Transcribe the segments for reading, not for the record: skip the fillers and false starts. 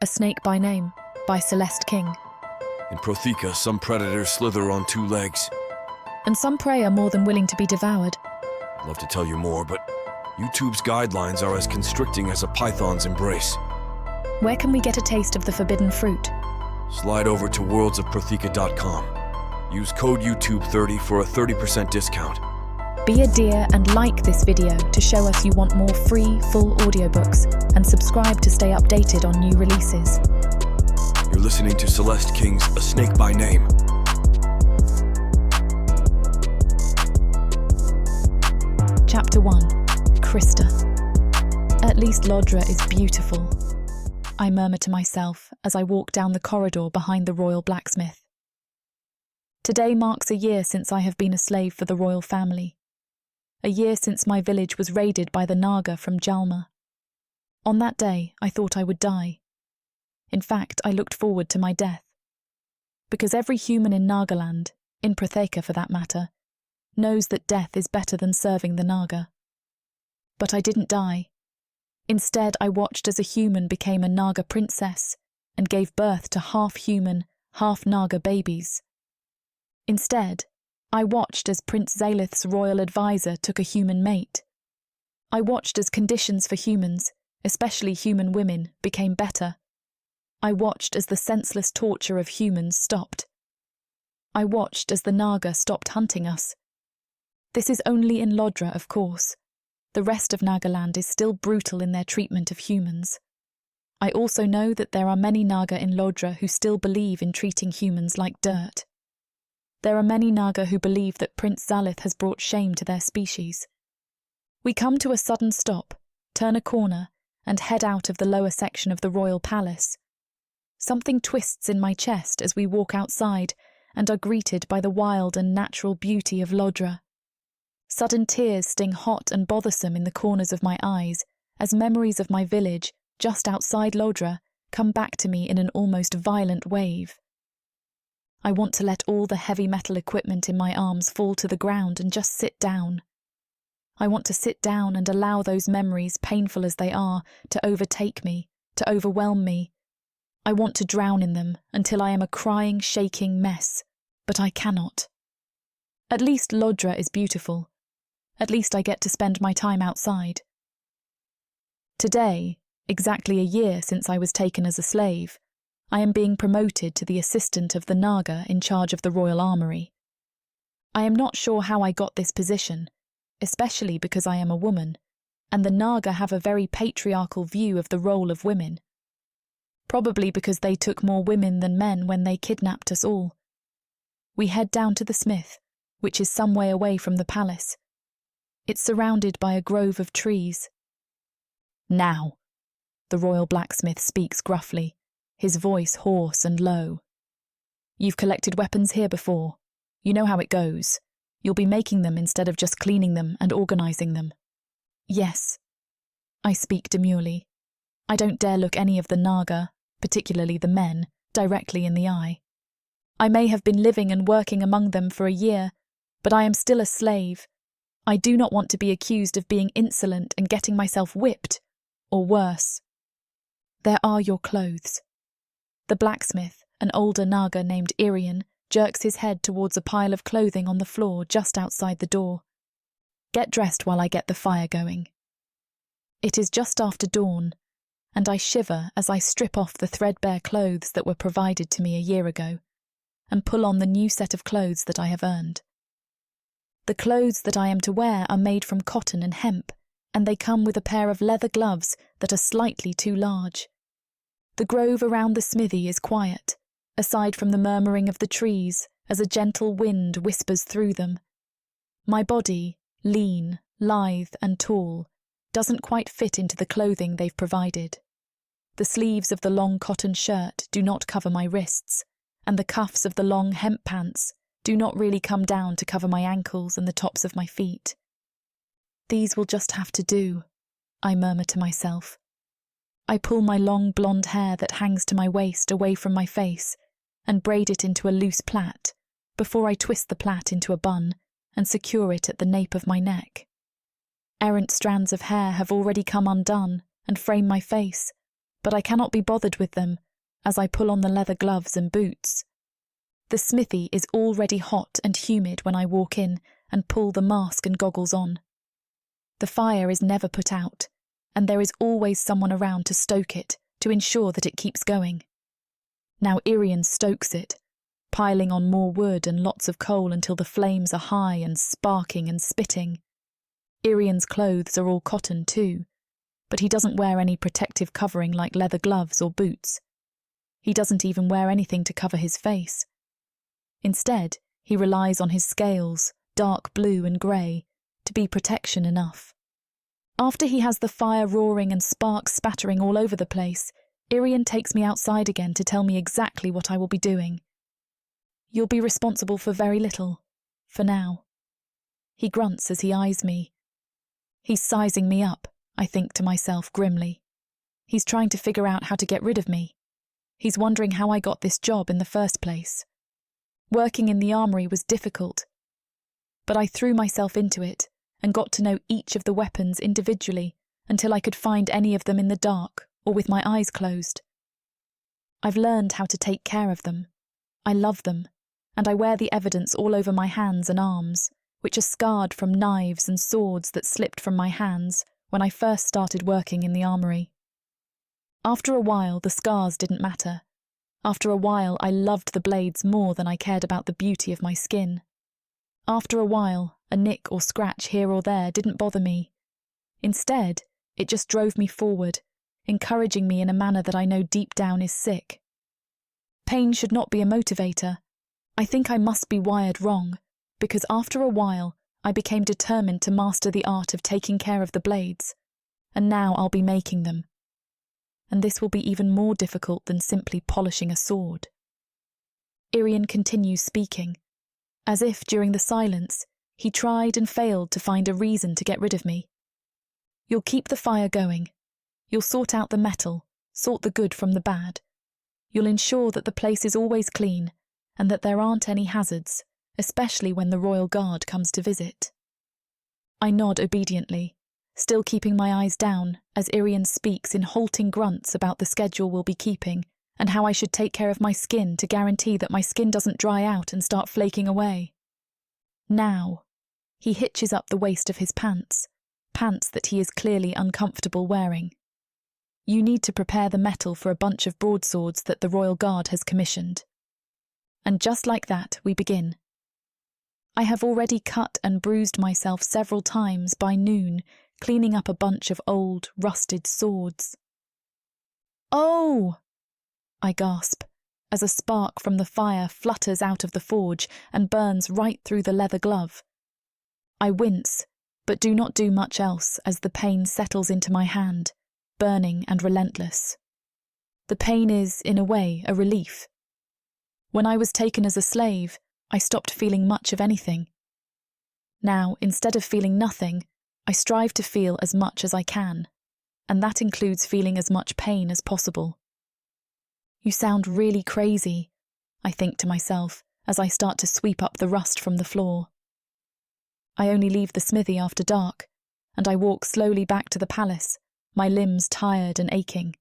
A Snake by Name, by Celeste King. In Protheka, some predators slither on two legs. And some prey are more than willing to be devoured. I'd love to tell you more, but YouTube's guidelines are as constricting as a python's embrace. Where can we get a taste of the forbidden fruit? Slide over to worldsofprotheka.com. Use code YouTube30 for a 30% discount. Be a dear and like this video to show us you want more free, full audiobooks, and subscribe to stay updated on new releases. You're listening to Celeste King's A Snake by Name. Chapter 1. Krista. At least Lodra is beautiful, I murmur to myself as I walk down the corridor behind the royal blacksmith. Today marks a year since I have been a slave for the royal family. A year since my village was raided by the naga from Jalma. On that day, I thought I would die. In fact, I looked forward to my death. Because every human in Nagaland, in Protheka for that matter, knows that death is better than serving the naga. But I didn't die. Instead, I watched as a human became a naga princess and gave birth to half-human, half-naga babies. Instead, I watched as Prince Zalith's royal advisor took a human mate. I watched as conditions for humans, especially human women, became better. I watched as the senseless torture of humans stopped. I watched as the naga stopped hunting us. This is only in Lodra, of course. The rest of Nagaland is still brutal in their treatment of humans. I also know that there are many naga in Lodra who still believe in treating humans like dirt. There are many naga who believe that Prince Zalith has brought shame to their species. We come to a sudden stop, turn a corner, and head out of the lower section of the royal palace. Something twists in my chest as we walk outside and are greeted by the wild and natural beauty of Lodra. Sudden tears sting hot and bothersome in the corners of my eyes as memories of my village, just outside Lodra, come back to me in an almost violent wave. I want to let all the heavy metal equipment in my arms fall to the ground and just sit down. I want to sit down and allow those memories, painful as they are, to overtake me, to overwhelm me. I want to drown in them until I am a crying, shaking mess, but I cannot. At least Lodra is beautiful. At least I get to spend my time outside. Today, exactly a year since I was taken as a slave, I am being promoted to the assistant of the naga in charge of the royal armoury. I am not sure how I got this position, especially because I am a woman, and the naga have a very patriarchal view of the role of women. Probably because they took more women than men when they kidnapped us all. We head down to the smith, which is some way away from the palace. It's surrounded by a grove of trees. Now, the royal blacksmith speaks gruffly, his voice hoarse and low. You've collected weapons here before. You know how it goes. You'll be making them instead of just cleaning them and organising them. Yes. I speak demurely. I don't dare look any of the naga, particularly the men, directly in the eye. I may have been living and working among them for a year, but I am still a slave. I do not want to be accused of being insolent and getting myself whipped, or worse. There are your clothes. The blacksmith, an older naga named Irian, jerks his head towards a pile of clothing on the floor just outside the door. Get dressed while I get the fire going. It is just after dawn, and I shiver as I strip off the threadbare clothes that were provided to me a year ago, and pull on the new set of clothes that I have earned. The clothes that I am to wear are made from cotton and hemp, and they come with a pair of leather gloves that are slightly too large. The grove around the smithy is quiet, aside from the murmuring of the trees as a gentle wind whispers through them. My body, lean, lithe and tall, doesn't quite fit into the clothing they've provided. The sleeves of the long cotton shirt do not cover my wrists, and the cuffs of the long hemp pants do not really come down to cover my ankles and the tops of my feet. These will just have to do, I murmur to myself. I pull my long blonde hair that hangs to my waist away from my face and braid it into a loose plait before I twist the plait into a bun and secure it at the nape of my neck. Errant strands of hair have already come undone and frame my face, but I cannot be bothered with them as I pull on the leather gloves and boots. The smithy is already hot and humid when I walk in and pull the mask and goggles on. The fire is never put out, and there is always someone around to stoke it, to ensure that it keeps going. Now Irian stokes it, piling on more wood and lots of coal until the flames are high and sparking and spitting. Irian's clothes are all cotton too, but he doesn't wear any protective covering like leather gloves or boots. He doesn't even wear anything to cover his face. Instead, he relies on his scales, dark blue and grey, to be protection enough. After he has the fire roaring and sparks spattering all over the place, Irian takes me outside again to tell me exactly what I will be doing. You'll be responsible for very little, for now. He grunts as he eyes me. He's sizing me up, I think to myself grimly. He's trying to figure out how to get rid of me. He's wondering how I got this job in the first place. Working in the armory was difficult, but I threw myself into it and got to know each of the weapons individually until I could find any of them in the dark or with my eyes closed. I've learned how to take care of them. I love them, and I wear the evidence all over my hands and arms, which are scarred from knives and swords that slipped from my hands when I first started working in the armory. After a while, the scars didn't matter. After a while, I loved the blades more than I cared about the beauty of my skin. After a while, a nick or scratch here or there didn't bother me. Instead, it just drove me forward, encouraging me in a manner that I know deep down is sick. Pain should not be a motivator. I think I must be wired wrong, because after a while, I became determined to master the art of taking care of the blades, and now I'll be making them. And this will be even more difficult than simply polishing a sword. Irian continues speaking, as if during the silence he tried and failed to find a reason to get rid of me. You'll keep the fire going. You'll sort out the metal, sort the good from the bad. You'll ensure that the place is always clean and that there aren't any hazards, especially when the royal guard comes to visit. I nod obediently, still keeping my eyes down as Irian speaks in halting grunts about the schedule we'll be keeping and how I should take care of my skin to guarantee that my skin doesn't dry out and start flaking away. Now, he hitches up the waist of his pants that he is clearly uncomfortable wearing. You need to prepare the metal for a bunch of broadswords that the Royal Guard has commissioned. And just like that, we begin. I have already cut and bruised myself several times by noon, cleaning up a bunch of old, rusted swords. Oh! I gasp, as a spark from the fire flutters out of the forge and burns right through the leather glove. I wince, but do not do much else as the pain settles into my hand, burning and relentless. The pain is, in a way, a relief. When I was taken as a slave, I stopped feeling much of anything. Now, instead of feeling nothing, I strive to feel as much as I can, and that includes feeling as much pain as possible. You sound really crazy, I think to myself as I start to sweep up the rust from the floor. I only leave the smithy after dark, and I walk slowly back to the palace, my limbs tired and aching.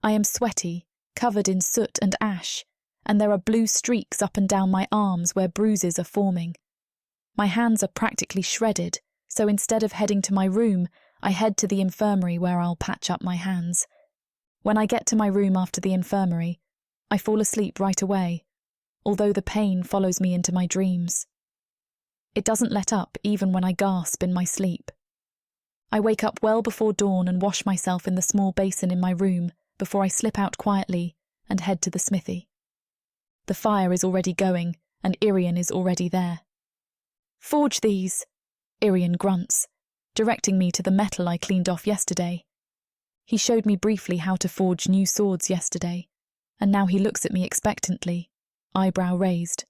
I am sweaty, covered in soot and ash, and there are blue streaks up and down my arms where bruises are forming. My hands are practically shredded, so instead of heading to my room, I head to the infirmary where I'll patch up my hands. When I get to my room after the infirmary, I fall asleep right away, although the pain follows me into my dreams. It doesn't let up even when I gasp in my sleep. I wake up well before dawn and wash myself in the small basin in my room before I slip out quietly and head to the smithy. The fire is already going, and Irian is already there. "Forge these," Irian grunts, directing me to the metal I cleaned off yesterday. He showed me briefly how to forge new swords yesterday, and now he looks at me expectantly, eyebrow raised.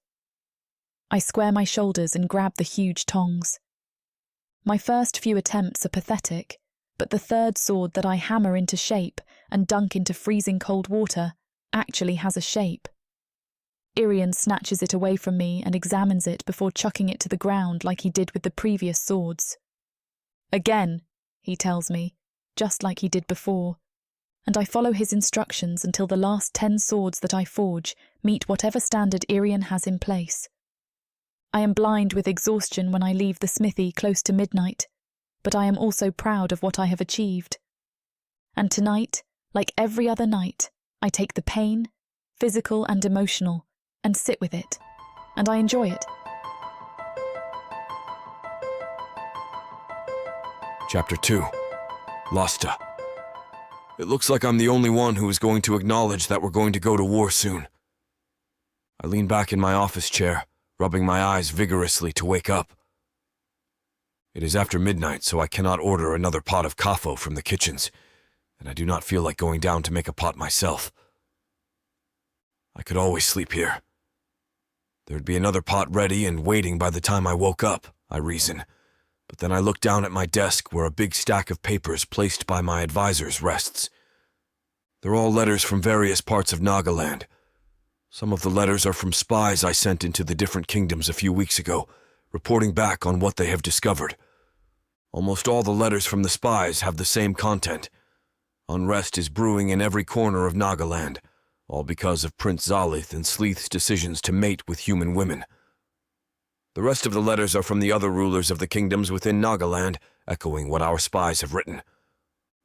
I square my shoulders and grab the huge tongs. My first few attempts are pathetic, but the third sword that I hammer into shape and dunk into freezing cold water actually has a shape. Irian snatches it away from me and examines it before chucking it to the ground like he did with the previous swords. "Again," he tells me, just like he did before, and I follow his instructions until the last 10 swords that I forge meet whatever standard Irian has in place. I am blind with exhaustion when I leave the smithy close to midnight, but I am also proud of what I have achieved. And tonight, like every other night, I take the pain, physical and emotional, and sit with it, and I enjoy it. Chapter 2. Lasta. It looks like I'm the only one who is going to acknowledge that we're going to go to war soon. I lean back in my office chair, rubbing my eyes vigorously to wake up. It is after midnight, so I cannot order another pot of kafo from the kitchens, and I do not feel like going down to make a pot myself. I could always sleep here. There'd be another pot ready and waiting by the time I woke up, I reason. But then I look down at my desk where a big stack of papers placed by my advisors rests. They're all letters from various parts of Nagaland. Some of the letters are from spies I sent into the different kingdoms a few weeks ago, reporting back on what they have discovered. Almost all the letters from the spies have the same content. Unrest is brewing in every corner of Nagaland, all because of Prince Zalith and Sleeth's decisions to mate with human women. The rest of the letters are from the other rulers of the kingdoms within Nagaland, echoing what our spies have written.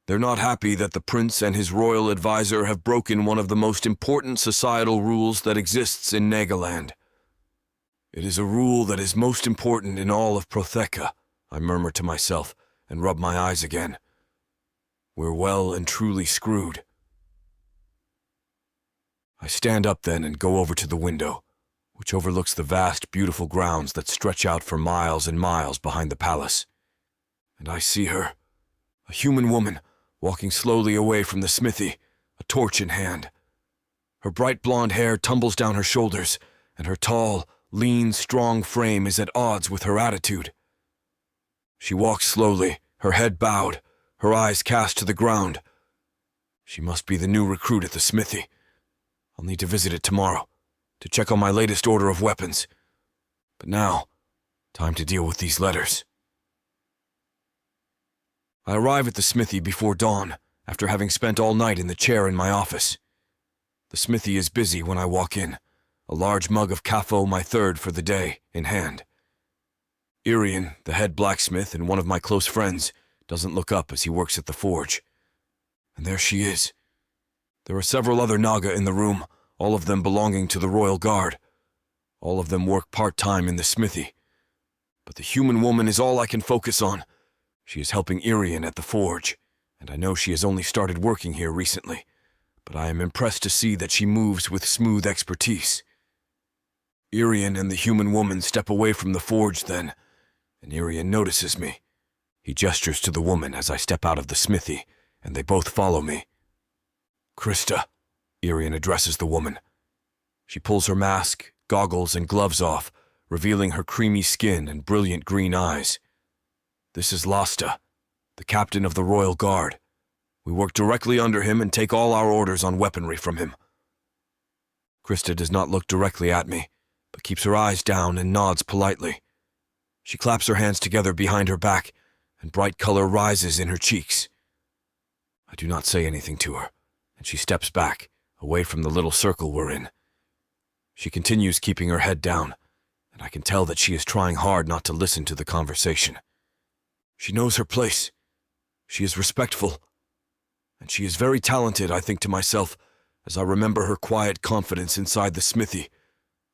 They're not happy that the prince and his royal advisor have broken one of the most important societal rules that exists in Nagaland. It is a rule that is most important in all of Protheka, I murmur to myself and rub my eyes again. We're well and truly screwed. I stand up then and go over to the window, which overlooks the vast, beautiful grounds that stretch out for miles and miles behind the palace. And I see her, a human woman, walking slowly away from the smithy, a torch in hand. Her bright blonde hair tumbles down her shoulders, and her tall, lean, strong frame is at odds with her attitude. She walks slowly, her head bowed, her eyes cast to the ground. She must be the new recruit at the smithy. I'll need to visit it tomorrow, to check on my latest order of weapons. But now, time to deal with these letters. I arrive at the smithy before dawn, after having spent all night in the chair in my office. The smithy is busy when I walk in, a large mug of kafo, my third for the day, in hand. Irian, the head blacksmith and one of my close friends, doesn't look up as he works at the forge. And there she is. There are several other naga in the room, all of them belonging to the royal guard. All of them work part-time in the smithy. But the human woman is all I can focus on. She is helping Irian at the forge, and I know she has only started working here recently, but I am impressed to see that she moves with smooth expertise. Irian and the human woman step away from the forge then, and Irian notices me. He gestures to the woman as I step out of the smithy, and they both follow me. Krista, Irian addresses the woman. She pulls her mask, goggles, and gloves off, revealing her creamy skin and brilliant green eyes. This is Lasta, the captain of the Royal Guard. We work directly under him and take all our orders on weaponry from him. Krista does not look directly at me, but keeps her eyes down and nods politely. She claps her hands together behind her back, and bright color rises in her cheeks. I do not say anything to her, and she steps back, away from the little circle we're in. She continues keeping her head down, and I can tell that she is trying hard not to listen to the conversation. She knows her place. She is respectful. And she is very talented, I think to myself, as I remember her quiet confidence inside the smithy,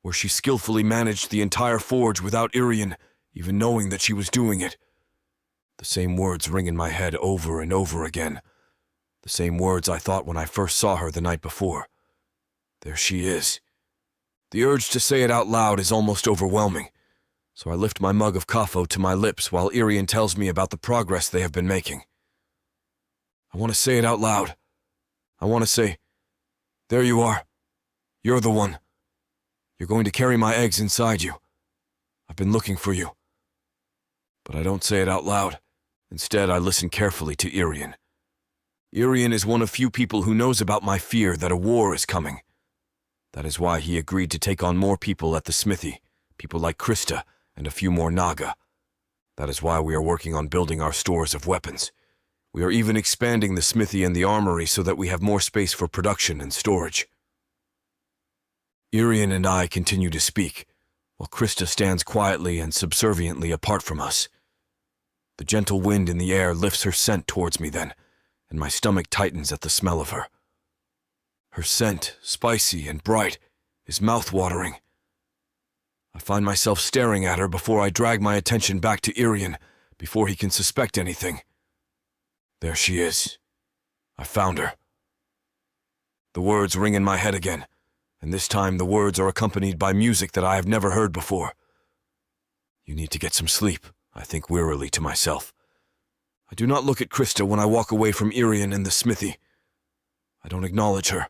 where she skillfully managed the entire forge without Irian even knowing that she was doing it. The same words ring in my head over and over again. The same words I thought when I first saw her the night before. There she is. The urge to say it out loud is almost overwhelming, so I lift my mug of kafo to my lips while Irian tells me about the progress they have been making. I want to say it out loud. I want to say, "There you are. You're the one. You're going to carry my eggs inside you. I've been looking for you." But I don't say it out loud. Instead, I listen carefully to Irian. Irian is one of few people who knows about my fear that a war is coming. That is why he agreed to take on more people at the smithy, people like Krista and a few more naga. That is why we are working on building our stores of weapons. We are even expanding the smithy and the armory so that we have more space for production and storage. Irian and I continue to speak, while Krista stands quietly and subserviently apart from us. The gentle wind in the air lifts her scent towards me then, and my stomach tightens at the smell of her. Her scent, spicy and bright, is mouth-watering. I find myself staring at her before I drag my attention back to Irian, before he can suspect anything. There she is. I found her. The words ring in my head again, and this time the words are accompanied by music that I have never heard before. You need to get some sleep, I think wearily to myself. I do not look at Krista when I walk away from Irian and the smithy. I don't acknowledge her,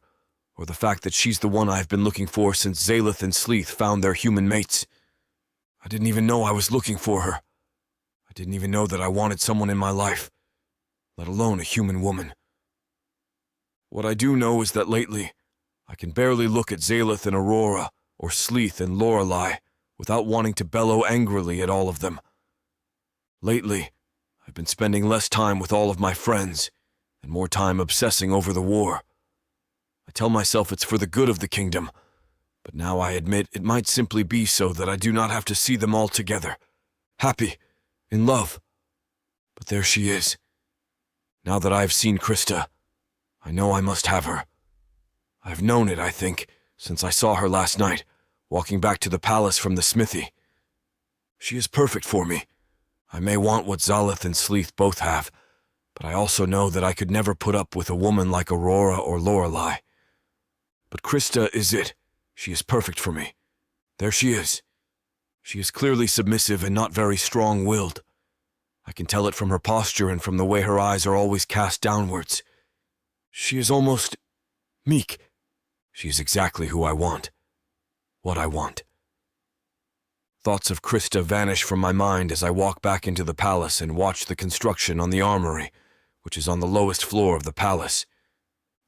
or the fact that she's the one I've been looking for since Zaleth and Sleeth found their human mates. I didn't even know I was looking for her. I didn't even know that I wanted someone in my life, let alone a human woman. What I do know is that lately, I can barely look at Zaleth and Aurora, or Sleeth and Lorelei, without wanting to bellow angrily at all of them. Lately, I've been spending less time with all of my friends, and more time obsessing over the war. I tell myself it's for the good of the kingdom, but now I admit it might simply be so that I do not have to see them all together, happy, in love. But there she is. Now that I have seen Krista, I know I must have her. I've known it, I think, since I saw her last night, walking back to the palace from the smithy. She is perfect for me. I may want what Zaleth and Sleeth both have, but I also know that I could never put up with a woman like Aurora or Lorelei. But Krista is it. She is perfect for me. There she is. She is clearly submissive and not very strong-willed. I can tell it from her posture and from the way her eyes are always cast downwards. She is almost meek. She is exactly who I want. What I want. Thoughts of Krista vanish from my mind as I walk back into the palace and watch the construction on the armory, which is on the lowest floor of the palace.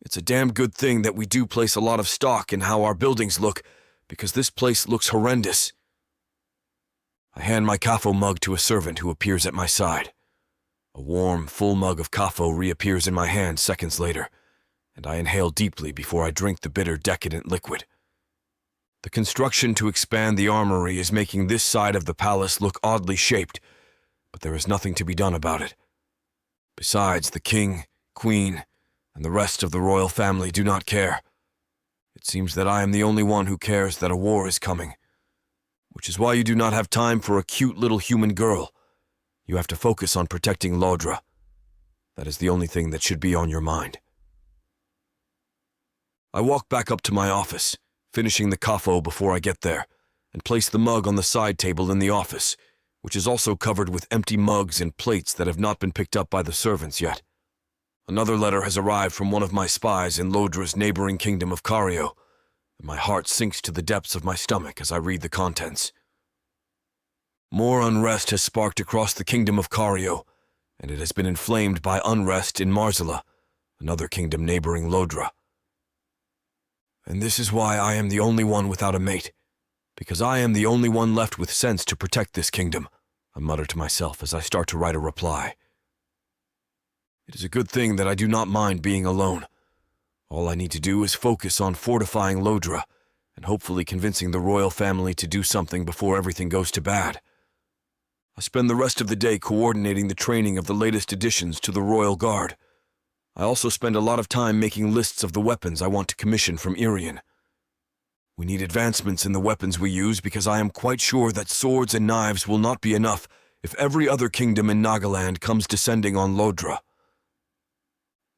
It's a damn good thing that we do place a lot of stock in how our buildings look, because this place looks horrendous. I hand my kafo mug to a servant who appears at my side. A warm, full mug of kafo reappears in my hand seconds later, and I inhale deeply before I drink the bitter, decadent liquid. The construction to expand the armory is making this side of the palace look oddly shaped, but there is nothing to be done about it. Besides, the king, queen, and the rest of the royal family do not care. It seems that I am the only one who cares that a war is coming, which is why you do not have time for a cute little human girl. You have to focus on protecting Lodra. That is the only thing that should be on your mind. I walk back up to my office, finishing the kafo before I get there, and place the mug on the side table in the office, which is also covered with empty mugs and plates that have not been picked up by the servants yet. Another letter has arrived from one of my spies in Lodra's neighboring kingdom of Cario, and my heart sinks to the depths of my stomach as I read the contents. More unrest has sparked across the kingdom of Cario, and it has been inflamed by unrest in Marzala, another kingdom neighboring Lodra. And this is why I am the only one without a mate, because I am the only one left with sense to protect this kingdom, I mutter to myself as I start to write a reply. It is a good thing that I do not mind being alone. All I need to do is focus on fortifying Lodra, and hopefully convincing the royal family to do something before everything goes to bad. I spend the rest of the day coordinating the training of the latest additions to the Royal Guard. I also spend a lot of time making lists of the weapons I want to commission from Irian. We need advancements in the weapons we use because I am quite sure that swords and knives will not be enough if every other kingdom in Nagaland comes descending on Lodra.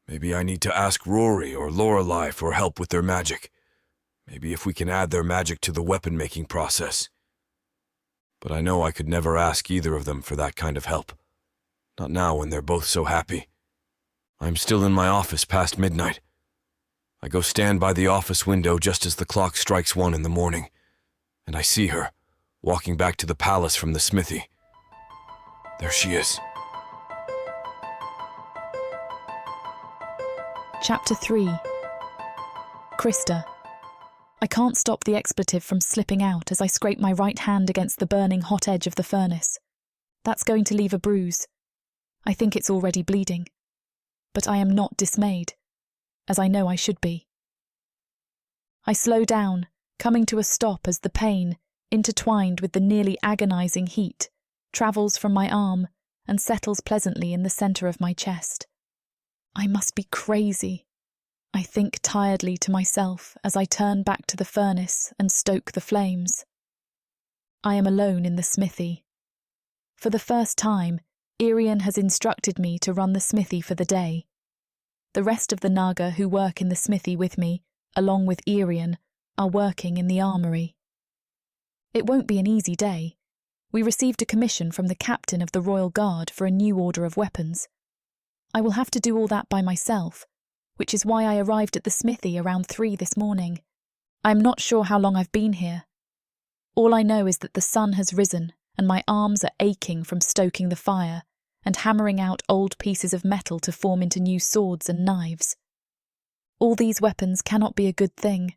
Maybe I need to ask Rory or Lorelei for help with their magic. Maybe if we can add their magic to the weapon-making process. But I know I could never ask either of them for that kind of help. Not now when they're both so happy. I'm still in my office past midnight. I go stand by the office window just as the clock strikes 1 in the morning, and I see her, walking back to the palace from the smithy. There she is. Chapter 3. Krista. I can't stop the expletive from slipping out as I scrape my right hand against the burning hot edge of the furnace. That's going to leave a bruise. I think it's already bleeding. but I am not dismayed, as I know I should be. I slow down, coming to a stop as the pain, intertwined with the nearly agonizing heat, travels from my arm and settles pleasantly in the centre of my chest. I must be crazy, I think tiredly to myself as I turn back to the furnace and stoke the flames. I am alone in the smithy. For the first time, Irian has instructed me to run the smithy for the day. The rest of the naga who work in the smithy with me, along with Irian, are working in the armoury. It won't be an easy day. We received a commission from the captain of the Royal Guard for a new order of weapons. I will have to do all that by myself, which is why I arrived at the smithy around 3 this morning. I am not sure how long I've been here. All I know is that the sun has risen and my arms are aching from stoking the fire and hammering out old pieces of metal to form into new swords and knives. All these weapons cannot be a good thing,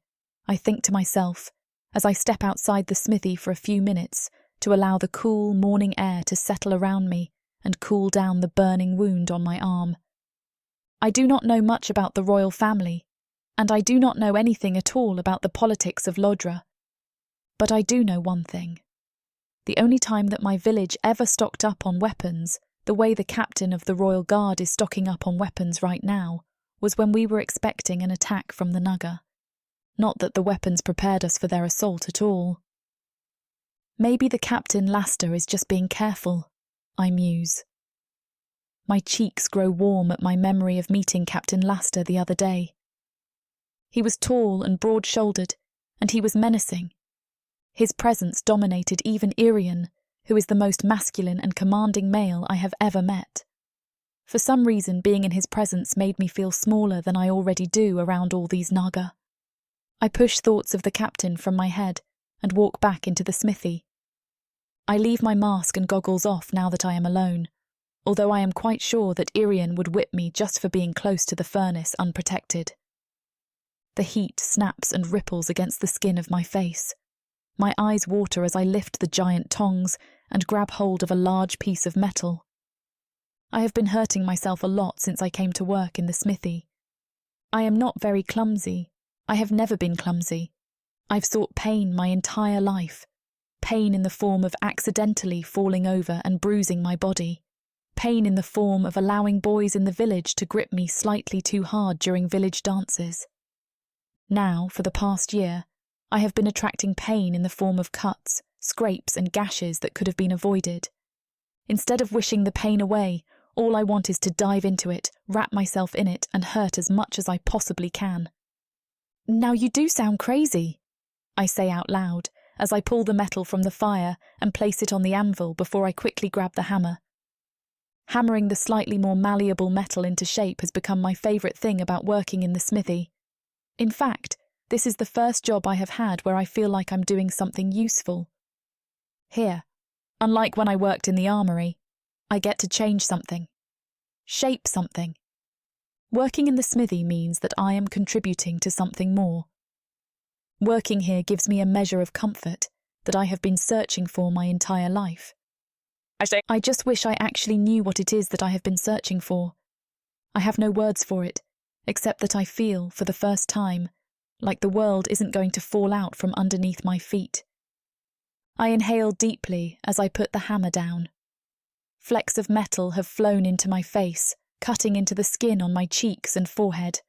I think to myself, as I step outside the smithy for a few minutes to allow the cool morning air to settle around me and cool down the burning wound on my arm. I do not know much about the royal family, and I do not know anything at all about the politics of Lodra. But I do know one thing. The only time that my village ever stocked up on weapons, the way the captain of the Royal Guard is stocking up on weapons right now, was when we were expecting an attack from the naga. Not that the weapons prepared us for their assault at all. Maybe the Captain Laster is just being careful, I muse. My cheeks grow warm at my memory of meeting Captain Laster the other day. He was tall and broad-shouldered, and he was menacing. His presence dominated even Irian, who is the most masculine and commanding male I have ever met. For some reason, being in his presence made me feel smaller than I already do around all these naga. I push thoughts of the captain from my head and walk back into the smithy. I leave my mask and goggles off now that I am alone, although I am quite sure that Irian would whip me just for being close to the furnace unprotected. The heat snaps and ripples against the skin of my face. My eyes water as I lift the giant tongs and grab hold of a large piece of metal. I have been hurting myself a lot since I came to work in the smithy. I am not very clumsy. I have never been clumsy. I've sought pain my entire life. Pain in the form of accidentally falling over and bruising my body. Pain in the form of allowing boys in the village to grip me slightly too hard during village dances. Now, for the past year, I have been attracting pain in the form of cuts, scrapes and gashes that could have been avoided. Instead of wishing the pain away, all I want is to dive into it, wrap myself in it and hurt as much as I possibly can. Now you do sound crazy, I say out loud as I pull the metal from the fire and place it on the anvil before I quickly grab the hammer. Hammering the slightly more malleable metal into shape has become my favourite thing about working in the smithy. In fact, this is the first job I have had where I feel like I'm doing something useful. Here, unlike when I worked in the armoury, I get to change something, shape something. Working in the smithy means that I am contributing to something more. Working here gives me a measure of comfort that I have been searching for my entire life. I just wish I actually knew what it is that I have been searching for. I have no words for it, except that I feel, for the first time, like the world isn't going to fall out from underneath my feet. I inhale deeply as I put the hammer down. Flecks of metal have flown into my face, cutting into the skin on my cheeks and forehead.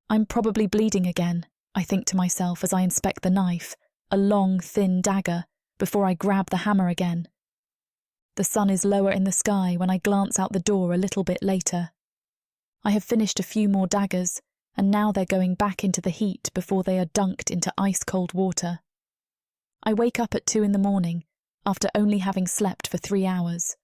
I'm probably bleeding again, I think to myself as I inspect the knife, a long, thin dagger, before I grab the hammer again. The sun is lower in the sky when I glance out the door a little bit later. I have finished a few more daggers, and now they're going back into the heat before they are dunked into ice-cold water. I wake up at 2 in the morning, after only having slept for 3 hours.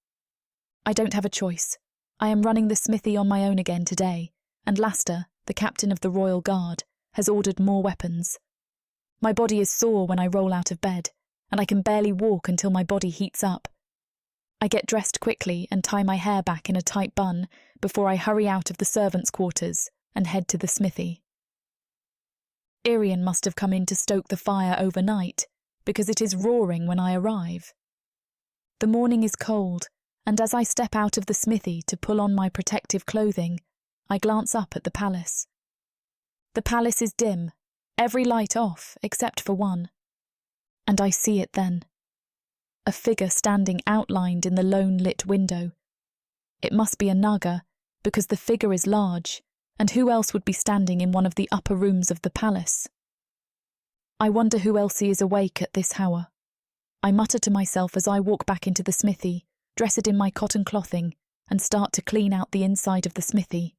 I don't have a choice. I am running the smithy on my own again today, and Laster, the captain of the Royal Guard, has ordered more weapons. My body is sore when I roll out of bed, and I can barely walk until my body heats up. I get dressed quickly and tie my hair back in a tight bun before I hurry out of the servants' quarters and head to the smithy. Irian must have come in to stoke the fire overnight, because it is roaring when I arrive. The morning is cold, and as I step out of the smithy to pull on my protective clothing, I glance up at the palace. The palace is dim, every light off except for one. And I see it then. A figure standing outlined in the lone lit window. It must be a naga, because the figure is large, and who else would be standing in one of the upper rooms of the palace? I wonder who else is awake at this hour. I mutter to myself as I walk back into the smithy, dressed in my cotton clothing, and start to clean out the inside of the smithy.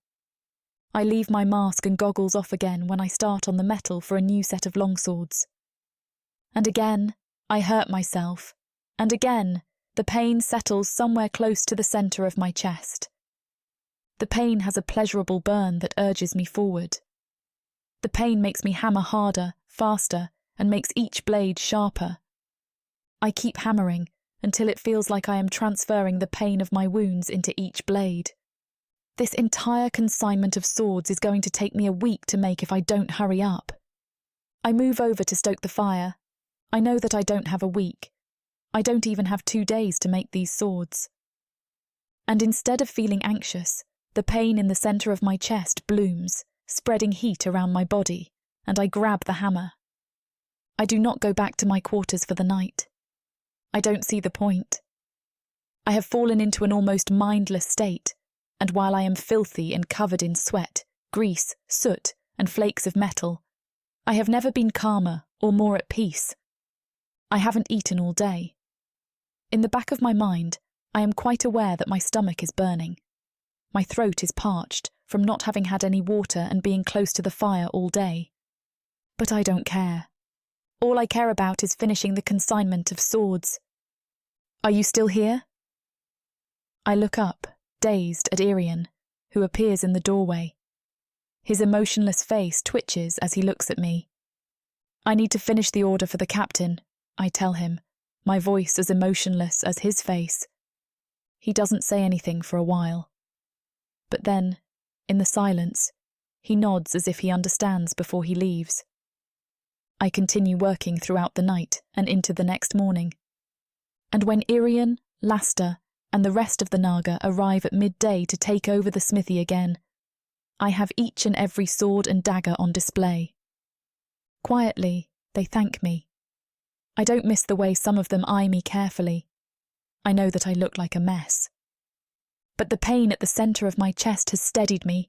I leave my mask and goggles off again when I start on the metal for a new set of longswords. And again, I hurt myself, and again, the pain settles somewhere close to the centre of my chest. The pain has a pleasurable burn that urges me forward. The pain makes me hammer harder, faster, and makes each blade sharper. I keep hammering until it feels like I am transferring the pain of my wounds into each blade. This entire consignment of swords is going to take me a week to make if I don't hurry up. I move over to stoke the fire. I know that I don't have a week. I don't even have 2 days to make these swords. And instead of feeling anxious, the pain in the centre of my chest blooms, spreading heat around my body, and I grab the hammer. I do not go back to my quarters for the night. I don't see the point. I have fallen into an almost mindless state, and while I am filthy and covered in sweat, grease, soot, and flakes of metal, I have never been calmer or more at peace. I haven't eaten all day. In the back of my mind, I am quite aware that my stomach is burning. My throat is parched from not having had any water and being close to the fire all day. But I don't care. All I care about is finishing the consignment of swords. Are you still here? I look up, dazed, at Irian, who appears in the doorway. His emotionless face twitches as he looks at me. I need to finish the order for the captain, I tell him, my voice as emotionless as his face. He doesn't say anything for a while. But then, in the silence, he nods as if he understands before he leaves. I continue working throughout the night and into the next morning. And when Irian, Laster, and the rest of the naga arrive at midday to take over the smithy again, I have each and every sword and dagger on display. Quietly, they thank me. I don't miss the way some of them eye me carefully. I know that I look like a mess. But the pain at the centre of my chest has steadied me,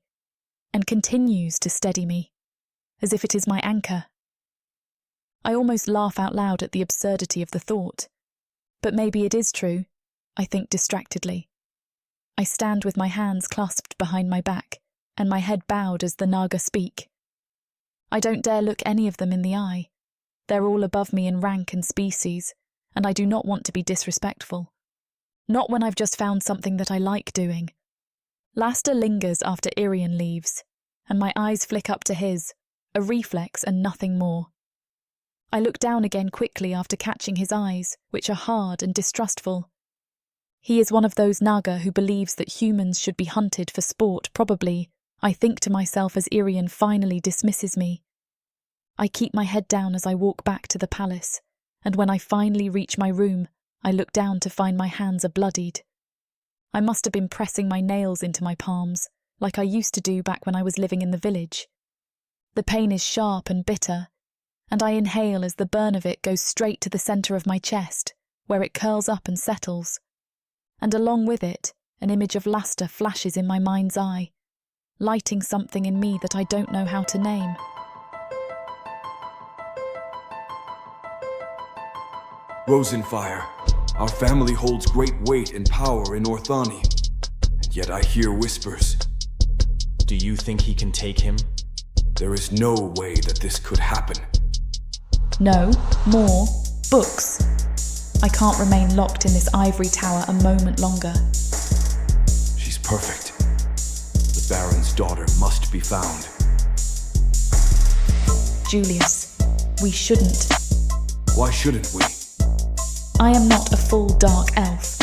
and continues to steady me, as if it is my anchor. I almost laugh out loud at the absurdity of the thought. But maybe it is true, I think distractedly. I stand with my hands clasped behind my back, and my head bowed as the naga speak. I don't dare look any of them in the eye. They're all above me in rank and species, and I do not want to be disrespectful. Not when I've just found something that I like doing. Laster lingers after Irian leaves, and my eyes flick up to his, a reflex and nothing more. I look down again quickly after catching his eyes, which are hard and distrustful. He is one of those naga who believes that humans should be hunted for sport, probably, I think to myself as Irian finally dismisses me. I keep my head down as I walk back to the palace, and when I finally reach my room, I look down to find my hands are bloodied. I must have been pressing my nails into my palms, like I used to do back when I was living in the village. The pain is sharp and bitter, and I inhale as the burn of it goes straight to the centre of my chest, where it curls up and settles. And along with it, an image of Laster flashes in my mind's eye, lighting something in me that I don't know how to name. Rosenfire, our family holds great weight and power in Orthani, and yet I hear whispers. Do you think he can take him? There is no way that this could happen. No, more books. I can't remain locked in this ivory tower a moment longer. She's perfect. The Baron's daughter must be found. Julius, we shouldn't. Why shouldn't we? I am not a full dark elf.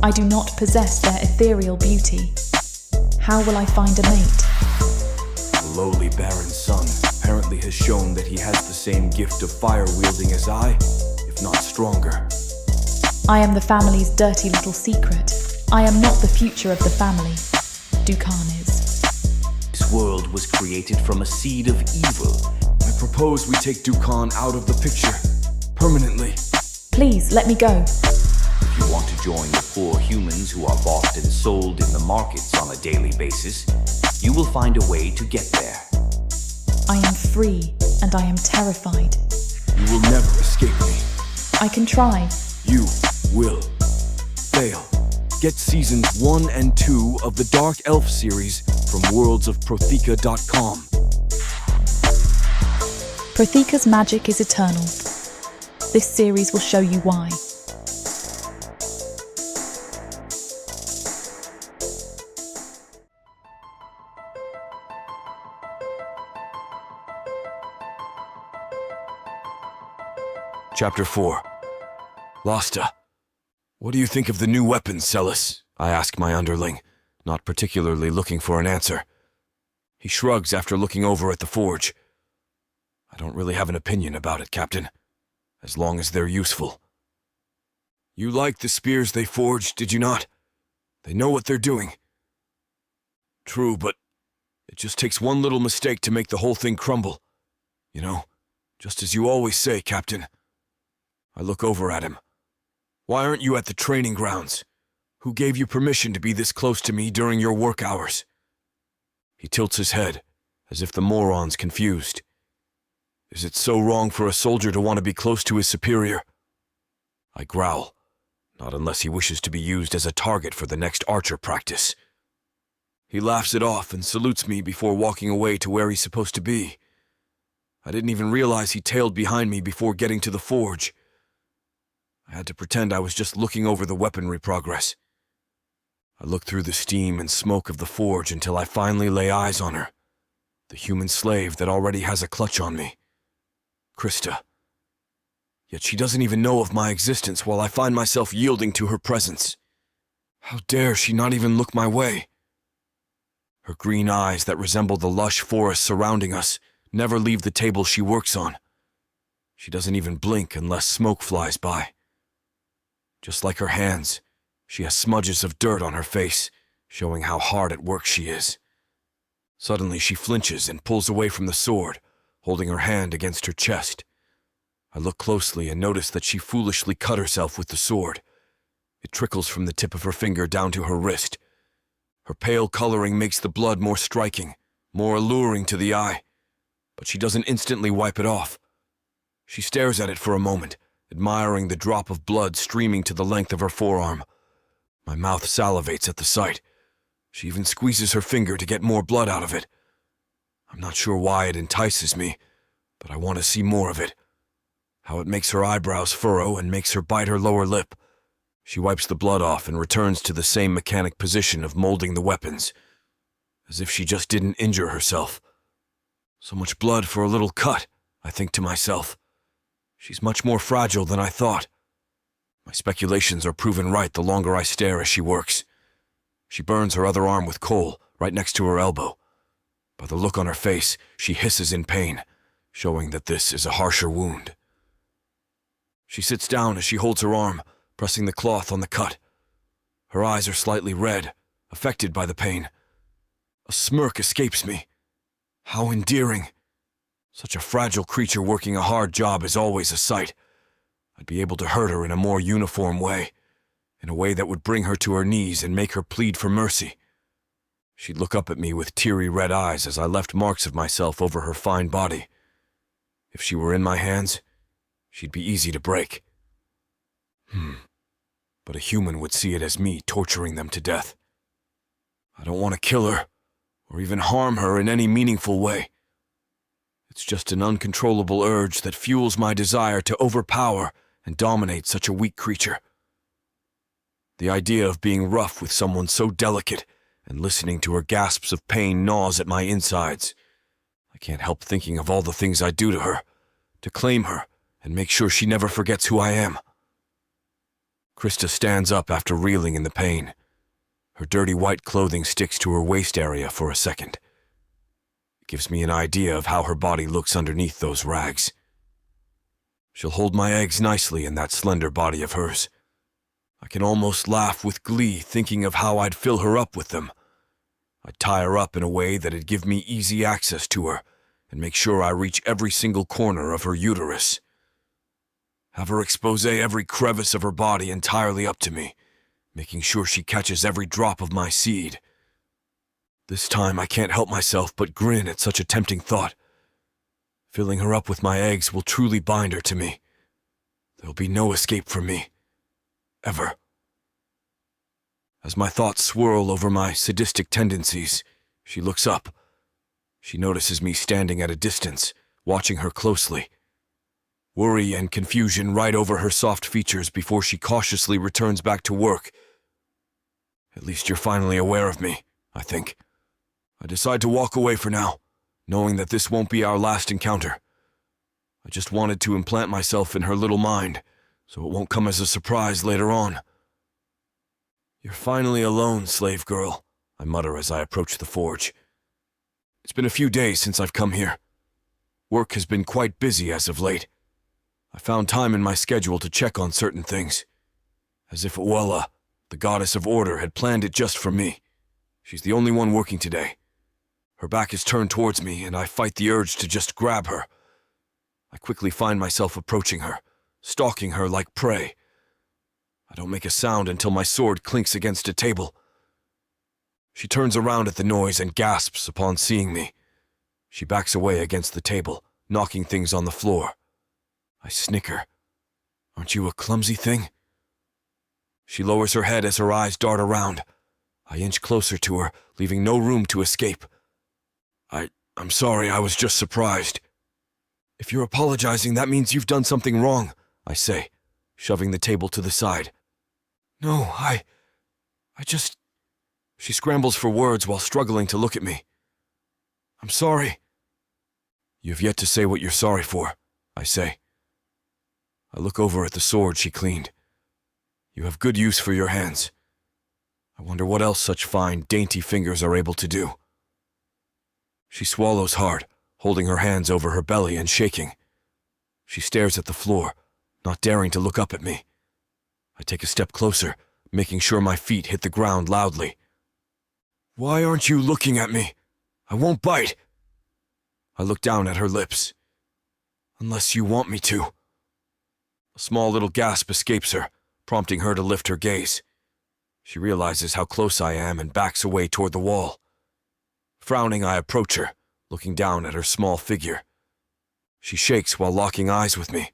I do not possess their ethereal beauty. How will I find a mate? The lowly Baron's son apparently has shown that he has the same gift of fire-wielding as I, if not stronger. I am the family's dirty little secret. I am not the future of the family. Dukan is. This world was created from a seed of evil. I propose we take Dukan out of the picture. Permanently. Please, let me go. If you want to join the poor humans who are bought and sold in the markets on a daily basis, you will find a way to get there. I am free, and I am terrified. You will never escape me. I can try. You will fail. Get seasons 1 and 2 of the Dark Elf series from worldsofprotheka.com. Protheka's magic is eternal. This series will show you why. Chapter 4. Losta. What do you think of the new weapons, Solace? I ask my underling, not particularly looking for an answer. He shrugs after looking over at the forge. I don't really have an opinion about it, Captain, as long as they're useful. You liked the spears they forged, did you not? They know what they're doing. True, but it just takes one little mistake to make the whole thing crumble. You know, just as you always say, Captain. I look over at him. Why aren't you at the training grounds? Who gave you permission to be this close to me during your work hours? He tilts his head, as if the moron's confused. Is it so wrong for a soldier to want to be close to his superior? I growl, not unless he wishes to be used as a target for the next archer practice. He laughs it off and salutes me before walking away to where he's supposed to be. I didn't even realize he tailed behind me before getting to the forge. I had to pretend I was just looking over the weaponry progress. I look through the steam and smoke of the forge until I finally lay eyes on her, the human slave that already has a clutch on me. Krista. Yet she doesn't even know of my existence while I find myself yielding to her presence. How dare she not even look my way? Her green eyes that resemble the lush forest surrounding us never leave the table she works on. She doesn't even blink unless smoke flies by. Just like her hands, she has smudges of dirt on her face, showing how hard at work she is. Suddenly she flinches and pulls away from the sword, holding her hand against her chest. I look closely and notice that she foolishly cut herself with the sword. It trickles from the tip of her finger down to her wrist. Her pale coloring makes the blood more striking, more alluring to the eye, but she doesn't instantly wipe it off. She stares at it for a moment, admiring the drop of blood streaming to the length of her forearm. My mouth salivates at the sight. She even squeezes her finger to get more blood out of it. I'm not sure why it entices me, but I want to see more of it. How it makes her eyebrows furrow and makes her bite her lower lip. She wipes the blood off and returns to the same mechanic position of molding the weapons, as if she just didn't injure herself. So much blood for a little cut, I think to myself. She's much more fragile than I thought. My speculations are proven right the longer I stare as she works. She burns her other arm with coal, right next to her elbow. By the look on her face, she hisses in pain, showing that this is a harsher wound. She sits down as she holds her arm, pressing the cloth on the cut. Her eyes are slightly red, affected by the pain. A smirk escapes me. How endearing. Such a fragile creature working a hard job is always a sight. I'd be able to hurt her in a more uniform way, in a way that would bring her to her knees and make her plead for mercy. She'd look up at me with teary red eyes as I left marks of myself over her fine body. If she were in my hands, she'd be easy to break. But a human would see it as me torturing them to death. I don't want to kill her, or even harm her in any meaningful way. It's just an uncontrollable urge that fuels my desire to overpower and dominate such a weak creature. The idea of being rough with someone so delicate and listening to her gasps of pain gnaws at my insides. I can't help thinking of all the things I'd do to her, to claim her and make sure she never forgets who I am. Krista stands up after reeling in the pain. Her dirty white clothing sticks to her waist area for a second. It gives me an idea of how her body looks underneath those rags. She'll hold my eggs nicely in that slender body of hers. I can almost laugh with glee thinking of how I'd fill her up with them. I'd tie her up in a way that'd give me easy access to her and make sure I reach every single corner of her uterus. Have her expose every crevice of her body entirely up to me, making sure she catches every drop of my seed. This time I can't help myself but grin at such a tempting thought. Filling her up with my eggs will truly bind her to me. There'll be no escape from me. Ever. As my thoughts swirl over my sadistic tendencies, she looks up. She notices me standing at a distance, watching her closely. Worry and confusion right over her soft features before she cautiously returns back to work. At least you're finally aware of me, I think. I decide to walk away for now, knowing that this won't be our last encounter. I just wanted to implant myself in her little mind, so it won't come as a surprise later on. You're finally alone, slave girl, I mutter as I approach the forge. It's been a few days since I've come here. Work has been quite busy as of late. I found time in my schedule to check on certain things. As if Uella, the goddess of order, had planned it just for me. She's the only one working today. Her back is turned towards me, and I fight the urge to just grab her. I quickly find myself approaching her, stalking her like prey. I don't make a sound until my sword clinks against a table. She turns around at the noise and gasps upon seeing me. She backs away against the table, knocking things on the floor. I snicker. Aren't you a clumsy thing? She lowers her head as her eyes dart around. I inch closer to her, leaving no room to escape. I'm sorry, I was just surprised. If you're apologizing, that means you've done something wrong, I say, shoving the table to the side. No, I just... She scrambles for words while struggling to look at me. I'm sorry. You've yet to say what you're sorry for, I say. I look over at the sword she cleaned. You have good use for your hands. I wonder what else such fine, dainty fingers are able to do. She swallows hard, holding her hands over her belly and shaking. She stares at the floor, not daring to look up at me. I take a step closer, making sure my feet hit the ground loudly. Why aren't you looking at me? I won't bite. I look down at her lips. Unless you want me to. A small little gasp escapes her, prompting her to lift her gaze. She realizes how close I am and backs away toward the wall. Frowning, I approach her, looking down at her small figure. She shakes while locking eyes with me.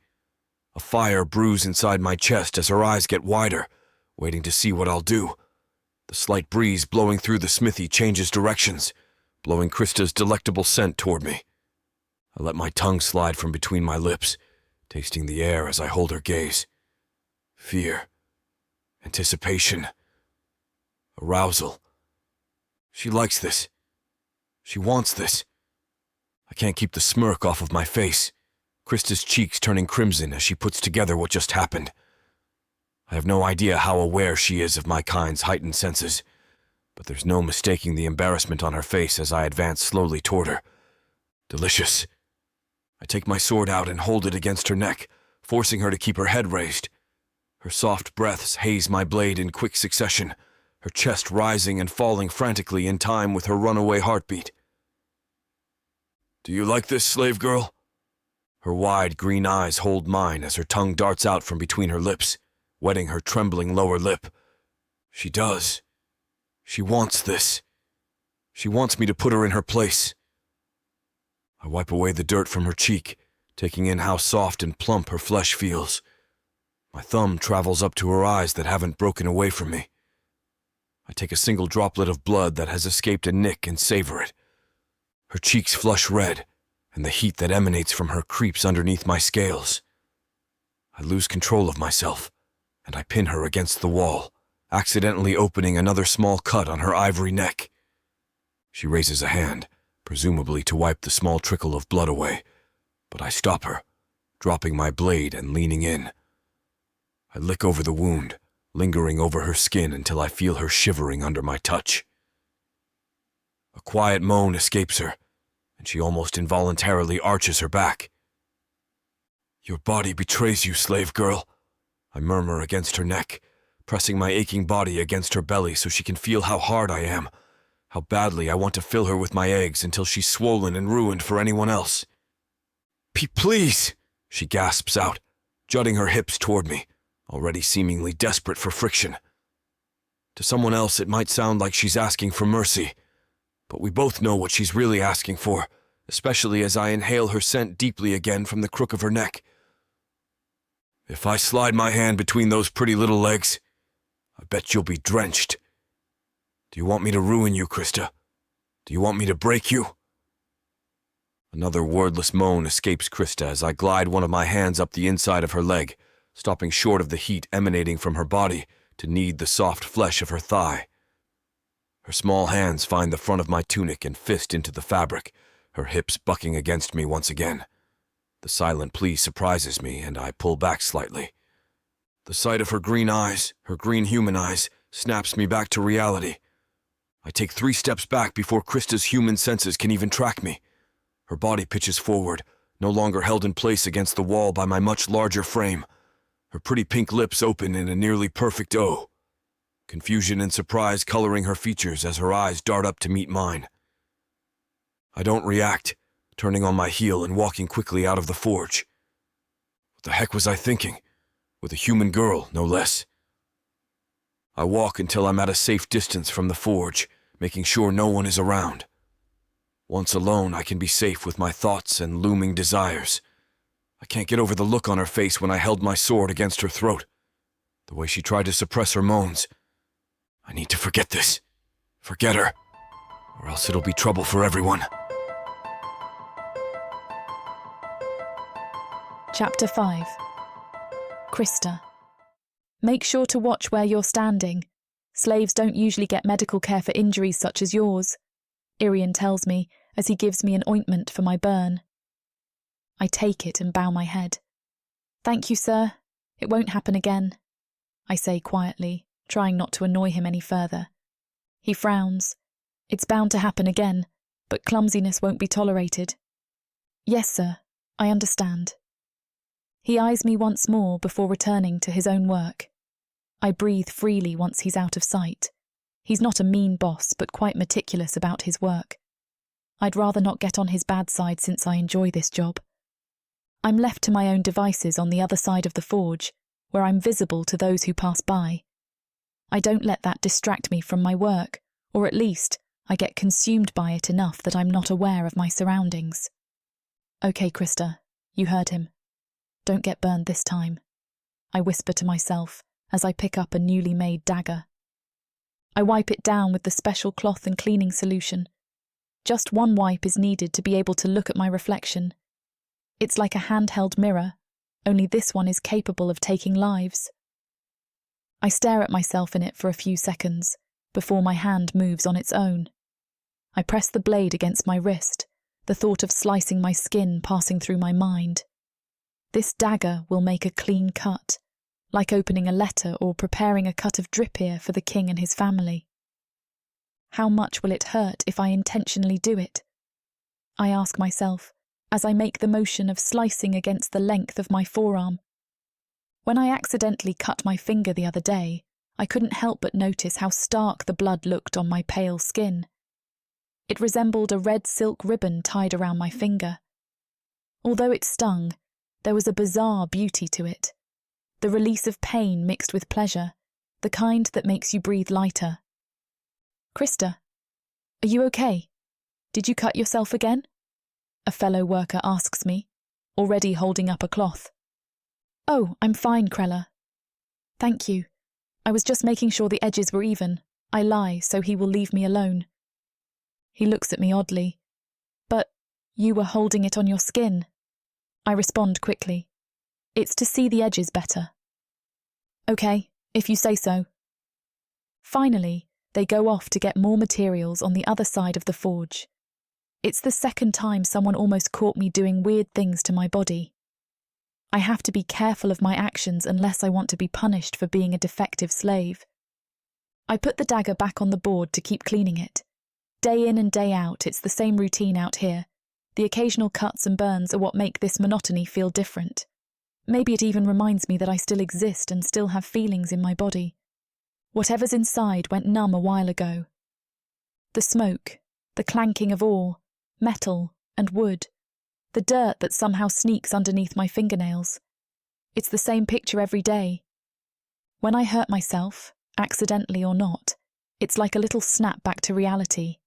A fire brews inside my chest as her eyes get wider, waiting to see what I'll do. The slight breeze blowing through the smithy changes directions, blowing Krista's delectable scent toward me. I let my tongue slide from between my lips, tasting the air as I hold her gaze. Fear. Anticipation. Arousal. She likes this. She wants this. I can't keep the smirk off of my face, Krista's cheeks turning crimson as she puts together what just happened. I have no idea how aware she is of my kind's heightened senses, but there's no mistaking the embarrassment on her face as I advance slowly toward her. Delicious. I take my sword out and hold it against her neck, forcing her to keep her head raised. Her soft breaths haze my blade in quick succession, her chest rising and falling frantically in time with her runaway heartbeat. Do you like this, slave girl? Her wide green eyes hold mine as her tongue darts out from between her lips, wetting her trembling lower lip. She does. She wants this. She wants me to put her in her place. I wipe away the dirt from her cheek, taking in how soft and plump her flesh feels. My thumb travels up to her eyes that haven't broken away from me. I take a single droplet of blood that has escaped a nick and savor it. Her cheeks flush red, and the heat that emanates from her creeps underneath my scales. I lose control of myself, and I pin her against the wall, accidentally opening another small cut on her ivory neck. She raises a hand, presumably to wipe the small trickle of blood away, but I stop her, dropping my blade and leaning in. I lick over the wound, lingering over her skin until I feel her shivering under my touch. A quiet moan escapes her, and she almost involuntarily arches her back. Your body betrays you, slave girl, I murmur against her neck, pressing my aching body against her belly so she can feel how hard I am, How badly I want to fill her with my eggs until she's swollen and ruined for anyone else. Please, she gasps out, jutting her hips toward me, already seemingly desperate for friction. To someone else, it might sound like she's asking for mercy, but we both know what she's really asking for, especially as I inhale her scent deeply again from the crook of her neck. If I slide my hand between those pretty little legs, I bet you'll be drenched. Do you want me to ruin you, Krista? Do you want me to break you? Another wordless moan escapes Krista as I glide one of my hands up the inside of her leg, stopping short of the heat emanating from her body to knead the soft flesh of her thigh. Her small hands find the front of my tunic and fist into the fabric, her hips bucking against me once again. The silent plea surprises me, and I pull back slightly. The sight of her green eyes, her green human eyes, snaps me back to reality. I take 3 steps back before Krista's human senses can even track me. Her body pitches forward, no longer held in place against the wall by my much larger frame. Her pretty pink lips open in a nearly perfect O. Confusion and surprise coloring her features as her eyes dart up to meet mine. I don't react, turning on my heel and walking quickly out of the forge. What the heck was I thinking? With a human girl, no less. I walk until I'm at a safe distance from the forge, making sure no one is around. Once alone, I can be safe with my thoughts and looming desires. I can't get over the look on her face when I held my sword against her throat. The way she tried to suppress her moans. I need to forget this. Forget her. Or else it'll be trouble for everyone. Chapter 5. Krista. Make sure to watch where you're standing. Slaves don't usually get medical care for injuries such as yours, Irian tells me as he gives me an ointment for my burn. I take it and bow my head. Thank you, sir. It won't happen again, I say quietly, trying not to annoy him any further. He frowns. It's bound to happen again, but clumsiness won't be tolerated. Yes, sir, I understand. He eyes me once more before returning to his own work. I breathe freely once he's out of sight. He's not a mean boss, but quite meticulous about his work. I'd rather not get on his bad side since I enjoy this job. I'm left to my own devices on the other side of the forge, where I'm visible to those who pass by. I don't let that distract me from my work, or at least I get consumed by it enough that I'm not aware of my surroundings. Okay, Krista, you heard him. Don't get burned this time, I whisper to myself as I pick up a newly made dagger. I wipe it down with the special cloth and cleaning solution. Just one wipe is needed to be able to look at my reflection. It's like a handheld mirror, only this one is capable of taking lives. I stare at myself in it for a few seconds before my hand moves on its own. I press the blade against my wrist, the thought of slicing my skin passing through my mind. This dagger will make a clean cut, like opening a letter or preparing a cut of drip ear for the king and his family. How much will it hurt if I intentionally do it? I ask myself as I make the motion of slicing against the length of my forearm. When I accidentally cut my finger the other day, I couldn't help but notice how stark the blood looked on my pale skin. It resembled a red silk ribbon tied around my finger. Although it stung, there was a bizarre beauty to it. The release of pain mixed with pleasure, the kind that makes you breathe lighter. Krista, are you okay? Did you cut yourself again? A fellow worker asks me, already holding up a cloth. Oh, I'm fine, Krella. Thank you. I was just making sure the edges were even. I lie, so he will leave me alone. He looks at me oddly. But you were holding it on your skin. I respond quickly. It's to see the edges better. Okay, if you say so. Finally, they go off to get more materials on the other side of the forge. It's the second time someone almost caught me doing weird things to my body. I have to be careful of my actions unless I want to be punished for being a defective slave. I put the dagger back on the board to keep cleaning it. Day in and day out, it's the same routine out here. The occasional cuts and burns are what make this monotony feel different. Maybe it even reminds me that I still exist and still have feelings in my body. Whatever's inside went numb a while ago. The smoke, the clanking of ore, metal, and wood, the dirt that somehow sneaks underneath my fingernails. It's the same picture every day. When I hurt myself, accidentally or not, it's like a little snap back to reality.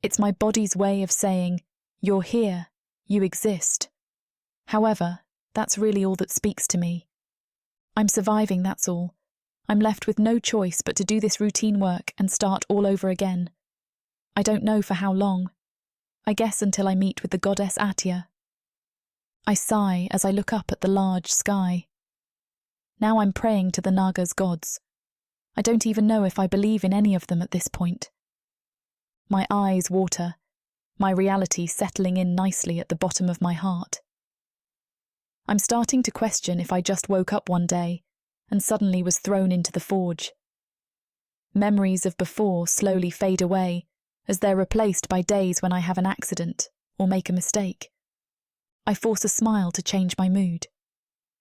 It's my body's way of saying, "You're here, you exist." However, that's really all that speaks to me. I'm surviving, that's all. I'm left with no choice but to do this routine work and start all over again. I don't know for how long. I guess until I meet with the goddess Atya. I sigh as I look up at the large sky. Now I'm praying to the Naga's gods. I don't even know if I believe in any of them at this point. My eyes water, my reality settling in nicely at the bottom of my heart. I'm starting to question if I just woke up one day and suddenly was thrown into the forge. Memories of before slowly fade away as they're replaced by days when I have an accident or make a mistake. I force a smile to change my mood.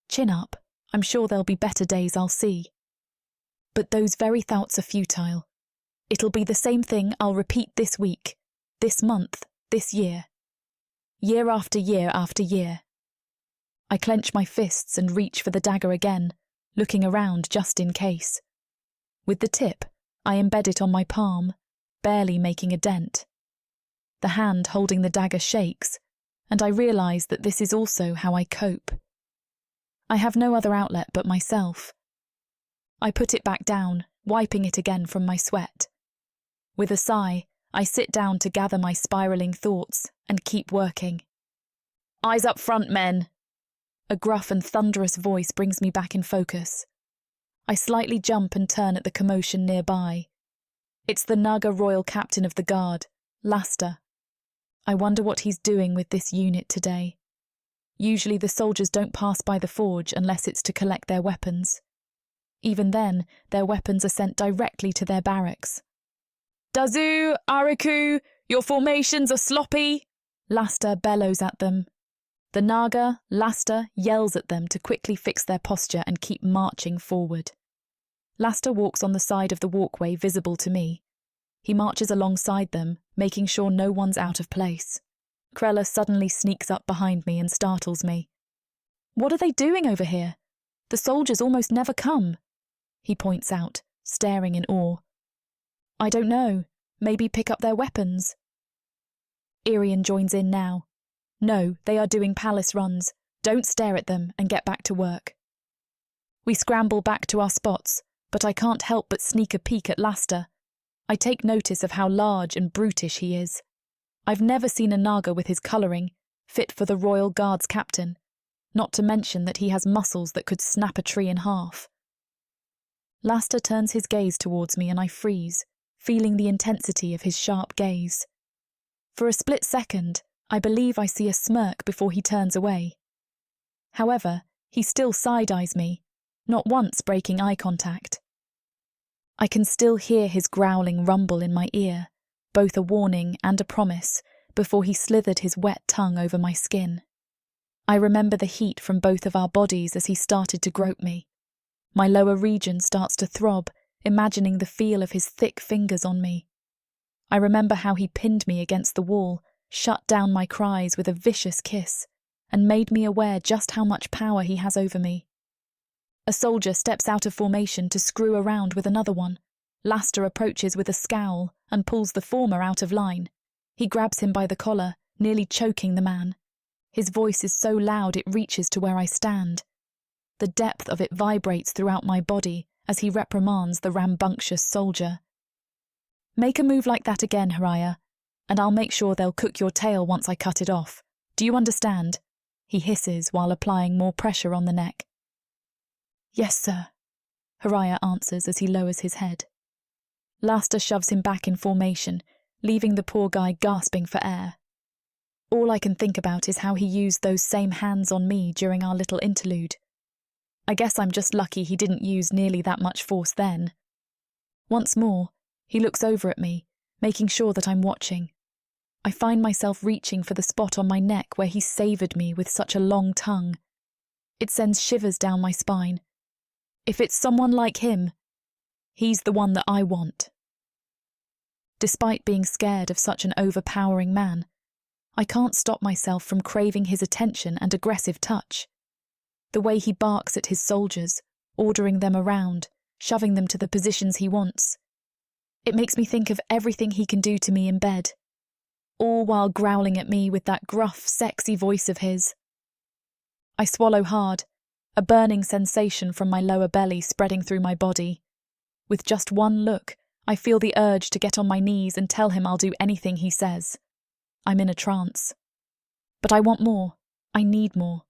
Chin up, I'm sure there'll be better days I'll see. But those very thoughts are futile. It'll be the same thing I'll repeat this week, this month, this year. Year after year after year. I clench my fists and reach for the dagger again, looking around just in case. With the tip, I embed it on my palm, barely making a dent. The hand holding the dagger shakes, and I realise that this is also how I cope. I have no other outlet but myself. I put it back down, wiping it again from my sweat. With a sigh, I sit down to gather my spiralling thoughts and keep working. "Eyes up front, men!" A gruff and thunderous voice brings me back in focus. I slightly jump and turn at the commotion nearby. It's the Naga Royal Captain of the Guard, Laster. I wonder what he's doing with this unit today. Usually the soldiers don't pass by the forge unless it's to collect their weapons. Even then, their weapons are sent directly to their barracks. "Dazu, Ariku, your formations are sloppy!" Laster bellows at them. The Naga, Laster, yells at them to quickly fix their posture and keep marching forward. Laster walks on the side of the walkway visible to me. He marches alongside them, making sure no one's out of place. Krella suddenly sneaks up behind me and startles me. "What are they doing over here? The soldiers almost never come," he points out, staring in awe. "I don't know. Maybe pick up their weapons." Irian joins in now. "No, they are doing palace runs. Don't stare at them and get back to work." We scramble back to our spots, but I can't help but sneak a peek at Laster. I take notice of how large and brutish he is. I've never seen a Naga with his colouring, fit for the Royal Guard's captain, not to mention that he has muscles that could snap a tree in half. Laster turns his gaze towards me and I freeze, feeling the intensity of his sharp gaze. For a split second, I believe I see a smirk before he turns away. However, he still side-eyes me, not once breaking eye contact. I can still hear his growling rumble in my ear, both a warning and a promise, before he slithered his wet tongue over my skin. I remember the heat from both of our bodies as he started to grope me. My lower region starts to throb, imagining the feel of his thick fingers on me. I remember how he pinned me against the wall, shut down my cries with a vicious kiss, and made me aware just how much power he has over me. A soldier steps out of formation to screw around with another one. Laster approaches with a scowl and pulls the former out of line. He grabs him by the collar, nearly choking the man. His voice is so loud it reaches to where I stand. The depth of it vibrates throughout my body as he reprimands the rambunctious soldier. "Make a move like that again, Haraya, and I'll make sure they'll cook your tail once I cut it off. Do you understand?" he hisses while applying more pressure on the neck. "Yes, sir," Haraya answers as he lowers his head. Laster shoves him back in formation, leaving the poor guy gasping for air. All I can think about is how he used those same hands on me during our little interlude. I guess I'm just lucky he didn't use nearly that much force then. Once more, he looks over at me, making sure that I'm watching. I find myself reaching for the spot on my neck where he savoured me with such a long tongue. It sends shivers down my spine. If it's someone like him, he's the one that I want. Despite being scared of such an overpowering man, I can't stop myself from craving his attention and aggressive touch. The way he barks at his soldiers, ordering them around, shoving them to the positions he wants. It makes me think of everything he can do to me in bed, all while growling at me with that gruff, sexy voice of his. I swallow hard, a burning sensation from my lower belly spreading through my body. With just one look, I feel the urge to get on my knees and tell him I'll do anything he says. I'm in a trance. But I want more. I need more.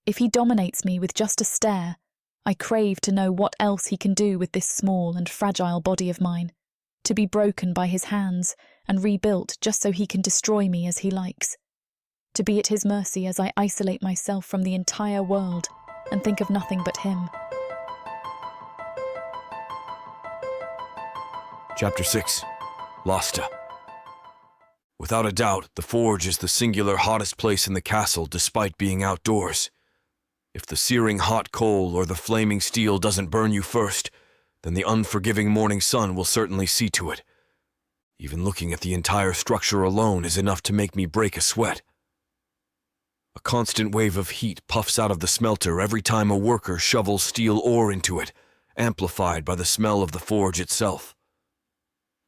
If he dominates me with just a stare, I crave to know what else he can do with this small and fragile body of mine, to be broken by his hands and rebuilt just so he can destroy me as he likes, to be at his mercy as I isolate myself from the entire world and think of nothing but him. Chapter 6. Losta. Without a doubt, the forge is the singular hottest place in the castle despite being outdoors. If the searing hot coal or the flaming steel doesn't burn you first, then the unforgiving morning sun will certainly see to it. Even looking at the entire structure alone is enough to make me break a sweat. A constant wave of heat puffs out of the smelter every time a worker shovels steel ore into it, amplified by the smell of the forge itself.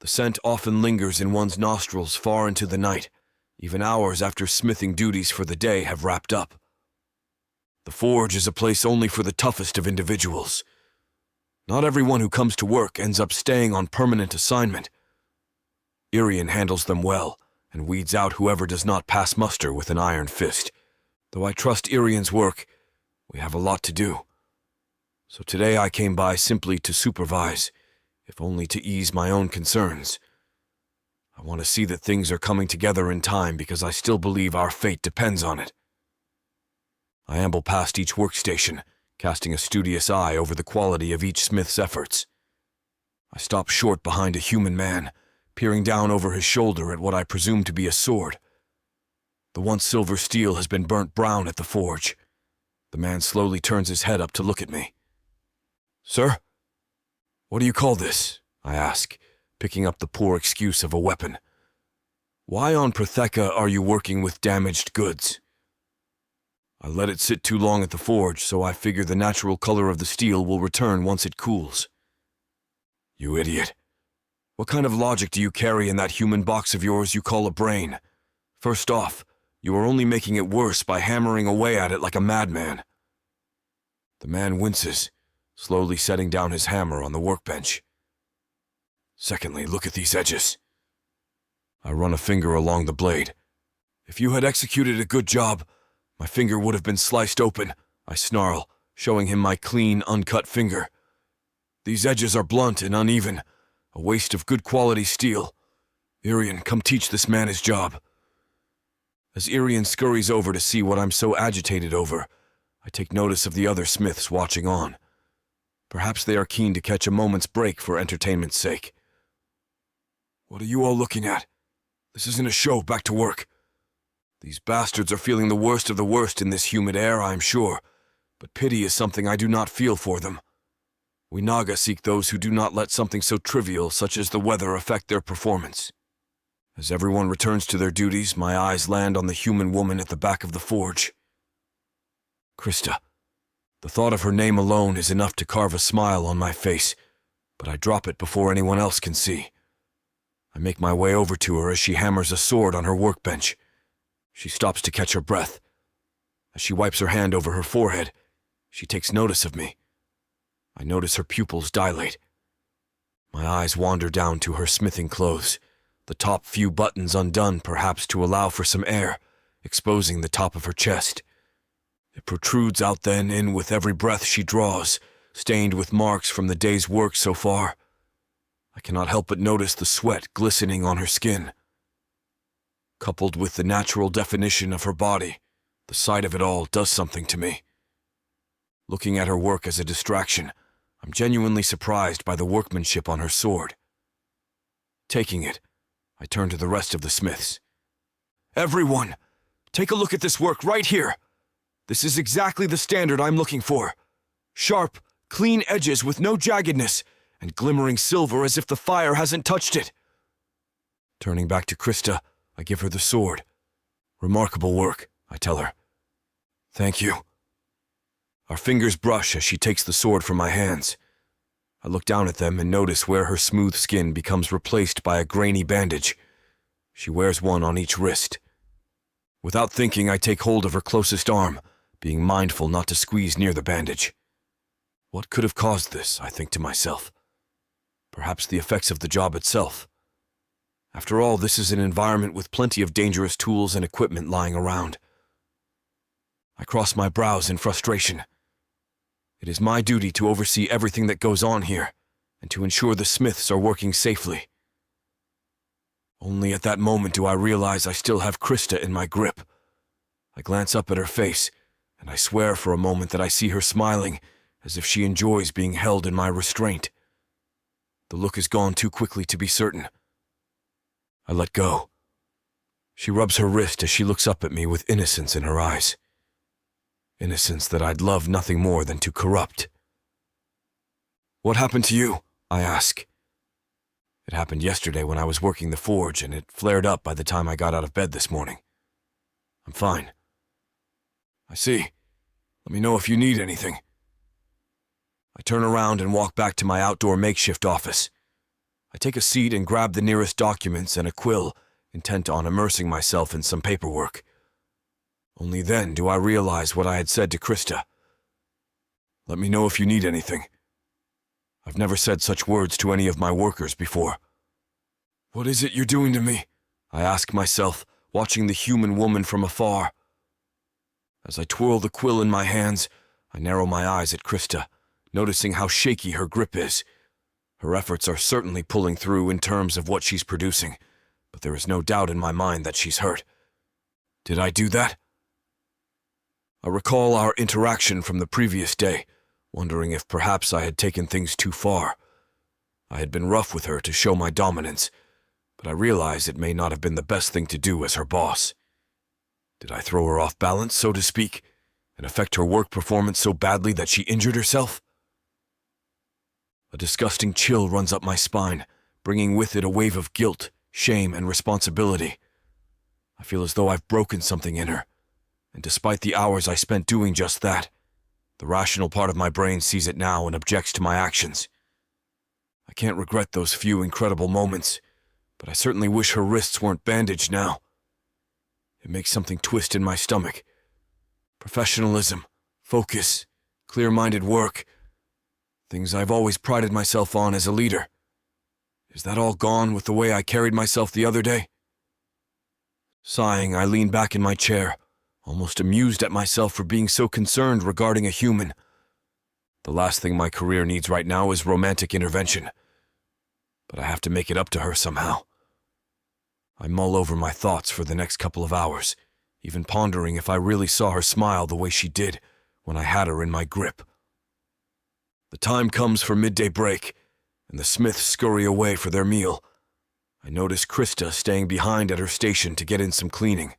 The scent often lingers in one's nostrils far into the night, even hours after smithing duties for the day have wrapped up. The forge is a place only for the toughest of individuals. Not everyone who comes to work ends up staying on permanent assignment. Irian handles them well, and weeds out whoever does not pass muster with an iron fist. Though I trust Irian's work, we have a lot to do. So today I came by simply to supervise, if only to ease my own concerns. I want to see that things are coming together in time because I still believe our fate depends on it. I amble past each workstation, casting a studious eye over the quality of each smith's efforts. I stop short behind a human man, peering down over his shoulder at what I presume to be a sword. The once silver steel has been burnt brown at the forge. The man slowly turns his head up to look at me. "Sir? What do you call this?" I ask, picking up the poor excuse of a weapon. "Why on Protheka are you working with damaged goods?" I let it sit too long at the forge, so I figure the natural color of the steel will return once it cools. "You idiot. What kind of logic do you carry in that human box of yours you call a brain? First off, you are only making it worse by hammering away at it like a madman." The man winces, slowly setting down his hammer on the workbench. "Secondly, look at these edges." I run a finger along the blade. "If you had executed a good job, my finger would have been sliced open," I snarl, showing him my clean, uncut finger. "These edges are blunt and uneven, a waste of good quality steel. Irian, come teach this man his job." As Irian scurries over to see what I'm so agitated over, I take notice of the other smiths watching on. Perhaps they are keen to catch a moment's break for entertainment's sake. "What are you all looking at? This isn't a show, back to work. These bastards are feeling the worst of the worst in this humid air, I am sure, but pity is something I do not feel for them. We naga seek those who do not let something so trivial such as the weather affect their performance." As everyone returns to their duties, my eyes land on the human woman at the back of the forge. Krista. The thought of her name alone is enough to carve a smile on my face, but I drop it before anyone else can see. I make my way over to her as she hammers a sword on her workbench. She stops to catch her breath. As she wipes her hand over her forehead, she takes notice of me. I notice her pupils dilate. My eyes wander down to her smithing clothes, the top few buttons undone perhaps to allow for some air, exposing the top of her chest. It protrudes out then in with every breath she draws, stained with marks from the day's work so far. I cannot help but notice the sweat glistening on her skin. Coupled with the natural definition of her body, the sight of it all does something to me. Looking at her work as a distraction, I'm genuinely surprised by the workmanship on her sword. Taking it, I turn to the rest of the smiths. "Everyone, take a look at this work right here. This is exactly the standard I'm looking for. Sharp, clean edges with no jaggedness, and glimmering silver as if the fire hasn't touched it. Turning back to Krista, I give her the sword. Remarkable work, I tell her. Thank you. Our fingers brush as she takes the sword from my hands. I look down at them and notice where her smooth skin becomes replaced by a grainy bandage. She wears one on each wrist. Without thinking, I take hold of her closest arm, being mindful not to squeeze near the bandage. What could have caused this, I think to myself. Perhaps the effects of the job itself. After all, this is an environment with plenty of dangerous tools and equipment lying around. I cross my brows in frustration. It is my duty to oversee everything that goes on here, and to ensure the Smiths are working safely. Only at that moment do I realize I still have Krista in my grip. I glance up at her face, and I swear for a moment that I see her smiling, as if she enjoys being held in my restraint. The look is gone too quickly to be certain. I let go. She rubs her wrist as she looks up at me with innocence in her eyes. Innocence that I'd love nothing more than to corrupt. What happened to you? I ask. It happened yesterday when I was working the forge, and it flared up by the time I got out of bed this morning. I'm fine. I see. Let me know if you need anything. I turn around and walk back to my outdoor makeshift office. I take a seat and grab the nearest documents and a quill, intent on immersing myself in some paperwork. Only then do I realize what I had said to Krista. Let me know if you need anything. I've never said such words to any of my workers before. What is it you're doing to me? I ask myself, watching the human woman from afar. As I twirl the quill in my hands, I narrow my eyes at Krista, noticing how shaky her grip is. Her efforts are certainly pulling through in terms of what she's producing, but there is no doubt in my mind that she's hurt. Did I do that? I recall our interaction from the previous day, wondering if perhaps I had taken things too far. I had been rough with her to show my dominance, but I realized it may not have been the best thing to do as her boss. Did I throw her off balance, so to speak, and affect her work performance so badly that she injured herself? A disgusting chill runs up my spine, bringing with it a wave of guilt, shame, and responsibility. I feel as though I've broken something in her, and despite the hours I spent doing just that, the rational part of my brain sees it now and objects to my actions. I can't regret those few incredible moments, but I certainly wish her wrists weren't bandaged now. It makes something twist in my stomach. Professionalism, focus, clear-minded work, things I've always prided myself on as a leader. Is that all gone with the way I carried myself the other day? Sighing, I lean back in my chair, almost amused at myself for being so concerned regarding a human. The last thing my career needs right now is romantic intervention, but I have to make it up to her somehow. I mull over my thoughts for the next couple of hours, even pondering if I really saw her smile the way she did when I had her in my grip. The time comes for midday break, and the Smiths scurry away for their meal. I notice Krista staying behind at her station to get in some cleaning.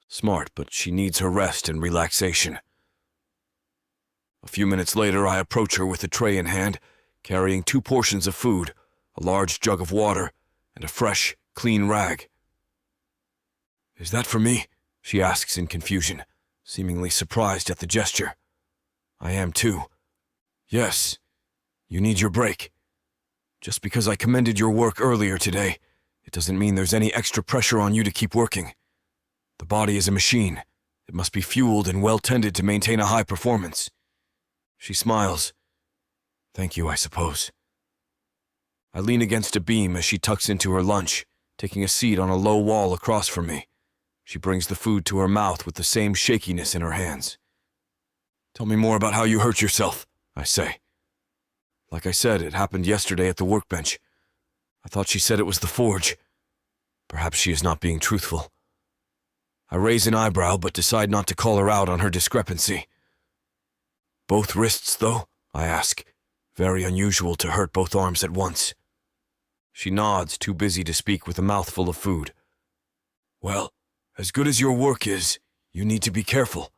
Smart, but she needs her rest and relaxation. A few minutes later, I approach her with a tray in hand, carrying 2 portions of food, a large jug of water, and a fresh, clean rag. Is that for me? She asks in confusion, seemingly surprised at the gesture. I am too. Yes, you need your break. Just because I commended your work earlier today, it doesn't mean there's any extra pressure on you to keep working. The body is a machine. It must be fueled and well-tended to maintain a high performance. She smiles. Thank you, I suppose. I lean against a beam as she tucks into her lunch, taking a seat on a low wall across from me. She brings the food to her mouth with the same shakiness in her hands. Tell me more about how you hurt yourself, I say. Like I said, it happened yesterday at the workbench. I thought she said it was the forge. Perhaps she is not being truthful. I raise an eyebrow but decide not to call her out on her discrepancy. Both wrists, though? I ask. Very unusual to hurt both arms at once. She nods, too busy to speak with a mouthful of food. Well, as good as your work is, you need to be careful.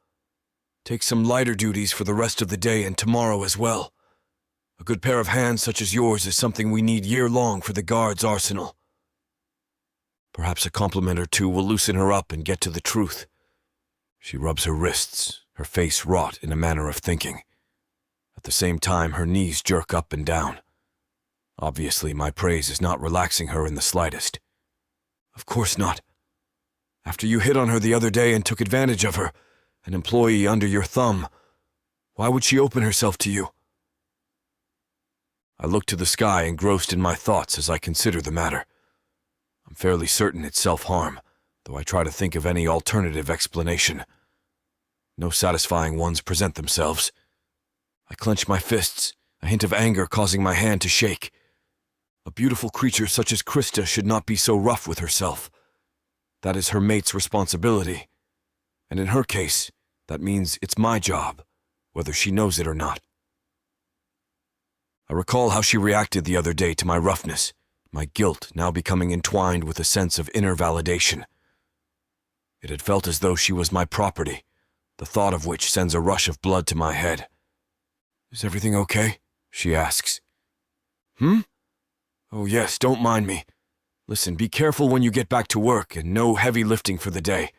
Take some lighter duties for the rest of the day and tomorrow as well. A good pair of hands such as yours is something we need year-long for the guard's arsenal. Perhaps a compliment or two will loosen her up and get to the truth. She rubs her wrists, her face wrought in a manner of thinking. At the same time, her knees jerk up and down. Obviously, my praise is not relaxing her in the slightest. Of course not. After you hit on her the other day and took advantage of her, an employee under your thumb, why would she open herself to you? I look to the sky, engrossed in my thoughts as I consider the matter. I'm fairly certain it's self-harm, though I try to think of any alternative explanation. No satisfying ones present themselves. I clench my fists, a hint of anger causing my hand to shake. A beautiful creature such as Krista should not be so rough with herself. That is her mate's responsibility. And in her case, that means it's my job, whether she knows it or not. I recall how she reacted the other day to my roughness, my guilt now becoming entwined with a sense of inner validation. It had felt as though she was my property, the thought of which sends a rush of blood to my head. "Is everything okay?" she asks. "Oh yes, don't mind me. Listen, be careful when you get back to work and no heavy lifting for the day."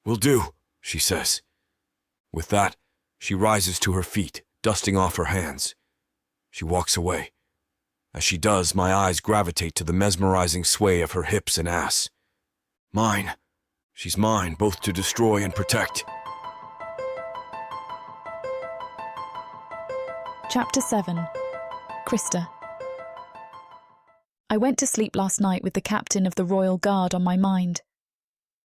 "Will do," she says. With that, she rises to her feet, dusting off her hands. She walks away. As she does, my eyes gravitate to the mesmerizing sway of her hips and ass. Mine. She's mine, both to destroy and protect. Chapter 7. Krista. I went to sleep last night with the captain of the Royal Guard on my mind.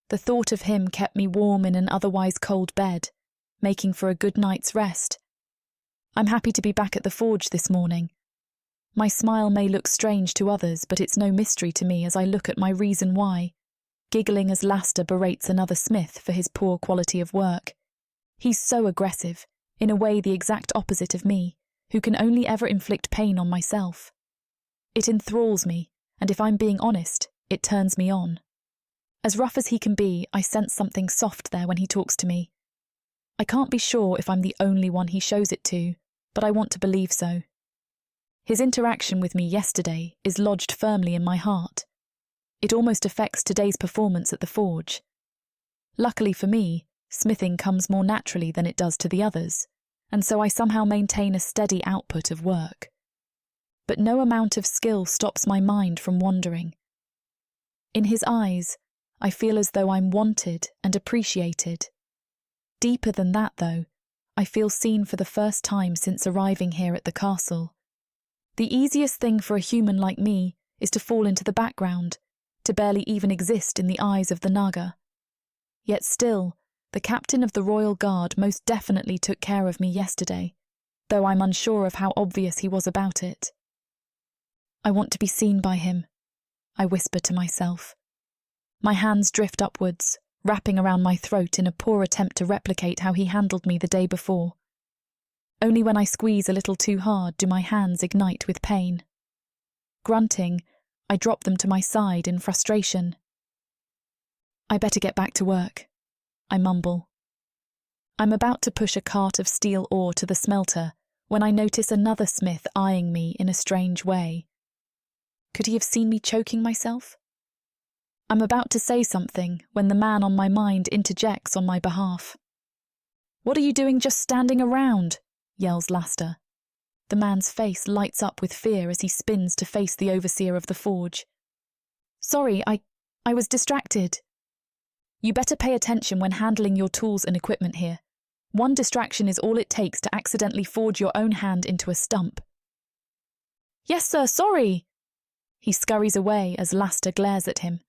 The thought of him kept me warm in an otherwise cold bed, making for a good night's rest. I'm happy to be back at the forge this morning. My smile may look strange to others, but it's no mystery to me as I look at my reason why, giggling as Laster berates another smith for his poor quality of work. He's so aggressive, in a way the exact opposite of me, who can only ever inflict pain on myself. It enthralls me, and if I'm being honest, it turns me on. As rough as he can be, I sense something soft there when he talks to me. I can't be sure if I'm the only one he shows it to, but I want to believe so. His interaction with me yesterday is lodged firmly in my heart. It almost affects today's performance at the forge. Luckily for me, smithing comes more naturally than it does to the others, and so I somehow maintain a steady output of work. But no amount of skill stops my mind from wandering. In his eyes, I feel as though I'm wanted and appreciated. Deeper than that, though, I feel seen for the first time since arriving here at the castle. The easiest thing for a human like me is to fall into the background, to barely even exist in the eyes of the naga. Yet still, the captain of the Royal Guard most definitely took care of me yesterday, though I'm unsure of how obvious he was about it. I want to be seen by him, I whisper to myself. My hands drift upwards, wrapping around my throat in a poor attempt to replicate how he handled me the day before. Only when I squeeze a little too hard do my hands ignite with pain. Grunting, I drop them to my side in frustration. I better get back to work, I mumble. I'm about to push a cart of steel ore to the smelter when I notice another smith eyeing me in a strange way. Could he have seen me choking myself? I'm about to say something when the man on my mind interjects on my behalf. "What are you doing just standing around?" yells Laster. The man's face lights up with fear as he spins to face the overseer of the forge. "Sorry, I was distracted." "You better pay attention when handling your tools and equipment here. One distraction is all it takes to accidentally forge your own hand into a stump." "Yes, sir, sorry!" He scurries away as Laster glares at him.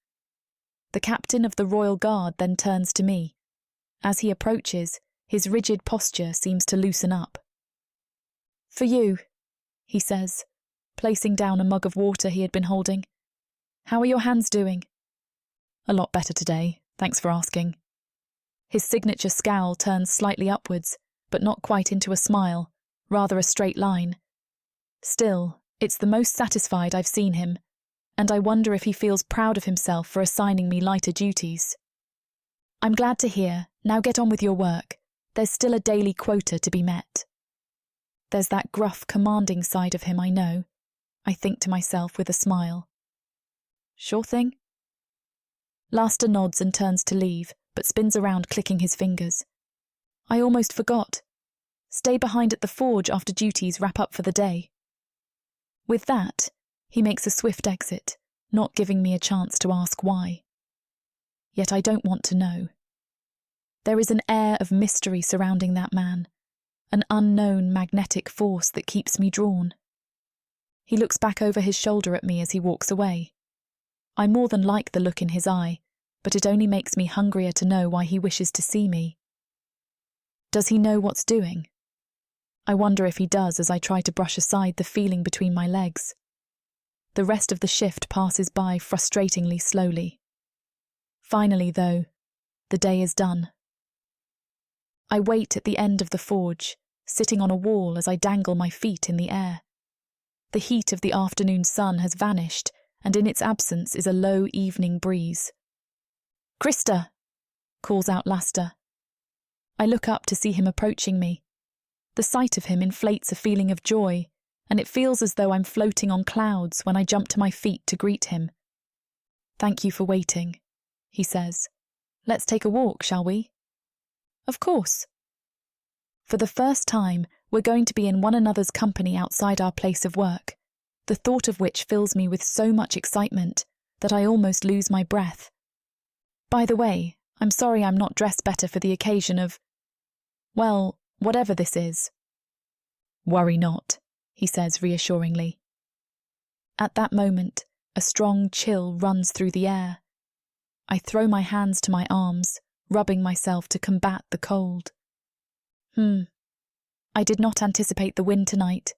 The captain of the Royal Guard then turns to me. As he approaches, his rigid posture seems to loosen up. "For you," he says, placing down a mug of water he had been holding. "How are your hands doing?" "A lot better today, thanks for asking." His signature scowl turns slightly upwards, but not quite into a smile, rather a straight line. Still, it's the most satisfied I've seen him, and I wonder if he feels proud of himself for assigning me lighter duties. "I'm glad to hear. Now get on with your work. There's still a daily quota to be met." There's that gruff, commanding side of him I know, I think to myself with a smile. "Sure thing." Laster nods and turns to leave, but spins around clicking his fingers. I almost forgot. Stay behind at the forge after duties wrap up for the day. With that, he makes a swift exit, not giving me a chance to ask why. Yet I don't want to know. There is an air of mystery surrounding that man, an unknown magnetic force that keeps me drawn. He looks back over his shoulder at me as he walks away. I more than like the look in his eye, but it only makes me hungrier to know why he wishes to see me. Does he know what's doing? I wonder if he does as I try to brush aside the feeling between my legs. The rest of the shift passes by frustratingly slowly. Finally, though, the day is done. I wait at the end of the forge, sitting on a wall as I dangle my feet in the air. The heat of the afternoon sun has vanished, and in its absence is a low evening breeze. "Krista!" calls out Laster. I look up to see him approaching me. The sight of him inflates a feeling of joy, and it feels as though I'm floating on clouds when I jump to my feet to greet him. "Thank you for waiting," he says. "Let's take a walk, shall we?" "Of course." For the first time, we're going to be in one another's company outside our place of work, the thought of which fills me with so much excitement that I almost lose my breath. By the way, I'm sorry I'm not dressed better for the occasion of, well, whatever this is. "Worry not," he says reassuringly. At that moment, a strong chill runs through the air. I throw my hands to my arms, rubbing myself to combat the cold. I did not anticipate the wind tonight.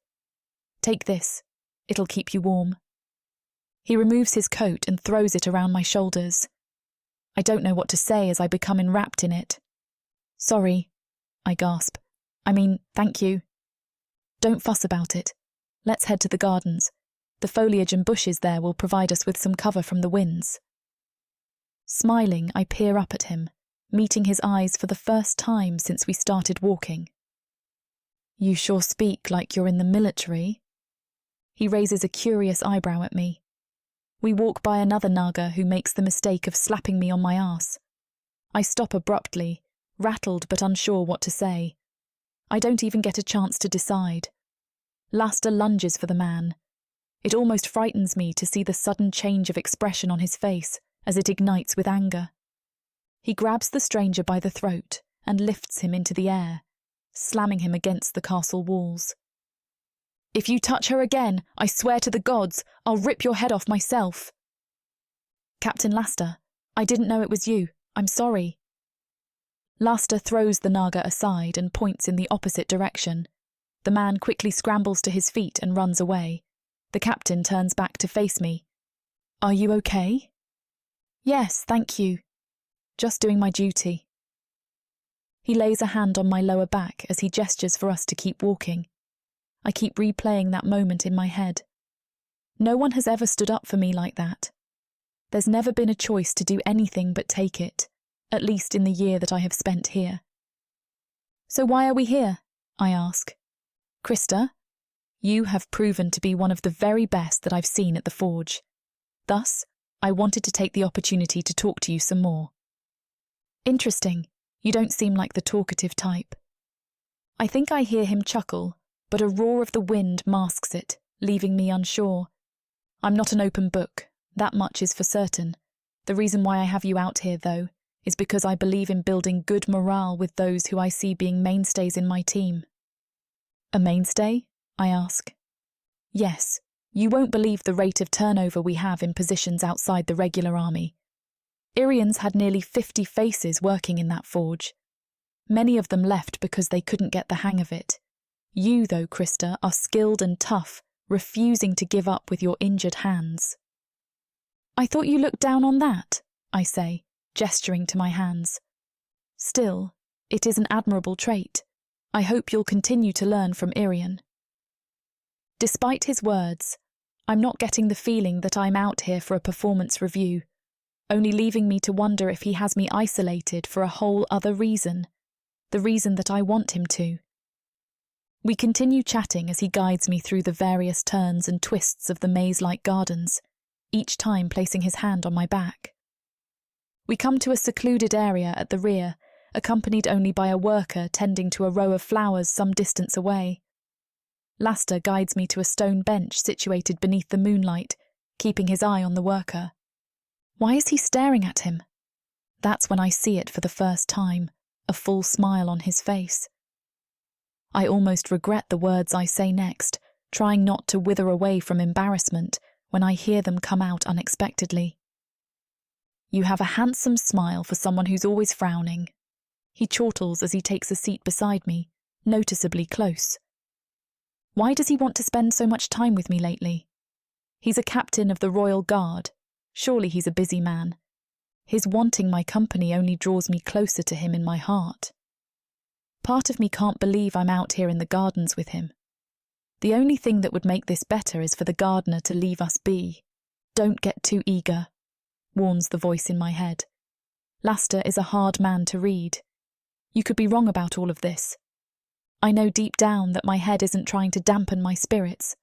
Take this. It'll keep you warm. He removes his coat and throws it around my shoulders. I don't know what to say as I become enwrapped in it. "Sorry," I gasp. Thank you. "Don't fuss about it. Let's head to the gardens. The foliage and bushes there will provide us with some cover from the winds." Smiling, I peer up at him, meeting his eyes for the first time since we started walking. "You sure speak like you're in the military." He raises a curious eyebrow at me. We walk by another naga who makes the mistake of slapping me on my arse. I stop abruptly, rattled but unsure what to say. I don't even get a chance to decide. Laster lunges for the man. It almost frightens me to see the sudden change of expression on his face as it ignites with anger. He grabs the stranger by the throat and lifts him into the air, slamming him against the castle walls. "If you touch her again, I swear to the gods, I'll rip your head off myself." "Captain Laster, I didn't know it was you. I'm sorry." Laster throws the naga aside and points in the opposite direction. The man quickly scrambles to his feet and runs away. The captain turns back to face me. "Are you okay?" "Yes, thank you. Just doing my duty." He lays a hand on my lower back as he gestures for us to keep walking. I keep replaying that moment in my head. No one has ever stood up for me like that. There's never been a choice to do anything but take it, at least in the year that I have spent here. "So why are we here?" I ask. "Krista, you have proven to be one of the very best that I've seen at the forge. Thus, I wanted to take the opportunity to talk to you some more." "Interesting. You don't seem like the talkative type." I think I hear him chuckle, but a roar of the wind masks it, leaving me unsure. I'm not an open book, that much is for certain. The reason why I have you out here, though, is because I believe in building good morale with those who I see being mainstays in my team. "A mainstay?" I ask. "Yes, you won't believe the rate of turnover we have in positions outside the regular army. Irians had nearly 50 faces working in that forge. Many of them left because they couldn't get the hang of it. You, though, Krista, are skilled and tough, refusing to give up with your injured hands." "I thought you looked down on that," I say, gesturing to my hands. "Still, it is an admirable trait. I hope you'll continue to learn from Irian." Despite his words, I'm not getting the feeling that I'm out here for a performance review, only leaving me to wonder if he has me isolated for a whole other reason, the reason that I want him to. We continue chatting as he guides me through the various turns and twists of the maze-like gardens, each time placing his hand on my back. We come to a secluded area at the rear, accompanied only by a worker tending to a row of flowers some distance away. Laster guides me to a stone bench situated beneath the moonlight, keeping his eye on the worker. Why is he staring at him? That's when I see it for the first time, a full smile on his face. I almost regret the words I say next, trying not to wither away from embarrassment when I hear them come out unexpectedly. You have a handsome smile for someone who's always frowning. He chortles as he takes a seat beside me, noticeably close. Why does he want to spend so much time with me lately? He's a captain of the Royal Guard. Surely he's a busy man. His wanting my company only draws me closer to him in my heart. Part of me can't believe I'm out here in the gardens with him. The only thing that would make this better is for the gardener to leave us be. Don't get too eager, warns the voice in my head. Laster is a hard man to read. You could be wrong about all of this. I know deep down that my head isn't trying to dampen my spirits.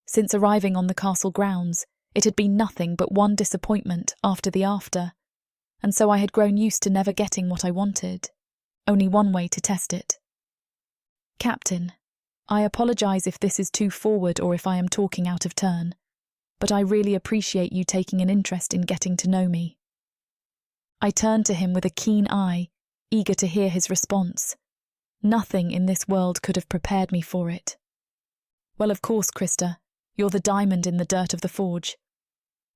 Since arriving on the castle grounds, it had been nothing but one disappointment after the after, and so I had grown used to never getting what I wanted. Only one way to test it. Captain, I apologise if this is too forward or if I am talking out of turn, but I really appreciate you taking an interest in getting to know me. I turned to him with a keen eye, eager to hear his response. Nothing in this world could have prepared me for it. Well, of course, Krista, you're the diamond in the dirt of the forge.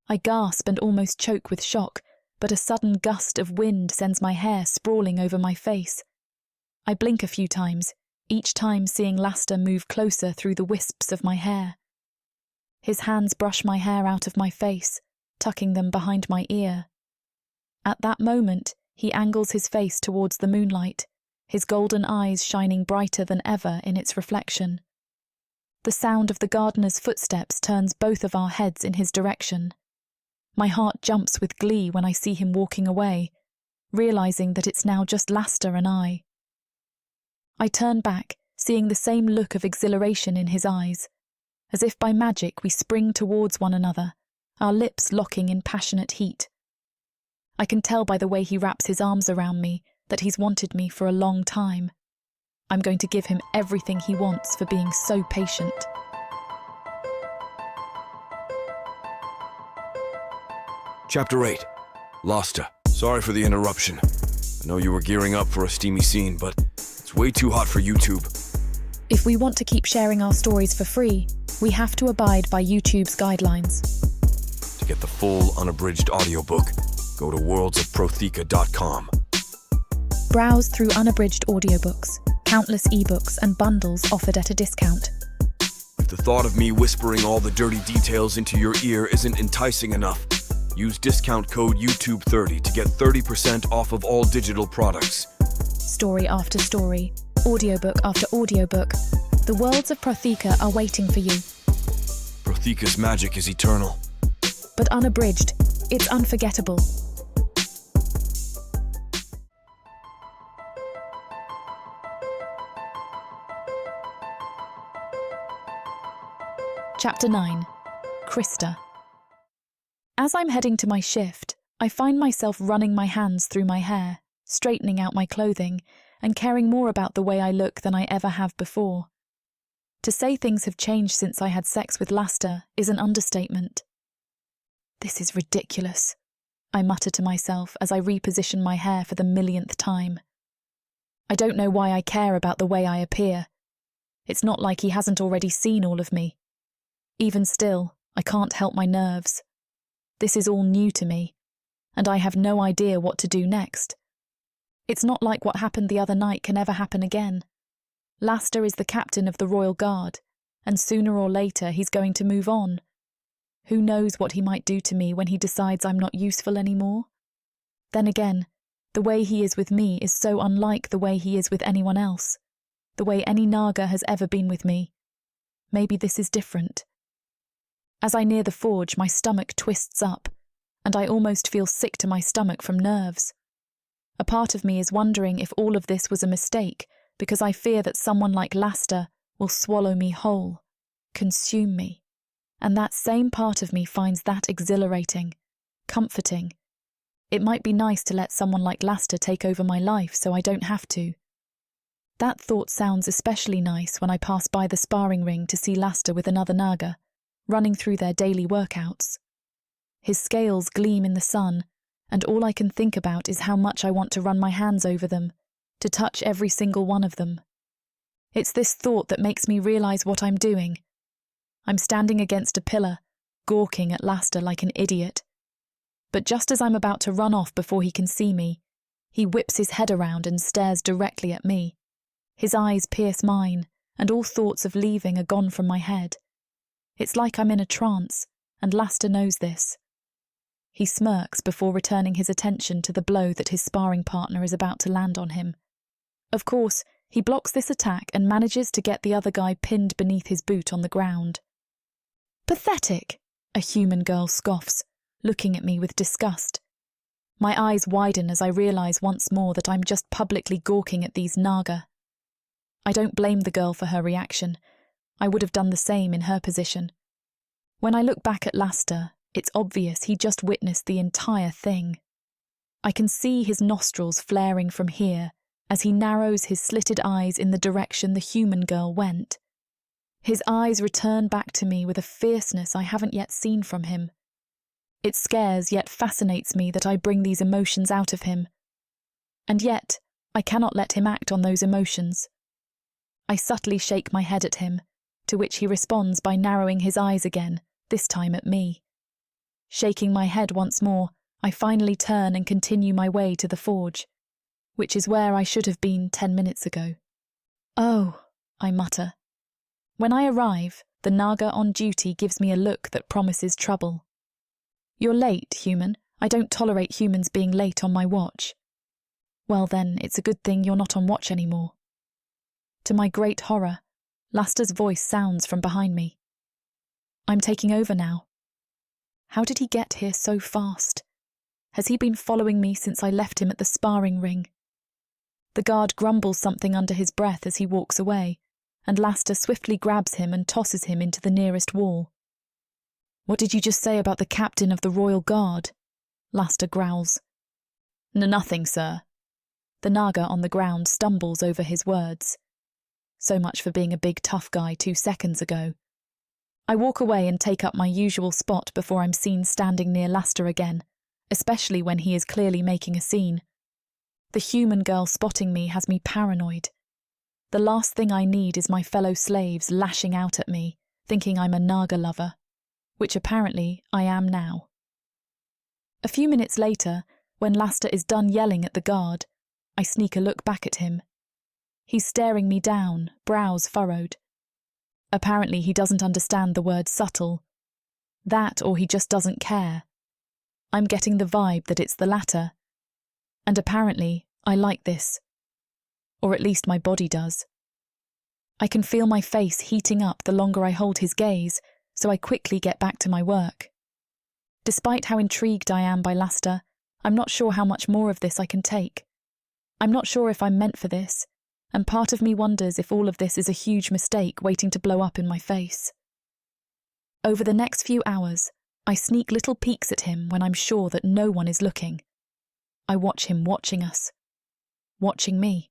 I gasp and almost choke with shock, but a sudden gust of wind sends my hair sprawling over my face. I blink a few times, each time seeing Laster move closer through the wisps of my hair. His hands brush my hair out of my face, tucking them behind my ear. At that moment, he angles his face towards the moonlight, his golden eyes shining brighter than ever in its reflection. The sound of the gardener's footsteps turns both of our heads in his direction. My heart jumps with glee when I see him walking away, realising that it's now just Laster and I. I turn back, seeing the same look of exhilaration in his eyes. As if by magic we spring towards one another, our lips locking in passionate heat. I can tell by the way he wraps his arms around me that he's wanted me for a long time. I'm going to give him everything he wants for being so patient. Chapter 8. Laster. Sorry for the interruption. I know you were gearing up for a steamy scene, but it's way too hot for YouTube. If we want to keep sharing our stories for free, we have to abide by YouTube's guidelines. To get the full unabridged audiobook, go to worldsofprotheka.com. Browse through unabridged audiobooks, countless ebooks and bundles offered at a discount. If the thought of me whispering all the dirty details into your ear isn't enticing enough, use discount code YouTube30 to get 30% off of all digital products. Story after story, audiobook after audiobook, the Worlds of Protheka are waiting for you. Protheka's magic is eternal. But unabridged, it's unforgettable. Chapter 9. Krista. As I'm heading to my shift, I find myself running my hands through my hair, straightening out my clothing, and caring more about the way I look than I ever have before. To say things have changed since I had sex with Laster is an understatement. This is ridiculous, I mutter to myself as I reposition my hair for the millionth time. I don't know why I care about the way I appear. It's not like he hasn't already seen all of me. Even still, I can't help my nerves. This is all new to me, and I have no idea what to do next. It's not like what happened the other night can ever happen again. Laster is the captain of the Royal Guard, and sooner or later he's going to move on. Who knows what he might do to me when he decides I'm not useful anymore? Then again, the way he is with me is so unlike the way he is with anyone else, the way any naga has ever been with me. Maybe this is different. As I near the forge, my stomach twists up, and I almost feel sick to my stomach from nerves. A part of me is wondering if all of this was a mistake, because I fear that someone like Laster will swallow me whole, consume me. And that same part of me finds that exhilarating, comforting. It might be nice to let someone like Laster take over my life so I don't have to. That thought sounds especially nice when I pass by the sparring ring to see Laster with another naga, running through their daily workouts. His scales gleam in the sun, and all I can think about is how much I want to run my hands over them, to touch every single one of them. It's this thought that makes me realise what I'm doing. I'm standing against a pillar, gawking at Laster like an idiot. But just as I'm about to run off before he can see me, he whips his head around and stares directly at me. His eyes pierce mine, and all thoughts of leaving are gone from my head. It's like I'm in a trance, and Laster knows this. He smirks before returning his attention to the blow that his sparring partner is about to land on him. Of course, he blocks this attack and manages to get the other guy pinned beneath his boot on the ground. Pathetic, a human girl scoffs, looking at me with disgust. My eyes widen as I realise once more that I'm just publicly gawking at these naga. I don't blame the girl for her reaction. I would have done the same in her position. When I look back at Laster, it's obvious he just witnessed the entire thing. I can see his nostrils flaring from here as he narrows his slitted eyes in the direction the human girl went. His eyes return back to me with a fierceness I haven't yet seen from him. It scares yet fascinates me that I bring these emotions out of him. And yet, I cannot let him act on those emotions. I subtly shake my head at him, to which he responds by narrowing his eyes again, this time at me. Shaking my head once more, I finally turn and continue my way to the forge, which is where I should have been 10 minutes ago. Oh, I mutter. When I arrive, the naga on duty gives me a look that promises trouble. You're late, human. I don't tolerate humans being late on my watch. Well then, it's a good thing you're not on watch anymore. To my great horror, Laster's voice sounds from behind me. I'm taking over now. How did he get here so fast? Has he been following me since I left him at the sparring ring? The guard grumbles something under his breath as he walks away, and Laster swiftly grabs him and tosses him into the nearest wall. What did you just say about the captain of the Royal Guard? Laster growls. Nothing, sir. The naga on the ground stumbles over his words. So much for being a big tough guy 2 seconds ago. I walk away and take up my usual spot before I'm seen standing near Laster again, especially when he is clearly making a scene. The human girl spotting me has me paranoid. The last thing I need is my fellow slaves lashing out at me, thinking I'm a naga lover, which apparently I am now. A few minutes later, when Laster is done yelling at the guard, I sneak a look back at him. He's staring me down, brows furrowed. Apparently he doesn't understand the word subtle. That or he just doesn't care. I'm getting the vibe that it's the latter. And apparently I like this. Or at least my body does. I can feel my face heating up the longer I hold his gaze, so I quickly get back to my work. Despite how intrigued I am by Laster, I'm not sure how much more of this I can take. I'm not sure if I'm meant for this, and part of me wonders if all of this is a huge mistake waiting to blow up in my face. Over the next few hours, I sneak little peeks at him when I'm sure that no one is looking. I watch him watching us. Watching me.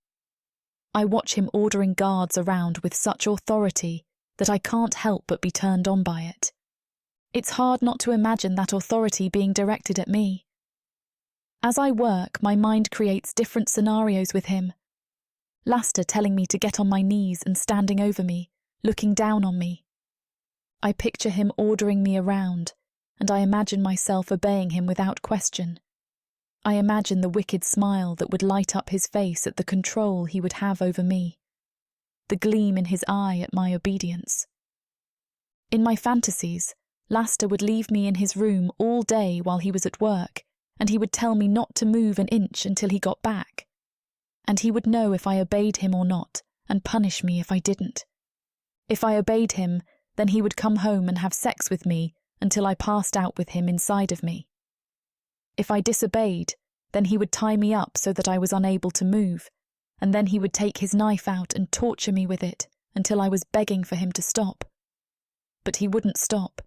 I watch him ordering guards around with such authority that I can't help but be turned on by it. It's hard not to imagine that authority being directed at me. As I work, my mind creates different scenarios with him. Laster telling me to get on my knees and standing over me, looking down on me. I picture him ordering me around, and I imagine myself obeying him without question. I imagine the wicked smile that would light up his face at the control he would have over me, the gleam in his eye at my obedience. In my fantasies, Laster would leave me in his room all day while he was at work, and he would tell me not to move an inch until he got back. And he would know if I obeyed him or not, and punish me if I didn't. If I obeyed him, then he would come home and have sex with me until I passed out with him inside of me. If I disobeyed, then he would tie me up so that I was unable to move, and then he would take his knife out and torture me with it until I was begging for him to stop. But he wouldn't stop.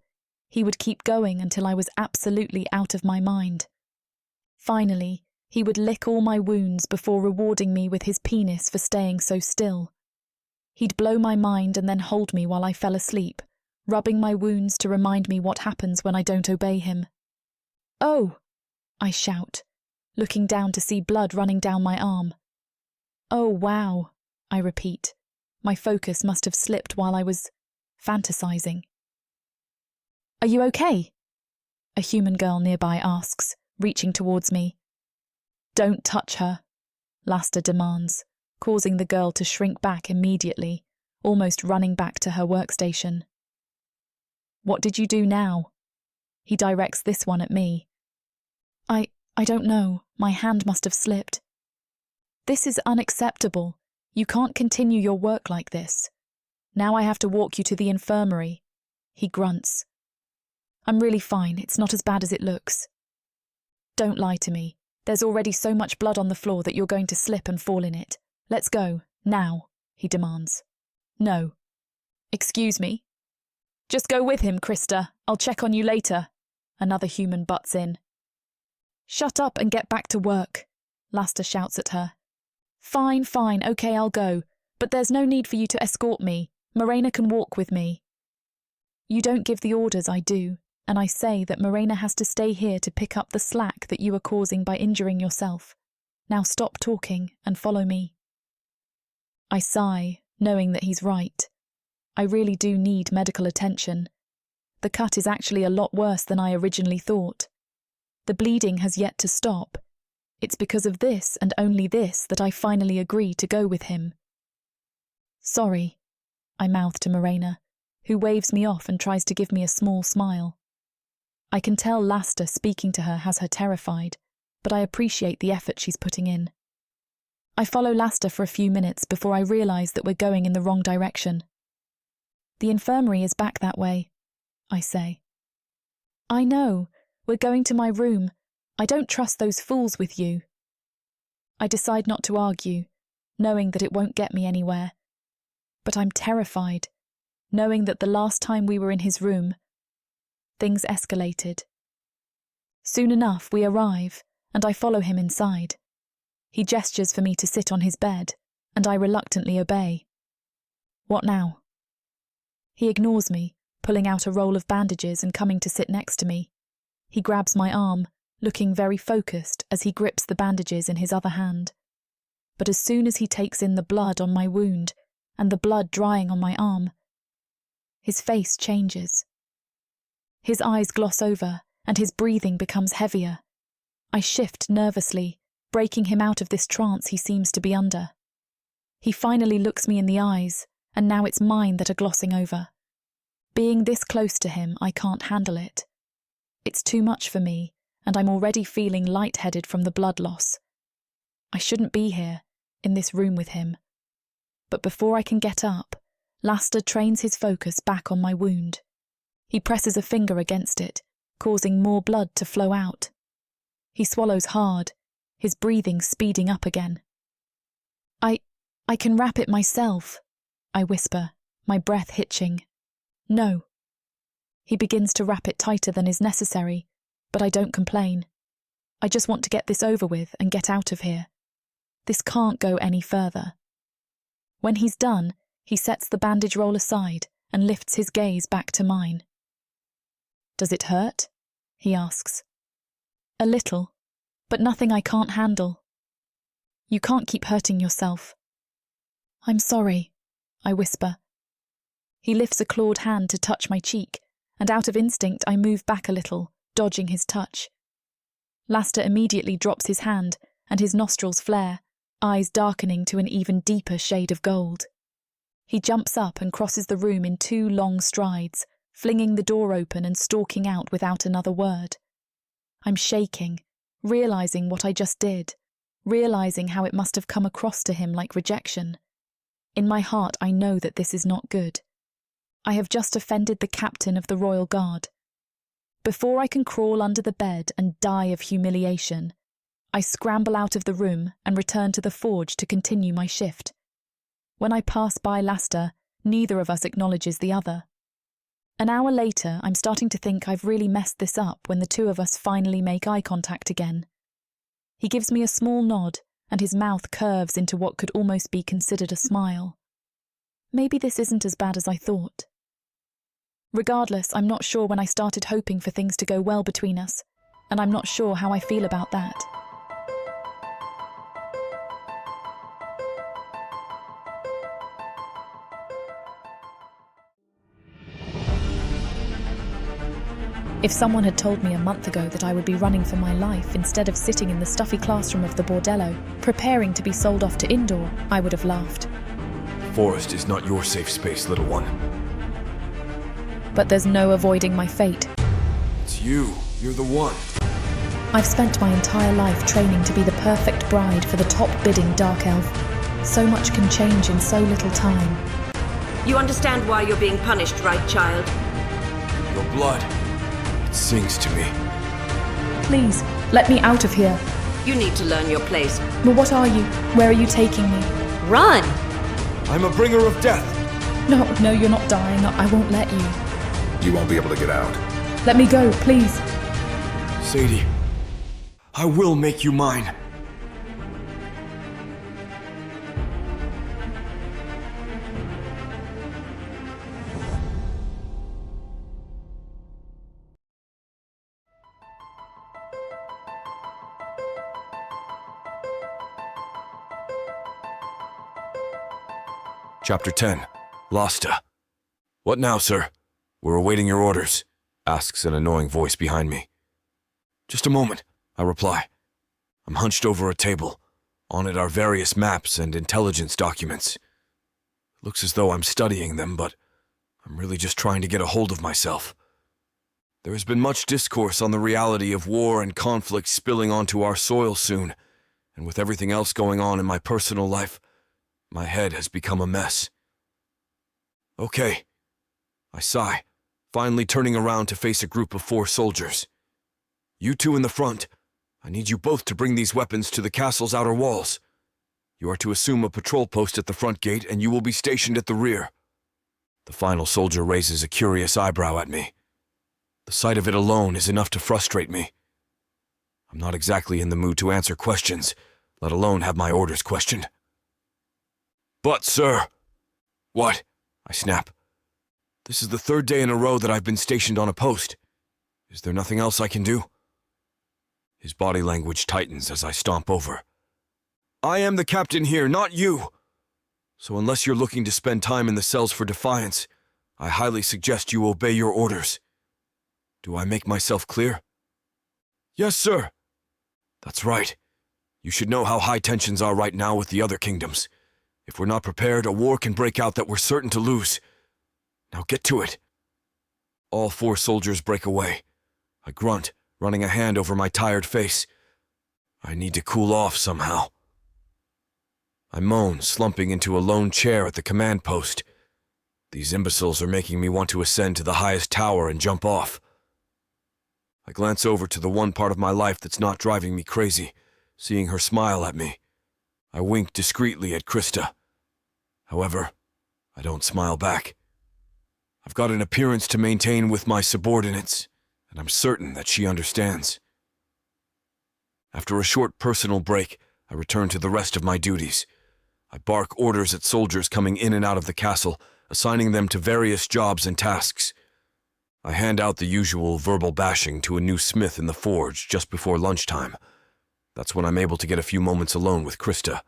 He would keep going until I was absolutely out of my mind. Finally, he would lick all my wounds before rewarding me with his penis for staying so still. He'd blow my mind and then hold me while I fell asleep, rubbing my wounds to remind me what happens when I don't obey him. "Oh!" I shout, looking down to see blood running down my arm. "Oh, wow," I repeat. My focus must have slipped while I was fantasizing. "Are you okay?" a human girl nearby asks, reaching towards me. "Don't touch her," Laster demands, causing the girl to shrink back immediately, almost running back to her workstation. "What did you do now?" He directs this one at me. I don't know. My hand must have slipped. "This is unacceptable. You can't continue your work like this. Now I have to walk you to the infirmary," he grunts. "I'm really fine. It's not as bad as it looks." "Don't lie to me. There's already so much blood on the floor that you're going to slip and fall in it. Let's go, now," he demands. "No." "Excuse me?" "Just go with him, Krista. I'll check on you later," another human butts in. "Shut up and get back to work," Laster shouts at her. Fine, okay, I'll go. But there's no need for you to escort me. Morena can walk with me." "You don't give the orders, I do, and I say that Morena has to stay here to pick up the slack that you are causing by injuring yourself. Now stop talking and follow me." I sigh, knowing that he's right. I really do need medical attention. The cut is actually a lot worse than I originally thought. The bleeding has yet to stop. It's because of this and only this that I finally agree to go with him. "Sorry," I mouth to Morena, who waves me off and tries to give me a small smile. I can tell Laster speaking to her has her terrified, but I appreciate the effort she's putting in. I follow Laster for a few minutes before I realise that we're going in the wrong direction. "The infirmary is back that way," I say. "I know. We're going to my room. I don't trust those fools with you." I decide not to argue, knowing that it won't get me anywhere. But I'm terrified, knowing that the last time we were in his room, things escalated. Soon enough, we arrive, and I follow him inside. He gestures for me to sit on his bed, and I reluctantly obey. "What now?" He ignores me, pulling out a roll of bandages and coming to sit next to me. He grabs my arm, looking very focused as he grips the bandages in his other hand. But as soon as he takes in the blood on my wound and the blood drying on my arm, his face changes. His eyes gloss over and his breathing becomes heavier. I shift nervously, breaking him out of this trance he seems to be under. He finally looks me in the eyes, and now it's mine that are glossing over. Being this close to him, I can't handle it. It's too much for me, and I'm already feeling lightheaded from the blood loss. I shouldn't be here, in this room with him. But before I can get up, Laster trains his focus back on my wound. He presses a finger against it, causing more blood to flow out. He swallows hard, his breathing speeding up again. I can wrap it myself," I whisper, my breath hitching. "No." He begins to wrap it tighter than is necessary, but I don't complain. I just want to get this over with and get out of here. This can't go any further. When he's done, he sets the bandage roll aside and lifts his gaze back to mine. "Does it hurt?" he asks. "A little, but nothing I can't handle." "You can't keep hurting yourself." "I'm sorry," I whisper. He lifts a clawed hand to touch my cheek, and out of instinct I move back a little, dodging his touch. Laster immediately drops his hand, and his nostrils flare, eyes darkening to an even deeper shade of gold. He jumps up and crosses the room in 2 long strides, flinging the door open and stalking out without another word. I'm shaking, realising what I just did, realising how it must have come across to him like rejection. In my heart I know that this is not good. I have just offended the captain of the Royal Guard. Before I can crawl under the bed and die of humiliation, I scramble out of the room and return to the forge to continue my shift. When I pass by Laster, neither of us acknowledges the other. An hour later, I'm starting to think I've really messed this up when the two of us finally make eye contact again. He gives me a small nod, and his mouth curves into what could almost be considered a smile. Maybe this isn't as bad as I thought. Regardless, I'm not sure when I started hoping for things to go well between us, and I'm not sure how I feel about that. If someone had told me a month ago that I would be running for my life instead of sitting in the stuffy classroom of the bordello, preparing to be sold off to indoor, I would have laughed. The forest is not your safe space, little one. But there's no avoiding my fate. It's you. You're the one. I've spent my entire life training to be the perfect bride for the top-bidding dark elf. So much can change in so little time. You understand why you're being punished, right, child? Your blood. It sings to me. Please, let me out of here. You need to learn your place. But what are you? Where are you taking me? Run! I'm a bringer of death. No, you're not dying. I won't let you. You won't be able to get out. Let me go, please. Sadie, I will make you mine. Chapter 10. Lasta. What now, sir? We're awaiting your orders, asks an annoying voice behind me. Just a moment, I reply. I'm hunched over a table. On it are various maps and intelligence documents. It looks as though I'm studying them, but I'm really just trying to get a hold of myself. There has been much discourse on the reality of war and conflict spilling onto our soil soon, and with everything else going on in my personal life, my head has become a mess. Okay, I sigh, finally turning around to face a group of 4 soldiers. You two in the front. I need you both to bring these weapons to the castle's outer walls. You are to assume a patrol post at the front gate, and you will be stationed at the rear. The final soldier raises a curious eyebrow at me. The sight of it alone is enough to frustrate me. I'm not exactly in the mood to answer questions, let alone have my orders questioned. But, sir... What? I snap. This is the 3rd day in a row that I've been stationed on a post. Is there nothing else I can do? His body language tightens as I stomp over. I am the captain here, not you! So unless you're looking to spend time in the cells for defiance, I highly suggest you obey your orders. Do I make myself clear? Yes, sir. That's right. You should know how high tensions are right now with the other kingdoms. If we're not prepared, a war can break out that we're certain to lose. Now get to it. All 4 soldiers break away. I grunt, running a hand over my tired face. I need to cool off somehow. I moan, slumping into a lone chair at the command post. These imbeciles are making me want to ascend to the highest tower and jump off. I glance over to the one part of my life that's not driving me crazy, seeing her smile at me. I wink discreetly at Krista. However, I don't smile back. I've got an appearance to maintain with my subordinates, and I'm certain that she understands. After a short personal break, I return to the rest of my duties. I bark orders at soldiers coming in and out of the castle, assigning them to various jobs and tasks. I hand out the usual verbal bashing to a new smith in the forge just before lunchtime. That's when I'm able to get a few moments alone with Krista.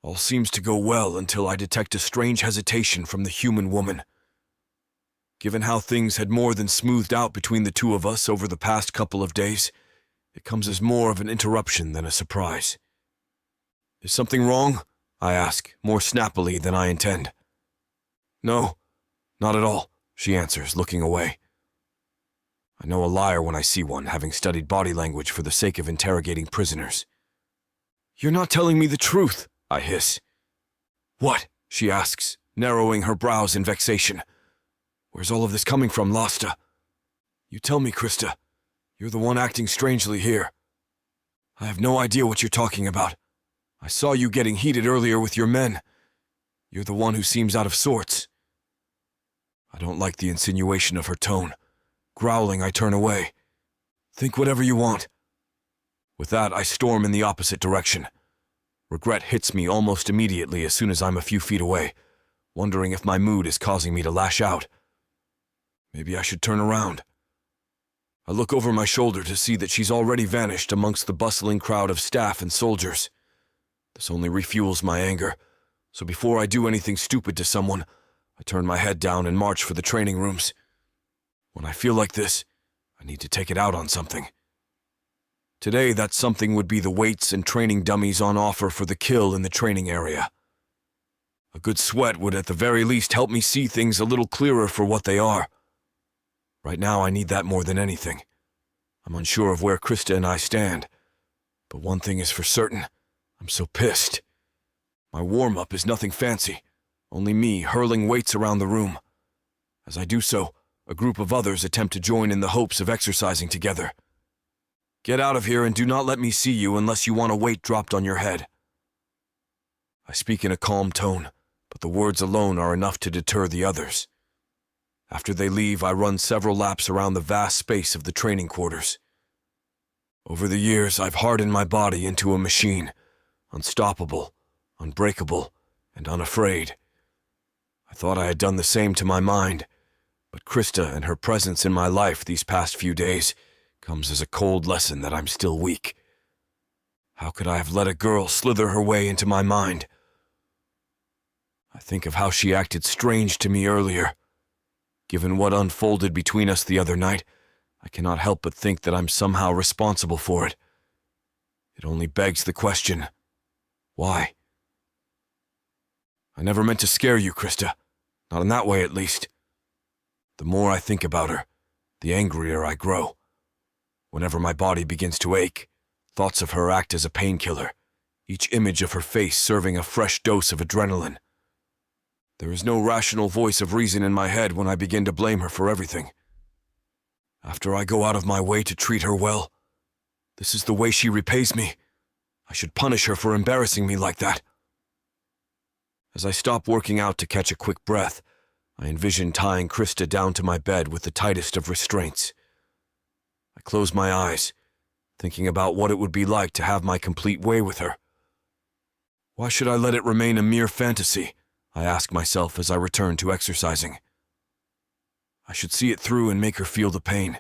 All seems to go well until I detect a strange hesitation from the human woman. Given how things had more than smoothed out between the two of us over the past couple of days, it comes as more of an interruption than a surprise. Is something wrong? I ask, more snappily than I intend. No, not at all, she answers, looking away. I know a liar when I see one, having studied body language for the sake of interrogating prisoners. You're not telling me the truth, I hiss. What? She asks, narrowing her brows in vexation. Where's all of this coming from, Lasta? You tell me, Krista. You're the one acting strangely here. I have no idea what you're talking about. I saw you getting heated earlier with your men. You're the one who seems out of sorts. I don't like the insinuation of her tone. Growling, I turn away. Think whatever you want. With that, I storm in the opposite direction. Regret hits me almost immediately as soon as I'm a few feet away, wondering if my mood is causing me to lash out. Maybe I should turn around. I look over my shoulder to see that she's already vanished amongst the bustling crowd of staff and soldiers. This only refuels my anger, so before I do anything stupid to someone, I turn my head down and march for the training rooms. When I feel like this, I need to take it out on something. Today, that something would be the weights and training dummies on offer for the kill in the training area. A good sweat would at the very least help me see things a little clearer for what they are. Right now, I need that more than anything. I'm unsure of where Krista and I stand, but one thing is for certain, I'm so pissed. My warm-up is nothing fancy, only me hurling weights around the room. As I do so, a group of others attempt to join in the hopes of exercising together. Get out of here and do not let me see you unless you want a weight dropped on your head. I speak in a calm tone, but the words alone are enough to deter the others. After they leave, I run several laps around the vast space of the training quarters. Over the years, I've hardened my body into a machine, unstoppable, unbreakable, and unafraid. I thought I had done the same to my mind, but Krista and her presence in my life these past few days comes as a cold lesson that I'm still weak. How could I have let a girl slither her way into my mind? I think of how she acted strange to me earlier. Given what unfolded between us the other night, I cannot help but think that I'm somehow responsible for it. It only begs the question, why? I never meant to scare you, Krista. Not in that way, at least. The more I think about her, the angrier I grow. Whenever my body begins to ache, thoughts of her act as a painkiller, each image of her face serving a fresh dose of adrenaline. There is no rational voice of reason in my head when I begin to blame her for everything. After I go out of my way to treat her well, this is the way she repays me. I should punish her for embarrassing me like that. As I stop working out to catch a quick breath, I envision tying Krista down to my bed with the tightest of restraints. I close my eyes, thinking about what it would be like to have my complete way with her. Why should I let it remain a mere fantasy? I ask myself as I return to exercising. I should see it through and make her feel the pain.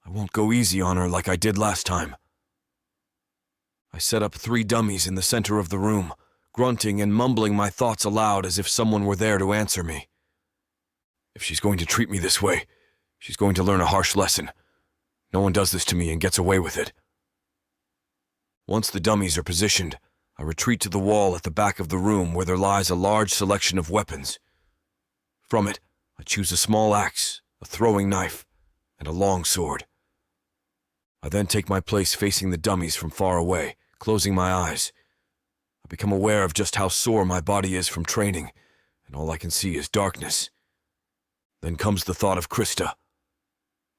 I won't go easy on her like I did last time. I set up 3 dummies in the center of the room, grunting and mumbling my thoughts aloud as if someone were there to answer me. If she's going to treat me this way, she's going to learn a harsh lesson. No one does this to me and gets away with it. Once the dummies are positioned, I retreat to the wall at the back of the room where there lies a large selection of weapons. From it, I choose a small axe, a throwing knife, and a long sword. I then take my place facing the dummies from far away, closing my eyes. I become aware of just how sore my body is from training, and all I can see is darkness. Then comes the thought of Krista.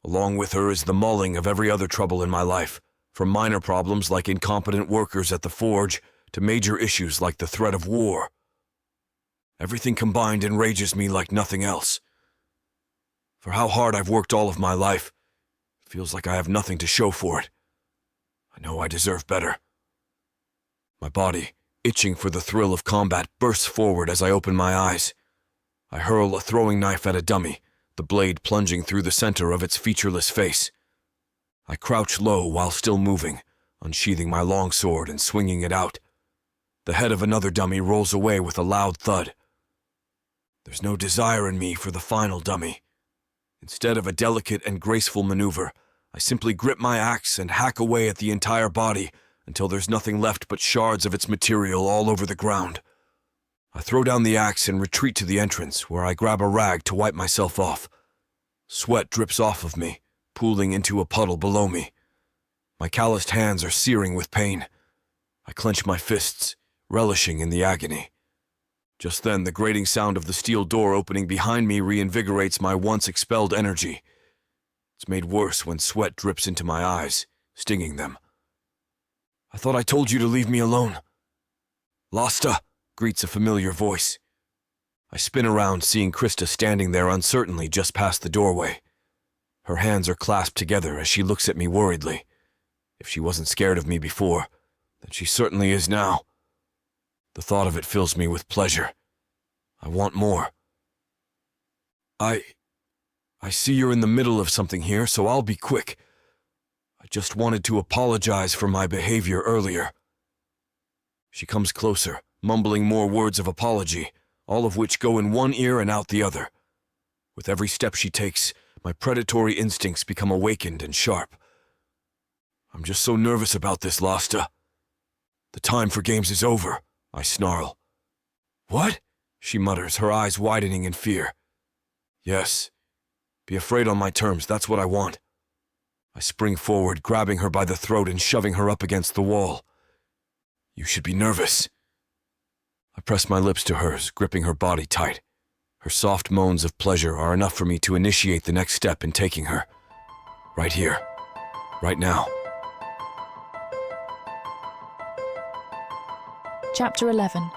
Along with her is the mulling of every other trouble in my life, from minor problems like incompetent workers at the forge to major issues like the threat of war. Everything combined enrages me like nothing else. For how hard I've worked all of my life, it feels like I have nothing to show for it. I know I deserve better. My body, itching for the thrill of combat, bursts forward as I open my eyes. I hurl a throwing knife at a dummy, the blade plunging through the center of its featureless face. I crouch low while still moving, unsheathing my long sword and swinging it out. The head of another dummy rolls away with a loud thud. There's no desire in me for the final dummy. Instead of a delicate and graceful maneuver, I simply grip my axe and hack away at the entire body until there's nothing left but shards of its material all over the ground. I throw down the axe and retreat to the entrance, where I grab a rag to wipe myself off. Sweat drips off of me, pooling into a puddle below me. My calloused hands are searing with pain. I clench my fists, relishing in the agony. Just then, the grating sound of the steel door opening behind me reinvigorates my once expelled energy. It's made worse when sweat drips into my eyes, stinging them. I thought I told you to leave me alone. Lasta, greets a familiar voice. I spin around, seeing Krista standing there uncertainly just past the doorway. Her hands are clasped together as she looks at me worriedly. If she wasn't scared of me before, then she certainly is now. The thought of it fills me with pleasure. I want more. I see you're in the middle of something here, so I'll be quick. I just wanted to apologize for my behavior earlier. She comes closer, mumbling more words of apology, all of which go in one ear and out the other. With every step she takes, my predatory instincts become awakened and sharp. I'm just so nervous about this, Lasta. The time for games is over, I snarl. What? She mutters, her eyes widening in fear. Yes. Be afraid on my terms, that's what I want. I spring forward, grabbing her by the throat and shoving her up against the wall. You should be nervous. I press my lips to hers, gripping her body tight. Her soft moans of pleasure are enough for me to initiate the next step in taking her. Right here. Right now. Chapter 11.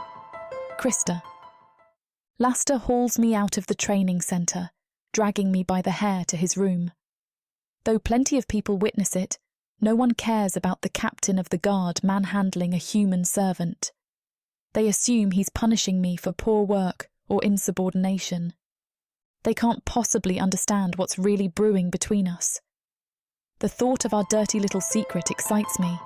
Krista. Lasta hauls me out of the training centre, dragging me by the hair to his room. Though plenty of people witness it, no one cares about the captain of the guard manhandling a human servant. They assume he's punishing me for poor work or insubordination. They can't possibly understand what's really brewing between us. The thought of our dirty little secret excites me.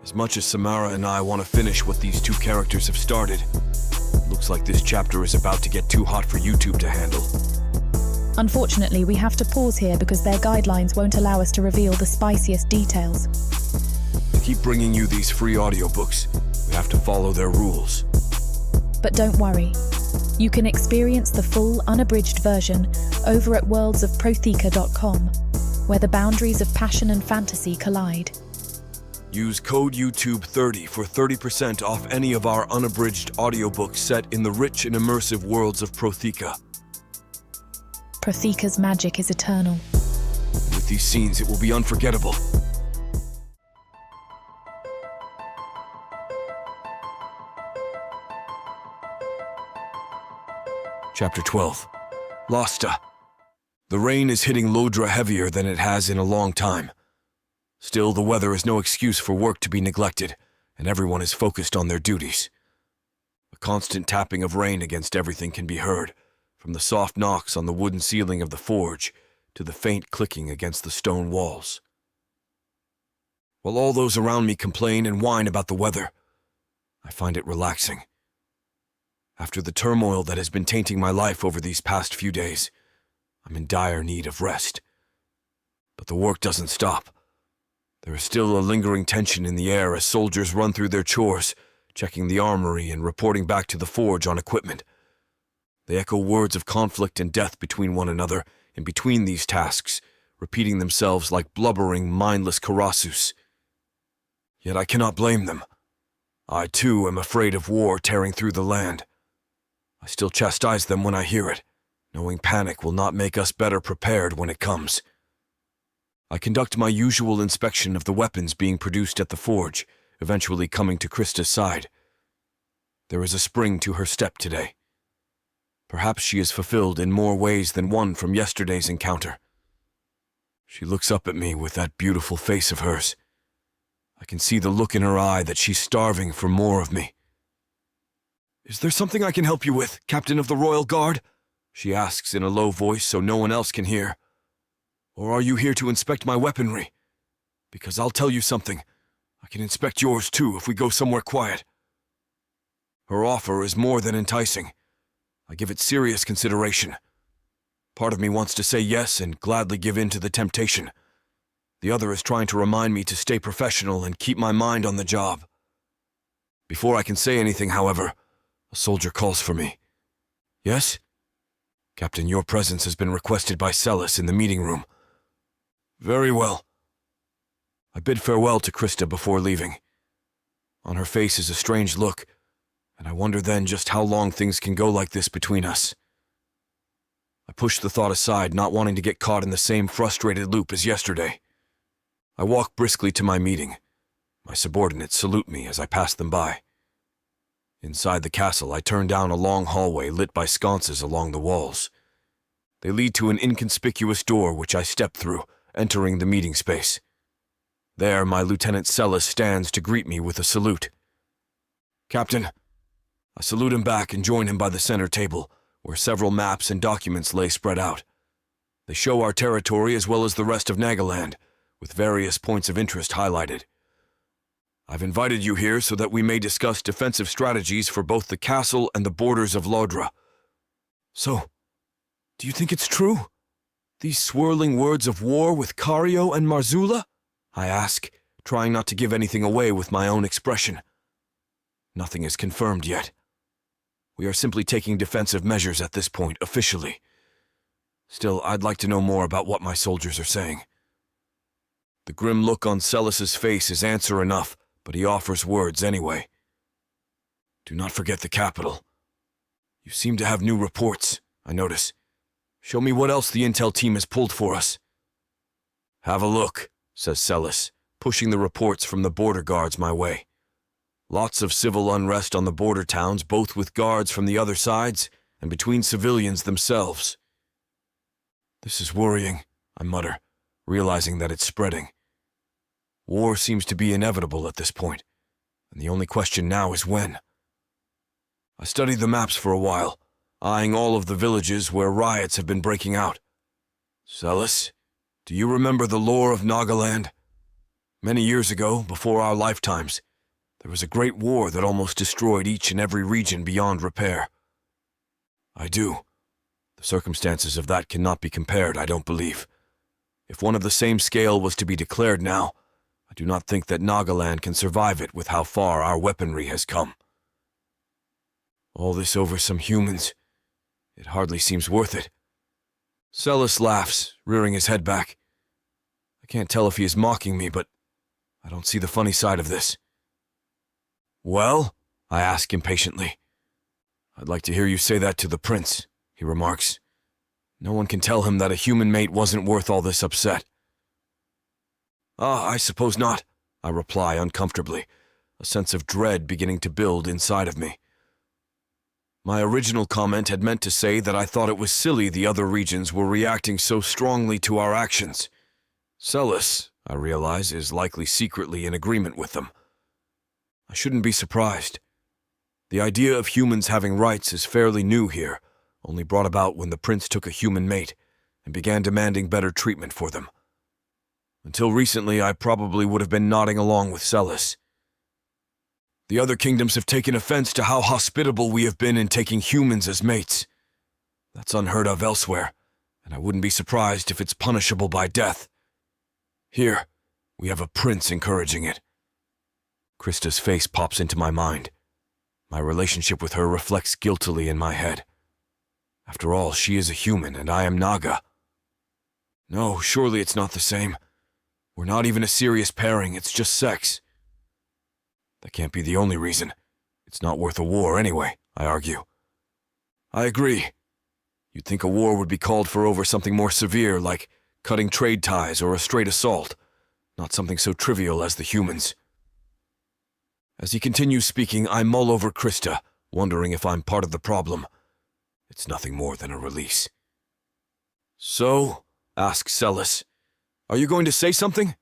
As much as Samara and I want to finish what these two characters have started, looks like this chapter is about to get too hot for YouTube to handle. Unfortunately, we have to pause here because their guidelines won't allow us to reveal the spiciest details. To keep bringing you these free audiobooks, we have to follow their rules. But don't worry. You can experience the full, unabridged version over at worldsofprotheka.com, where the boundaries of passion and fantasy collide. Use code YouTube30 for 30% off any of our unabridged audiobooks set in the rich and immersive worlds of Protheka. Protheka's magic is eternal. With these scenes, it will be unforgettable. Chapter 12. Lasta. The rain is hitting Lodra heavier than it has in a long time. Still, the weather is no excuse for work to be neglected, and everyone is focused on their duties. A constant tapping of rain against everything can be heard, from the soft knocks on the wooden ceiling of the forge to the faint clicking against the stone walls. While all those around me complain and whine about the weather, I find it relaxing. After the turmoil that has been tainting my life over these past few days, I'm in dire need of rest. But the work doesn't stop. There is still a lingering tension in the air as soldiers run through their chores, checking the armory and reporting back to the forge on equipment. They echo words of conflict and death between one another in between these tasks, repeating themselves like blubbering, mindless Karasus. Yet I cannot blame them. I, too, am afraid of war tearing through the land. I still chastise them when I hear it, knowing panic will not make us better prepared when it comes. I conduct my usual inspection of the weapons being produced at the forge, eventually coming to Krista's side. There is a spring to her step today. Perhaps she is fulfilled in more ways than one from yesterday's encounter. She looks up at me with that beautiful face of hers. I can see the look in her eye that she's starving for more of me. "Is there something I can help you with, Captain of the Royal Guard?" she asks in a low voice so no one else can hear. "Or are you here to inspect my weaponry? Because I'll tell you something, I can inspect yours too if we go somewhere quiet." Her offer is more than enticing. I give it serious consideration. Part of me wants to say yes and gladly give in to the temptation. The other is trying to remind me to stay professional and keep my mind on the job. Before I can say anything, however, a soldier calls for me. "Yes?" "Captain, your presence has been requested by Solace in the meeting room." "Very well." I bid farewell to Krista before leaving. On her face is a strange look, and I wonder then just how long things can go like this between us. I push the thought aside, not wanting to get caught in the same frustrated loop as yesterday. I walk briskly to my meeting. My subordinates salute me as I pass them by. Inside the castle, I turn down a long hallway lit by sconces along the walls. They lead to an inconspicuous door which I step through, entering the meeting space. There, my Lieutenant Solace stands to greet me with a salute. "Captain." I salute him back and join him by the center table, where several maps and documents lay spread out. They show our territory as well as the rest of Nagaland, with various points of interest highlighted. I've invited you here so that we may discuss defensive strategies for both the castle and the borders of Lodra. So, do you think it's true? These swirling words of war with Cario and Marzula? I ask, trying not to give anything away with my own expression. Nothing is confirmed yet. We are simply taking defensive measures at this point, officially. Still, I'd like to know more about what my soldiers are saying. The grim look on Solace's face is answer enough, but he offers words anyway. "Do not forget the capital. You seem to have new reports, I notice. Show me what else the intel team has pulled for us." "Have a look," says Solace, pushing the reports from the border guards my way. Lots of civil unrest on the border towns, both with guards from the other sides and between civilians themselves. "This is worrying," I mutter, realizing that it's spreading. War seems to be inevitable at this point, and the only question now is when. I studied the maps for a while, eyeing all of the villages where riots have been breaking out. "Solace, do you remember the lore of Nagaland? Many years ago, before our lifetimes, there was a great war that almost destroyed each and every region beyond repair." "I do. The circumstances of that cannot be compared, I don't believe. If one of the same scale was to be declared now, I do not think that Nagaland can survive it with how far our weaponry has come. All this over some humans. It hardly seems worth it." Solace laughs, rearing his head back. I can't tell if he is mocking me, but I don't see the funny side of this. "Well?" I ask impatiently. "I'd like to hear you say that to the prince," he remarks. "No one can tell him that a human mate wasn't worth all this upset." "I suppose not," I reply uncomfortably, a sense of dread beginning to build inside of me. My original comment had meant to say that I thought it was silly the other regions were reacting so strongly to our actions. Solace, I realize, is likely secretly in agreement with them. I shouldn't be surprised. The idea of humans having rights is fairly new here, only brought about when the prince took a human mate and began demanding better treatment for them. Until recently, I probably would have been nodding along with Solace. The other kingdoms have taken offense to how hospitable we have been in taking humans as mates. That's unheard of elsewhere, and I wouldn't be surprised if it's punishable by death. Here, we have a prince encouraging it. Krista's face pops into my mind. My relationship with her reflects guiltily in my head. After all, she is a human and I am Naga. No, surely it's not the same. We're not even a serious pairing, it's just sex. That can't be the only reason. It's not worth a war anyway, I argue. I agree. You'd think a war would be called for over something more severe, like cutting trade ties or a straight assault, not something so trivial as the humans. As he continues speaking, I mull over Krista, wondering if I'm part of the problem. It's nothing more than a release. "So?" asks Solace. "Are you going to say something?"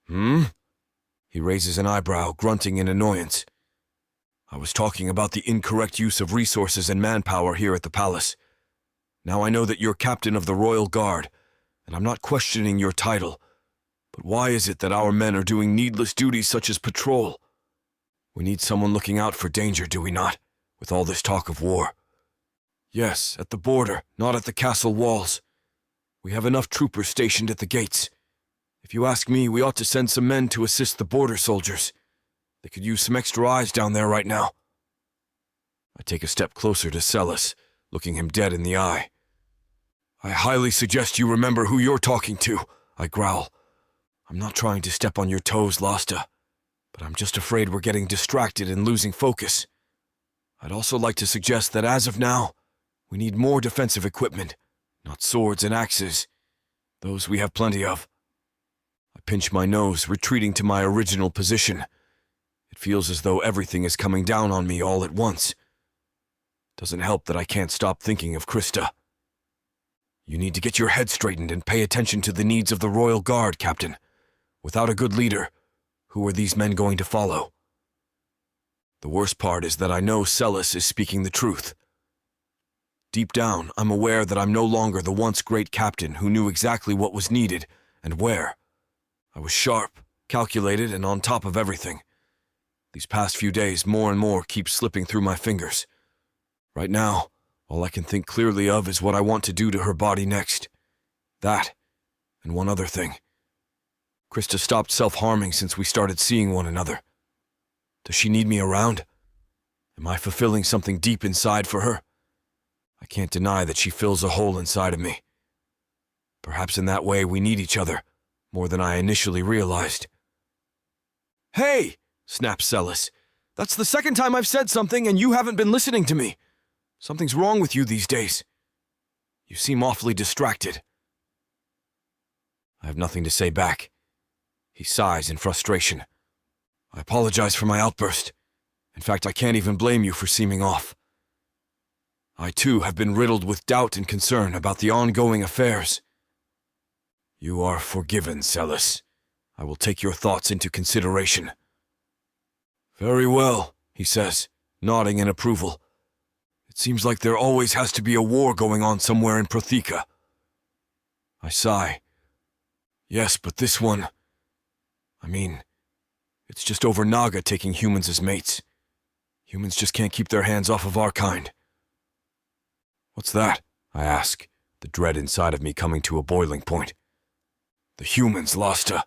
He raises an eyebrow, grunting in annoyance. "I was talking about the incorrect use of resources and manpower here at the palace. Now I know that you're captain of the Royal Guard, and I'm not questioning your title, but why is it that our men are doing needless duties such as patrol? We need someone looking out for danger, do we not, with all this talk of war? Yes, at the border, not at the castle walls. We have enough troopers stationed at the gates. If you ask me, we ought to send some men to assist the border soldiers. They could use some extra eyes down there right now." I take a step closer to Solace, looking him dead in the eye. "I highly suggest you remember who you're talking to," I growl. "I'm not trying to step on your toes, Lasta, but I'm just afraid we're getting distracted and losing focus. I'd also like to suggest that as of now, we need more defensive equipment, not swords and axes. Those we have plenty of." I pinch my nose, retreating to my original position. It feels as though everything is coming down on me all at once. Doesn't help that I can't stop thinking of Krista. You need to get your head straightened and pay attention to the needs of the Royal Guard, Captain. Without a good leader, who are these men going to follow? The worst part is that I know Solace is speaking the truth. Deep down, I'm aware that I'm no longer the once great captain who knew exactly what was needed and where. I was sharp, calculated, and on top of everything. These past few days, more and more keep slipping through my fingers. Right now, all I can think clearly of is what I want to do to her body next. That, and one other thing. Krista stopped self-harming since we started seeing one another. Does she need me around? Am I fulfilling something deep inside for her? I can't deny that she fills a hole inside of me. Perhaps in that way we need each other, more than I initially realized. "Hey!" snapped Solace. "That's the second time I've said something and you haven't been listening to me. Something's wrong with you these days. You seem awfully distracted." I have nothing to say back. He sighs in frustration. "I apologize for my outburst. In fact, I can't even blame you for seeming off. I too have been riddled with doubt and concern about the ongoing affairs." "You are forgiven, Solace. I will take your thoughts into consideration." "Very well," he says, nodding in approval. "It seems like there always has to be a war going on somewhere in Protheka." I sigh. "Yes, but this one... it's just over Naga taking humans as mates. Humans just can't keep their hands off of our kind." "What's that?" I ask, the dread inside of me coming to a boiling point. "The humans lost a...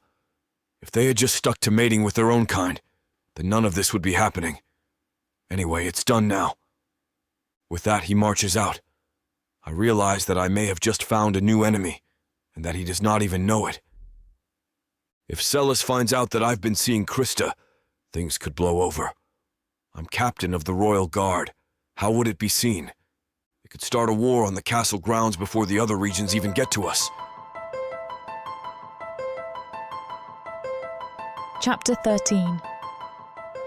If they had just stuck to mating with their own kind, then none of this would be happening. Anyway, it's done now." With that, he marches out. I realize that I may have just found a new enemy, and that he does not even know it. If Solace finds out that I've been seeing Krista, things could blow over. I'm captain of the Royal Guard. How would it be seen? It could start a war on the castle grounds before the other regions even get to us. Chapter 13.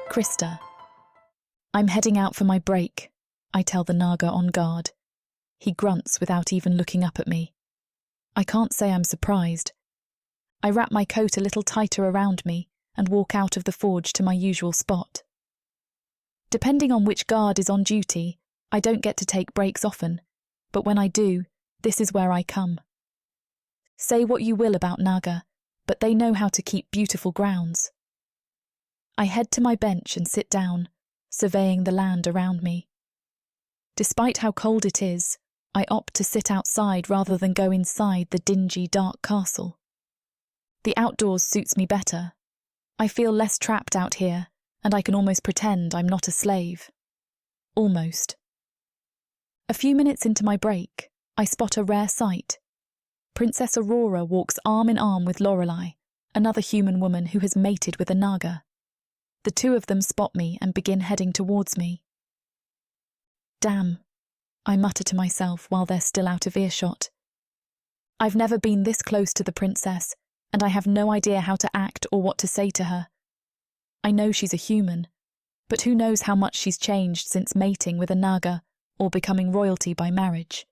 Krista. I'm heading out for my break, I tell the Naga on guard. He grunts without even looking up at me. I can't say I'm surprised. I wrap my coat a little tighter around me and walk out of the forge to my usual spot. Depending on which guard is on duty, I don't get to take breaks often, but when I do, this is where I come. Say what you will about Naga, but they know how to keep beautiful grounds. I head to my bench and sit down, surveying the land around me. Despite how cold it is, I opt to sit outside rather than go inside the dingy, dark castle. The outdoors suits me better. I feel less trapped out here, and I can almost pretend I'm not a slave. Almost. A few minutes into my break, I spot a rare sight. Princess Aurora walks arm in arm with Lorelei, another human woman who has mated with a Naga. The two of them spot me and begin heading towards me. Damn, I mutter to myself while they're still out of earshot. I've never been this close to the princess, and I have no idea how to act or what to say to her. I know she's a human, but who knows how much she's changed since mating with a Naga or becoming royalty by marriage.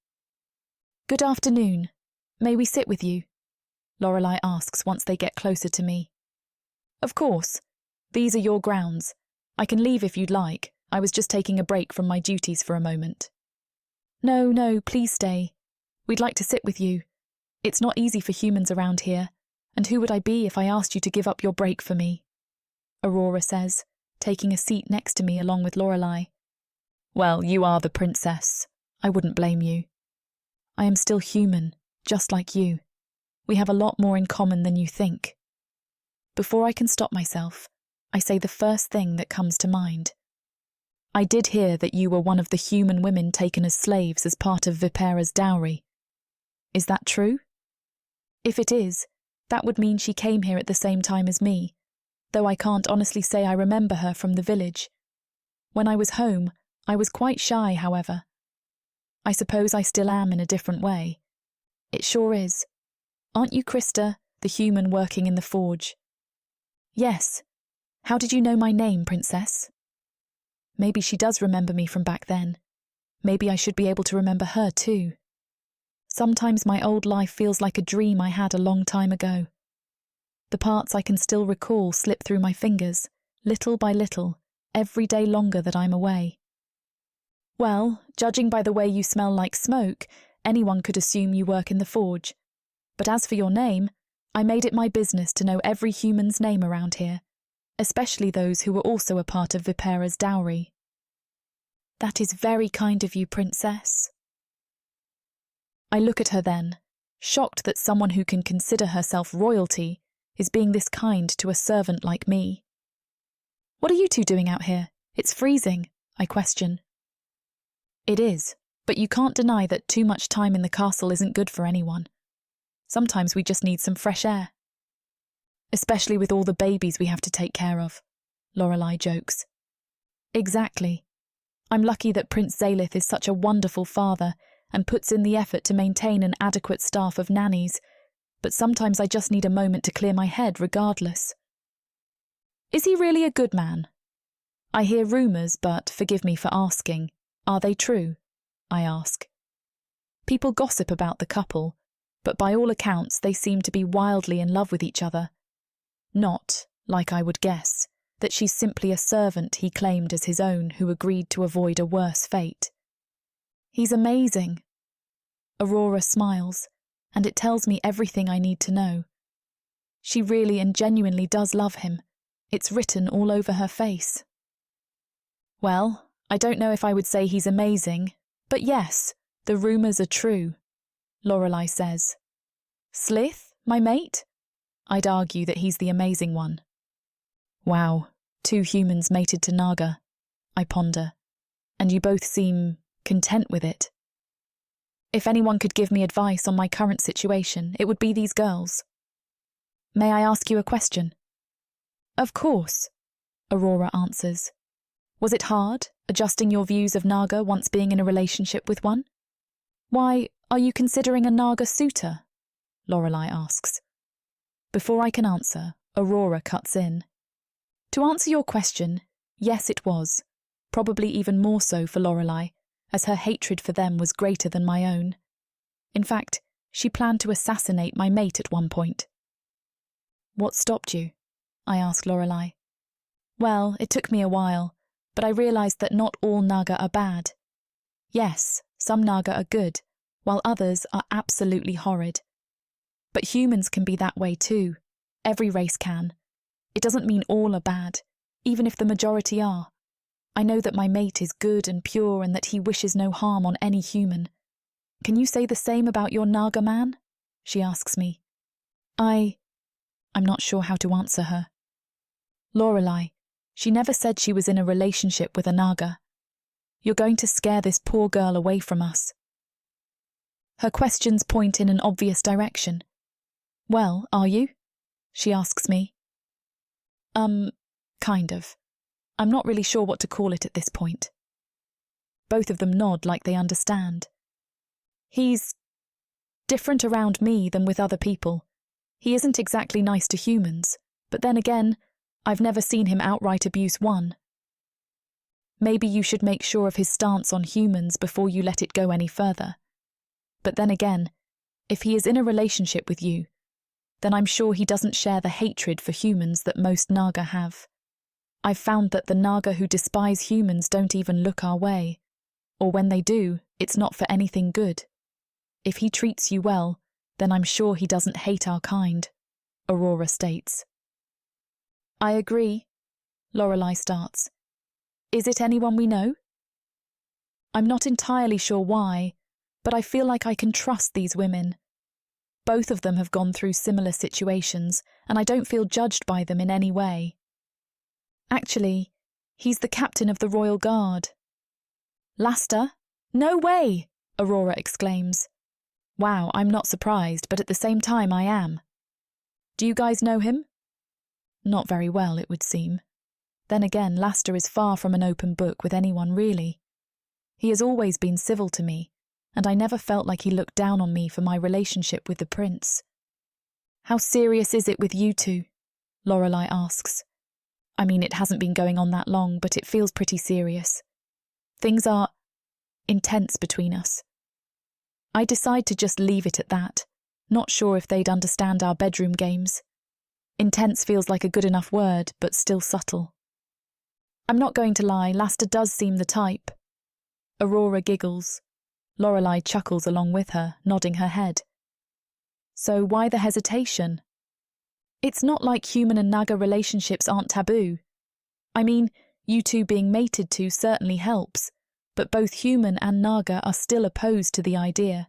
"Good afternoon. May we sit with you?" Lorelei asks once they get closer to me. "Of course. These are your grounds. I can leave if you'd like. I was just taking a break from my duties for a moment." No, please stay. We'd like to sit with you. It's not easy for humans around here, and who would I be if I asked you to give up your break for me?" Aurora says, taking a seat next to me along with Lorelei. "Well, you are the princess. I wouldn't blame you. I am still human, just like you. We have a lot more in common than you think." Before I can stop myself, I say the first thing that comes to mind. "I did hear that you were one of the human women taken as slaves as part of Vipera's dowry. Is that true? If it is, that would mean she came here at the same time as me, though I can't honestly say I remember her from the village. When I was home, I was quite shy, however. I suppose I still am in a different way. It sure is. Aren't you Krista, the human working in the forge?" "Yes. How did you know my name, Princess? Maybe she does remember me from back then. Maybe I should be able to remember her too. Sometimes my old life feels like a dream I had a long time ago. The parts I can still recall slip through my fingers, little by little, every day longer that I'm away. Well, judging by the way you smell like smoke, anyone could assume you work in the forge. But as for your name, I made it my business to know every human's name around here, especially those who were also a part of Vipera's dowry. That is very kind of you, Princess. I look at her then, shocked that someone who can consider herself royalty is being this kind to a servant like me. What are you two doing out here? It's freezing, I question. It is, but you can't deny that too much time in the castle isn't good for anyone. Sometimes we just need some fresh air. Especially with all the babies we have to take care of, Lorelei jokes. Exactly. I'm lucky that Prince Zalith is such a wonderful father and puts in the effort to maintain an adequate staff of nannies, but sometimes I just need a moment to clear my head regardless. Is he really a good man? I hear rumours, but forgive me for asking, are they true? I ask. People gossip about the couple, but by all accounts they seem to be wildly in love with each other. Not, like I would guess, that she's simply a servant he claimed as his own who agreed to avoid a worse fate. He's amazing. Aurora smiles, and it tells me everything I need to know. She really and genuinely does love him. It's written all over her face. Well, I don't know if I would say he's amazing, but yes, the rumours are true, Lorelei says. Slith, my mate? I'd argue that he's the amazing one. Wow, 2 humans mated to Naga, I ponder, and you both seem content with it. If anyone could give me advice on my current situation, it would be these girls. May I ask you a question? Of course, Aurora answers. Was it hard, adjusting your views of Naga once being in a relationship with one? Why, are you considering a Naga suitor? Lorelei asks. Before I can answer, Aurora cuts in. To answer your question, yes it was, probably even more so for Lorelei, as her hatred for them was greater than my own. In fact, she planned to assassinate my mate at one point. What stopped you? I asked Lorelei. Well, it took me a while, but I realised that not all Naga are bad. Yes, some Naga are good, while others are absolutely horrid. But humans can be that way too. Every race can. It doesn't mean all are bad, even if the majority are. I know that my mate is good and pure and that he wishes no harm on any human. Can you say the same about your Naga man? She asks me. I'm not sure how to answer her. Lorelei, she never said she was in a relationship with a Naga. You're going to scare this poor girl away from us. Her questions point in an obvious direction. Well, are you? She asks me. Kind of. I'm not really sure what to call it at this point. Both of them nod like they understand. He's different around me than with other people. He isn't exactly nice to humans, but then again, I've never seen him outright abuse one. Maybe you should make sure of his stance on humans before you let it go any further. But then again, if he is in a relationship with you, then I'm sure he doesn't share the hatred for humans that most Naga have. I've found that the Naga who despise humans don't even look our way, or when they do, it's not for anything good. If he treats you well, then I'm sure he doesn't hate our kind, Aurora states. I agree, Lorelei starts. Is it anyone we know? I'm not entirely sure why, but I feel like I can trust these women. Both of them have gone through similar situations, and I don't feel judged by them in any way. Actually, he's the captain of the Royal Guard. Laster? No way! Aurora exclaims. Wow, I'm not surprised, but at the same time I am. Do you guys know him? Not very well, it would seem. Then again, Laster is far from an open book with anyone, really. He has always been civil to me, and I never felt like he looked down on me for my relationship with the prince. How serious is it with you two? Lorelei asks. I mean, it hasn't been going on that long, but it feels pretty serious. Things are intense between us. I decide to just leave it at that, not sure if they'd understand our bedroom games. Intense feels like a good enough word, but still subtle. I'm not going to lie, Laster does seem the type. Aurora giggles. Lorelei chuckles along with her, nodding her head. So why the hesitation? It's not like human and naga relationships aren't taboo. I mean, you two being mated to certainly helps, but both human and naga are still opposed to the idea.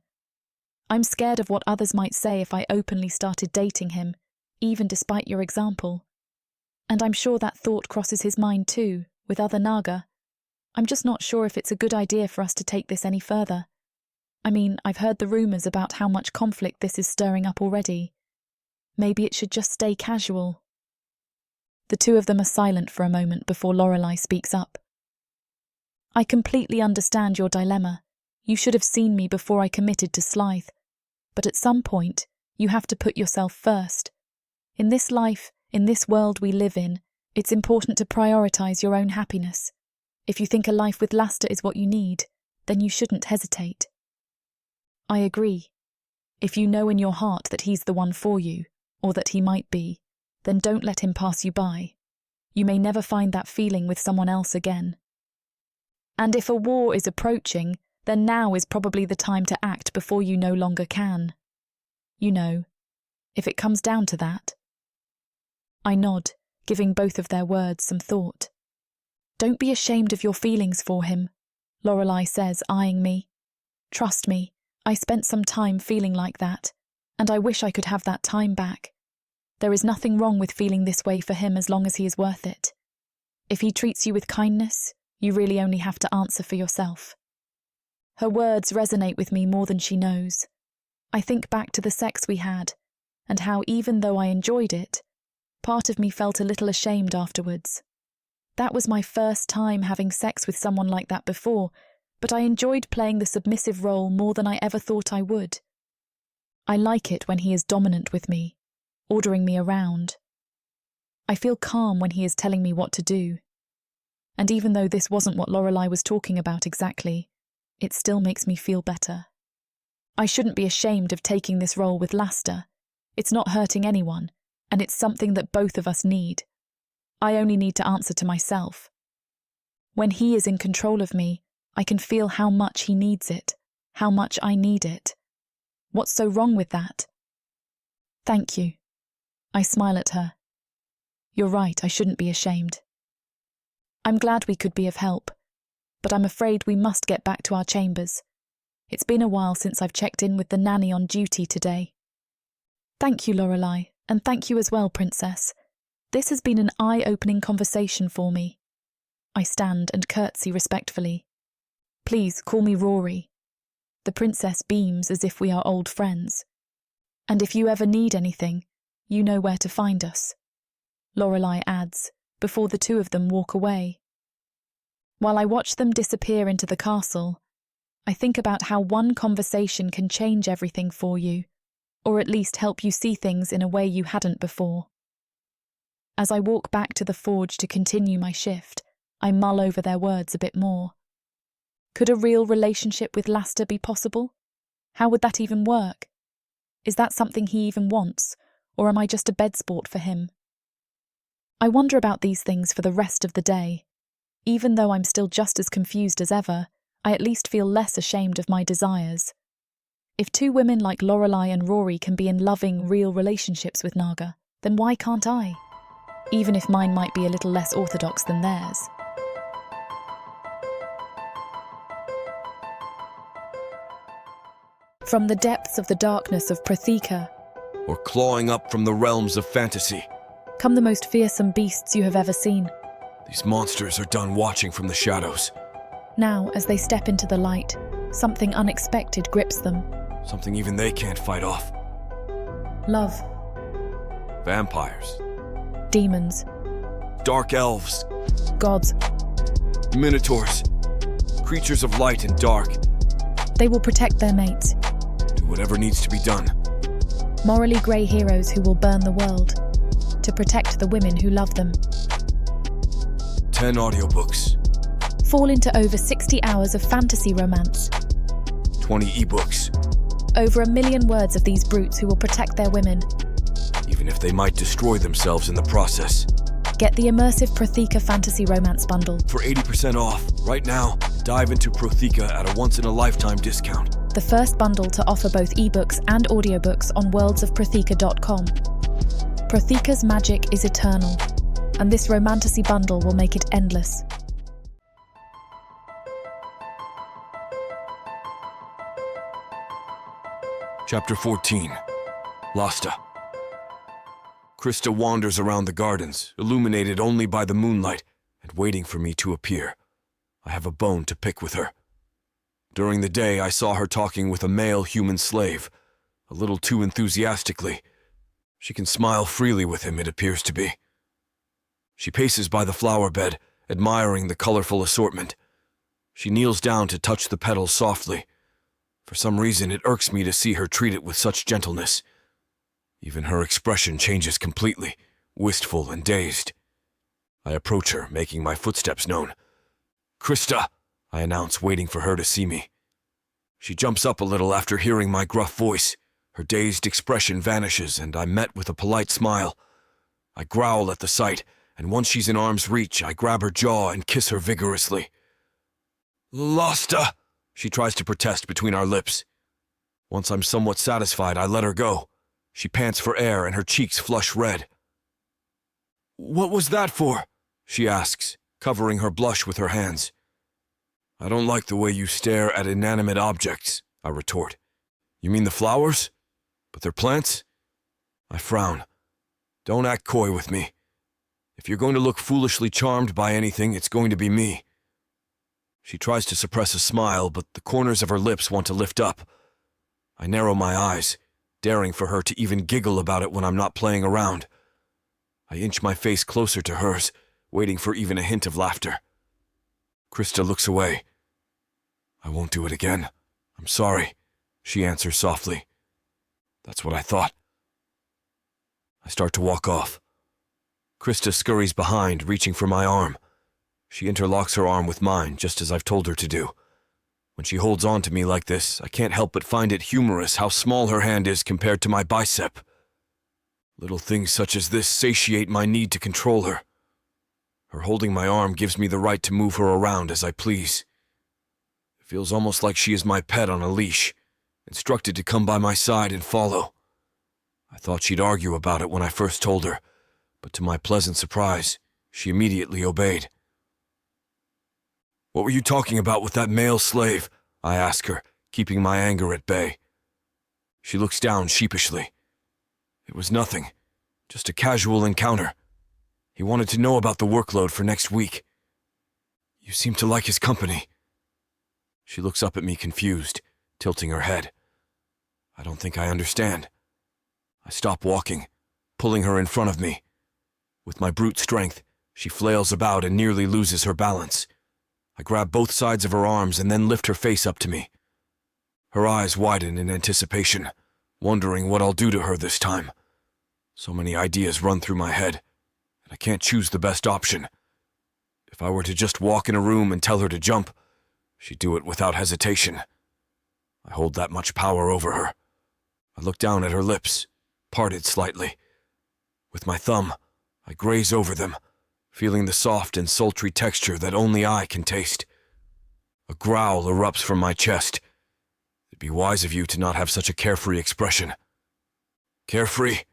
I'm scared of what others might say if I openly started dating him, even despite your example. And I'm sure that thought crosses his mind too, with other naga. I'm just not sure if it's a good idea for us to take this any further. I mean, I've heard the rumours about how much conflict this is stirring up already. Maybe it should just stay casual. The two of them are silent for a moment before Lorelei speaks up. I completely understand your dilemma. You should have seen me before I committed to Slythe. But at some point, you have to put yourself first. In this life, in this world we live in, it's important to prioritise your own happiness. If you think a life with Laster is what you need, then you shouldn't hesitate. I agree. If you know in your heart that he's the one for you, or that he might be, then don't let him pass you by. You may never find that feeling with someone else again. And if a war is approaching, then now is probably the time to act before you no longer can. You know, if it comes down to that. I nod, giving both of their words some thought. Don't be ashamed of your feelings for him, Lorelei says, eyeing me. Trust me, I spent some time feeling like that, and I wish I could have that time back. There is nothing wrong with feeling this way for him as long as he is worth it. If he treats you with kindness, you really only have to answer for yourself. Her words resonate with me more than she knows. I think back to the sex we had, and how even though I enjoyed it, part of me felt a little ashamed afterwards. That was my first time having sex with someone like that before, but I enjoyed playing the submissive role more than I ever thought I would. I like it when he is dominant with me, ordering me around. I feel calm when he is telling me what to do. And even though this wasn't what Lorelei was talking about exactly, it still makes me feel better. I shouldn't be ashamed of taking this role with Laster. It's not hurting anyone, and it's something that both of us need. I only need to answer to myself. When he is in control of me, I can feel how much he needs it, how much I need it. What's so wrong with that? Thank you. I smile at her. You're right, I shouldn't be ashamed. I'm glad we could be of help, but I'm afraid we must get back to our chambers. It's been a while since I've checked in with the nanny on duty today. Thank you, Lorelei, and thank you as well, Princess. This has been an eye-opening conversation for me. I stand and curtsy respectfully. Please call me Rory. The princess beams as if we are old friends. And if you ever need anything, you know where to find us. Lorelei adds, before the two of them walk away. While I watch them disappear into the castle, I think about how one conversation can change everything for you, or at least help you see things in a way you hadn't before. As I walk back to the forge to continue my shift, I mull over their words a bit more. Could a real relationship with Laster be possible? How would that even work? Is that something he even wants, or am I just a bed sport for him? I wonder about these things for the rest of the day. Even though I'm still just as confused as ever, I at least feel less ashamed of my desires. If two women like Lorelei and Rory can be in loving, real relationships with Naga, then why can't I? Even if mine might be a little less orthodox than theirs. From the depths of the darkness of Protheka, Or clawing up from the realms of fantasy. come the most fearsome beasts you have ever seen. These monsters are done watching from the shadows. Now, as they step into the light, something unexpected grips them. Something even they can't fight off. Love, Vampires. demons, Dark elves. gods. Minotaurs. Creatures of light and dark. They will protect their mates. Do whatever needs to be done. Morally grey heroes who will burn the world to protect the women who love them. 10 audiobooks, Fall into over 60 hours of fantasy romance. 20 ebooks, Over 1 million words of these brutes who will protect their women. even if they might destroy themselves in the process. Get the immersive Protheka fantasy romance bundle. For 80% off, right now, dive into Protheka at a once-in-a-lifetime discount. The first bundle to offer both ebooks and audiobooks on worldsofprotheka.com. Protheka's magic is eternal, and this romantasy bundle will make it endless. Chapter 14. Lasta. Krista wanders around the gardens, illuminated only by the moonlight, and waiting for me to appear. I have a bone to pick with her. During the day, I saw her talking with a male human slave, a little too enthusiastically. She can smile freely with him, it appears to be. She paces by the flower bed, admiring the colorful assortment. She kneels down to touch the petals softly. For some reason, it irks me to see her treat it with such gentleness. Even her expression changes completely, wistful and dazed. I approach her, making my footsteps known. "Krista," I announce, waiting for her to see me. She jumps up a little after hearing my gruff voice. Her dazed expression vanishes, and I'm met with a polite smile. I growl at the sight, and once she's in arm's reach, I grab her jaw and kiss her vigorously. "Lasta!" She tries to protest between our lips. Once I'm somewhat satisfied, I let her go. She pants for air and her cheeks flush red. "What was that for?" she asks, covering her blush with her hands. "I don't like the way you stare at inanimate objects," I retort. "You mean the flowers? But they're plants?" I frown. "Don't act coy with me. If you're going to look foolishly charmed by anything, it's going to be me." She tries to suppress a smile, but the corners of her lips want to lift up. I narrow my eyes, daring for her to even giggle about it when I'm not playing around. I inch my face closer to hers, waiting for even a hint of laughter. Krista looks away. "I won't do it again. I'm sorry," she answers softly. "That's what I thought." I start to walk off. Krista scurries behind, reaching for my arm. She interlocks her arm with mine, just as I've told her to do. When she holds on to me like this, I can't help but find it humorous how small her hand is compared to my bicep. Little things such as this satiate my need to control her. Her holding my arm gives me the right to move her around as I please. It feels almost like she is my pet on a leash, instructed to come by my side and follow. I thought she'd argue about it when I first told her, but to my pleasant surprise, she immediately obeyed. "What were you talking about with that male slave?" I ask her, keeping my anger at bay. She looks down sheepishly. "It was nothing, just a casual encounter. He wanted to know about the workload for next week. You seem to like his company." She looks up at me confused, tilting her head. I don't think I understand. I stop walking, pulling her in front of me. With my brute strength, she flails about and nearly loses her balance. I grab both sides of her arms and then lift her face up to me. Her eyes widen in anticipation, wondering what I'll do to her this time. So many ideas run through my head, and I can't choose the best option. If I were to just walk in a room and tell her to jump, she'd do it without hesitation. I hold that much power over her. I look down at her lips, parted slightly. With my thumb, I graze over them, feeling the soft and sultry texture that only I can taste. A growl erupts from my chest. It'd be wise of you to not have such a carefree expression. "Carefree?"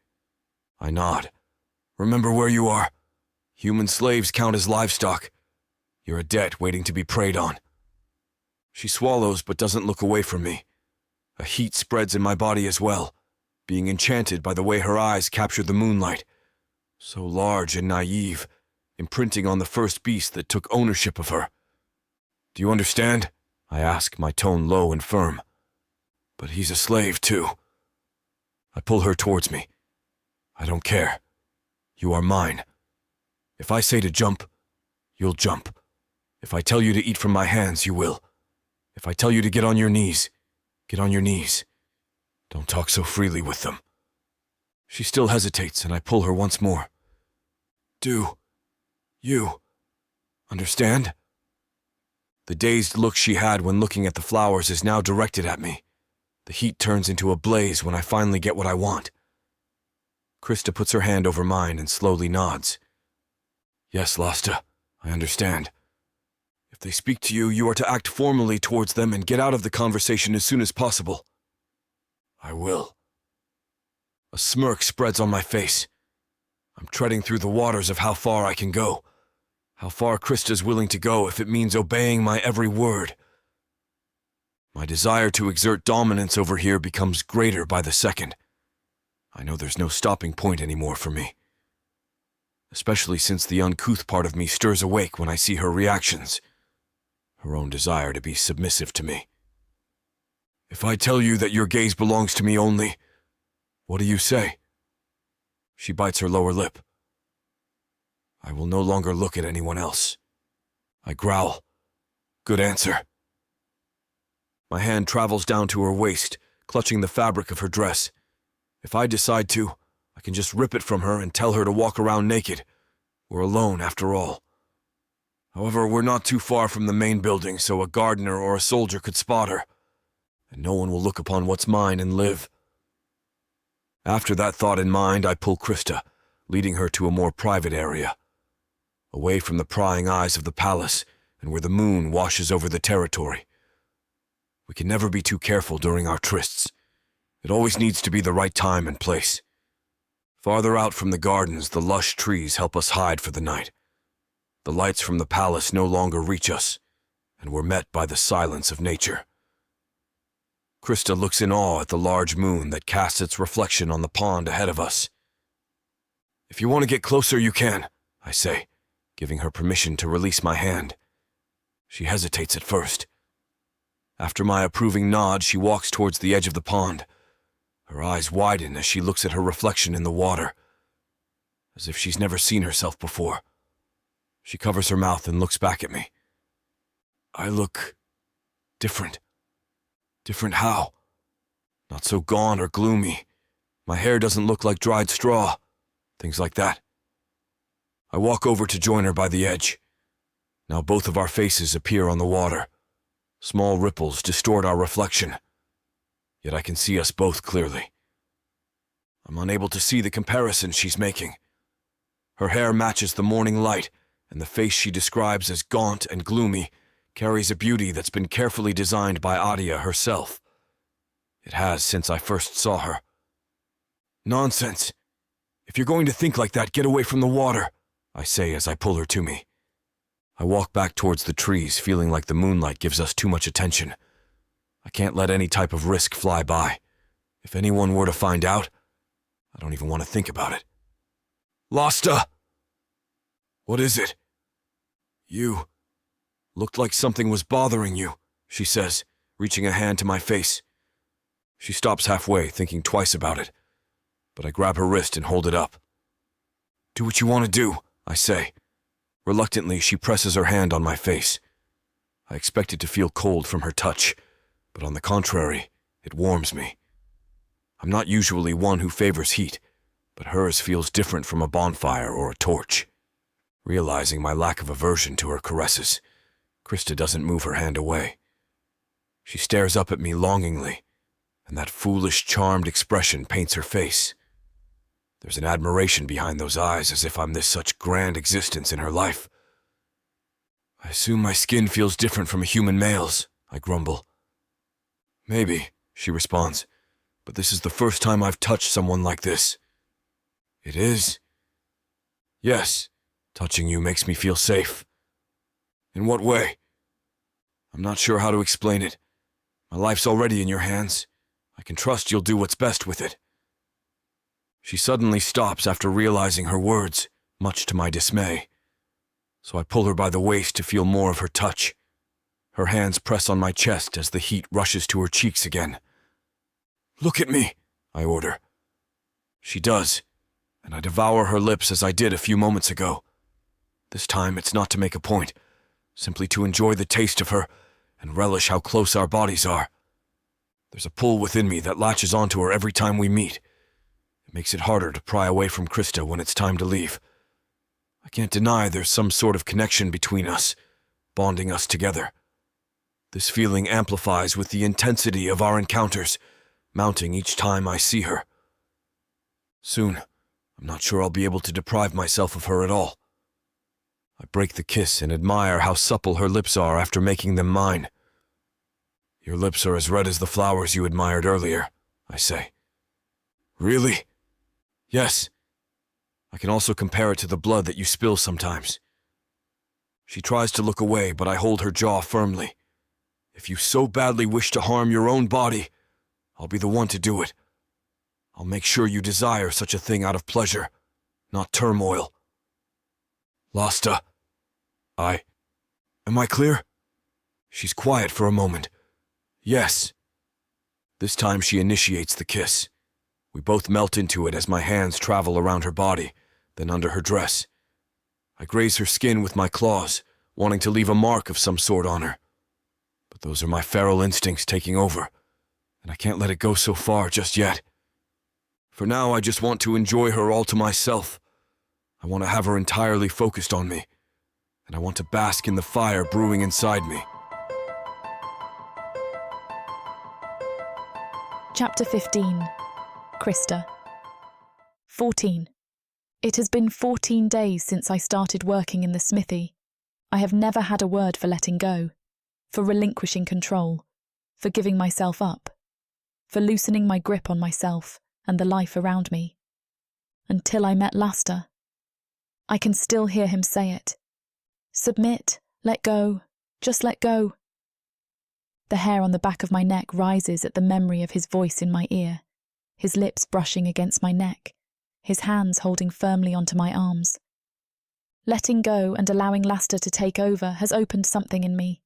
I nod. "Remember where you are. Human slaves count as livestock. You're a debt waiting to be preyed on." She swallows but doesn't look away from me. A heat spreads in my body as well, being enchanted by the way her eyes capture the moonlight. So large and naive, imprinting on the first beast that took ownership of her. "Do you understand?" I ask, my tone low and firm. "But he's a slave, too." I pull her towards me. "I don't care. You are mine. If I say to jump, you'll jump. If I tell you to eat from my hands, you will. If I tell you to get on your knees, get on your knees. Don't talk so freely with them." She still hesitates, and I pull her once more. "Do you Understand? The dazed look she had when looking at the flowers is now directed at me. The heat turns into a blaze when I finally get what I want. Krista puts her hand over mine and slowly nods. Yes, Lasta, I understand. If they speak to you, you are to act formally towards them and get out of the conversation as soon as possible. I will. A smirk spreads on my face. I'm treading through the waters of how far I can go. How far Krista's willing to go if it means obeying my every word. My desire to exert dominance over here becomes greater by the second. I know there's no stopping point anymore for me. Especially since the uncouth part of me stirs awake when I see her reactions. Her own desire to be submissive to me. If I tell you that your gaze belongs to me only, what do you say? She bites her lower lip. I will no longer look at anyone else. I growl. Good answer. My hand travels down to her waist, clutching the fabric of her dress. If I decide to, I can just rip it from her and tell her to walk around naked. We're alone, after all. However, we're not too far from the main building, so a gardener or a soldier could spot her, and no one will look upon what's mine and live. After that thought in mind, I pull Krista, leading her to a more private area, away from the prying eyes of the palace and where the moon washes over the territory. We can never be too careful during our trysts. It always needs to be the right time and place. Farther out from the gardens, the lush trees help us hide for the night. The lights from the palace no longer reach us, and we're met by the silence of nature. Krista looks in awe at the large moon that casts its reflection on the pond ahead of us. If you want to get closer, you can, I say, giving her permission to release my hand. She hesitates at first. After my approving nod, she walks towards the edge of the pond. Her eyes widen as she looks at her reflection in the water, as if she's never seen herself before. She covers her mouth and looks back at me. I look different. Different how? Not so gaunt or gloomy. My hair doesn't look like dried straw. Things like that. I walk over to join her by the edge. Now both of our faces appear on the water. Small ripples distort our reflection. Yet I can see us both clearly. I'm unable to see the comparison she's making. Her hair matches the morning light, and the face she describes as gaunt and gloomy carries a beauty that's been carefully designed by Adia herself. It has since I first saw her. Nonsense. If you're going to think like that, get away from the water, I say as I pull her to me. I walk back towards the trees, feeling like the moonlight gives us too much attention. I can't let any type of risk fly by. If anyone were to find out, I don't even want to think about it. Lasta! What is it? You looked like something was bothering you, she says, reaching a hand to my face. She stops halfway, thinking twice about it, but I grab her wrist and hold it up. Do what you want to do, I say. Reluctantly, she presses her hand on my face. I expected to feel cold from her touch, but on the contrary, it warms me. I'm not usually one who favors heat, but hers feels different from a bonfire or a torch. Realizing my lack of aversion to her caresses, Krista doesn't move her hand away. She stares up at me longingly, and that foolish, charmed expression paints her face. There's an admiration behind those eyes, as if I'm this such grand existence in her life. I assume my skin feels different from a human male's, I grumble. Maybe, she responds, but this is the first time I've touched someone like this. It is? Yes. Touching you makes me feel safe. In what way? I'm not sure how to explain it. My life's already in your hands. I can trust you'll do what's best with it. She suddenly stops after realizing her words, much to my dismay. So I pull her by the waist to feel more of her touch. Her hands press on my chest as the heat rushes to her cheeks again. Look at me, I order. She does, and I devour her lips as I did a few moments ago. This time it's not to make a point, simply to enjoy the taste of her and relish how close our bodies are. There's a pull within me that latches onto her every time we meet. It makes it harder to pry away from Krista when it's time to leave. I can't deny there's some sort of connection between us, bonding us together. This feeling amplifies with the intensity of our encounters, mounting each time I see her. Soon, I'm not sure I'll be able to deprive myself of her at all. I break the kiss and admire how supple her lips are after making them mine. Your lips are as red as the flowers you admired earlier, I say. Really? Yes. I can also compare it to the blood that you spill sometimes. She tries to look away, but I hold her jaw firmly. If you so badly wish to harm your own body, I'll be the one to do it. I'll make sure you desire such a thing out of pleasure, not turmoil. Lasta, Am I clear? She's quiet for a moment. Yes. This time she initiates the kiss. We both melt into it as my hands travel around her body, then under her dress. I graze her skin with my claws, wanting to leave a mark of some sort on her. But those are my feral instincts taking over, and I can't let it go so far just yet. For now, I just want to enjoy her all to myself. I want to have her entirely focused on me, and I want to bask in the fire brewing inside me. Chapter 15. Krista. 14. It has been 14 days since I started working in the smithy. I have never had a word for letting go, for relinquishing control, for giving myself up, for loosening my grip on myself and the life around me. Until I met Lasta. I can still hear him say it. Submit, let go, just let go. The hair on the back of my neck rises at the memory of his voice in my ear, his lips brushing against my neck, his hands holding firmly onto my arms. Letting go and allowing Lasta to take over has opened something in me.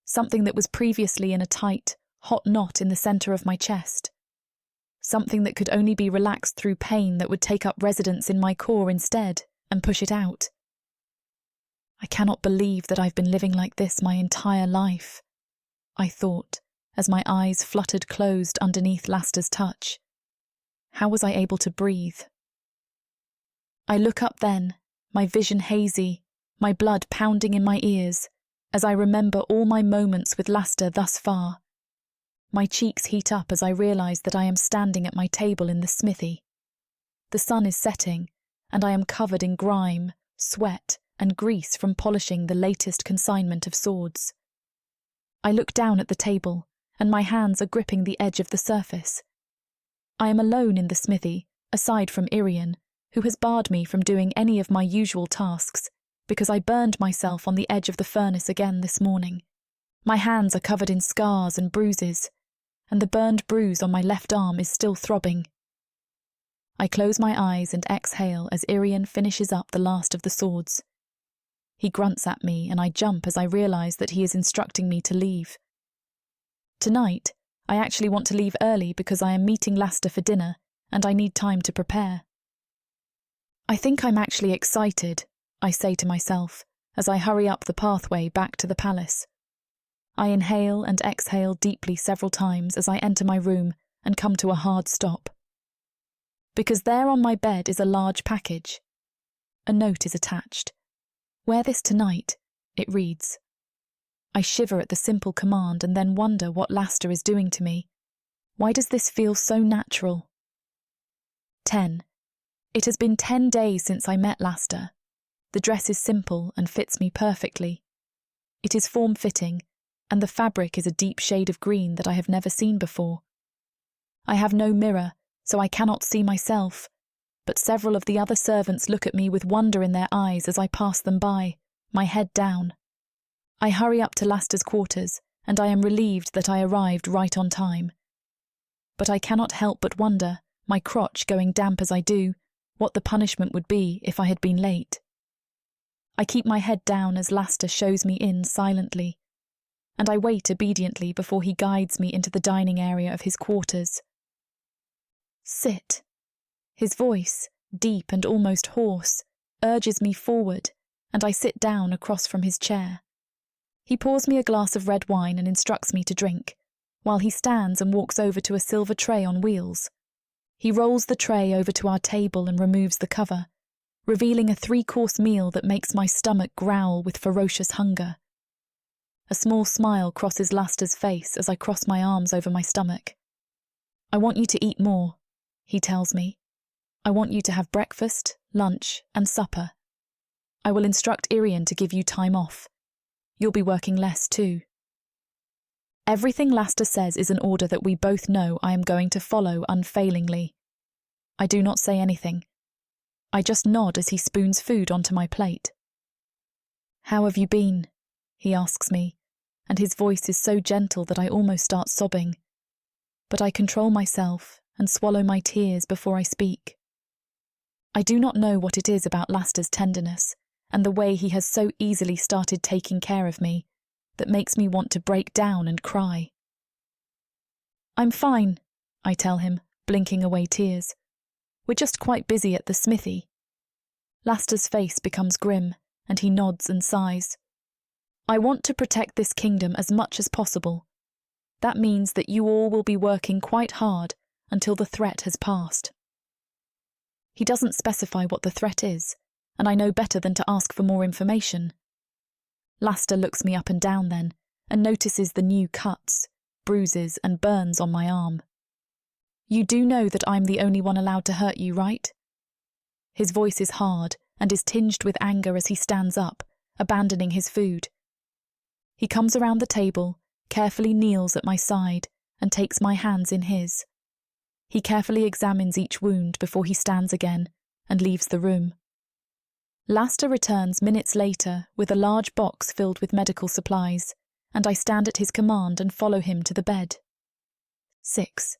Something that was previously in a tight, hot knot in the centre of my chest. Something that could only be relaxed through pain that would take up residence in my core instead and push it out. I cannot believe that I've been living like this my entire life, I thought, as my eyes fluttered closed underneath Lasta's touch. How was I able to breathe? I look up then, my vision hazy, my blood pounding in my ears, as I remember all my moments with Lasta thus far. My cheeks heat up as I realise that I am standing at my table in the smithy. The sun is setting, and I am covered in grime, sweat, and grease from polishing the latest consignment of swords. I look down at the table, and my hands are gripping the edge of the surface. I am alone in the smithy, aside from Irian, who has barred me from doing any of my usual tasks, because I burned myself on the edge of the furnace again this morning. My hands are covered in scars and bruises, and the burned bruise on my left arm is still throbbing. I close my eyes and exhale as Irian finishes up the last of the swords. He grunts at me, and I jump as I realise that he is instructing me to leave. Tonight, I actually want to leave early because I am meeting Lasta for dinner, and I need time to prepare. I think I'm actually excited, I say to myself, as I hurry up the pathway back to the palace. I inhale and exhale deeply several times as I enter my room and come to a hard stop. Because there on my bed is a large package. A note is attached. Wear this tonight, it reads. I shiver at the simple command and then wonder what Lasta is doing to me. Why does this feel so natural? 10. It has been 10 days since I met Lasta. The dress is simple and fits me perfectly. It is form-fitting, and the fabric is a deep shade of green that I have never seen before. I have no mirror, so I cannot see myself, but several of the other servants look at me with wonder in their eyes as I pass them by, my head down. I hurry up to Lasta's quarters, and I am relieved that I arrived right on time. But I cannot help but wonder, my crotch going damp as I do, what the punishment would be if I had been late. I keep my head down as Lasta shows me in silently, and I wait obediently before he guides me into the dining area of his quarters. Sit. His voice, deep and almost hoarse, urges me forward, and I sit down across from his chair. He pours me a glass of red wine and instructs me to drink, while he stands and walks over to a silver tray on wheels. He rolls the tray over to our table and removes the cover, revealing a 3-course meal that makes my stomach growl with ferocious hunger. A small smile crosses Laster's face as I cross my arms over my stomach. "I want you to eat more," he tells me. "I want you to have breakfast, lunch, and supper. I will instruct Irian to give you time off. You'll be working less too." Everything Laster says is an order that we both know I am going to follow unfailingly. I do not say anything. I just nod as he spoons food onto my plate. "How have you been?" he asks me, and his voice is so gentle that I almost start sobbing. But I control myself and swallow my tears before I speak. I do not know what it is about Laster's tenderness and the way he has so easily started taking care of me that makes me want to break down and cry. "I'm fine," I tell him, blinking away tears. "We're just quite busy at the smithy." Laster's face becomes grim, and he nods and sighs. "I want to protect this kingdom as much as possible. That means that you all will be working quite hard until the threat has passed." He doesn't specify what the threat is, and I know better than to ask for more information. Laster looks me up and down then, and notices the new cuts, bruises, and burns on my arm. "You do know that I'm the only one allowed to hurt you, right?" His voice is hard and is tinged with anger as he stands up, abandoning his food. He comes around the table, carefully kneels at my side, and takes my hands in his. He carefully examines each wound before he stands again and leaves the room. Laster returns minutes later with a large box filled with medical supplies, and I stand at his command and follow him to the bed. 6.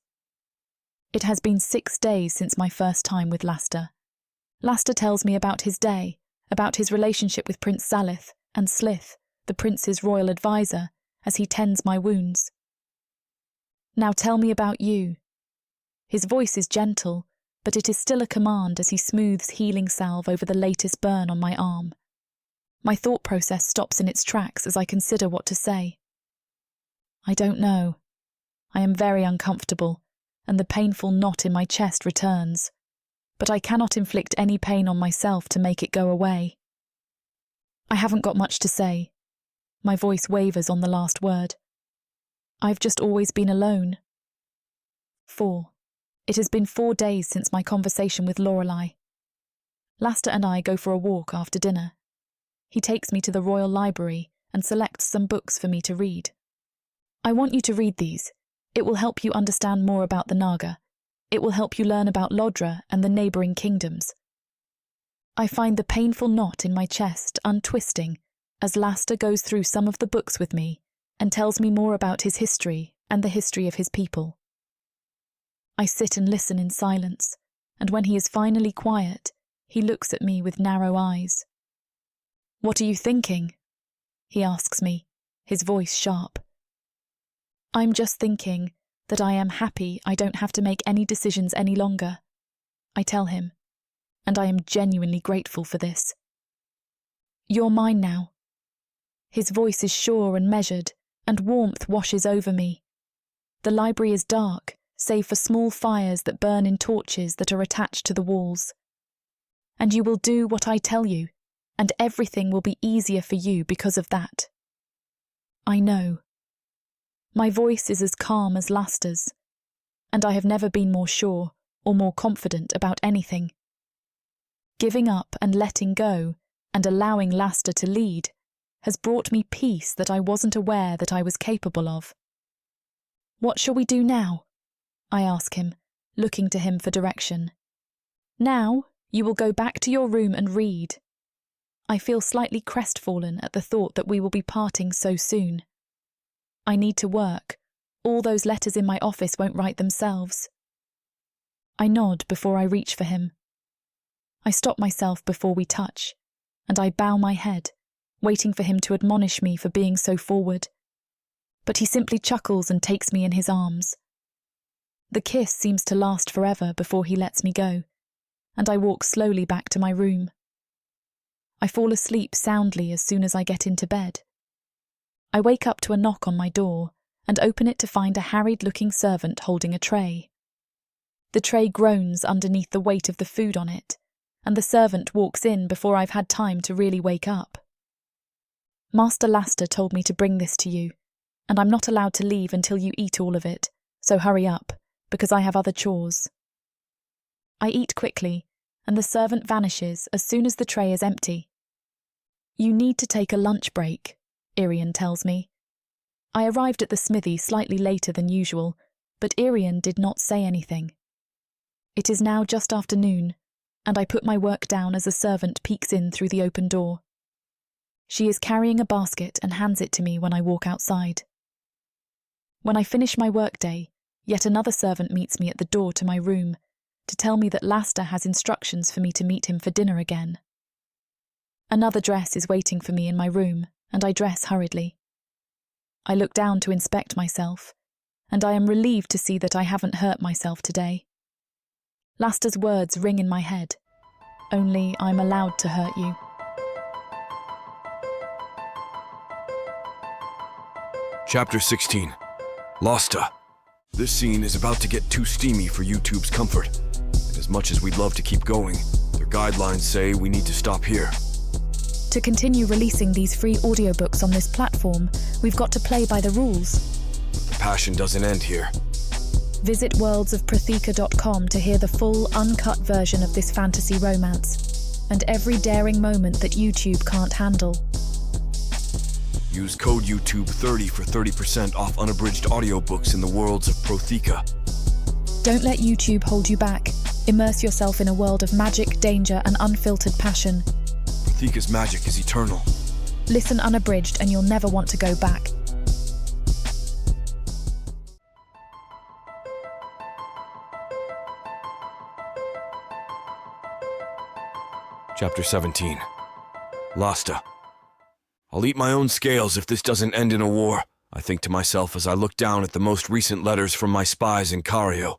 It has been 6 days since my first time with Laster. Laster tells me about his day, about his relationship with Prince Salith and Slith, the prince's royal advisor, as he tends my wounds. "Now tell me about you." His voice is gentle, but it is still a command as he smooths healing salve over the latest burn on my arm. My thought process stops in its tracks as I consider what to say. "I don't know. I am very uncomfortable, and the painful knot in my chest returns, but I cannot inflict any pain on myself to make it go away. I haven't got much to say." My voice wavers on the last word. "I've just always been alone." 4. It has been 4 days since my conversation with Lorelei. Laster and I go for a walk after dinner. He takes me to the Royal Library and selects some books for me to read. "I want you to read these. It will help you understand more about the Naga. It will help you learn about Lodra and the neighbouring kingdoms." I find the painful knot in my chest untwisting as Laster goes through some of the books with me and tells me more about his history and the history of his people. I sit and listen in silence, and when he is finally quiet, he looks at me with narrow eyes. "What are you thinking?" he asks me, his voice sharp. "I'm just thinking that I am happy I don't have to make any decisions any longer," I tell him, and I am genuinely grateful for this. "You're mine now." His voice is sure and measured, and warmth washes over me. The library is dark, save for small fires that burn in torches that are attached to the walls. "And you will do what I tell you, and everything will be easier for you because of that." I know. My voice is as calm as Laster's, and I have never been more sure or more confident about anything. Giving up and letting go and allowing Laster to lead has brought me peace that I wasn't aware that I was capable of. "What shall we do now?" I ask him, looking to him for direction. "Now, you will go back to your room and read." I feel slightly crestfallen at the thought that we will be parting so soon. I need to work. All those letters in my office won't write themselves. I nod before I reach for him. I stop myself before we touch, and I bow my head, waiting for him to admonish me for being so forward. But he simply chuckles and takes me in his arms. The kiss seems to last forever before he lets me go, and I walk slowly back to my room. I fall asleep soundly as soon as I get into bed. I wake up to a knock on my door and open it to find a harried-looking servant holding a tray. The tray groans underneath the weight of the food on it, and the servant walks in before I've had time to really wake up. Master Laster told me to bring this to you, and I'm not allowed to leave until you eat all of it, so hurry up, because I have other chores. I eat quickly, and the servant vanishes as soon as the tray is empty. You need to take a lunch break, Irian tells me. I arrived at the smithy slightly later than usual, but Irian did not say anything. It is now just after noon, and I put my work down as a servant peeks in through the open door. She is carrying a basket and hands it to me when I walk outside. When I finish my workday, yet another servant meets me at the door to my room to tell me that Laster has instructions for me to meet him for dinner again. Another dress is waiting for me in my room, and I dress hurriedly. I look down to inspect myself, and I am relieved to see that I haven't hurt myself today. Laster's words ring in my head. Only I'm allowed to hurt you. Chapter 16. Losta. This scene is about to get too steamy for YouTube's comfort. And as much as we'd love to keep going, their guidelines say we need to stop here. To continue releasing these free audiobooks on this platform, we've got to play by the rules. The passion doesn't end here. Visit worldsofprotheka.com to hear the full, uncut version of this fantasy romance, and every daring moment that YouTube can't handle. Use code YouTube30 for 30% off unabridged audiobooks in the Worlds of Protheka. Don't let YouTube hold you back. Immerse yourself in a world of magic, danger, and unfiltered passion. Protheka's magic is eternal. Listen unabridged and you'll never want to go back. Chapter 17. Losta. I'll eat my own scales if this doesn't end in a war, I think to myself as I look down at the most recent letters from my spies in Cario.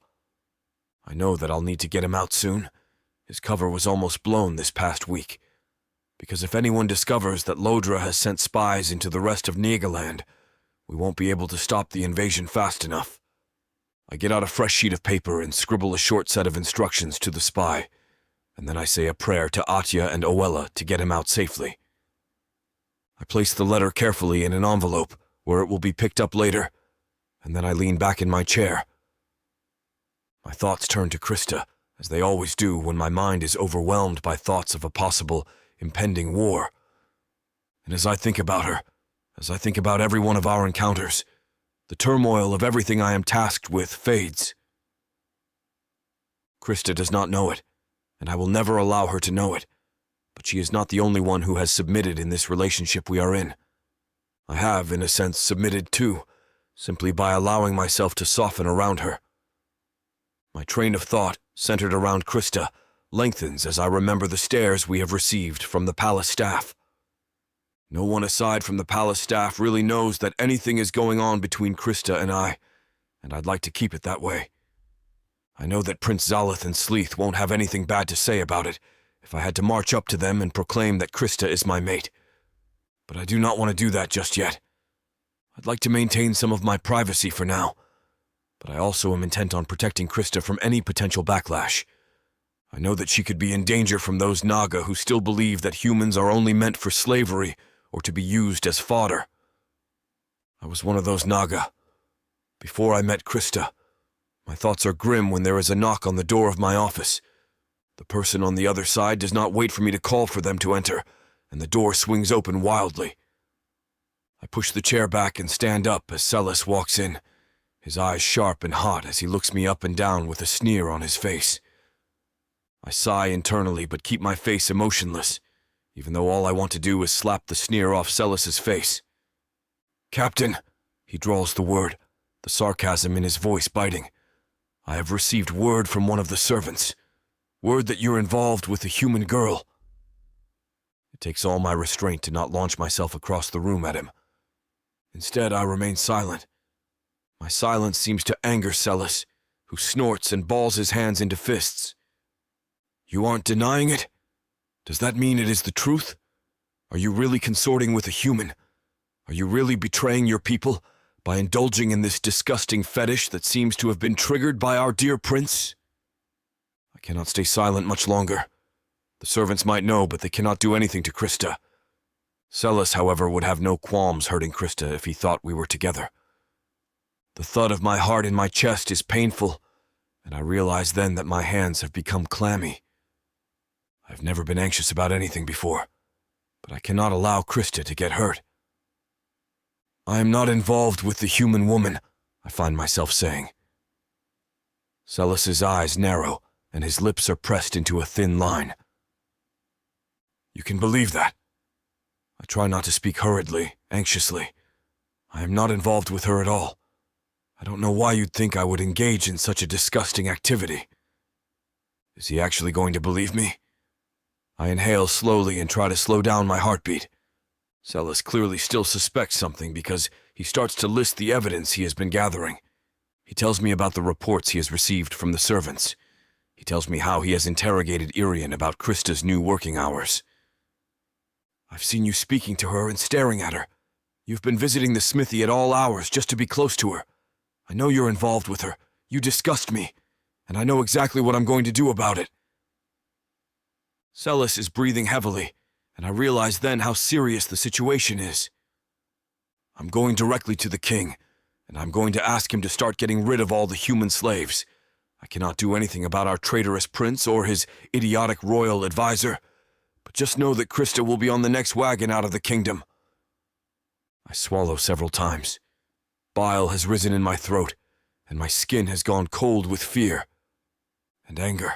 I know that I'll need to get him out soon. His cover was almost blown this past week. Because if anyone discovers that Lodra has sent spies into the rest of Nagaland, we won't be able to stop the invasion fast enough. I get out a fresh sheet of paper and scribble a short set of instructions to the spy, and then I say a prayer to Atya and Oella to get him out safely. I place the letter carefully in an envelope where it will be picked up later, and then I lean back in my chair. My thoughts turn to Krista, as they always do when my mind is overwhelmed by thoughts of a possible, impending war. And as I think about her, as I think about every one of our encounters, the turmoil of everything I am tasked with fades. Krista does not know it, and I will never allow her to know it. But she is not the only one who has submitted in this relationship we are in. I have, in a sense, submitted too, simply by allowing myself to soften around her. My train of thought, centered around Krista, lengthens as I remember the stares we have received from the palace staff. No one aside from the palace staff really knows that anything is going on between Krista and I'd like to keep it that way. I know that Prince Zalith and Sleeth won't have anything bad to say about it, if I had to march up to them and proclaim that Krista is my mate. But I do not want to do that just yet. I'd like to maintain some of my privacy for now, but I also am intent on protecting Krista from any potential backlash. I know that she could be in danger from those Naga who still believe that humans are only meant for slavery or to be used as fodder. I was one of those Naga. Before I met Krista, my thoughts are grim when there is a knock on the door of my office. The person on the other side does not wait for me to call for them to enter, and the door swings open wildly. I push the chair back and stand up as Solace walks in, his eyes sharp and hot as he looks me up and down with a sneer on his face. I sigh internally but keep my face emotionless, even though all I want to do is slap the sneer off Solace's face. "Captain," he drawls the word, the sarcasm in his voice biting. "I have received word from one of the servants. Word that you're involved with a human girl." It takes all my restraint to not launch myself across the room at him. Instead, I remain silent. My silence seems to anger Solace, who snorts and balls his hands into fists. "You aren't denying it? Does that mean it is the truth? Are you really consorting with a human? Are you really betraying your people by indulging in this disgusting fetish that seems to have been triggered by our dear prince?" I cannot stay silent much longer. The servants might know, but they cannot do anything to Krista. Solace, however, would have no qualms hurting Krista if he thought we were together. The thud of my heart in my chest is painful, and I realize then that my hands have become clammy. I've never been anxious about anything before, but I cannot allow Krista to get hurt. I am not involved with the human woman, I find myself saying. Solace's eyes narrow, and his lips are pressed into a thin line. You can believe that. I try not to speak hurriedly, anxiously. I am not involved with her at all. I don't know why you'd think I would engage in such a disgusting activity. Is he actually going to believe me? I inhale slowly and try to slow down my heartbeat. Solace clearly still suspects something because he starts to list the evidence he has been gathering. He tells me about the reports he has received from the servants. He tells me how he has interrogated Irian about Krista's new working hours. I've seen you speaking to her and staring at her. You've been visiting the smithy at all hours just to be close to her. I know you're involved with her. You disgust me, and I know exactly what I'm going to do about it. Solace is breathing heavily, and I realize then how serious the situation is. I'm going directly to the king, and I'm going to ask him to start getting rid of all the human slaves. I cannot do anything about our traitorous prince or his idiotic royal advisor, but just know that Krista will be on the next wagon out of the kingdom. I swallow several times. Bile has risen in my throat, and my skin has gone cold with fear and anger.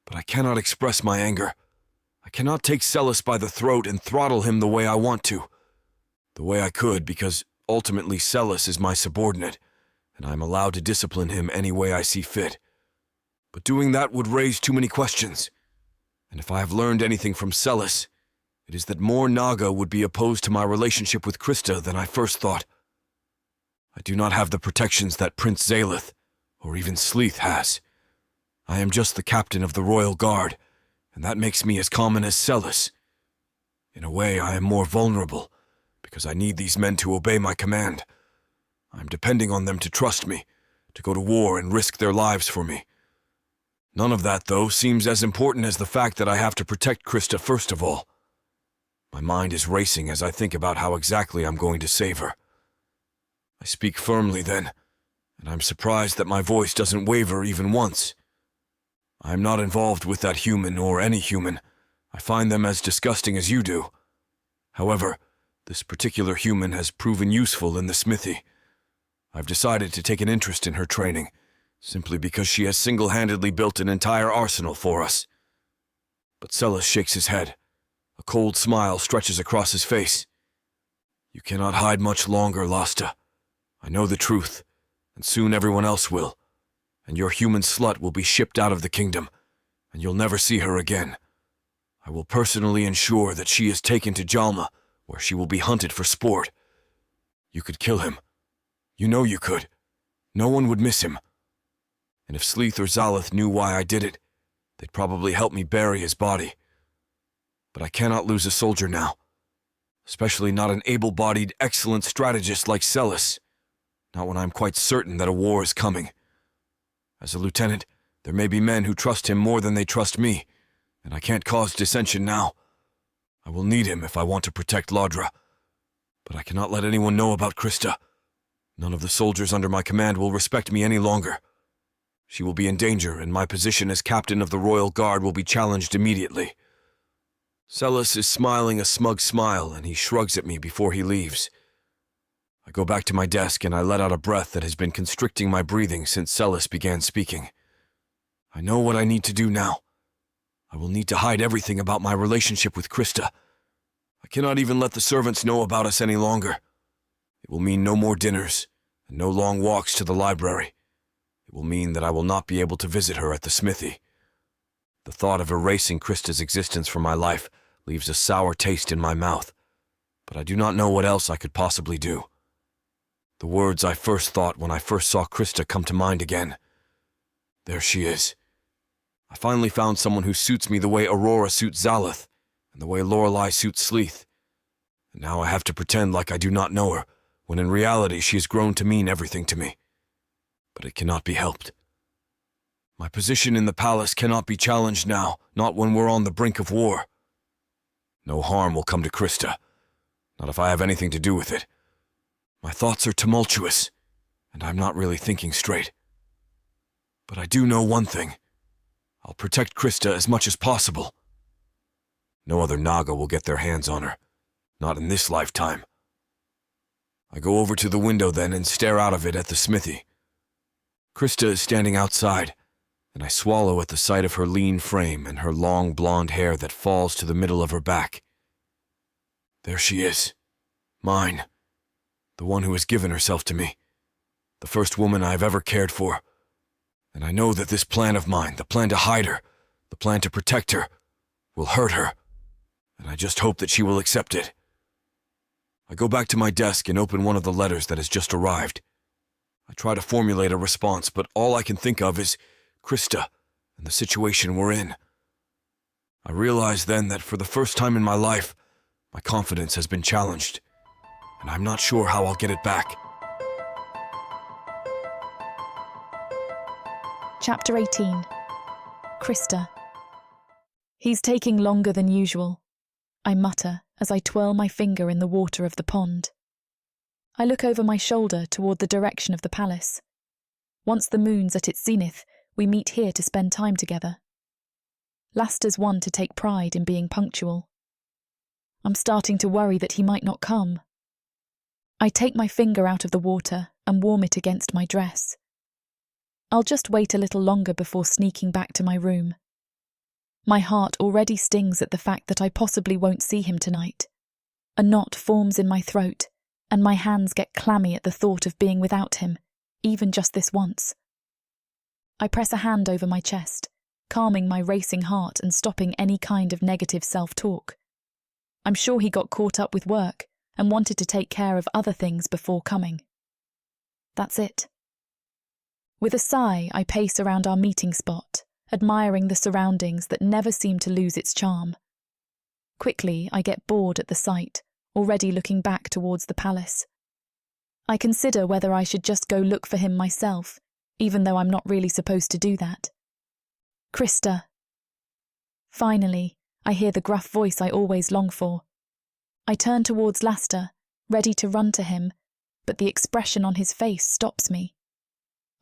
But I cannot express my anger. I cannot take Solace by the throat and throttle him the way I want to. The way I could, because ultimately Solace is my subordinate, and I am allowed to discipline him any way I see fit. But doing that would raise too many questions. And if I have learned anything from Solace, it is that more Naga would be opposed to my relationship with Krista than I first thought. I do not have the protections that Prince Zaleth, or even Sleeth, has. I am just the captain of the Royal Guard, and that makes me as common as Solace. In a way, I am more vulnerable, because I need these men to obey my command. I am depending on them to trust me, to go to war and risk their lives for me. None of that, though, seems as important as the fact that I have to protect Krista first of all. My mind is racing as I think about how exactly I'm going to save her. I speak firmly then, and I'm surprised that my voice doesn't waver even once. I am not involved with that human or any human. I find them as disgusting as you do. However, this particular human has proven useful in the smithy. I've decided to take an interest in her training, simply because she has single-handedly built an entire arsenal for us. But Solace shakes his head. A cold smile stretches across his face. You cannot hide much longer, Lasta. I know the truth, and soon everyone else will, and your human slut will be shipped out of the kingdom, and you'll never see her again. I will personally ensure that she is taken to Jalma, where she will be hunted for sport. You could kill him. You know you could. No one would miss him. And if Sleeth or Zaleth knew why I did it, they'd probably help me bury his body. But I cannot lose a soldier now, especially not an able-bodied, excellent strategist like Solace. Not when I'm quite certain that a war is coming. As a lieutenant, there may be men who trust him more than they trust me, and I can't cause dissension now. I will need him if I want to protect Laudra. But I cannot let anyone know about Krista. None of the soldiers under my command will respect me any longer. She will be in danger, and my position as captain of the Royal Guard will be challenged immediately. Solace is smiling a smug smile, and he shrugs at me before he leaves. I go back to my desk and I let out a breath that has been constricting my breathing since Solace began speaking. I know what I need to do now. I will need to hide everything about my relationship with Krista. I cannot even let the servants know about us any longer. It will mean no more dinners and no long walks to the library. It will mean that I will not be able to visit her at the smithy. The thought of erasing Krista's existence from my life leaves a sour taste in my mouth, but I do not know what else I could possibly do. The words I first thought when I first saw Krista come to mind again. There she is. I finally found someone who suits me the way Aurora suits Zaleth, and the way Lorelei suits Sleeth. And now I have to pretend like I do not know her, when in reality she has grown to mean everything to me. But it cannot be helped. My position in the palace cannot be challenged now, not when we're on the brink of war. No harm will come to Krista, not if I have anything to do with it. My thoughts are tumultuous, and I'm not really thinking straight. But I do know one thing. I'll protect Krista as much as possible. No other Naga will get their hands on her, not in this lifetime. I go over to the window then and stare out of it at the smithy. Krista is standing outside, and I swallow at the sight of her lean frame and her long blonde hair that falls to the middle of her back. There she is, mine, the one who has given herself to me, the first woman I've ever cared for. And I know that this plan of mine, the plan to hide her, the plan to protect her, will hurt her, and I just hope that she will accept it. I go back to my desk and open one of the letters that has just arrived. I try to formulate a response, but all I can think of is Krista and the situation we're in. I realize then that for the first time in my life, my confidence has been challenged, and I'm not sure how I'll get it back. Chapter 18. Krista. He's taking longer than usual, I mutter as I twirl my finger in the water of the pond. I look over my shoulder toward the direction of the palace. Once the moon's at its zenith, we meet here to spend time together. Laster's one to take pride in being punctual. I'm starting to worry that he might not come. I take my finger out of the water and warm it against my dress. I'll just wait a little longer before sneaking back to my room. My heart already stings at the fact that I possibly won't see him tonight. A knot forms in my throat, and my hands get clammy at the thought of being without him, even just this once. I press a hand over my chest, calming my racing heart and stopping any kind of negative self-talk. I'm sure he got caught up with work and wanted to take care of other things before coming. That's it. With a sigh, I pace around our meeting spot, admiring the surroundings that never seem to lose its charm. Quickly, I get bored at the sight, already looking back towards the palace. I consider whether I should just go look for him myself, even though I'm not really supposed to do that. Krista. Finally, I hear the gruff voice I always long for. I turn towards Laster, ready to run to him, but the expression on his face stops me.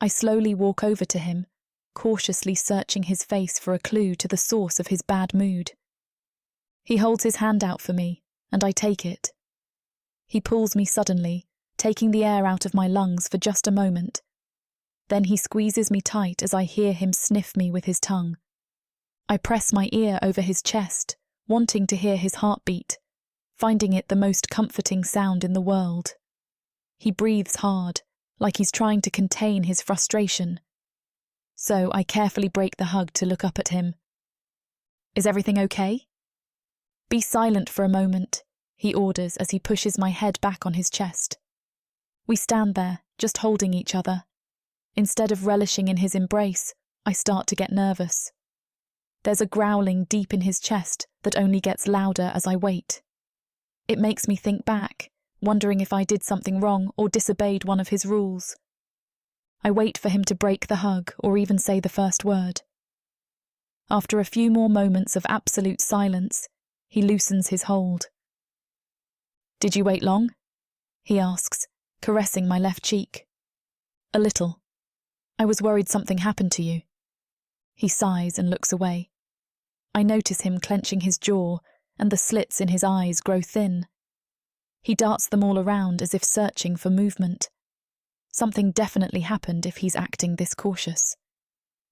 I slowly walk over to him, cautiously searching his face for a clue to the source of his bad mood. He holds his hand out for me, and I take it. He pulls me suddenly, taking the air out of my lungs for just a moment. Then he squeezes me tight as I hear him sniff me with his tongue. I press my ear over his chest, wanting to hear his heartbeat, finding it the most comforting sound in the world. He breathes hard, like he's trying to contain his frustration. So I carefully break the hug to look up at him. Is everything okay? Be silent for a moment, he orders as he pushes my head back on his chest. We stand there, just holding each other. Instead of relishing in his embrace, I start to get nervous. There's a growling deep in his chest that only gets louder as I wait. It makes me think back, wondering if I did something wrong or disobeyed one of his rules. I wait for him to break the hug or even say the first word. After a few more moments of absolute silence, he loosens his hold. Did you wait long? He asks, caressing my left cheek. A little. I was worried something happened to you. He sighs and looks away. I notice him clenching his jaw, and the slits in his eyes grow thin. He darts them all around as if searching for movement. Something definitely happened if he's acting this cautious.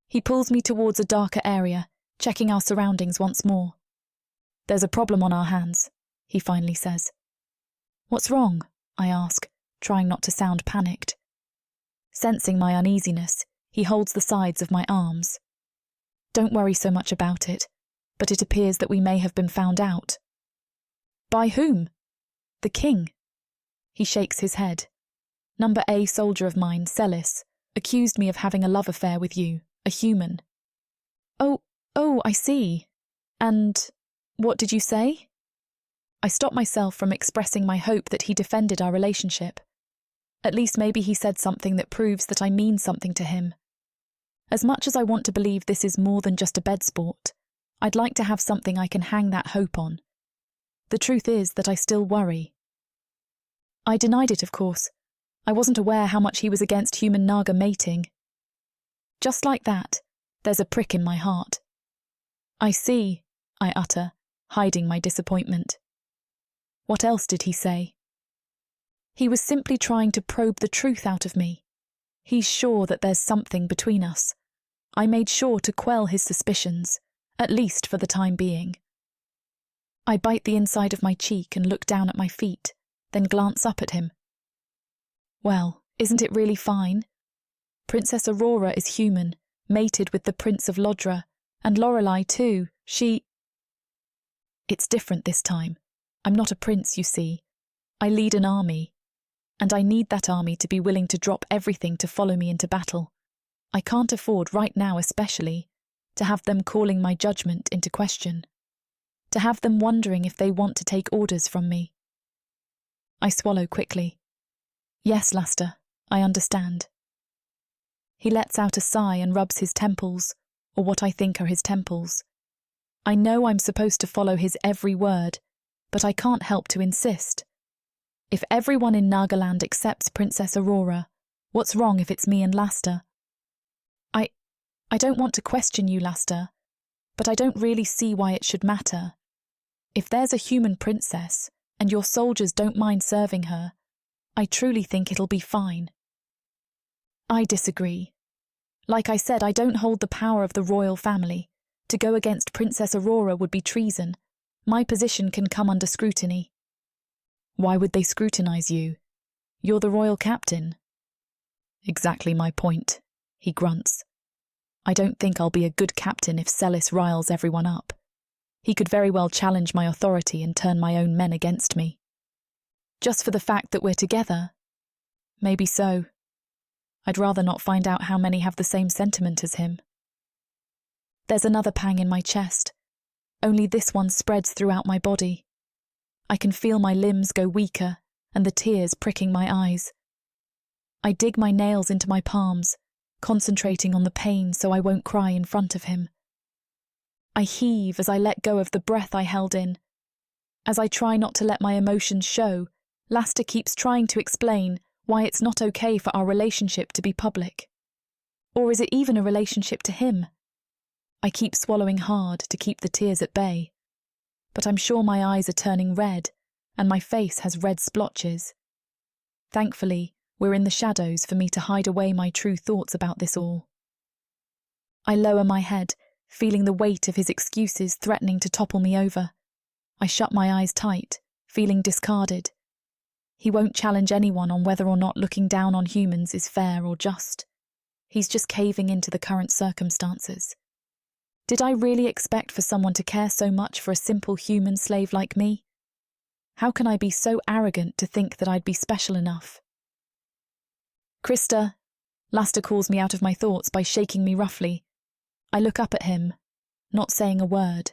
He pulls me towards a darker area, checking our surroundings once more. There's a problem on our hands, he finally says. What's wrong? I ask, trying not to sound panicked. Sensing my uneasiness, he holds the sides of my arms. Don't worry so much about it, but it appears that we may have been found out. By whom? The king. He shakes his head. Number A soldier of mine, Solace, accused me of having a love affair with you, a human. Oh, I see. And what did you say? I stop myself from expressing my hope that he defended our relationship. At least maybe he said something that proves that I mean something to him. As much as I want to believe this is more than just a bed sport, I'd like to have something I can hang that hope on. The truth is that I still worry. I denied it, of course. I wasn't aware how much he was against human-naga mating. Just like that, there's a prick in my heart. I see, I utter, hiding my disappointment. What else did he say? He was simply trying to probe the truth out of me. He's sure that there's something between us. I made sure to quell his suspicions, at least for the time being. I bite the inside of my cheek and look down at my feet, then glance up at him. Well, isn't it really fine? Princess Aurora is human, mated with the Prince of Lodra, and Lorelei too, It's different this time. I'm not a prince, you see. I lead an army, and I need that army to be willing to drop everything to follow me into battle. I can't afford, right now especially, to have them calling my judgment into question, to have them wondering if they want to take orders from me. I swallow quickly. Yes, Laster, I understand. He lets out a sigh and rubs his temples, or what I think are his temples. I know I'm supposed to follow his every word, but I can't help to insist. If everyone in Nagaland accepts Princess Aurora, what's wrong if it's me and Laster? I don't want to question you, Laster, but I don't really see why it should matter. If there's a human princess, and your soldiers don't mind serving her, I truly think it'll be fine. I disagree. Like I said, I don't hold the power of the royal family. To go against Princess Aurora would be treason. My position can come under scrutiny. Why would they scrutinize you? You're the royal captain. Exactly my point, he grunts. I don't think I'll be a good captain if Solace riles everyone up. He could very well challenge my authority and turn my own men against me. Just for the fact that we're together? Maybe so. I'd rather not find out how many have the same sentiment as him. There's another pang in my chest, only this one spreads throughout my body. I can feel my limbs go weaker and the tears pricking my eyes. I dig my nails into my palms, concentrating on the pain so I won't cry in front of him. I heave as I let go of the breath I held in. As I try not to let my emotions show, Laster keeps trying to explain why it's not okay for our relationship to be public. Or is it even a relationship to him? I keep swallowing hard to keep the tears at bay, but I'm sure my eyes are turning red and my face has red splotches. Thankfully, we're in the shadows for me to hide away my true thoughts about this all. I lower my head, feeling the weight of his excuses threatening to topple me over. I shut my eyes tight, feeling discarded. He won't challenge anyone on whether or not looking down on humans is fair or just. He's just caving into the current circumstances. Did I really expect for someone to care so much for a simple human slave like me? How can I be so arrogant to think that I'd be special enough? Krista, Laster calls me out of my thoughts by shaking me roughly. I look up at him, not saying a word.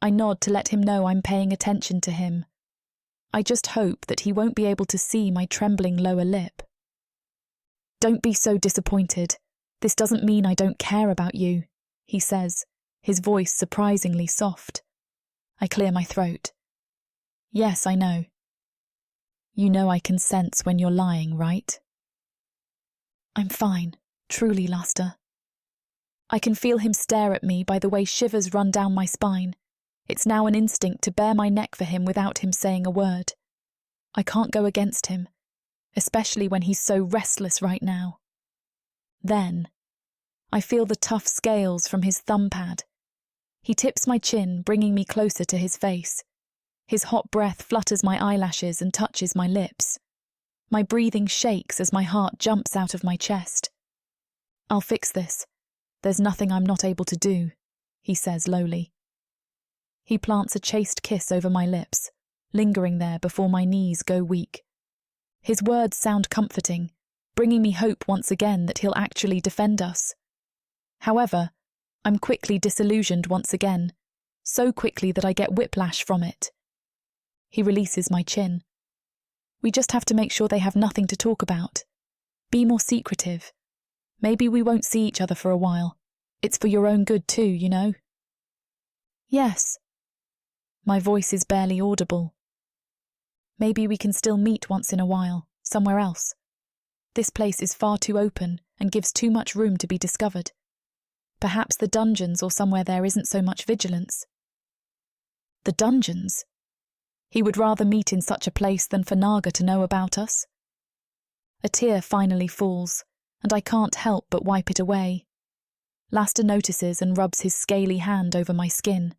I nod to let him know I'm paying attention to him. I just hope that he won't be able to see my trembling lower lip. Don't be so disappointed. This doesn't mean I don't care about you, he says, his voice surprisingly soft. I clear my throat. Yes, I know. You know I can sense when you're lying, right? I'm fine, truly, Laster. I can feel him stare at me by the way shivers run down my spine. It's now an instinct to bare my neck for him without him saying a word. I can't go against him, especially when he's so restless right now. Then, I feel the tough scales from his thumb pad. He tips my chin, bringing me closer to his face. His hot breath flutters my eyelashes and touches my lips. My breathing shakes as my heart jumps out of my chest. I'll fix this. There's nothing I'm not able to do, he says lowly. He plants a chaste kiss over my lips, lingering there before my knees go weak. His words sound comforting, bringing me hope once again that he'll actually defend us. However, I'm quickly disillusioned once again, so quickly that I get whiplash from it. He releases my chin. We just have to make sure they have nothing to talk about. Be more secretive. Maybe we won't see each other for a while. It's for your own good too, you know? Yes. My voice is barely audible. Maybe we can still meet once in a while, somewhere else. This place is far too open and gives too much room to be discovered. Perhaps the dungeons or somewhere there isn't so much vigilance. The dungeons? He would rather meet in such a place than for Naga to know about us. A tear finally falls, and I can't help but wipe it away. Laster notices and rubs his scaly hand over my skin.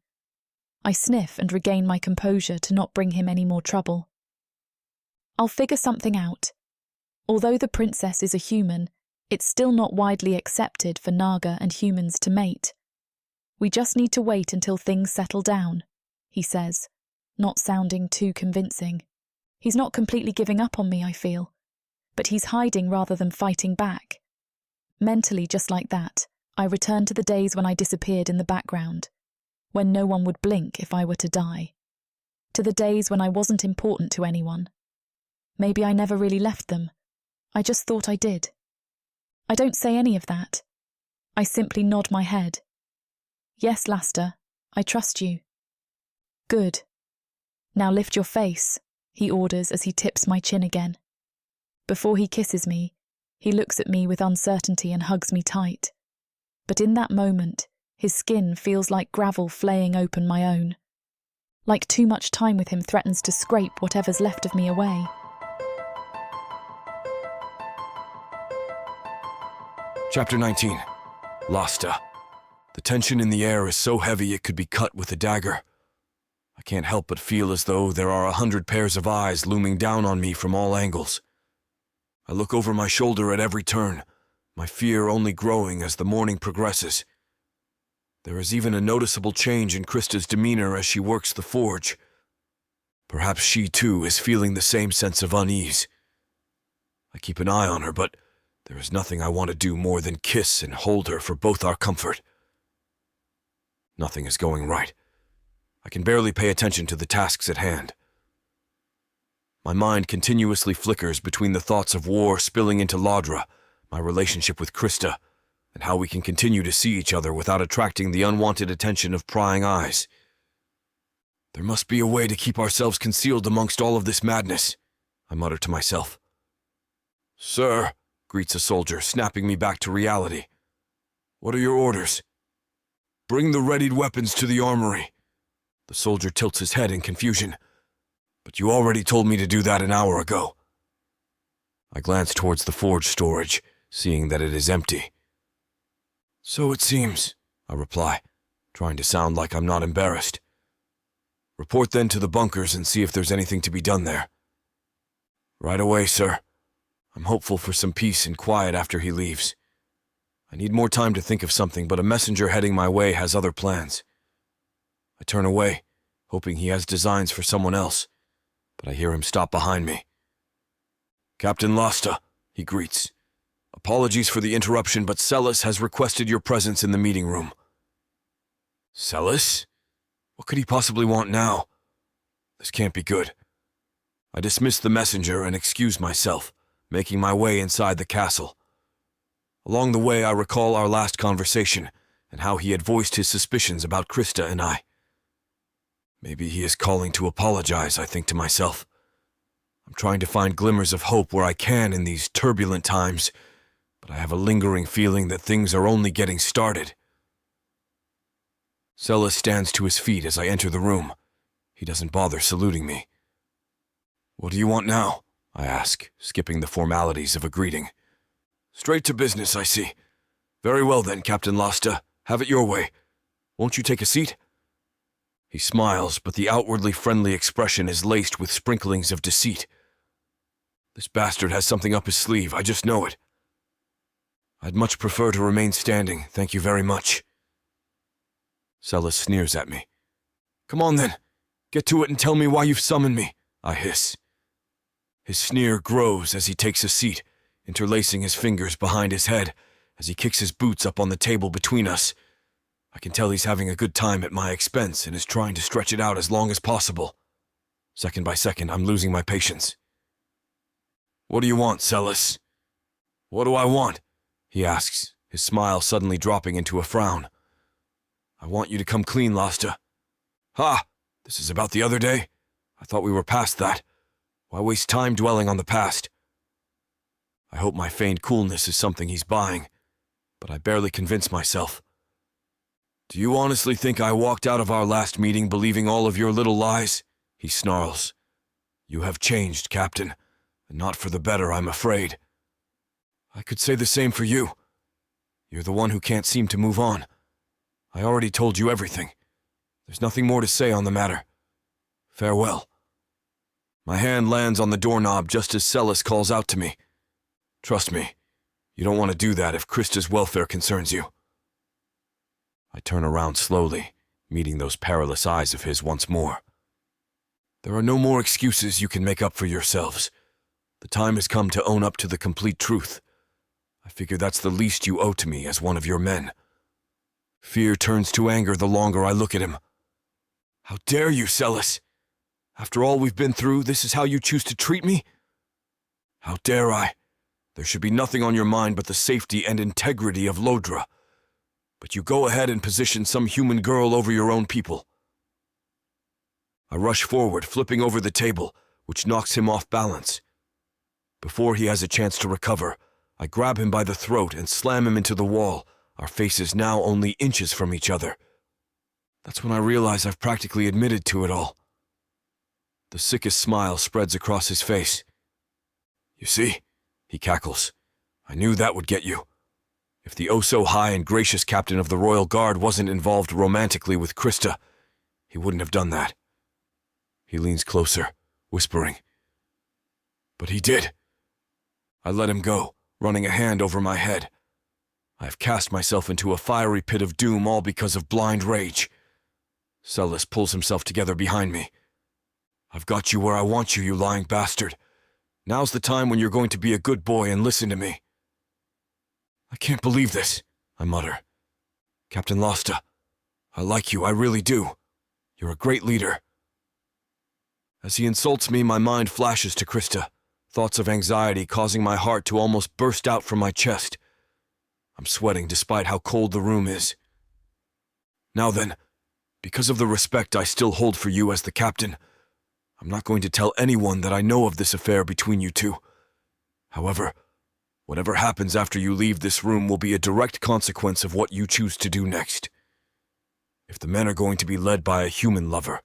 I sniff and regain my composure to not bring him any more trouble. I'll figure something out. Although the princess is a human, it's still not widely accepted for Naga and humans to mate. We just need to wait until things settle down, he says, not sounding too convincing. He's not completely giving up on me, I feel, but he's hiding rather than fighting back. Mentally, just like that, I return to the days when I disappeared in the background, when no one would blink if I were to die. To the days when I wasn't important to anyone. Maybe I never really left them. I just thought I did. I don't say any of that. I simply nod my head. Yes, Laster, I trust you. Good. Now lift your face, he orders as he tips my chin again. Before he kisses me, he looks at me with uncertainty and hugs me tight. But in that moment, his skin feels like gravel flaying open my own. Like too much time with him threatens to scrape whatever's left of me away. Chapter 19. Lasta. The tension in the air is so heavy it could be cut with a dagger. I can't help but feel as though there are 100 pairs of eyes looming down on me from all angles. I look over my shoulder at every turn, my fear only growing as the morning progresses. There is even a noticeable change in Krista's demeanor as she works the forge. Perhaps she too is feeling the same sense of unease. I keep an eye on her, but there is nothing I want to do more than kiss and hold her for both our comfort. Nothing is going right. I can barely pay attention to the tasks at hand. My mind continuously flickers between the thoughts of war spilling into Ladra, my relationship with Krista, and how we can continue to see each other without attracting the unwanted attention of prying eyes. There must be a way to keep ourselves concealed amongst all of this madness, I mutter to myself. Sir, greets a soldier, snapping me back to reality. What are your orders? Bring the readied weapons to the armory. The soldier tilts his head in confusion. But you already told me to do that an hour ago. I glance towards the forge storage, seeing that it is empty. So it seems, I reply, trying to sound like I'm not embarrassed. Report then to the bunkers and see if there's anything to be done there. Right away, sir. I'm hopeful for some peace and quiet after he leaves. I need more time to think of something, but a messenger heading my way has other plans. I turn away, hoping he has designs for someone else, but I hear him stop behind me. Captain Lasta, he greets. Apologies for the interruption, but Solace has requested your presence in the meeting room. Solace? What could he possibly want now? This can't be good. I dismiss the messenger and excuse myself, making my way inside the castle. Along the way, I recall our last conversation and how he had voiced his suspicions about Krista and I. Maybe he is calling to apologize, I think to myself. I'm trying to find glimmers of hope where I can in these turbulent times, but I have a lingering feeling that things are only getting started. Solace stands to his feet as I enter the room. He doesn't bother saluting me. What do you want now? I ask, skipping the formalities of a greeting. Straight to business, I see. Very well then, Captain Lasta. Have it your way. Won't you take a seat? He smiles, but the outwardly friendly expression is laced with sprinklings of deceit. This bastard has something up his sleeve, I just know it. I'd much prefer to remain standing, thank you very much. Solace sneers at me. Come on then, get to it and tell me why you've summoned me, I hiss. His sneer grows as he takes a seat, interlacing his fingers behind his head as he kicks his boots up on the table between us. I can tell he's having a good time at my expense and is trying to stretch it out as long as possible. Second by second, I'm losing my patience. What do you want, Solace? What do I want? he asks, his smile suddenly dropping into a frown. I want you to come clean, Lasta. Ha! This is about the other day? I thought we were past that. Why waste time dwelling on the past? I hope my feigned coolness is something he's buying, but I barely convince myself. Do you honestly think I walked out of our last meeting believing all of your little lies? He snarls. You have changed, Captain, and not for the better, I'm afraid. I could say the same for you. You're the one who can't seem to move on. I already told you everything. There's nothing more to say on the matter. Farewell. My hand lands on the doorknob just as Solace calls out to me. Trust me, you don't want to do that if Krista's welfare concerns you. I turn around slowly, meeting those perilous eyes of his once more. There are no more excuses you can make up for yourselves. The time has come to own up to the complete truth. I figure that's the least you owe to me as one of your men. Fear turns to anger the longer I look at him. How dare you, Solace? After all we've been through, this is how you choose to treat me? How dare I? There should be nothing on your mind but the safety and integrity of Lodra. But you go ahead and position some human girl over your own people. I rush forward, flipping over the table, which knocks him off balance. Before he has a chance to recover, I grab him by the throat and slam him into the wall, our faces now only inches from each other. That's when I realize I've practically admitted to it all. The sickest smile spreads across his face. You see, he cackles. I knew that would get you. If the oh-so-high and gracious captain of the Royal Guard wasn't involved romantically with Krista, he wouldn't have done that. He leans closer, whispering. But he did. I let him go, running a hand over my head. I've cast myself into a fiery pit of doom all because of blind rage. Solace pulls himself together behind me. I've got you where I want you, you lying bastard. Now's the time when you're going to be a good boy and listen to me. I can't believe this, I mutter. Captain Losta, I like you, I really do. You're a great leader. As he insults me, my mind flashes to Krista, thoughts of anxiety causing my heart to almost burst out from my chest. I'm sweating despite how cold the room is. Now then, because of the respect I still hold for you as the captain, I'm not going to tell anyone that I know of this affair between you two. However, whatever happens after you leave this room will be a direct consequence of what you choose to do next. If the men are going to be led by a human lover,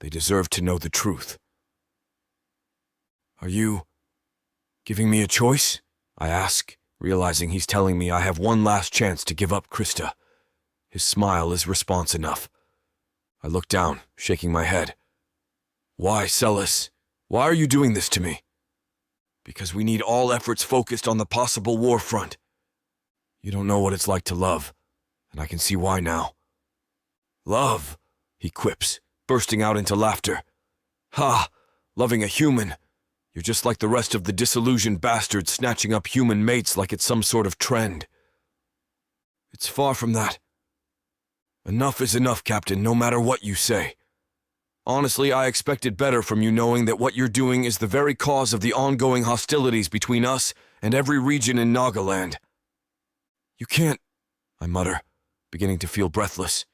they deserve to know the truth. Are you giving me a choice? I ask, realizing he's telling me I have one last chance to give up Krista. His smile is response enough. I look down, shaking my head. Why, Solace? Why are you doing this to me? Because we need all efforts focused on the possible war front. You don't know what it's like to love, and I can see why now. Love, he quips, bursting out into laughter. Ha! Loving a human. You're just like the rest of the disillusioned bastards snatching up human mates like it's some sort of trend. It's far from that. Enough is enough, Captain, no matter what you say. Honestly, I expected better from you knowing that what you're doing is the very cause of the ongoing hostilities between us and every region in Nagaland. You can't, I mutter, beginning to feel breathless.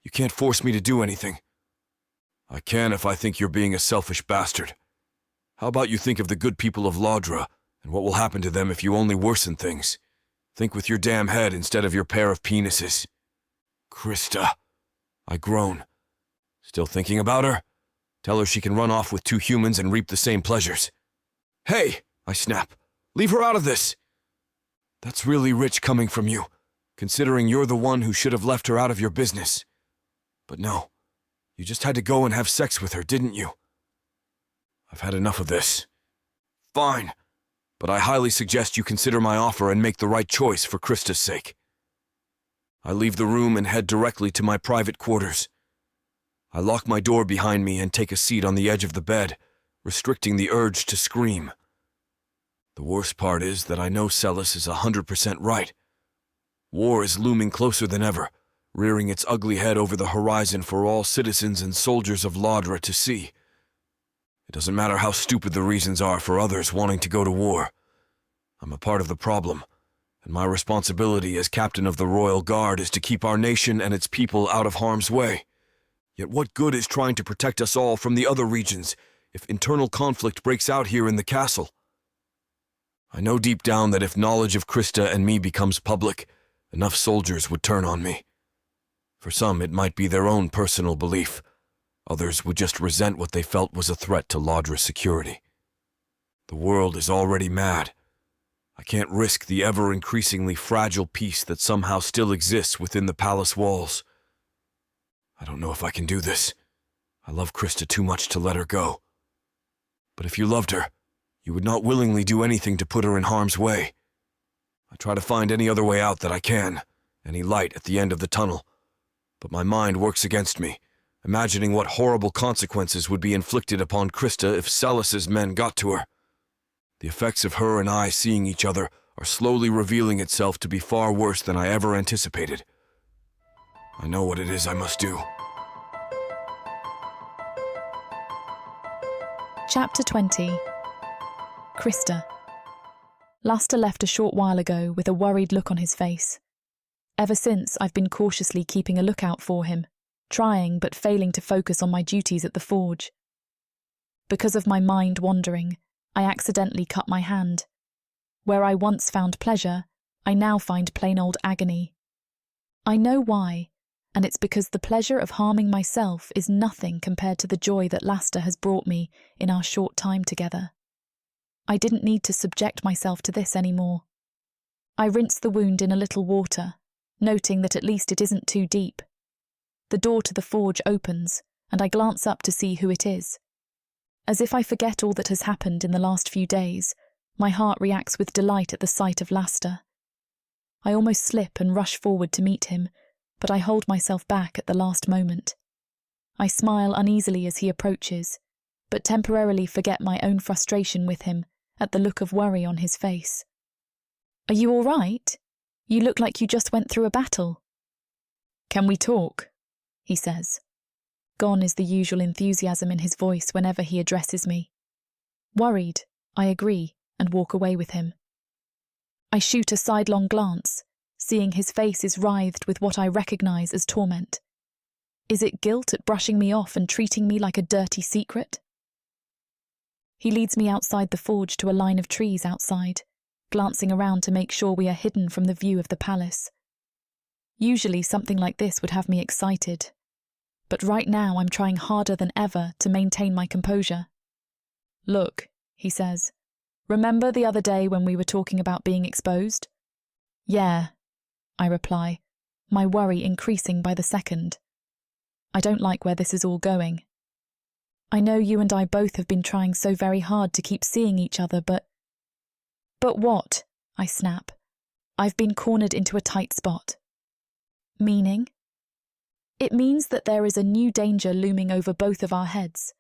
You can't force me to do anything. I can if I think you're being a selfish bastard. How about you think of the good people of Lodra and what will happen to them if you only worsen things? Think with your damn head instead of your pair of penises. Krista, I groan. Still thinking about her? Tell her she can run off with two humans and reap the same pleasures. Hey, I snap. Leave her out of this. That's really rich coming from you, considering you're the one who should have left her out of your business. But no, you just had to go and have sex with her, didn't you? I've had enough of this. Fine, but I highly suggest you consider my offer and make the right choice for Krista's sake. I leave the room and head directly to my private quarters. I lock my door behind me and take a seat on the edge of the bed, restricting the urge to scream. The worst part is that I know Solace is 100% right. War is looming closer than ever, rearing its ugly head over the horizon for all citizens and soldiers of Lodra to see. It doesn't matter how stupid the reasons are for others wanting to go to war. I'm a part of the problem, and my responsibility as captain of the Royal Guard is to keep our nation and its people out of harm's way. Yet what good is trying to protect us all from the other regions if internal conflict breaks out here in the castle? I know deep down that if knowledge of Krista and me becomes public, enough soldiers would turn on me. For some, it might be their own personal belief. Others would just resent what they felt was a threat to Laudra's security. The world is already mad. I can't risk the ever-increasingly fragile peace that somehow still exists within the palace walls. I don't know if I can do this. I love Krista too much to let her go. But if you loved her, you would not willingly do anything to put her in harm's way. I try to find any other way out that I can, any light at the end of the tunnel. But my mind works against me, imagining what horrible consequences would be inflicted upon Krista if Solace's men got to her. The effects of her and I seeing each other are slowly revealing itself to be far worse than I ever anticipated. I know what it is I must do. Chapter 20. Krista. Laster left a short while ago with a worried look on his face. Ever since, I've been cautiously keeping a lookout for him, trying but failing to focus on my duties at the forge. Because of my mind wandering, I accidentally cut my hand. Where I once found pleasure, I now find plain old agony. I know why, and it's because the pleasure of harming myself is nothing compared to the joy that Laster has brought me in our short time together. I didn't need to subject myself to this anymore. I rinse the wound in a little water, noting that at least it isn't too deep. The door to the forge opens, and I glance up to see who it is. As if I forget all that has happened in the last few days, my heart reacts with delight at the sight of Laster. I almost slip and rush forward to meet him, but I hold myself back at the last moment. I smile uneasily as he approaches, but temporarily forget my own frustration with him at the look of worry on his face. "Are you all right? You look like you just went through a battle." "Can we talk?" he says. Gone is the usual enthusiasm in his voice whenever he addresses me. Worried, I agree and walk away with him. I shoot a sidelong glance, seeing his face is writhed with what I recognize as torment. Is it guilt at brushing me off and treating me like a dirty secret? He leads me outside the forge to a line of trees outside, glancing around to make sure we are hidden from the view of the palace. Usually something like this would have me excited, but right now I'm trying harder than ever to maintain my composure. "Look," he says, "remember the other day when we were talking about being exposed?" "Yeah," I reply, my worry increasing by the second. I don't like where this is all going. I know you and I both have been trying so very hard to keep seeing each other, but... "But what?" I snap. "I've been cornered into a tight spot." "Meaning?" "It means that there is a new danger looming over both of our heads.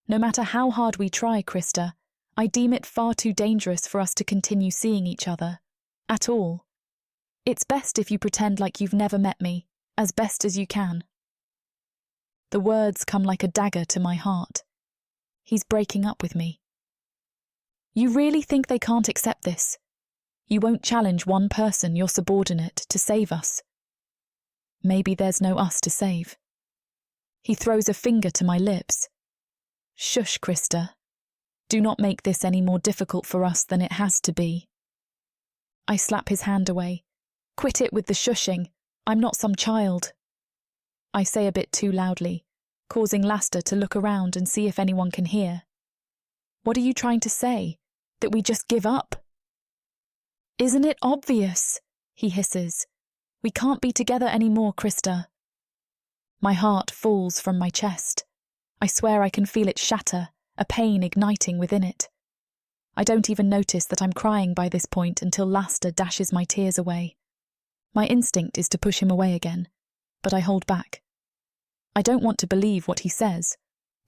No matter how hard we try, Krista, I deem it far too dangerous for us to continue seeing each other. At all. It's best if you pretend like you've never met me, as best as you can." The words come like a dagger to my heart. He's breaking up with me. "You really think they can't accept this? You won't challenge one person, your subordinate, to save us?" Maybe there's no us to save. He throws a finger to my lips. "Shush, Krista. Do not make this any more difficult for us than it has to be." I slap his hand away. "Quit it with the shushing. I'm not some child." I say a bit too loudly, causing Laster to look around and see if anyone can hear. "What are you trying to say? That we just give up?" "Isn't it obvious?" he hisses. "We can't be together anymore, Krista." My heart falls from my chest. I swear I can feel it shatter, a pain igniting within it. I don't even notice that I'm crying by this point until Laster dashes my tears away. My instinct is to push him away again, but I hold back. I don't want to believe what he says,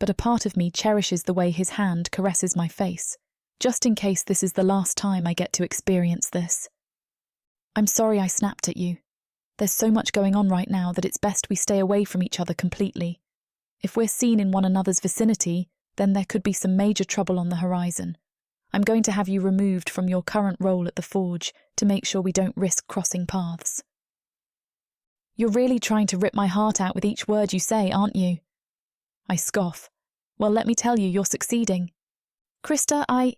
but a part of me cherishes the way his hand caresses my face, just in case this is the last time I get to experience this. "I'm sorry I snapped at you. There's so much going on right now that it's best we stay away from each other completely. If we're seen in one another's vicinity, then there could be some major trouble on the horizon. I'm going to have you removed from your current role at the forge to make sure we don't risk crossing paths. You're really trying to rip my heart out with each word you say, aren't you? I scoff. Well, let me tell you, you're succeeding. Krista, I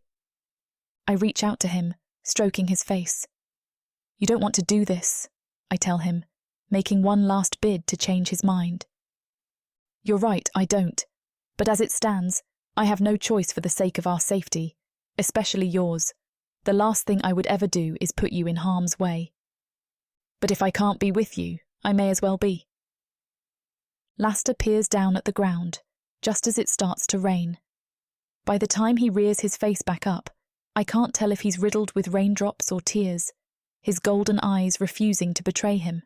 reach out to him, stroking his face. You don't want to do this, I tell him, making one last bid to change his mind. You're right, I don't. But as it stands, I have no choice for the sake of our safety, especially yours. The last thing I would ever do is put you in harm's way. But if I can't be with you, I may as well be. Laster peers down at the ground, just as it starts to rain. By the time he rears his face back up, I can't tell if he's riddled with raindrops or tears, his golden eyes refusing to betray him.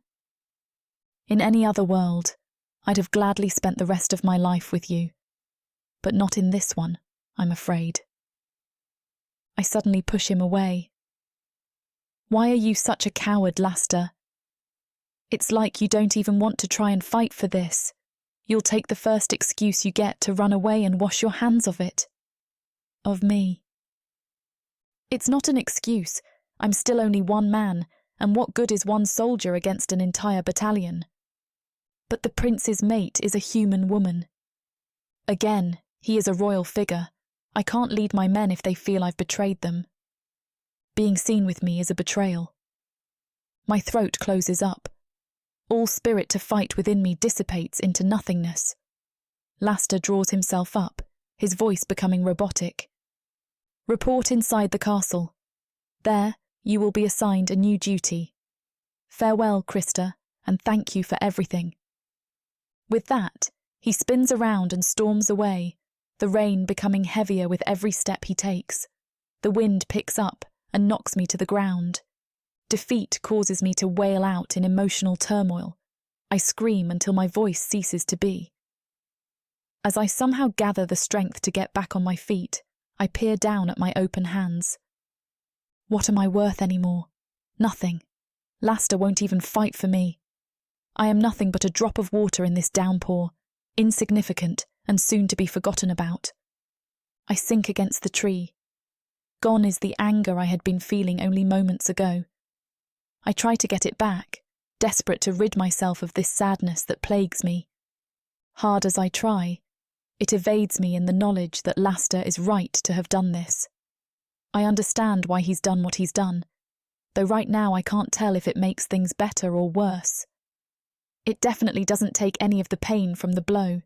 In any other world, I'd have gladly spent the rest of my life with you. But not in this one, I'm afraid. I suddenly push him away. Why are you such a coward, Laster? It's like you don't even want to try and fight for this. You'll take the first excuse you get to run away and wash your hands of it. Of me. It's not an excuse. I'm still only one man, and what good is one soldier against an entire battalion? But the prince's mate is a human woman. Again, he is a royal figure. I can't lead my men if they feel I've betrayed them. Being seen with me is a betrayal. My throat closes up. All spirit to fight within me dissipates into nothingness. Laster draws himself up, his voice becoming robotic. Report inside the castle. There, you will be assigned a new duty. Farewell, Krista, and thank you for everything. With that, he spins around and storms away, the rain becoming heavier with every step he takes. The wind picks up and knocks me to the ground. Defeat causes me to wail out in emotional turmoil. I scream until my voice ceases to be. As I somehow gather the strength to get back on my feet, I peer down at my open hands. What am I worth anymore? Nothing. Laster won't even fight for me. I am nothing but a drop of water in this downpour, insignificant and soon to be forgotten about. I sink against the tree. Gone is the anger I had been feeling only moments ago. I try to get it back, desperate to rid myself of this sadness that plagues me. Hard as I try, it evades me in the knowledge that Laster is right to have done this. I understand why he's done what he's done, though right now I can't tell if it makes things better or worse. It definitely doesn't take any of the pain from the blow.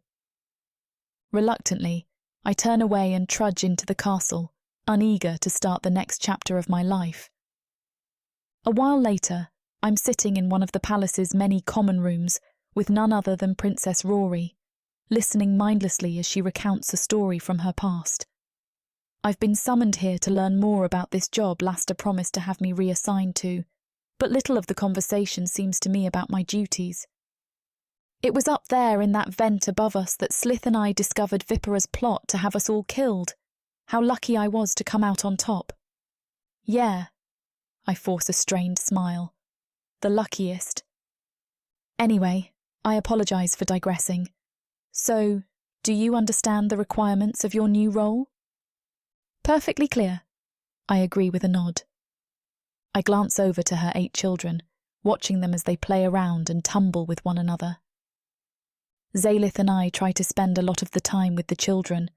Reluctantly, I turn away and trudge into the castle, uneager to start the next chapter of my life. A while later, I'm sitting in one of the palace's many common rooms with none other than Princess Rory, listening mindlessly as she recounts a story from her past. I've been summoned here to learn more about this job Laster promised to have me reassigned to, but little of the conversation seems to me about my duties. It was up there in that vent above us that Slith and I discovered Vipera's plot to have us all killed. How lucky I was to come out on top. Yeah, I force a strained smile. The luckiest. Anyway, I apologise for digressing. So, do you understand the requirements of your new role? Perfectly clear. I agree with a nod. I glance over to her 8 children, watching them as they play around and tumble with one another. Zaelith and I try to spend a lot of the time with the children.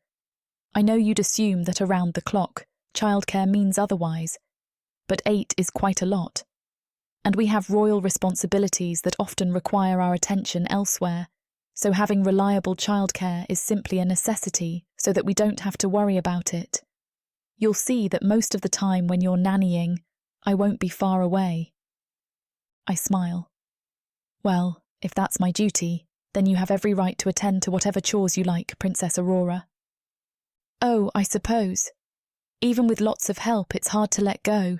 I know you'd assume that around the clock, childcare means otherwise, but 8 is quite a lot. And we have royal responsibilities that often require our attention elsewhere, so having reliable childcare is simply a necessity so that we don't have to worry about it. You'll see that most of the time when you're nannying, I won't be far away. I smile. Well, if that's my duty, then you have every right to attend to whatever chores you like, Princess Aurora. Oh, I suppose. Even with lots of help, it's hard to let go.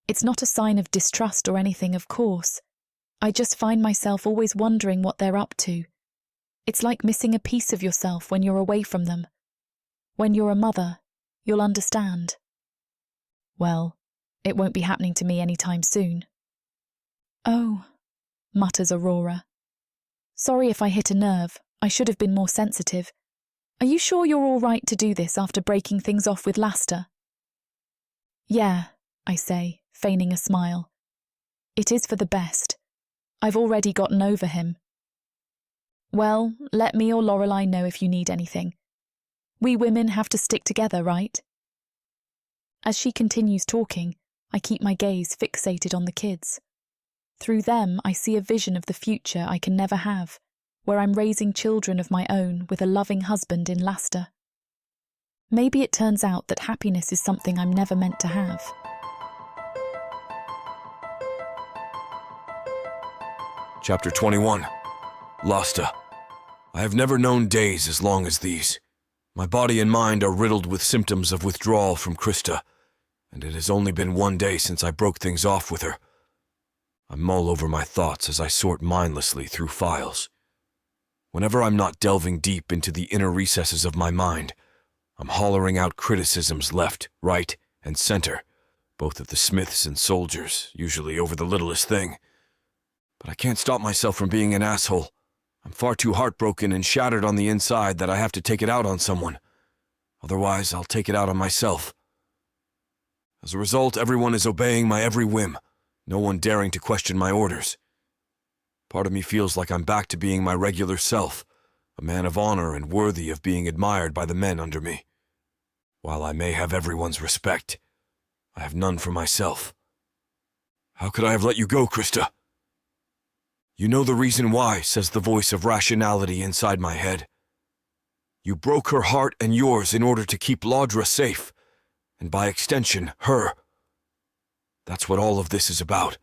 It's not a sign of distrust or anything, of course. I just find myself always wondering what they're up to. It's like missing a piece of yourself when you're away from them. When you're a mother, you'll understand. Well, it won't be happening to me anytime soon. Oh, mutters Aurora. Sorry if I hit a nerve. I should have been more sensitive. Are you sure you're all right to do this after breaking things off with Laster? Yeah, I say, feigning a smile. It is for the best. I've already gotten over him. Well, let me or Lorelei know if you need anything. We women have to stick together, right? As she continues talking, I keep my gaze fixated on the kids. Through them, I see a vision of the future I can never have, where I'm raising children of my own with a loving husband in Leicester. Maybe it turns out that happiness is something I'm never meant to have. Chapter 21. Lasta. I have never known days as long as these. My body and mind are riddled with symptoms of withdrawal from Krista, and it has only been one day since I broke things off with her. I mull over my thoughts as I sort mindlessly through files. Whenever I'm not delving deep into the inner recesses of my mind, I'm hollering out criticisms left, right, and center, both of the Smiths and soldiers, usually over the littlest thing. But I can't stop myself from being an asshole. I'm far too heartbroken and shattered on the inside that I have to take it out on someone. Otherwise, I'll take it out on myself. As a result, everyone is obeying my every whim, no one daring to question my orders. Part of me feels like I'm back to being my regular self, a man of honor and worthy of being admired by the men under me. While I may have everyone's respect, I have none for myself. How could I have let you go, Krista? You know the reason why, says the voice of rationality inside my head. You broke her heart and yours in order to keep Laudra safe, and by extension, her. That's what all of this is about.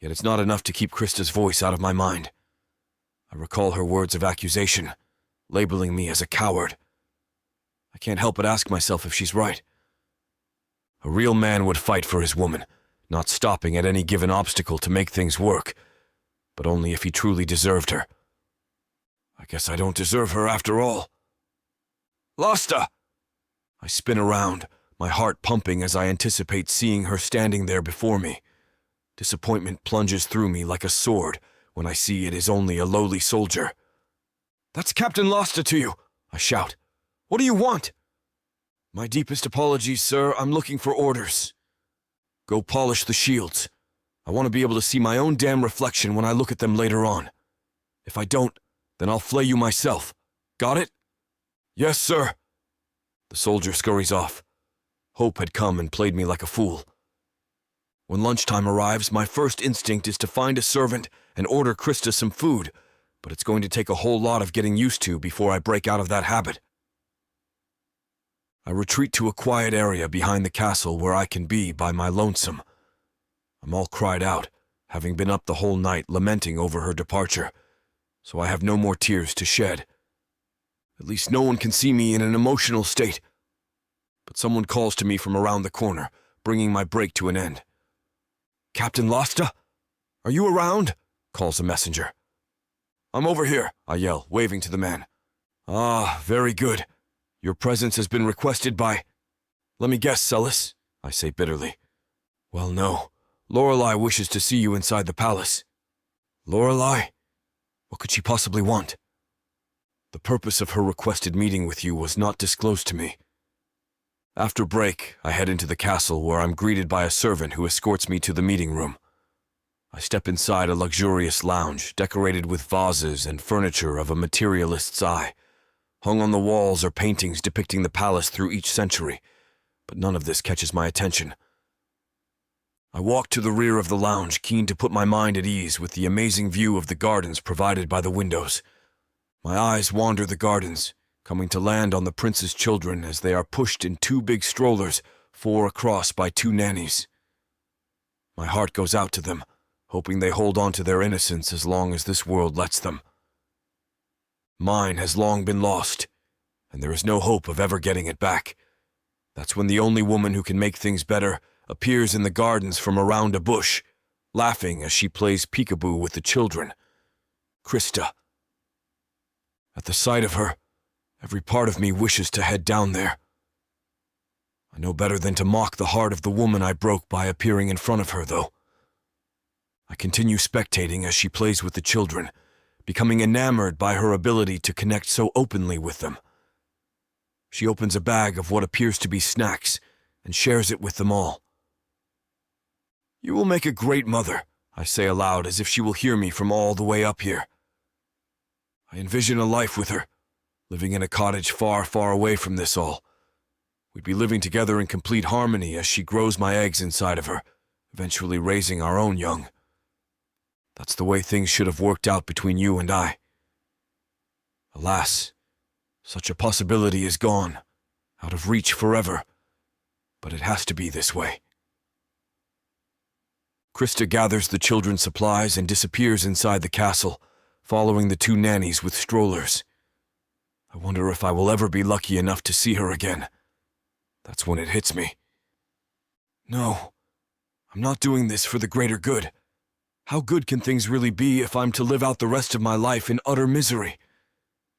Yet it's not enough to keep Krista's voice out of my mind. I recall her words of accusation, labeling me as a coward. I can't help but ask myself if she's right. A real man would fight for his woman, not stopping at any given obstacle to make things work, but only if he truly deserved her. I guess I don't deserve her after all. Lasta! I spin around, my heart pumping as I anticipate seeing her standing there before me. Disappointment plunges through me like a sword when I see it is only a lowly soldier. That's Captain Lasta to you, I shout. What do you want? My deepest apologies, sir. I'm looking for orders. Go polish the shields. I want to be able to see my own damn reflection when I look at them later on. If I don't, then I'll flay you myself. Got it? Yes, sir. The soldier scurries off. Hope had come and played me like a fool. When lunchtime arrives, my first instinct is to find a servant and order Krista some food, but it's going to take a whole lot of getting used to before I break out of that habit. I retreat to a quiet area behind the castle where I can be by my lonesome. I'm all cried out, having been up the whole night lamenting over her departure, so I have no more tears to shed. At least no one can see me in an emotional state. But someone calls to me from around the corner, bringing my break to an end. Captain Lasta? Are you around? Calls a messenger. I'm over here, I yell, waving to the man. Ah, very good. Your presence has been requested by... Let me guess, Solace, I say bitterly. Well, no. Lorelei wishes to see you inside the palace. Lorelei? What could she possibly want? The purpose of her requested meeting with you was not disclosed to me. After break, I head into the castle where I'm greeted by a servant who escorts me to the meeting room. I step inside a luxurious lounge decorated with vases and furniture of a materialist's eye. Hung on the walls are paintings depicting the palace through each century, but none of this catches my attention. I walk to the rear of the lounge, keen to put my mind at ease with the amazing view of the gardens provided by the windows. My eyes wander the gardens, coming to land on the prince's children as they are pushed in 2 big strollers, 4 across by 2 nannies. My heart goes out to them, hoping they hold on to their innocence as long as this world lets them. Mine has long been lost, and there is no hope of ever getting it back. That's when the only woman who can make things better appears in the gardens from around a bush, laughing as she plays peekaboo with the children. Krista. At the sight of her, every part of me wishes to head down there. I know better than to mock the heart of the woman I broke by appearing in front of her, though. I continue spectating as she plays with the children, becoming enamored by her ability to connect so openly with them. She opens a bag of what appears to be snacks, and shares it with them all. You will make a great mother, I say aloud as if she will hear me from all the way up here. I envision a life with her, living in a cottage far, far away from this all. We'd be living together in complete harmony as she grows my eggs inside of her, eventually raising our own young. That's the way things should have worked out between you and I. Alas, such a possibility is gone, out of reach forever, but it has to be this way. Krista gathers the children's supplies and disappears inside the castle, following the two nannies with strollers. I wonder if I will ever be lucky enough to see her again. That's when it hits me. No, I'm not doing this for the greater good. How good can things really be if I'm to live out the rest of my life in utter misery?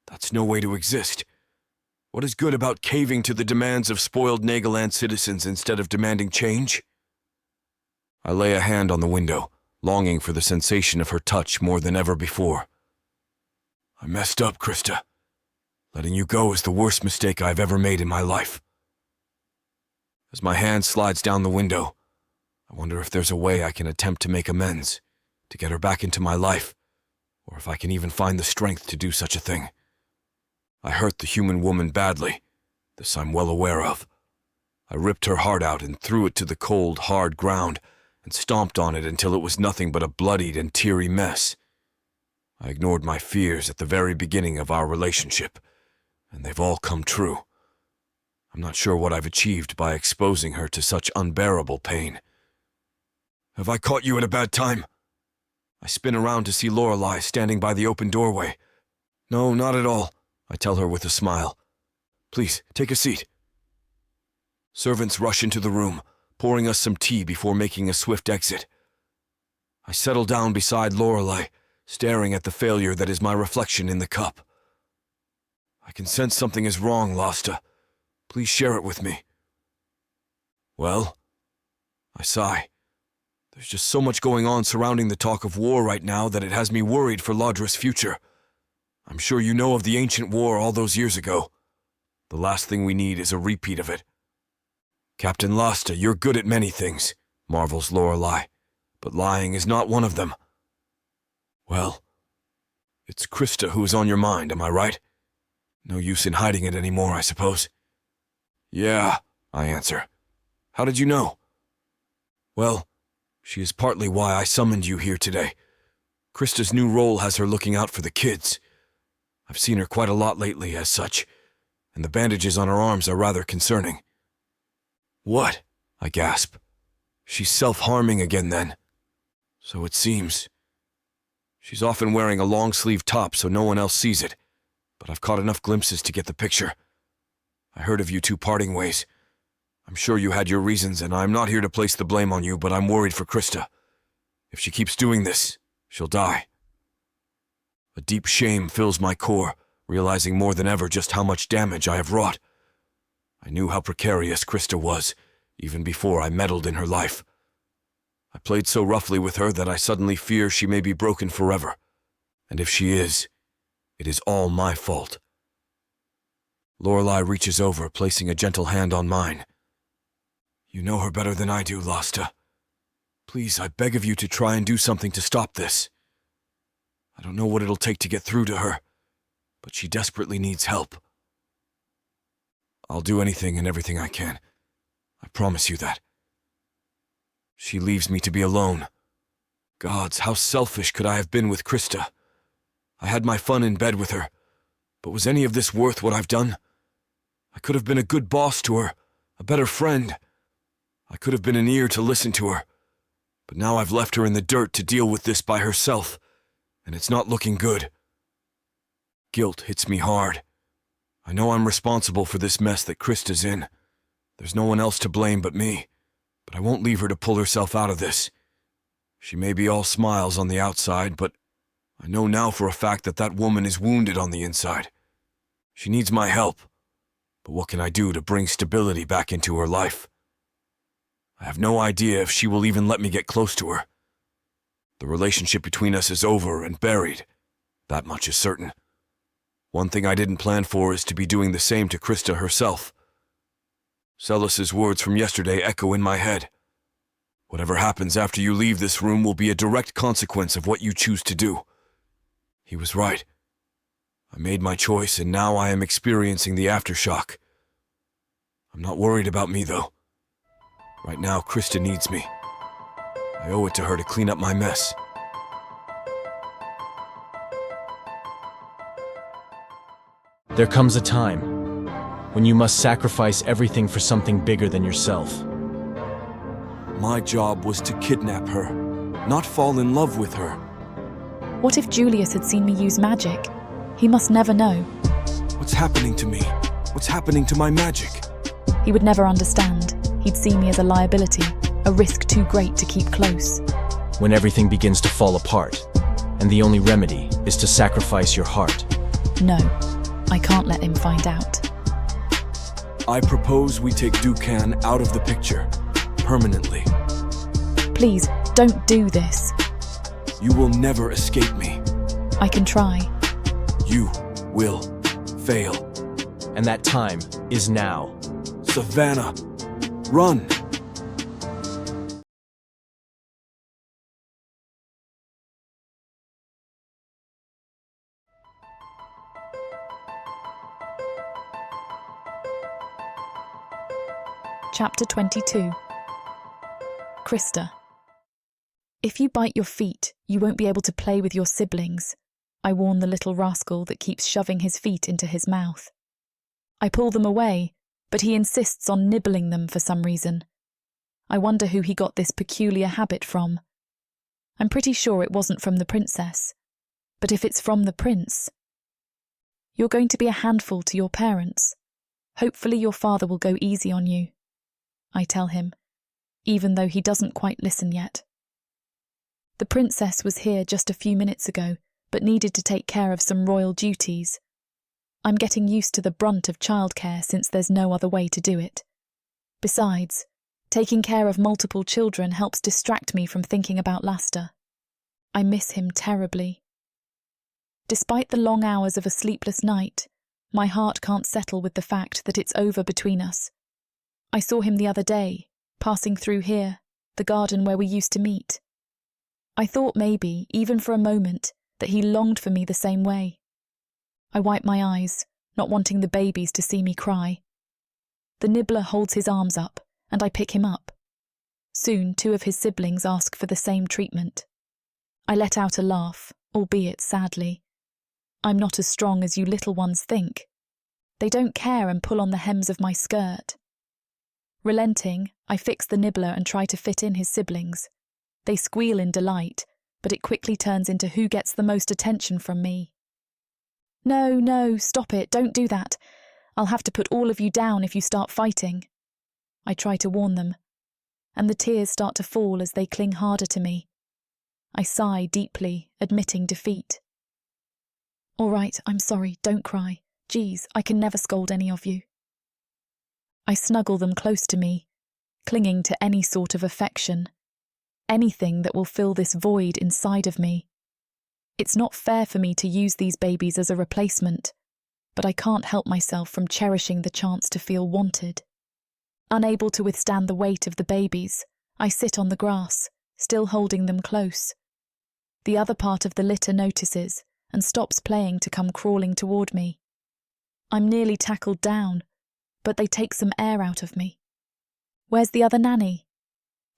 That's no way to exist. What is good about caving to the demands of spoiled Nagaland citizens instead of demanding change? I lay a hand on the window, longing for the sensation of her touch more than ever before. I messed up, Krista. Letting you go is the worst mistake I've ever made in my life. As my hand slides down the window, I wonder if there's a way I can attempt to make amends, to get her back into my life, or if I can even find the strength to do such a thing. I hurt the human woman badly, this I'm well aware of. I ripped her heart out and threw it to the cold, hard ground, and stomped on it until it was nothing but a bloodied and teary mess. I ignored my fears at the very beginning of our relationship, and they've all come true. I'm not sure what I've achieved by exposing her to such unbearable pain. Have I caught you at a bad time? I spin around to see Lorelei standing by the open doorway. No, not at all, I tell her with a smile. Please, take a seat. Servants rush into the room, pouring us some tea before making a swift exit. I settle down beside Lorelei, staring at the failure that is my reflection in the cup. I can sense something is wrong, Lasta. Please share it with me. Well, I sigh. There's just so much going on surrounding the talk of war right now that it has me worried for Laudra's future. I'm sure you know of the ancient war all those years ago. The last thing we need is a repeat of it. Captain Lasta, you're good at many things, marvels Lorelei, but lying is not one of them. Well, it's Krista who is on your mind, am I right? No use in hiding it anymore, I suppose. Yeah, I answer. How did you know? Well, she is partly why I summoned you here today. Krista's new role has her looking out for the kids. I've seen her quite a lot lately as such, and the bandages on her arms are rather concerning. What? I gasp. She's self-harming again then. So it seems. She's often wearing a long-sleeved top so no one else sees it, but I've caught enough glimpses to get the picture. I heard of you two parting ways. I'm sure you had your reasons, and I'm not here to place the blame on you, but I'm worried for Krista. If she keeps doing this, she'll die. A deep shame fills my core, realizing more than ever just how much damage I have wrought. I knew how precarious Krista was, even before I meddled in her life. I played so roughly with her that I suddenly fear she may be broken forever. And if she is, it is all my fault. Lorelei reaches over, placing a gentle hand on mine. You know her better than I do, Lasta. Please, I beg of you to try and do something to stop this. I don't know what it'll take to get through to her, but she desperately needs help. I'll do anything and everything I can. I promise you that. She leaves me to be alone. Gods, how selfish could I have been with Krista? I had my fun in bed with her, but was any of this worth what I've done? I could have been a good boss to her, a better friend. I could have been an ear to listen to her, but now I've left her in the dirt to deal with this by herself, and it's not looking good. Guilt hits me hard. I know I'm responsible for this mess that Krista's in. There's no one else to blame but me, but I won't leave her to pull herself out of this. She may be all smiles on the outside, but I know now for a fact that that woman is wounded on the inside. She needs my help, but what can I do to bring stability back into her life? I have no idea if she will even let me get close to her. The relationship between us is over and buried. That much is certain. One thing I didn't plan for is to be doing the same to Krista herself. Solace's words from yesterday echo in my head. Whatever happens after you leave this room will be a direct consequence of what you choose to do. He was right. I made my choice, and now I am experiencing the aftershock. I'm not worried about me, though. Right now, Krista needs me. I owe it to her to clean up my mess. There comes a time when you must sacrifice everything for something bigger than yourself. My job was to kidnap her, not fall in love with her. What if Julius had seen me use magic? He must never know. What's happening to me? What's happening to my magic? He would never understand. He'd see me as a liability, a risk too great to keep close. When everything begins to fall apart, and the only remedy is to sacrifice your heart. No, I can't let him find out. I propose we take Dukan out of the picture, permanently. Please, don't do this. You will never escape me. I can try. You will fail. And that time is now. Savannah, run! Chapter 22. Krista. If you bite your feet, you won't be able to play with your siblings, I warn the little rascal that keeps shoving his feet into his mouth. I pull them away, but he insists on nibbling them for some reason. I wonder who he got this peculiar habit from. I'm pretty sure it wasn't from the princess, but if it's from the prince... You're going to be a handful to your parents. Hopefully your father will go easy on you, I tell him, even though he doesn't quite listen yet. The princess was here just a few minutes ago, but needed to take care of some royal duties. I'm getting used to the brunt of childcare since there's no other way to do it. Besides, taking care of multiple children helps distract me from thinking about Laster. I miss him terribly. Despite the long hours of a sleepless night, my heart can't settle with the fact that it's over between us. I saw him the other day, passing through here, the garden where we used to meet. I thought maybe, even for a moment, that he longed for me the same way. I wipe my eyes, not wanting the babies to see me cry. The nibbler holds his arms up, and I pick him up. Soon, 2 of his siblings ask for the same treatment. I let out a laugh, albeit sadly. I'm not as strong as you little ones think. They don't care and pull on the hems of my skirt. Relenting, I fix the nibbler and try to fit in his siblings. They squeal in delight, but it quickly turns into who gets the most attention from me. No, stop it, don't do that. I'll have to put all of you down if you start fighting. I try to warn them, and the tears start to fall as they cling harder to me. I sigh deeply, admitting defeat. All right, I'm sorry, don't cry. Geez, I can never scold any of you. I snuggle them close to me, clinging to any sort of affection. Anything that will fill this void inside of me. It's not fair for me to use these babies as a replacement, but I can't help myself from cherishing the chance to feel wanted. Unable to withstand the weight of the babies, I sit on the grass, still holding them close. The other part of the litter notices and stops playing to come crawling toward me. I'm nearly tackled down, but they take some air out of me. Where's the other nanny?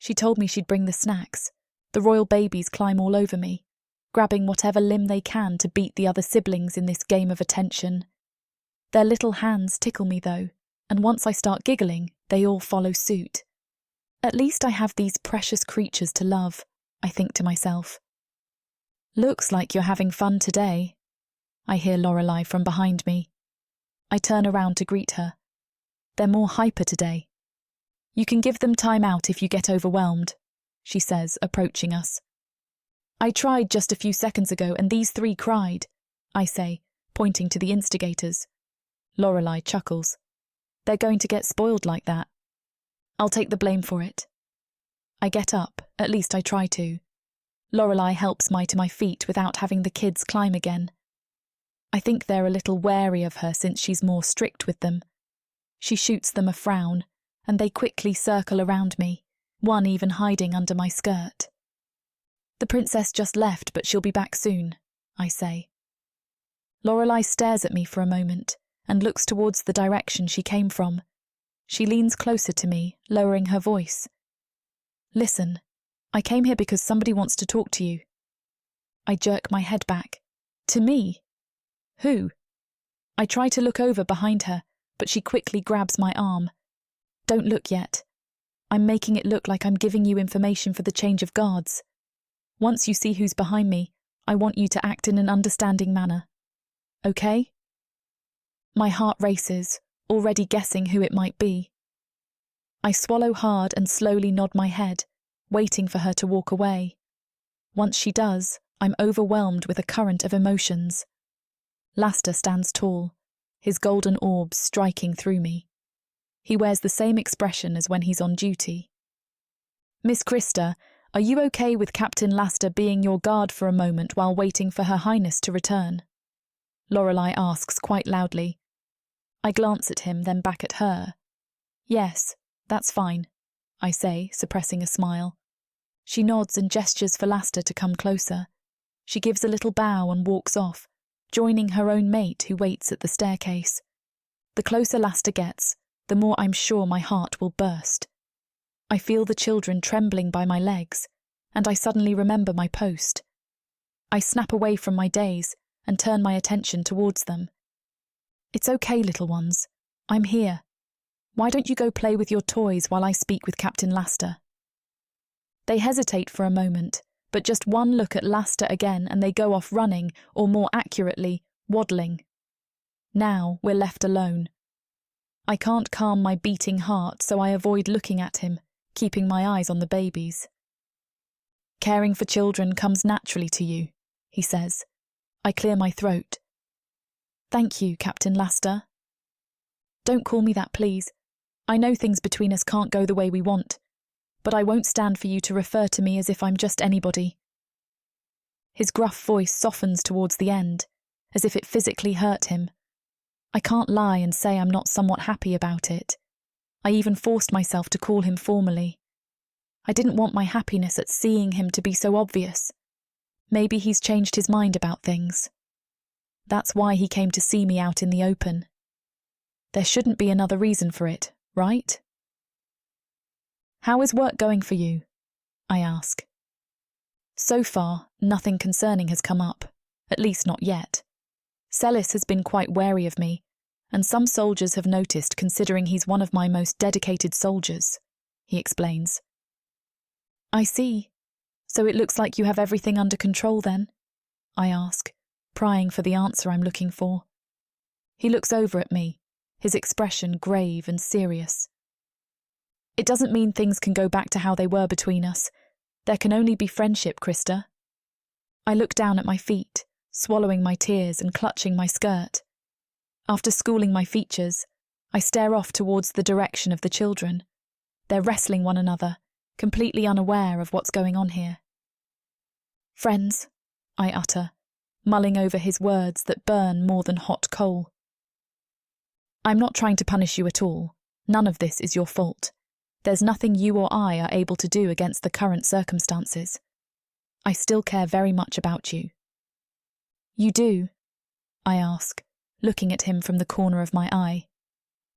She told me she'd bring the snacks. The royal babies climb all over me, grabbing whatever limb they can to beat the other siblings in this game of attention. Their little hands tickle me though, and once I start giggling, they all follow suit. At least I have these precious creatures to love, I think to myself. Looks like you're having fun today, I hear Lorelei from behind me. I turn around to greet her. They're more hyper today. You can give them time out if you get overwhelmed, she says, approaching us. I tried just a few seconds ago and these 3 cried, I say, pointing to the instigators. Lorelei chuckles. They're going to get spoiled like that. I'll take the blame for it. I get up, at least I try to. Lorelei helps me to my feet without having the kids climb again. I think they're a little wary of her since she's more strict with them. She shoots them a frown, and they quickly circle around me, one even hiding under my skirt. The princess just left, but she'll be back soon, I say. Lorelei stares at me for a moment and looks towards the direction she came from. She leans closer to me, lowering her voice. Listen, I came here because somebody wants to talk to you. I jerk my head back. To me? Who? I try to look over behind her, but she quickly grabs my arm. Don't look yet. I'm making it look like I'm giving you information for the change of guards. Once you see who's behind me, I want you to act in an understanding manner. Okay? My heart races, already guessing who it might be. I swallow hard and slowly nod my head, waiting for her to walk away. Once she does, I'm overwhelmed with a current of emotions. Laster stands tall, his golden orbs striking through me. He wears the same expression as when he's on duty. Miss Krista, are you okay with Captain Laster being your guard for a moment while waiting for Her Highness to return? Lorelei asks quite loudly. I glance at him, then back at her. Yes, that's fine, I say, suppressing a smile. She nods and gestures for Laster to come closer. She gives a little bow and walks off, joining her own mate who waits at the staircase. The closer Laster gets, the more I'm sure my heart will burst. I feel the children trembling by my legs, and I suddenly remember my post. I snap away from my daze and turn my attention towards them. It's okay, little ones. I'm here. Why don't you go play with your toys while I speak with Captain Laster? They hesitate for a moment, but just one look at Laster again and they go off running, or more accurately, waddling. Now we're left alone. I can't calm my beating heart, so I avoid looking at him, keeping my eyes on the babies. Caring for children comes naturally to you, he says. I clear my throat. Thank you, Captain Laster. Don't call me that, please. I know things between us can't go the way we want, but I won't stand for you to refer to me as if I'm just anybody. His gruff voice softens towards the end, as if it physically hurt him. I can't lie and say I'm not somewhat happy about it. I even forced myself to call him formally. I didn't want my happiness at seeing him to be so obvious. Maybe he's changed his mind about things. That's why he came to see me out in the open. There shouldn't be another reason for it, right? How is work going for you? I ask. So far, nothing concerning has come up, at least not yet. Solace has been quite wary of me, and some soldiers have noticed considering he's one of my most dedicated soldiers, he explains. I see. So it looks like you have everything under control then? I ask, prying for the answer I'm looking for. He looks over at me, his expression grave and serious. It doesn't mean things can go back to how they were between us. There can only be friendship, Krista. I look down at my feet, swallowing my tears and clutching my skirt. After schooling my features, I stare off towards the direction of the children. They're wrestling one another, completely unaware of what's going on here. Friends, I utter, mulling over his words that burn more than hot coal. I'm not trying to punish you at all. None of this is your fault. There's nothing you or I are able to do against the current circumstances. I still care very much about you. You do? I ask, looking at him from the corner of my eye.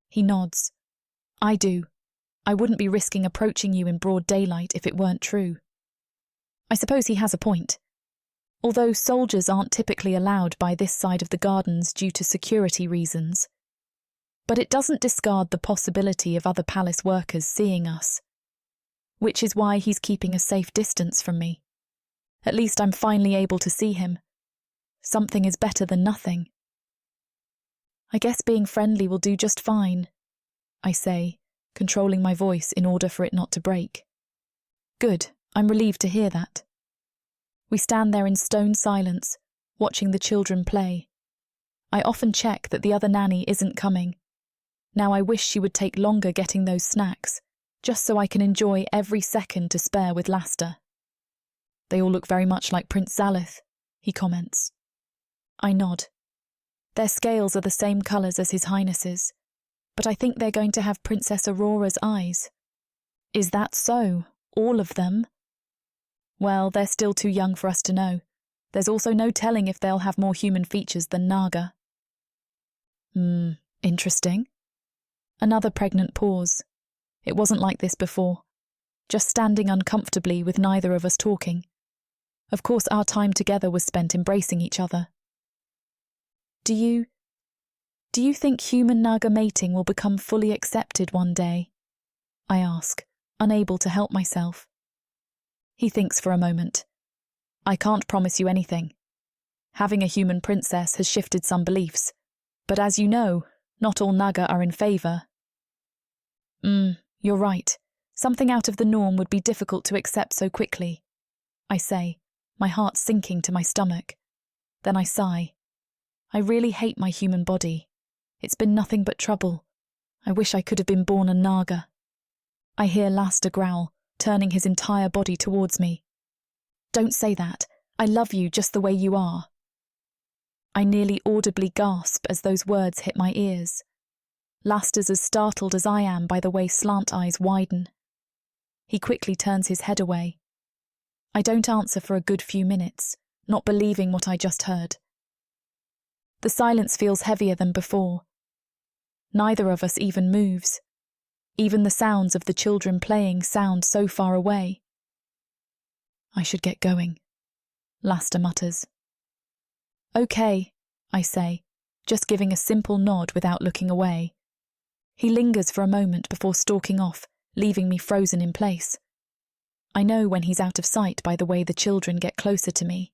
He nods. I do. I wouldn't be risking approaching you in broad daylight if it weren't true. I suppose he has a point. Although soldiers aren't typically allowed by this side of the gardens due to security reasons. But it doesn't discard the possibility of other palace workers seeing us. Which is why he's keeping a safe distance from me. At least I'm finally able to see him. Something is better than nothing. I guess being friendly will do just fine, I say, controlling my voice in order for it not to break. Good, I'm relieved to hear that. We stand there in stone silence, watching the children play. I often check that the other nanny isn't coming. Now I wish she would take longer getting those snacks, just so I can enjoy every second to spare with Laster. They all look very much like Prince Zalith, he comments. I nod. Their scales are the same colours as His Highness's, but I think they're going to have Princess Aurora's eyes. Is that so? All of them? Well, they're still too young for us to know. There's also no telling if they'll have more human features than Naga. Interesting. Another pregnant pause. It wasn't like this before. Just standing uncomfortably with neither of us talking. Of course, our time together was spent embracing each other. Do you think human Naga mating will become fully accepted one day? I ask, unable to help myself. He thinks for a moment. I can't promise you anything. Having a human princess has shifted some beliefs, but as you know, not all Naga are in favour. You're right. Something out of the norm would be difficult to accept so quickly, I say, my heart sinking to my stomach. Then I sigh. I really hate my human body. It's been nothing but trouble. I wish I could have been born a Naga. I hear Laster growl, turning his entire body towards me. Don't say that. I love you just the way you are. I nearly audibly gasp as those words hit my ears. Laster's as startled as I am by the way slant eyes widen. He quickly turns his head away. I don't answer for a good few minutes, not believing what I just heard. The silence feels heavier than before. Neither of us even moves. Even the sounds of the children playing sound so far away. I should get going, Laster mutters. Okay, I say, just giving a simple nod without looking away. He lingers for a moment before stalking off, leaving me frozen in place. I know when he's out of sight by the way the children get closer to me.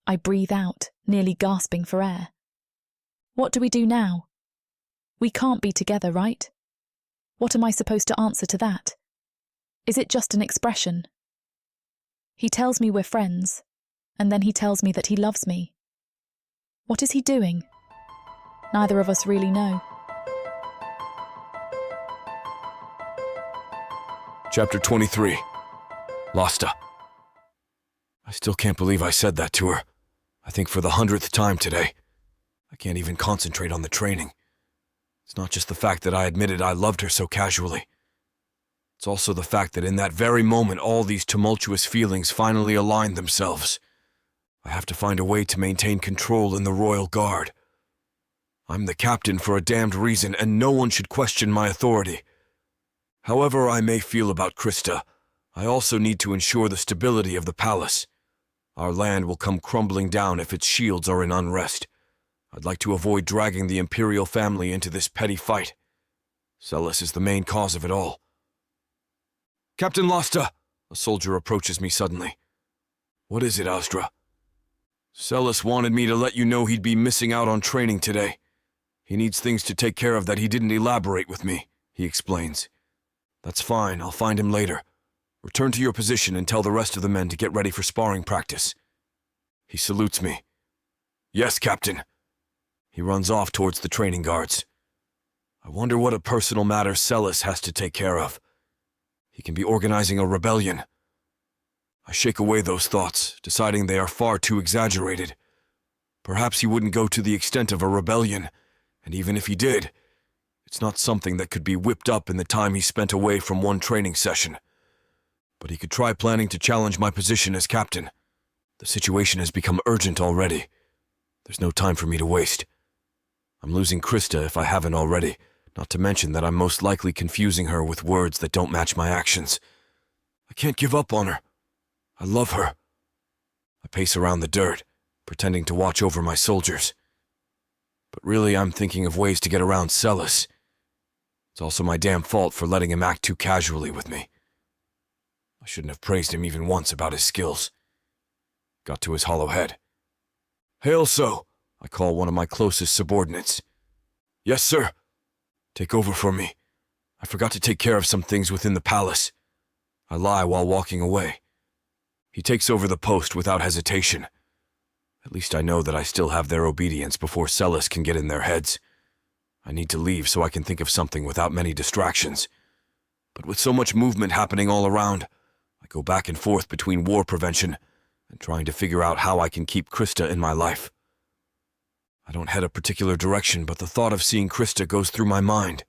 I breathe out, nearly gasping for air. What do we do now? We can't be together, right? What am I supposed to answer to that? Is it just an expression? He tells me we're friends, and then he tells me that he loves me. What is he doing? Neither of us really know. Chapter 23. Lasta. I still can't believe I said that to her. I think for the 100th time today. I can't even concentrate on the training. It's not just the fact that I admitted I loved her so casually. It's also the fact that in that very moment all these tumultuous feelings finally aligned themselves. I have to find a way to maintain control in the Royal Guard. I'm the captain for a damned reason, and no one should question my authority. However I may feel about Krista, I also need to ensure the stability of the palace. Our land will come crumbling down if its shields are in unrest. I'd like to avoid dragging the Imperial family into this petty fight. Solace is the main cause of it all. Captain Lasta! A soldier approaches me suddenly. What is it, Astra? Solace wanted me to let you know he'd be missing out on training today. He needs things to take care of that he didn't elaborate with me, he explains. That's fine, I'll find him later. Return to your position and tell the rest of the men to get ready for sparring practice. He salutes me. Yes, Captain. He runs off towards the training guards. I wonder what a personal matter Solace has to take care of. He can be organizing a rebellion. I shake away those thoughts, deciding they are far too exaggerated. Perhaps he wouldn't go to the extent of a rebellion, and even if he did, it's not something that could be whipped up in the time he spent away from one training session. But he could try planning to challenge my position as captain. The situation has become urgent already. There's no time for me to waste. I'm losing Krista if I haven't already, not to mention that I'm most likely confusing her with words that don't match my actions. I can't give up on her. I love her. I pace around the dirt, pretending to watch over my soldiers. But really, I'm thinking of ways to get around Solace. It's also my damn fault for letting him act too casually with me. I shouldn't have praised him even once about his skills. Got to his hollow head. Hail so, I call one of my closest subordinates. Yes, sir. Take over for me. I forgot to take care of some things within the palace. I lie while walking away. He takes over the post without hesitation. At least I know that I still have their obedience before Solace can get in their heads. I need to leave so I can think of something without many distractions. But with so much movement happening all around, I go back and forth between war prevention and trying to figure out how I can keep Krista in my life. I don't head a particular direction, but the thought of seeing Krista goes through my mind.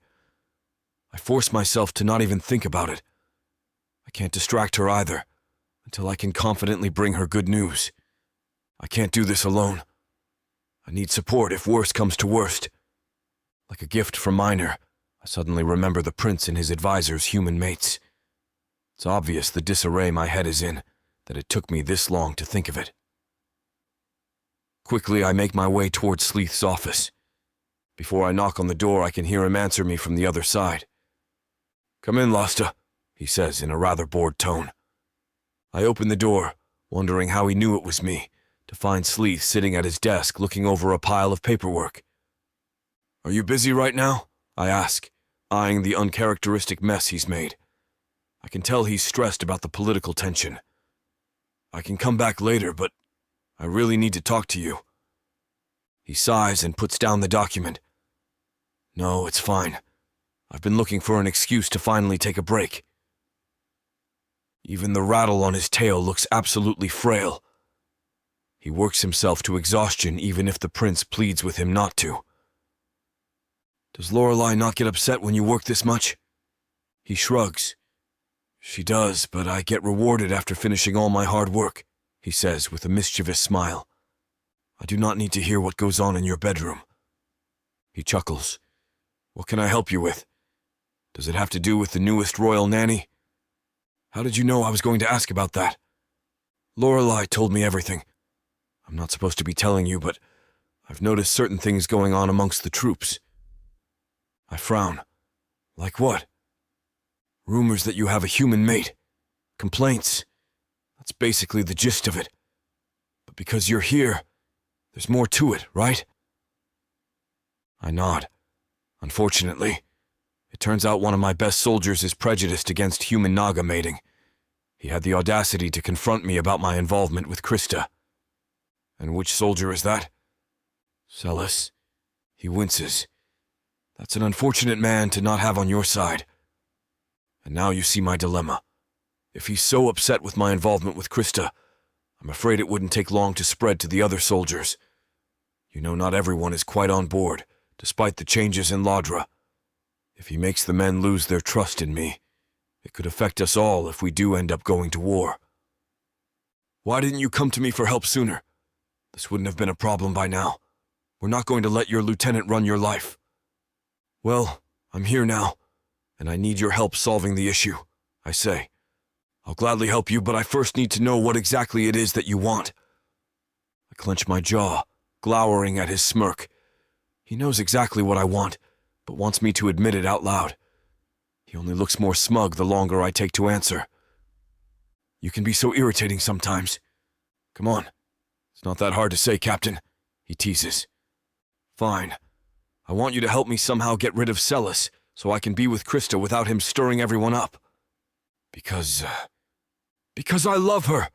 I force myself to not even think about it. I can't distract her either, until I can confidently bring her good news. I can't do this alone. I need support if worst comes to worst. Like a gift from Minor, I suddenly remember the prince and his advisors' human mates. It's obvious the disarray my head is in, that it took me this long to think of it. Quickly, I make my way towards Sleeth's office. Before I knock on the door, I can hear him answer me from the other side. "Come in, Lasta," he says in a rather bored tone. I open the door, wondering how he knew it was me, to find Sleeth sitting at his desk looking over a pile of paperwork. "Are you busy right now?" I ask, eyeing the uncharacteristic mess he's made. I can tell he's stressed about the political tension. "I can come back later, but I really need to talk to you." He sighs and puts down the document. "No, it's fine. I've been looking for an excuse to finally take a break." Even the rattle on his tail looks absolutely frail. He works himself to exhaustion even if the prince pleads with him not to. "Does Lorelei not get upset when you work this much?" He shrugs. "She does, but I get rewarded after finishing all my hard work," he says with a mischievous smile. "I do not need to hear what goes on in your bedroom." He chuckles. "What can I help you with? Does it have to do with the newest royal nanny?" "How did you know I was going to ask about that?" "Lorelei told me everything. I'm not supposed to be telling you, but I've noticed certain things going on amongst the troops." I frown. "Like what?" "Rumors that you have a human mate. Complaints. That's basically the gist of it. But because you're here, there's more to it, right?" I nod. "Unfortunately, it turns out one of my best soldiers is prejudiced against human naga mating. He had the audacity to confront me about my involvement with Krista." "And which soldier is that?" "Solace." He winces. "That's an unfortunate man to not have on your side. And now you see my dilemma. If he's so upset with my involvement with Krista, I'm afraid it wouldn't take long to spread to the other soldiers. You know, not everyone is quite on board, despite the changes in Ladra. If he makes the men lose their trust in me, it could affect us all if we do end up going to war. Why didn't you come to me for help sooner? This wouldn't have been a problem by now. We're not going to let your lieutenant run your life." "Well, I'm here now, and I need your help solving the issue," I say. "I'll gladly help you, but I first need to know what exactly it is that you want." I clench my jaw, glowering at his smirk. He knows exactly what I want, but wants me to admit it out loud. He only looks more smug the longer I take to answer. "You can be so irritating sometimes. Come on. It's not that hard to say, Captain," he teases. "Fine. I want you to help me somehow get rid of Solace, so I can be with Krista without him stirring everyone up. Because I love her.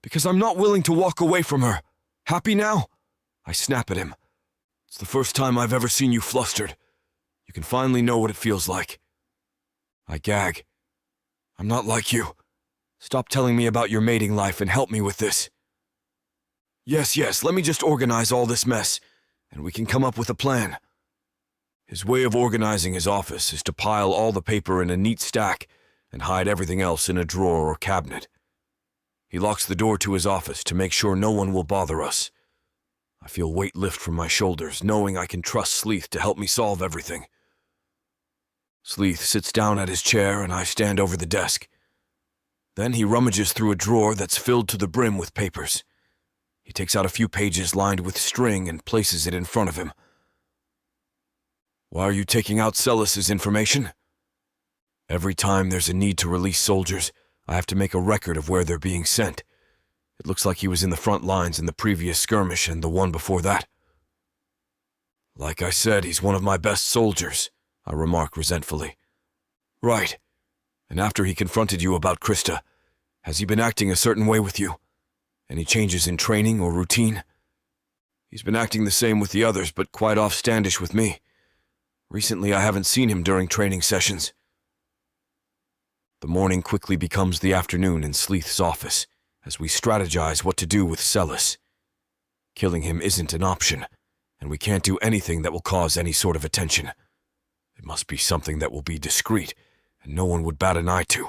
Because I'm not willing to walk away from her. Happy now?" I snap at him. "It's the first time I've ever seen you flustered. You can finally know what it feels like." I gag. "I'm not like you. Stop telling me about your mating life and help me with this." Yes, let me just organize all this mess, and we can come up with a plan." His way of organizing his office is to pile all the paper in a neat stack and hide everything else in a drawer or cabinet. He locks the door to his office to make sure no one will bother us. I feel weight lift from my shoulders, knowing I can trust Sleeth to help me solve everything. Sleeth sits down at his chair and I stand over the desk. Then he rummages through a drawer that's filled to the brim with papers. He takes out a few pages lined with string and places it in front of him. "Why are you taking out Solace's information?" "Every time there's a need to release soldiers, I have to make a record of where they're being sent. It looks like he was in the front lines in the previous skirmish and the one before that." "Like I said, he's one of my best soldiers," I remark resentfully. "Right. And after he confronted you about Krista, has he been acting a certain way with you? Any changes in training or routine?" "He's been acting the same with the others, but quite offstandish with me. Recently I haven't seen him during training sessions." The morning quickly becomes the afternoon in Sleeth's office, as we strategize what to do with Solace. Killing him isn't an option, and we can't do anything that will cause any sort of attention. It It must be something that will be discreet, and no one would bat an eye to.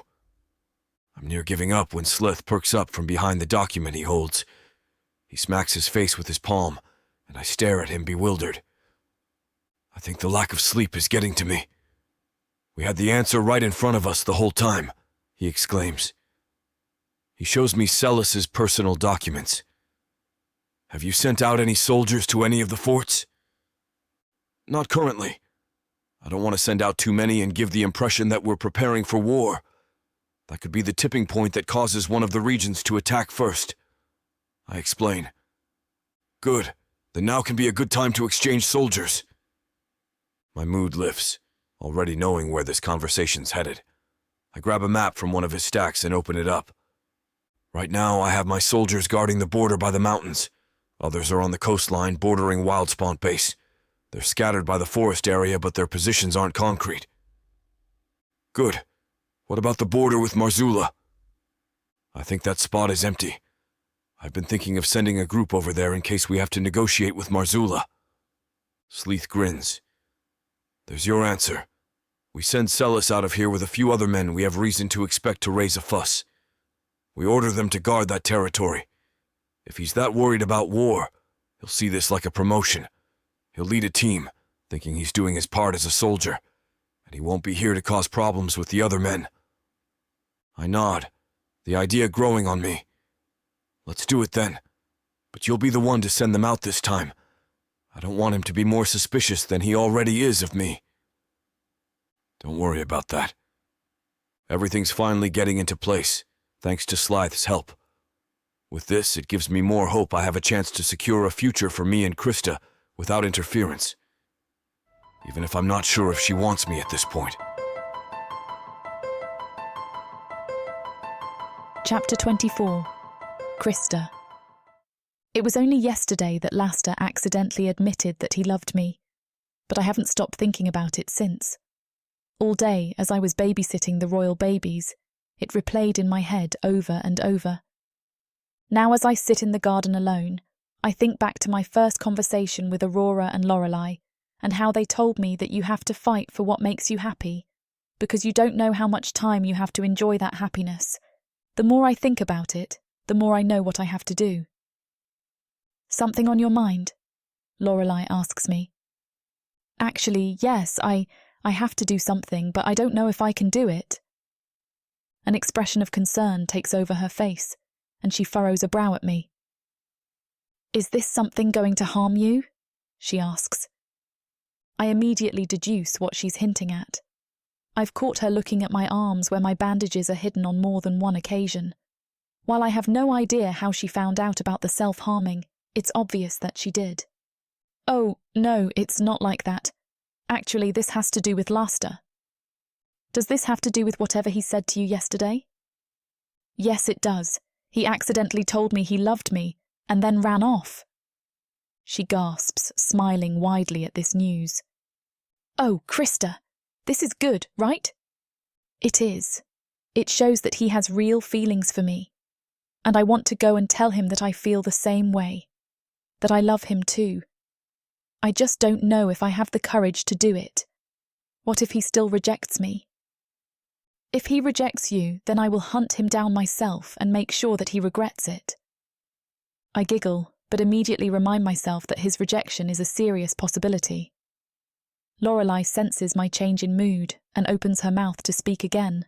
I'm near giving up when Slith perks up from behind the document he holds. He smacks his face with his palm, and I stare at him bewildered. I think the lack of sleep is getting to me. We had the answer right in front of us the whole time, he exclaims. He shows me Solace's personal documents. Have you sent out any soldiers to any of the forts? Not currently. I don't want to send out too many and give the impression that we're preparing for war. That could be the tipping point that causes one of the regions to attack first. I explain. Good. Then now can be a good time to exchange soldiers. My mood lifts, already knowing where this conversation's headed. I grab a map from one of his stacks and open it up. Right now, I have my soldiers guarding the border by the mountains. Others are on the coastline bordering Wildspawn Base. They're scattered by the forest area, but their positions aren't concrete. Good. What about the border with Marzula? I think that spot is empty. I've been thinking of sending a group over there in case we have to negotiate with Marzula. Sleeth grins. There's your answer. We send Solace out of here with a few other men we have reason to expect to raise a fuss. We order them to guard that territory. If he's that worried about war, he'll see this like a promotion. He'll lead a team, thinking he's doing his part as a soldier, and he won't be here to cause problems with the other men. I nod, the idea growing on me. Let's do it then, but you'll be the one to send them out this time. I don't want him to be more suspicious than he already is of me. Don't worry about that. Everything's finally getting into place, thanks to Slith's help. With this, it gives me more hope I have a chance to secure a future for me and Krista without interference, even if I'm not sure if she wants me at this point. Chapter 24. Krista. It was only yesterday that Laster accidentally admitted that he loved me, but I haven't stopped thinking about it since. All day, as I was babysitting the royal babies, it replayed in my head over and over. Now as I sit in the garden alone, I think back to my first conversation with Aurora and Lorelei, and how they told me that you have to fight for what makes you happy, because you don't know how much time you have to enjoy that happiness. The more I think about it, the more I know what I have to do. Something on your mind? Lorelei asks me. Actually, yes, I have to do something, but I don't know if I can do it. An expression of concern takes over her face, and she furrows a brow at me. Is this something going to harm you? She asks. I immediately deduce what she's hinting at. I've caught her looking at my arms where my bandages are hidden on more than one occasion. While I have no idea how she found out about the self-harming, it's obvious that she did. Oh, no, it's not like that. Actually, this has to do with Laster. Does this have to do with whatever he said to you yesterday? Yes, it does. He accidentally told me he loved me, and then ran off. She gasps, smiling widely at this news. Oh, Krista, this is good, right? It is. It shows that he has real feelings for me. And I want to go and tell him that I feel the same way. That I love him too. I just don't know if I have the courage to do it. What if he still rejects me? If he rejects you, then I will hunt him down myself and make sure that he regrets it. I giggle, but immediately remind myself that his rejection is a serious possibility. Lorelei senses my change in mood and opens her mouth to speak again.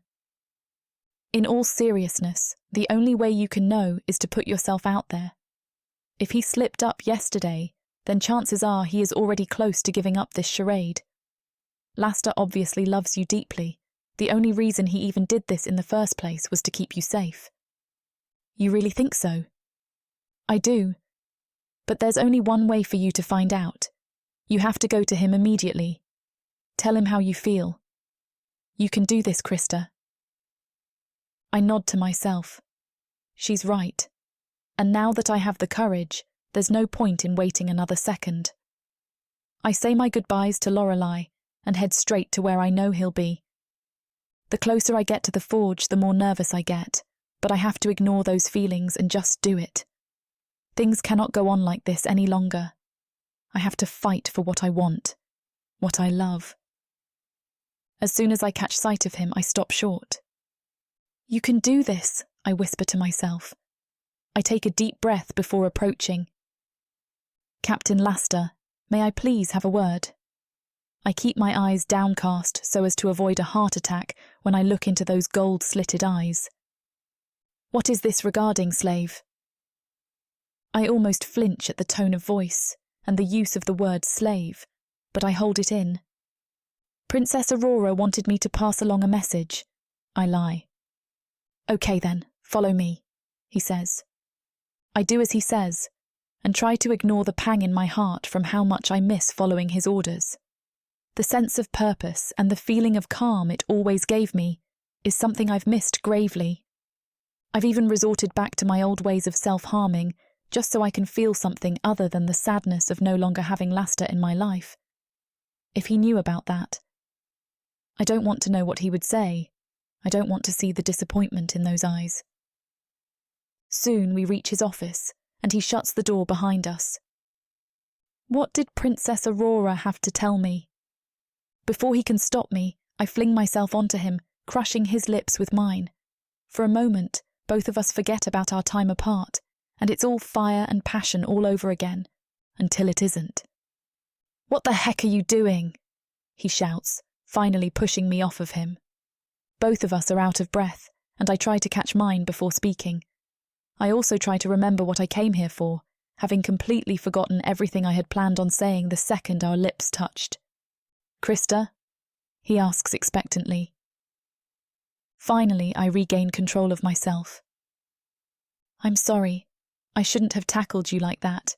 In all seriousness, the only way you can know is to put yourself out there. If he slipped up yesterday, then chances are he is already close to giving up this charade. Laster obviously loves you deeply. The only reason he even did this in the first place was to keep you safe. You really think so? I do. But there's only one way for you to find out. You have to go to him immediately. Tell him how you feel. You can do this, Krista. I nod to myself. She's right. And now that I have the courage, there's no point in waiting another second. I say my goodbyes to Lorelei and head straight to where I know he'll be. The closer I get to the forge, the more nervous I get, but I have to ignore those feelings and just do it. Things cannot go on like this any longer. I have to fight for what I want, what I love. As soon as I catch sight of him, I stop short. You can do this, I whisper to myself. I take a deep breath before approaching. Captain Laster, may I please have a word? I keep my eyes downcast so as to avoid a heart attack when I look into those gold-slitted eyes. What is this regarding, slave? I almost flinch at the tone of voice and the use of the word slave, but I hold it in. Princess Aurora wanted me to pass along a message. I lie. Okay then, follow me, he says. I do as he says, and try to ignore the pang in my heart from how much I miss following his orders. The sense of purpose and the feeling of calm it always gave me is something I've missed gravely. I've even resorted back to my old ways of self-harming just so I can feel something other than the sadness of no longer having Laster in my life. If he knew about that. I don't want to know what he would say. I don't want to see the disappointment in those eyes. Soon we reach his office, and he shuts the door behind us. What did Princess Aurora have to tell me? Before he can stop me, I fling myself onto him, crushing his lips with mine. For a moment, both of us forget about our time apart, and it's all fire and passion all over again, until it isn't. What the heck are you doing? He shouts, finally pushing me off of him. Both of us are out of breath, and I try to catch mine before speaking. I also try to remember what I came here for, having completely forgotten everything I had planned on saying the second our lips touched. Krista? He asks expectantly. Finally, I regain control of myself. I'm sorry. I shouldn't have tackled you like that.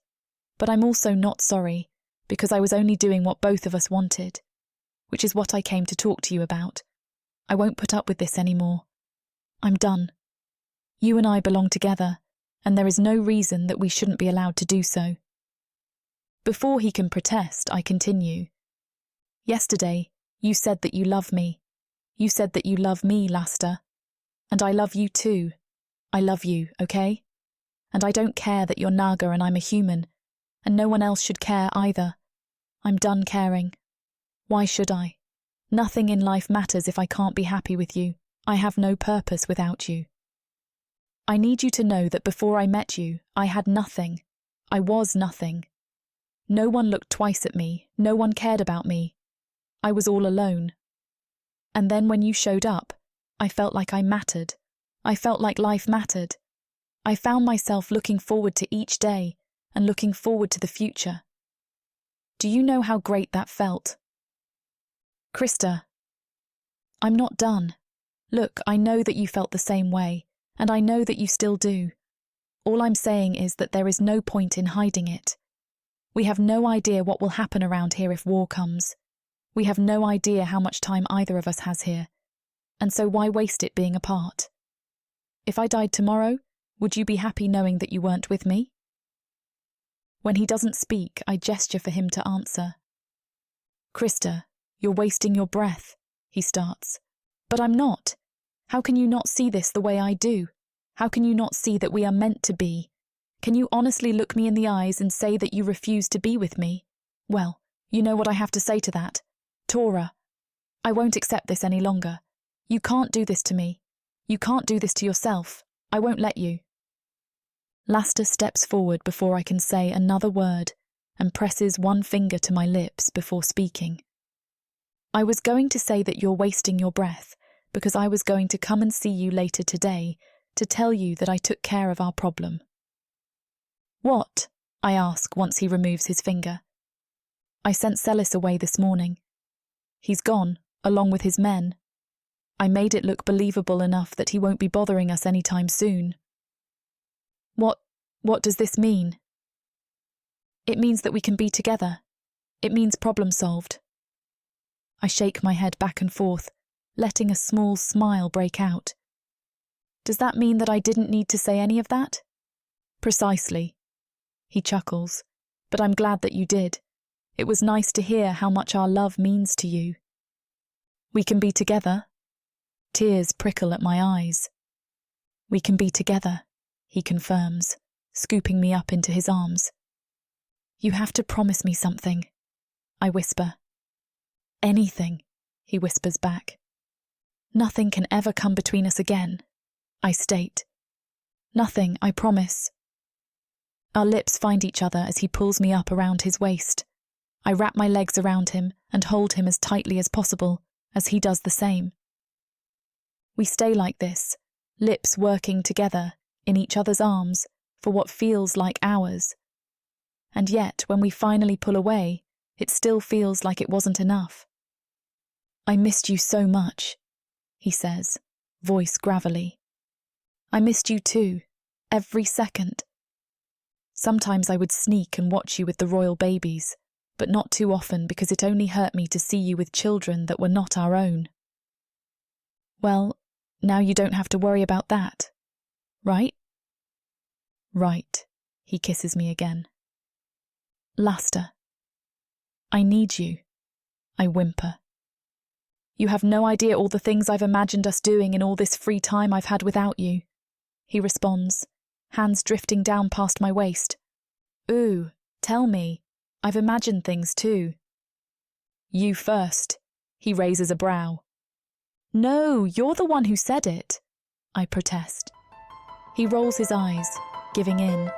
But I'm also not sorry, because I was only doing what both of us wanted, which is what I came to talk to you about. I won't put up with this anymore. I'm done. You and I belong together, and there is no reason that we shouldn't be allowed to do so. Before he can protest, I continue. Yesterday, you said that you love me. You said that you love me, Laster. And I love you too. I love you, okay? And I don't care that you're Naga and I'm a human, and no one else should care either. I'm done caring. Why should I? Nothing in life matters if I can't be happy with you. I have no purpose without you. I need you to know that before I met you, I had nothing. I was nothing. No one looked twice at me. No one cared about me. I was all alone. And then when you showed up, I felt like I mattered. I felt like life mattered. I found myself looking forward to each day and looking forward to the future. Do you know how great that felt? Krista, I'm not done. Look, I know that you felt the same way, and I know that you still do. All I'm saying is that there is no point in hiding it. We have no idea what will happen around here if war comes. We have no idea how much time either of us has here, and so why waste it being apart? If I died tomorrow, would you be happy knowing that you weren't with me? When he doesn't speak, I gesture for him to answer. Krista, you're wasting your breath, he starts. But I'm not. How can you not see this the way I do? How can you not see that we are meant to be? Can you honestly look me in the eyes and say that you refuse to be with me? Well, you know what I have to say to that. Tora, I won't accept this any longer. You can't do this to me. You can't do this to yourself. I won't let you. Laster steps forward before I can say another word and presses one finger to my lips before speaking. I was going to say that you're wasting your breath because I was going to come and see you later today to tell you that I took care of our problem. What? I ask once he removes his finger. I sent Solace away this morning. He's gone, along with his men. I made it look believable enough that he won't be bothering us anytime soon. What does this mean? It means that we can be together. It means problem solved. I shake my head back and forth, letting a small smile break out. Does that mean that I didn't need to say any of that? Precisely. He chuckles, but I'm glad that you did. It was nice to hear how much our love means to you. We can be together. Tears prickle at my eyes. We can be together, he confirms, scooping me up into his arms. You have to promise me something, I whisper. Anything, he whispers back. Nothing can ever come between us again, I state. Nothing, I promise. Our lips find each other as he pulls me up around his waist. I wrap my legs around him and hold him as tightly as possible, as he does the same. We stay like this, lips working together, in each other's arms, for what feels like hours. And yet, when we finally pull away, it still feels like it wasn't enough. I missed you so much, he says, voice gravelly. I missed you too, every second. Sometimes I would sneak and watch you with the royal babies, but not too often because it only hurt me to see you with children that were not our own. Well, now you don't have to worry about that, right? Right, he kisses me again. Laster. I need you, I whimper. You have no idea all the things I've imagined us doing in all this free time I've had without you, he responds, hands drifting down past my waist. Ooh, tell me, I've imagined things too. You first, he raises a brow. No, you're the one who said it, I protest. He rolls his eyes, giving in.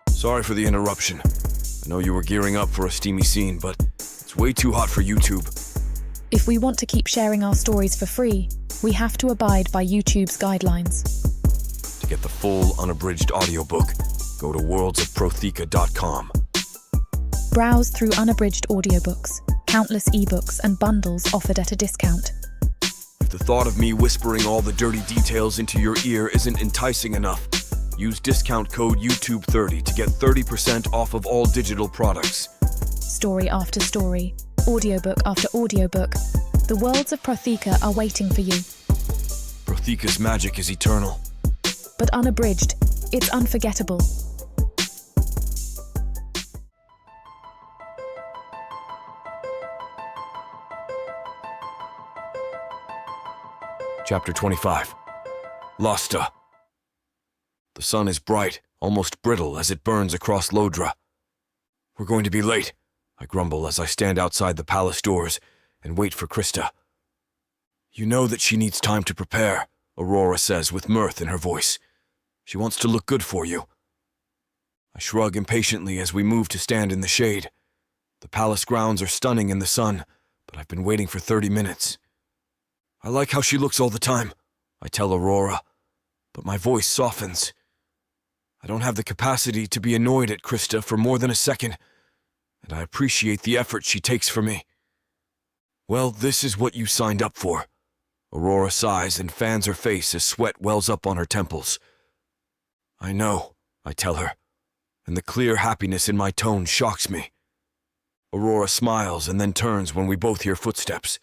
Sorry for the interruption. I know you were gearing up for a steamy scene, but it's way too hot for YouTube. If we want to keep sharing our stories for free, we have to abide by YouTube's guidelines. To get the full unabridged audiobook, go to worldsofprotheka.com. Browse through unabridged audiobooks, countless ebooks and bundles offered at a discount. If the thought of me whispering all the dirty details into your ear isn't enticing enough, use discount code YouTube30 to get 30% off of all digital products. Story after story, audiobook after audiobook, the Worlds of Protheka are waiting for you. Protheka's magic is eternal. But unabridged, it's unforgettable. Chapter 25. Lasta. The sun is bright, almost brittle as it burns across Lodra. We're going to be late, I grumble as I stand outside the palace doors and wait for Krista. You know that she needs time to prepare, Aurora says with mirth in her voice. She wants to look good for you. I shrug impatiently as we move to stand in the shade. The palace grounds are stunning in the sun, but I've been waiting for 30 minutes. I like how she looks all the time, I tell Aurora, but my voice softens. I don't have the capacity to be annoyed at Krista for more than a second, and I appreciate the effort she takes for me. Well, this is what you signed up for. Aurora sighs and fans her face as sweat wells up on her temples. I know, I tell her, and the clear happiness in my tone shocks me. Aurora smiles and then turns when we both hear footsteps.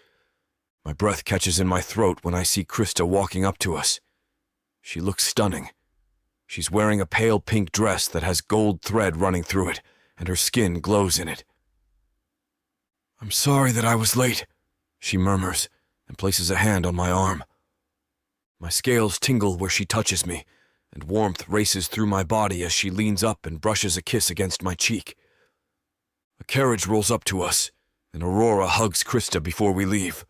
My breath catches in my throat when I see Krista walking up to us. She looks stunning. She's wearing a pale pink dress that has gold thread running through it, and her skin glows in it. I'm sorry that I was late, she murmurs, and places a hand on my arm. My scales tingle where she touches me, and warmth races through my body as she leans up and brushes a kiss against my cheek. A carriage rolls up to us, and Aurora hugs Krista before we leave.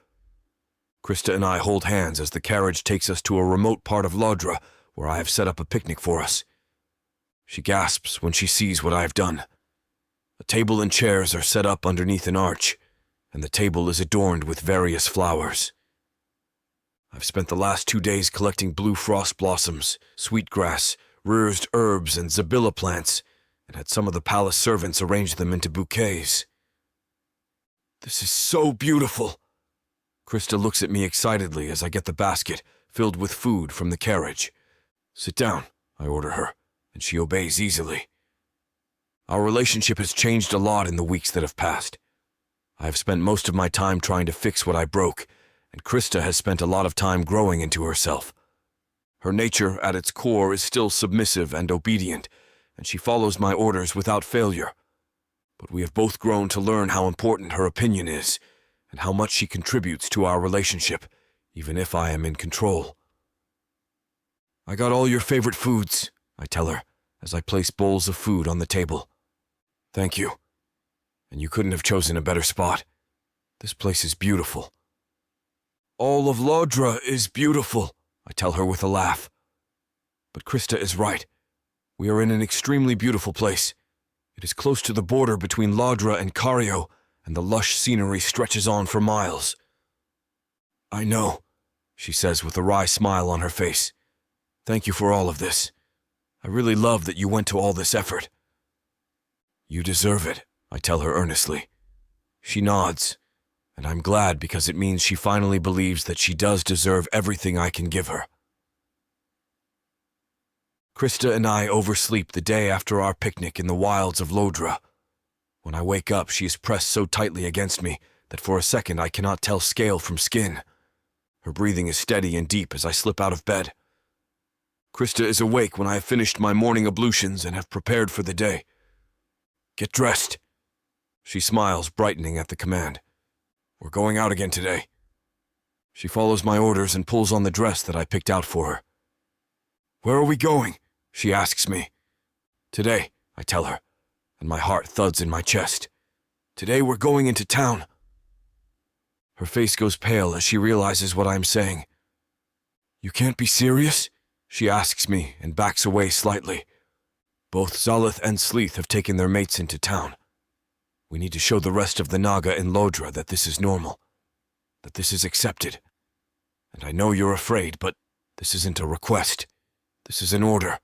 Krista and I hold hands as the carriage takes us to a remote part of Lodra where I have set up a picnic for us. She gasps when she sees what I have done. A table and chairs are set up underneath an arch, and the table is adorned with various flowers. I've spent the last 2 days collecting blue frost blossoms, sweetgrass, rearsed herbs, and zabilla plants, and had some of the palace servants arrange them into bouquets. This is so beautiful! Krista looks at me excitedly as I get the basket filled with food from the carriage. Sit down, I order her, and she obeys easily. Our relationship has changed a lot in the weeks that have passed. I have spent most of my time trying to fix what I broke, and Krista has spent a lot of time growing into herself. Her nature, at its core, is still submissive and obedient, and she follows my orders without failure. But we have both grown to learn how important her opinion is, and how much she contributes to our relationship, even if I am in control. I got all your favorite foods, I tell her, as I place bowls of food on the table. Thank you. And you couldn't have chosen a better spot. This place is beautiful. All of Lodra is beautiful, I tell her with a laugh. But Krista is right. We are in an extremely beautiful place. It is close to the border between Lodra and Cario, and the lush scenery stretches on for miles. I know, she says with a wry smile on her face. Thank you for all of this. I really love that you went to all this effort. You deserve it, I tell her earnestly. She nods, and I'm glad because it means she finally believes that she does deserve everything I can give her. Krista and I oversleep the day after our picnic in the wilds of Lodra. When I wake up, she is pressed so tightly against me that for a second I cannot tell scale from skin. Her breathing is steady and deep as I slip out of bed. Krista is awake when I have finished my morning ablutions and have prepared for the day. Get dressed. She smiles, brightening at the command. We're going out again today. She follows my orders and pulls on the dress that I picked out for her. Where are we going? She asks me. Today, I tell her, and my heart thuds in my chest. Today we're going into town. Her face goes pale as she realizes what I'm saying. You can't be serious? She asks me and backs away slightly. Both Zalith and Sleeth have taken their mates into town. We need to show the rest of the Naga in Lodra that this is normal, that this is accepted. And I know you're afraid, but this isn't a request. This is an order.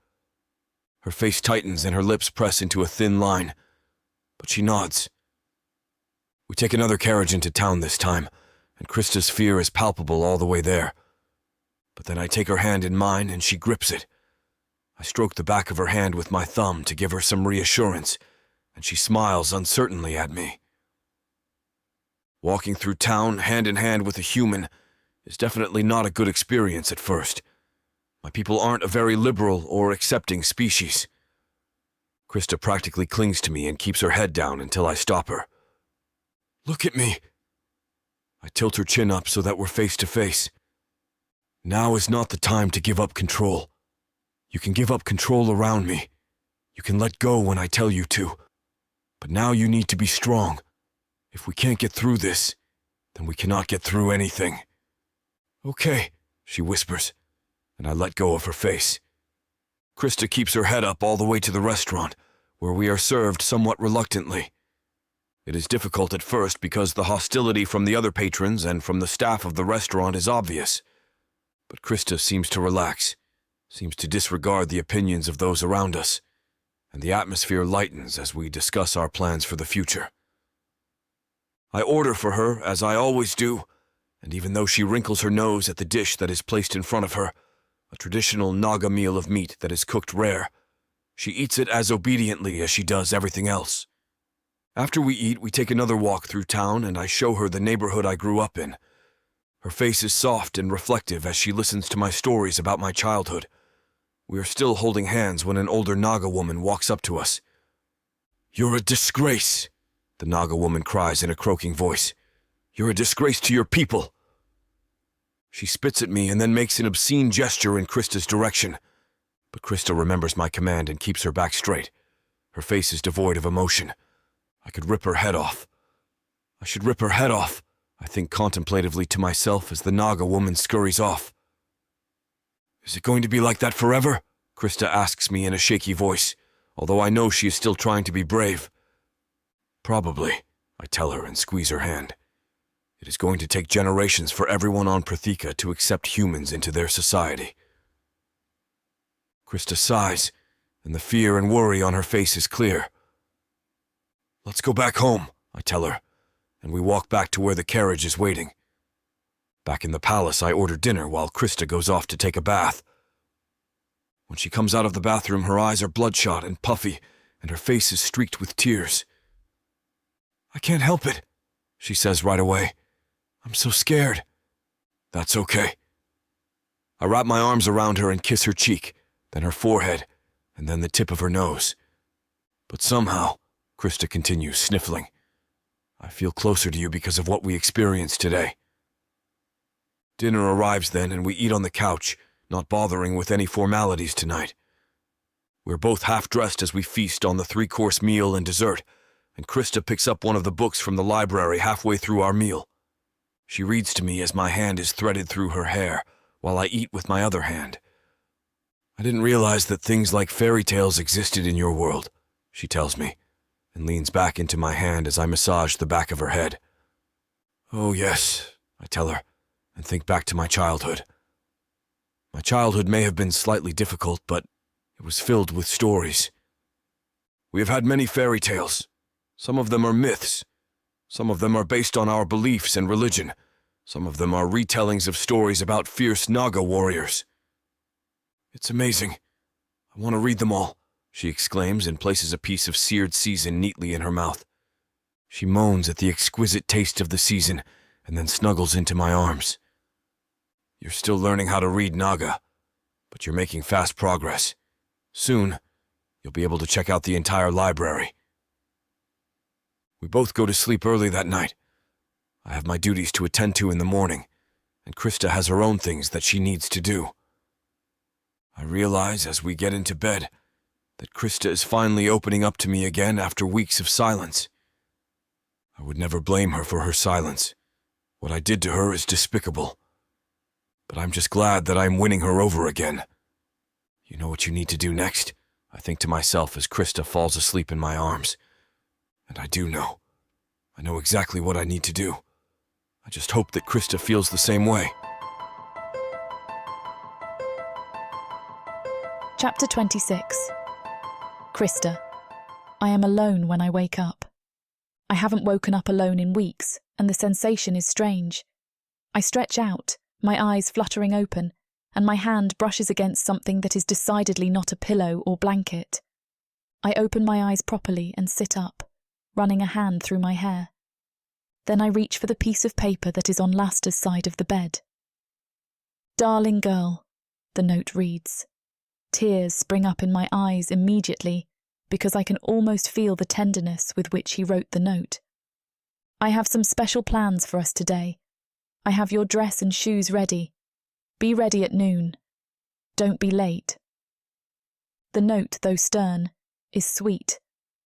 Her face tightens and her lips press into a thin line, but she nods. We take another carriage into town this time, and Krista's fear is palpable all the way there. But then I take her hand in mine and she grips it. I stroke the back of her hand with my thumb to give her some reassurance, and she smiles uncertainly at me. Walking through town hand in hand with a human is definitely not a good experience at first. My people aren't a very liberal or accepting species. Krista practically clings to me and keeps her head down until I stop her. Look at me. I tilt her chin up so that we're face to face. Now is not the time to give up control. You can give up control around me. You can let go when I tell you to. But now you need to be strong. If we can't get through this, then we cannot get through anything. Okay, she whispers, and I let go of her face. Krista keeps her head up all the way to the restaurant, where we are served somewhat reluctantly. It is difficult at first because the hostility from the other patrons and from the staff of the restaurant is obvious. But Krista seems to relax, seems to disregard the opinions of those around us, and the atmosphere lightens as we discuss our plans for the future. I order for her, as I always do, and even though she wrinkles her nose at the dish that is placed in front of her, a traditional Naga meal of meat that is cooked rare, she eats it as obediently as she does everything else. After we eat, we take another walk through town, and I show her the neighborhood I grew up in. Her face is soft and reflective as she listens to my stories about my childhood. We are still holding hands when an older Naga woman walks up to us. You're a disgrace, the Naga woman cries in a croaking voice. You're a disgrace to your people. She spits at me and then makes an obscene gesture in Krista's direction. But Krista remembers my command and keeps her back straight. Her face is devoid of emotion. I could rip her head off. I should rip her head off, I think contemplatively to myself as the Naga woman scurries off. Is it going to be like that forever? Krista asks me in a shaky voice, although I know she is still trying to be brave. Probably, I tell her and squeeze her hand. It is going to take generations for everyone on Protheka to accept humans into their society. Krista sighs, and the fear and worry on her face is clear. Let's go back home, I tell her, and we walk back to where the carriage is waiting. Back in the palace, I order dinner while Krista goes off to take a bath. When she comes out of the bathroom, her eyes are bloodshot and puffy, and her face is streaked with tears. I can't help it, she says right away. I'm so scared. That's okay. I wrap my arms around her and kiss her cheek, then her forehead, and then the tip of her nose. But somehow, Krista continues, sniffling, I feel closer to you because of what we experienced today. Dinner arrives then, and we eat on the couch, not bothering with any formalities tonight. We're both half-dressed as we feast on the 3-course meal and dessert, and Krista picks up one of the books from the library halfway through our meal. She reads to me as my hand is threaded through her hair, while I eat with my other hand. "I didn't realize that things like fairy tales existed in your world," she tells me, and leans back into my hand as I massage the back of her head. "Oh yes," I tell her, and think back to my childhood. My childhood may have been slightly difficult, but it was filled with stories. We have had many fairy tales. Some of them are myths. Some of them are based on our beliefs and religion. Some of them are retellings of stories about fierce naga warriors. It's amazing. I want to read them all," she exclaims and places a piece of seared season neatly in her mouth. She moans at the exquisite taste of the season and then snuggles into my arms. "You're still learning how to read naga, but you're making fast progress. Soon, you'll be able to check out the entire library." We both go to sleep early that night. I have my duties to attend to in the morning, and Krista has her own things that she needs to do. I realize as we get into bed that Krista is finally opening up to me again after weeks of silence. I would never blame her for her silence. What I did to her is despicable. But I'm just glad that I'm winning her over again. "You know what you need to do next?" I think to myself as Krista falls asleep in my arms. And I do know. I know exactly what I need to do. I just hope that Krista feels the same way. Chapter 26. Krista. I am alone when I wake up. I haven't woken up alone in weeks, and the sensation is strange. I stretch out, my eyes fluttering open, and my hand brushes against something that is decidedly not a pillow or blanket. I open my eyes properly and sit up, running a hand through my hair. Then I reach for the piece of paper that is on Laster's side of the bed. "Darling girl," the note reads. Tears spring up in my eyes immediately because I can almost feel the tenderness with which he wrote the note. "I have some special plans for us today. I have your dress and shoes ready. Be ready at noon. Don't be late." The note, though stern, is sweet,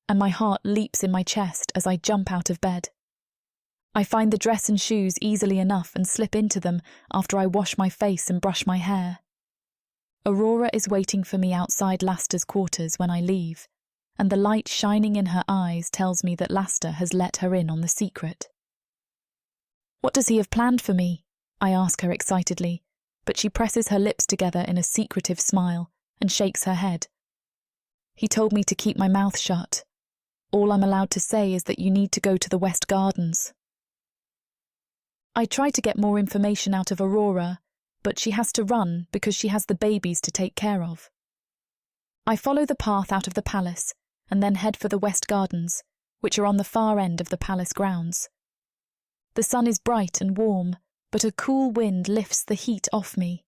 and my heart leaps in my chest as I jump out of bed. I find the dress and shoes easily enough and slip into them after I wash my face and brush my hair. Aurora is waiting for me outside Laster's quarters when I leave, and the light shining in her eyes tells me that Laster has let her in on the secret. "What does he have planned for me?" I ask her excitedly, but she presses her lips together in a secretive smile and shakes her head. "He told me to keep my mouth shut. All I'm allowed to say is that you need to go to the West Gardens." I try to get more information out of Aurora, but she has to run because she has the babies to take care of. I follow the path out of the palace and then head for the West Gardens, which are on the far end of the palace grounds. The sun is bright and warm, but a cool wind lifts the heat off me.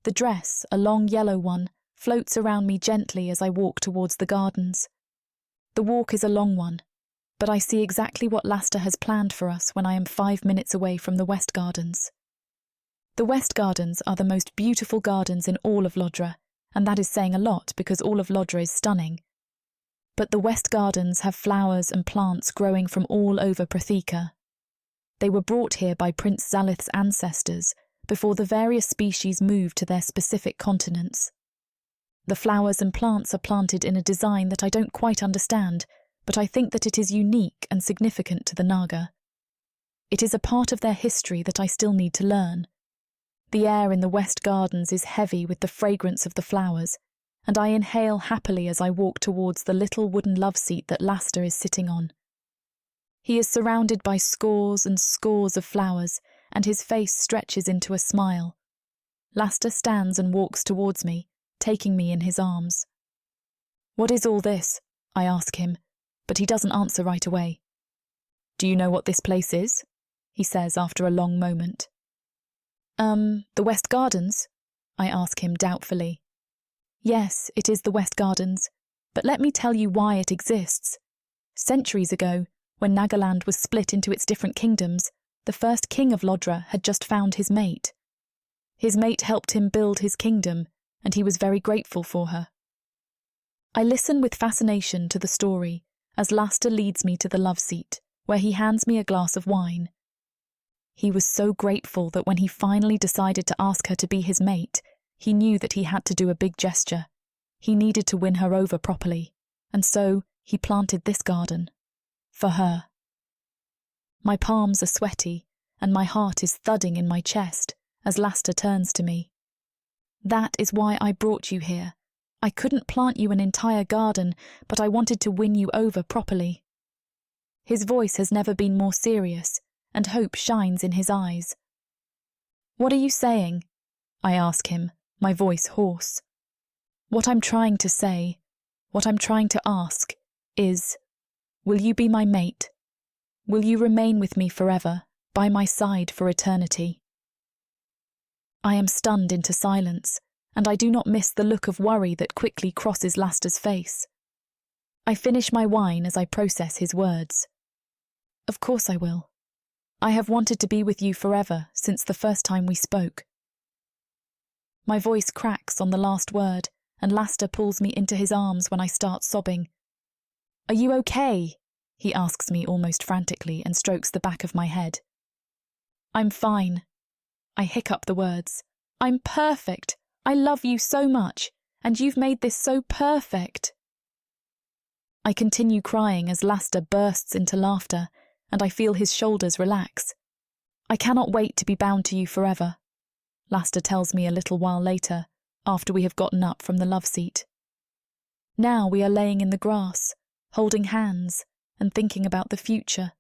The dress, a long yellow one, floats around me gently as I walk towards the gardens. The walk is a long one, but I see exactly what Laster has planned for us when I am 5 minutes away from the West Gardens. The West Gardens are the most beautiful gardens in all of Lodra, and that is saying a lot because all of Lodra is stunning. But the West Gardens have flowers and plants growing from all over Protheka. They were brought here by Prince Zalith's ancestors before the various species moved to their specific continents. The flowers and plants are planted in a design that I don't quite understand, but I think that it is unique and significant to the Naga. It is a part of their history that I still need to learn. The air in the West Gardens is heavy with the fragrance of the flowers, and I inhale happily as I walk towards the little wooden love seat that Laster is sitting on. He is surrounded by scores and scores of flowers, and his face stretches into a smile. Laster stands and walks towards me, taking me in his arms. "What is all this?" I ask him, but he doesn't answer right away. "Do you know what this place is?" he says after a long moment. The West Gardens?" I ask him doubtfully. "Yes, it is the West Gardens, but let me tell you why it exists. Centuries ago, when Nagaland was split into its different kingdoms, the first king of Lodra had just found his mate. His mate helped him build his kingdom, and he was very grateful for her. I listen with fascination to the story as Laster leads me to the love seat, where he hands me a glass of wine. He was so grateful that when he finally decided to ask her to be his mate, he knew that he had to do a big gesture. He needed to win her over properly, and so he planted this garden. For her. My palms are sweaty, and my heart is thudding in my chest as Laster turns to me. That is why I brought you here. I couldn't plant you an entire garden, but I wanted to win you over properly. His voice has never been more serious, and hope shines in his eyes. What are you saying? I ask him, my voice hoarse. What I'm trying to say, what I'm trying to ask, is, will you be my mate? Will you remain with me forever, by my side for eternity? I am stunned into silence, and I do not miss the look of worry that quickly crosses Laster's face. I finish my wine as I process his words. Of course I will. I have wanted to be with you forever since the first time we spoke. My voice cracks on the last word, and Laster pulls me into his arms when I start sobbing. Are you okay? He asks me almost frantically and strokes the back of my head. I'm fine. I hiccup the words. I'm perfect. I love you so much, and you've made this so perfect. I continue crying as Laster bursts into laughter, and I feel his shoulders relax. I cannot wait to be bound to you forever, Laster tells me a little while later, after we have gotten up from the love seat. Now we are laying in the grass, holding hands, and thinking about the future.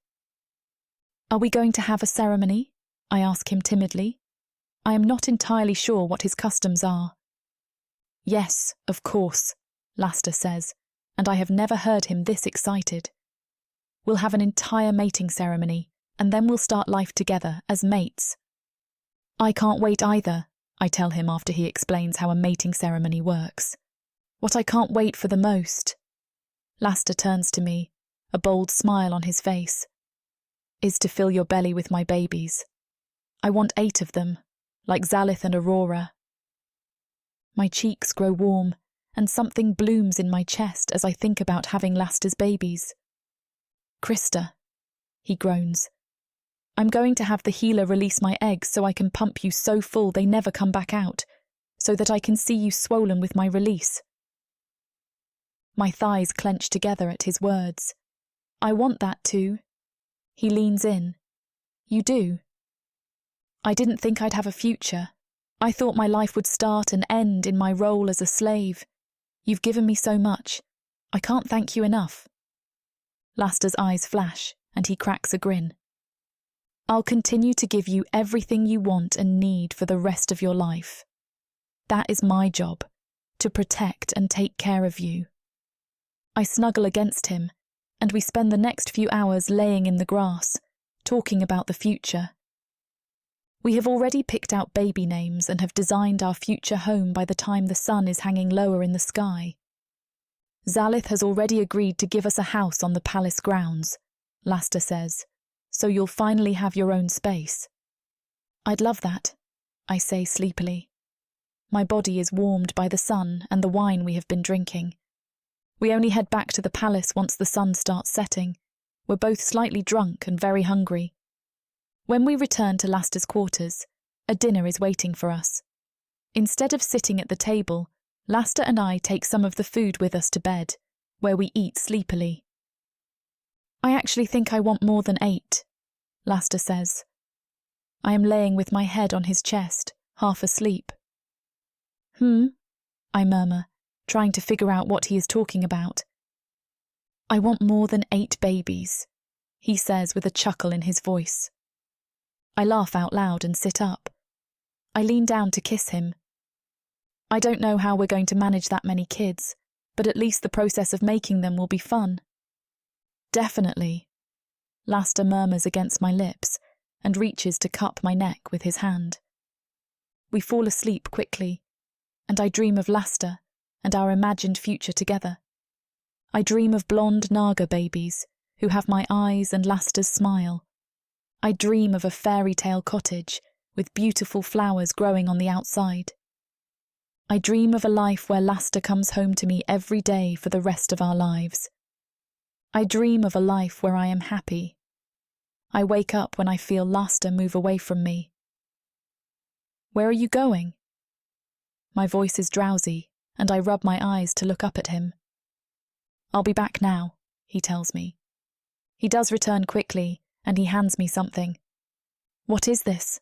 Are we going to have a ceremony? I ask him timidly. I am not entirely sure what his customs are. Yes, of course, Laster says, and I have never heard him this excited. We'll have an entire mating ceremony, and then we'll start life together as mates. I can't wait either, I tell him after he explains how a mating ceremony works. What I can't wait for the most, Laster turns to me, a bold smile on his face, is to fill your belly with my babies. I want 8 of them, like Zalith and Aurora. My cheeks grow warm, and something blooms in my chest as I think about having Laster's babies. Krista, he groans. I'm going to have the healer release my eggs so I can pump you so full they never come back out, so that I can see you swollen with my release. My thighs clench together at his words. I want that too. He leans in. You do? I didn't think I'd have a future. I thought my life would start and end in my role as a slave. You've given me so much. I can't thank you enough. Laster's eyes flash, and he cracks a grin. I'll continue to give you everything you want and need for the rest of your life. That is my job, to protect and take care of you. I snuggle against him, and we spend the next few hours laying in the grass, talking about the future. We have already picked out baby names and have designed our future home by the time the sun is hanging lower in the sky. Zalith has already agreed to give us a house on the palace grounds, Laster says, so you'll finally have your own space. I'd love that, I say sleepily. My body is warmed by the sun and the wine we have been drinking. We only head back to the palace once the sun starts setting. We're both slightly drunk and very hungry. When we return to Laster's quarters, a dinner is waiting for us. Instead of sitting at the table, Laster and I take some of the food with us to bed, where we eat sleepily. I actually think I want more than 8, Laster says. I am laying with my head on his chest, half asleep. I murmur, trying to figure out what he is talking about. I want more than 8 babies, he says with a chuckle in his voice. I laugh out loud and sit up. I lean down to kiss him. I don't know how we're going to manage that many kids, but at least the process of making them will be fun. Definitely, Laster murmurs against my lips and reaches to cup my neck with his hand. We fall asleep quickly, and I dream of Laster and our imagined future together. I dream of blonde naga babies who have my eyes and Laster's smile. I dream of a fairy tale cottage with beautiful flowers growing on the outside. I dream of a life where Lasta comes home to me every day for the rest of our lives. I dream of a life where I am happy. I wake up when I feel Lasta move away from me. Where are you going? My voice is drowsy, and I rub my eyes to look up at him. I'll be back now, he tells me. He does return quickly, and he hands me something. What is this?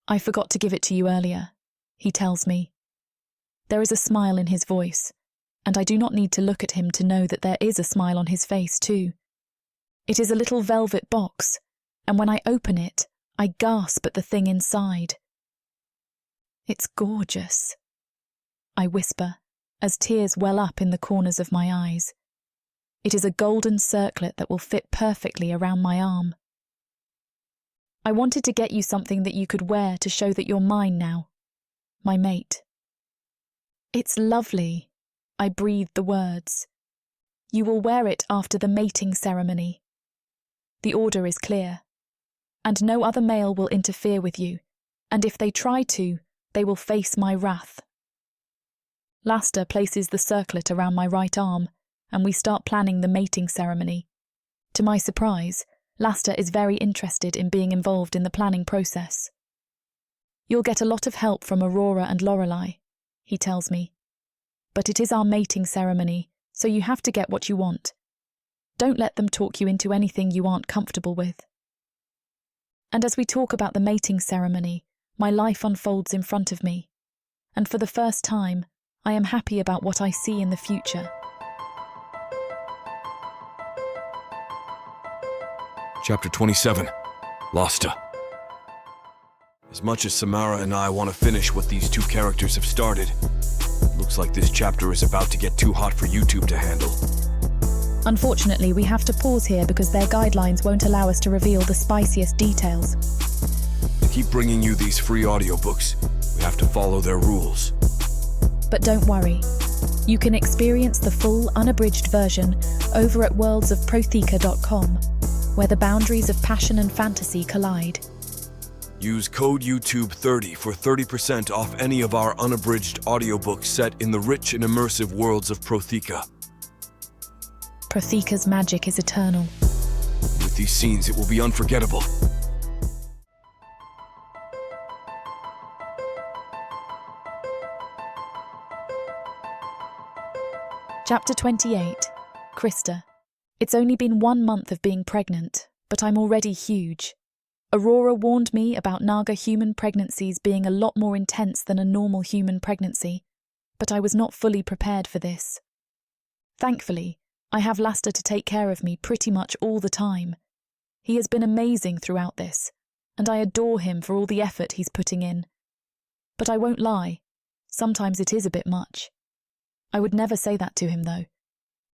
I forgot to give it to you earlier, he tells me. There is a smile in his voice, and I do not need to look at him to know that there is a smile on his face too. It is a little velvet box, and when I open it, I gasp at the thing inside. It's gorgeous, I whisper, as tears well up in the corners of my eyes. It is a golden circlet that will fit perfectly around my arm. I wanted to get you something that you could wear to show that you're mine now, my mate. It's lovely, I breathe the words. You will wear it after the mating ceremony. The order is clear, and no other male will interfere with you, and if they try to, they will face my wrath. Lasta places the circlet around my right arm, and we start planning the mating ceremony. To my surprise, Lasta is very interested in being involved in the planning process. You'll get a lot of help from Aurora and Lorelei, he tells me. But it is our mating ceremony, so you have to get what you want. Don't let them talk you into anything you aren't comfortable with. And as we talk about the mating ceremony, my life unfolds in front of me, and for the first time, I am happy about what I see in the future. Chapter 27. Lasta. As much as Samara and I want to finish what these two characters have started, it looks like this chapter is about to get too hot for YouTube to handle. Unfortunately, we have to pause here because their guidelines won't allow us to reveal the spiciest details. To keep bringing you these free audiobooks, we have to follow their rules. But don't worry. You can experience the full, unabridged version over at worldsofprotheka.com, where the boundaries of passion and fantasy collide. Use code YouTube30 for 30% off any of our unabridged audiobooks set in the rich and immersive worlds of Protheka. Protheka's magic is eternal. With these scenes, it will be unforgettable. Chapter 28. Krista. It's only been 1 month of being pregnant, but I'm already huge. Aurora warned me about naga human pregnancies being a lot more intense than a normal human pregnancy, but I was not fully prepared for this. Thankfully, I have Lasta to take care of me pretty much all the time. He has been amazing throughout this, and I adore him for all the effort he's putting in. But I won't lie, sometimes it is a bit much. I would never say that to him, though.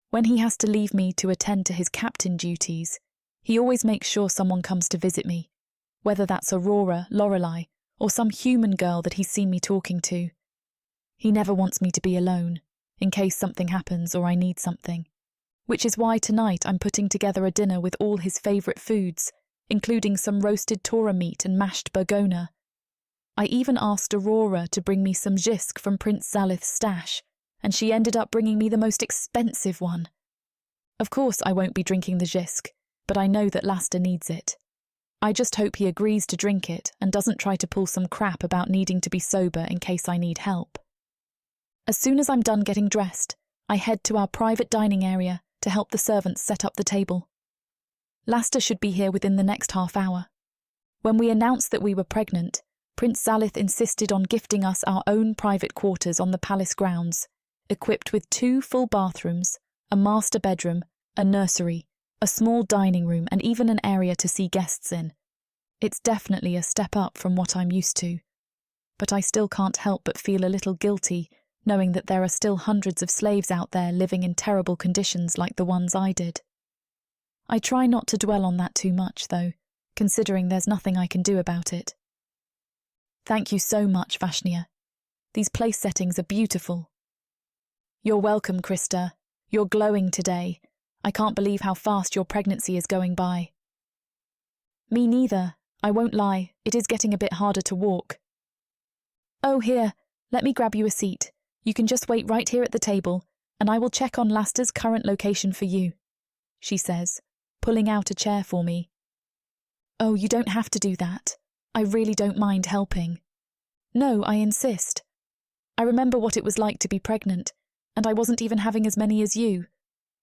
When he has to leave me to attend to his captain duties, he always makes sure someone comes to visit me, whether that's Aurora, Lorelei, or some human girl that he's seen me talking to. He never wants me to be alone, in case something happens or I need something, which is why tonight I'm putting together a dinner with all his favourite foods, including some roasted tora meat and mashed burgona. I even asked Aurora to bring me some jisk from Prince Zalith's stash, and she ended up bringing me the most expensive one. Of course I won't be drinking the jisk, but I know that Lasta needs it. I just hope he agrees to drink it and doesn't try to pull some crap about needing to be sober in case I need help. As soon as I'm done getting dressed, I head to our private dining area to help the servants set up the table. Lasta should be here within the next half hour. When we announced that we were pregnant, Prince Zalith insisted on gifting us our own private quarters on the palace grounds, equipped with 2 full bathrooms, a master bedroom, a nursery, a small dining room, and even an area to see guests in. It's definitely a step up from what I'm used to, but I still can't help but feel a little guilty knowing that there are still hundreds of slaves out there living in terrible conditions like the ones I did. I try not to dwell on that too much, though, considering there's nothing I can do about it. Thank you so much, Vashnia. These place settings are beautiful. You're welcome, Krista. You're glowing today. I can't believe how fast your pregnancy is going by. Me neither. I won't lie, it is getting a bit harder to walk. Oh, here, Let me grab you a seat. You can just wait right here at the table, and I will check on Laster's current location for you, she says, pulling out a chair for me. Oh, you don't have to do that. I really don't mind helping. No, I insist. I remember what it was like to be pregnant, and I wasn't even having as many as you.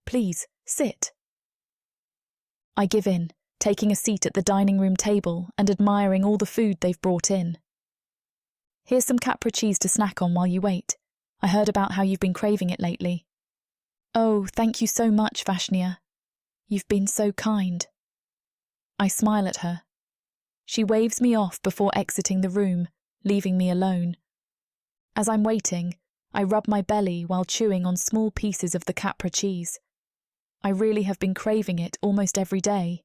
Please, sit. I give in, taking a seat at the dining room table and admiring all the food they've brought in. Here's some Capra cheese to snack on while you wait. I heard about how you've been craving it lately. Oh, thank you so much, Vashnia. You've been so kind. I smile at her. She waves me off before exiting the room, leaving me alone. As I'm waiting, I rub my belly while chewing on small pieces of the Capra cheese. I really have been craving it almost every day.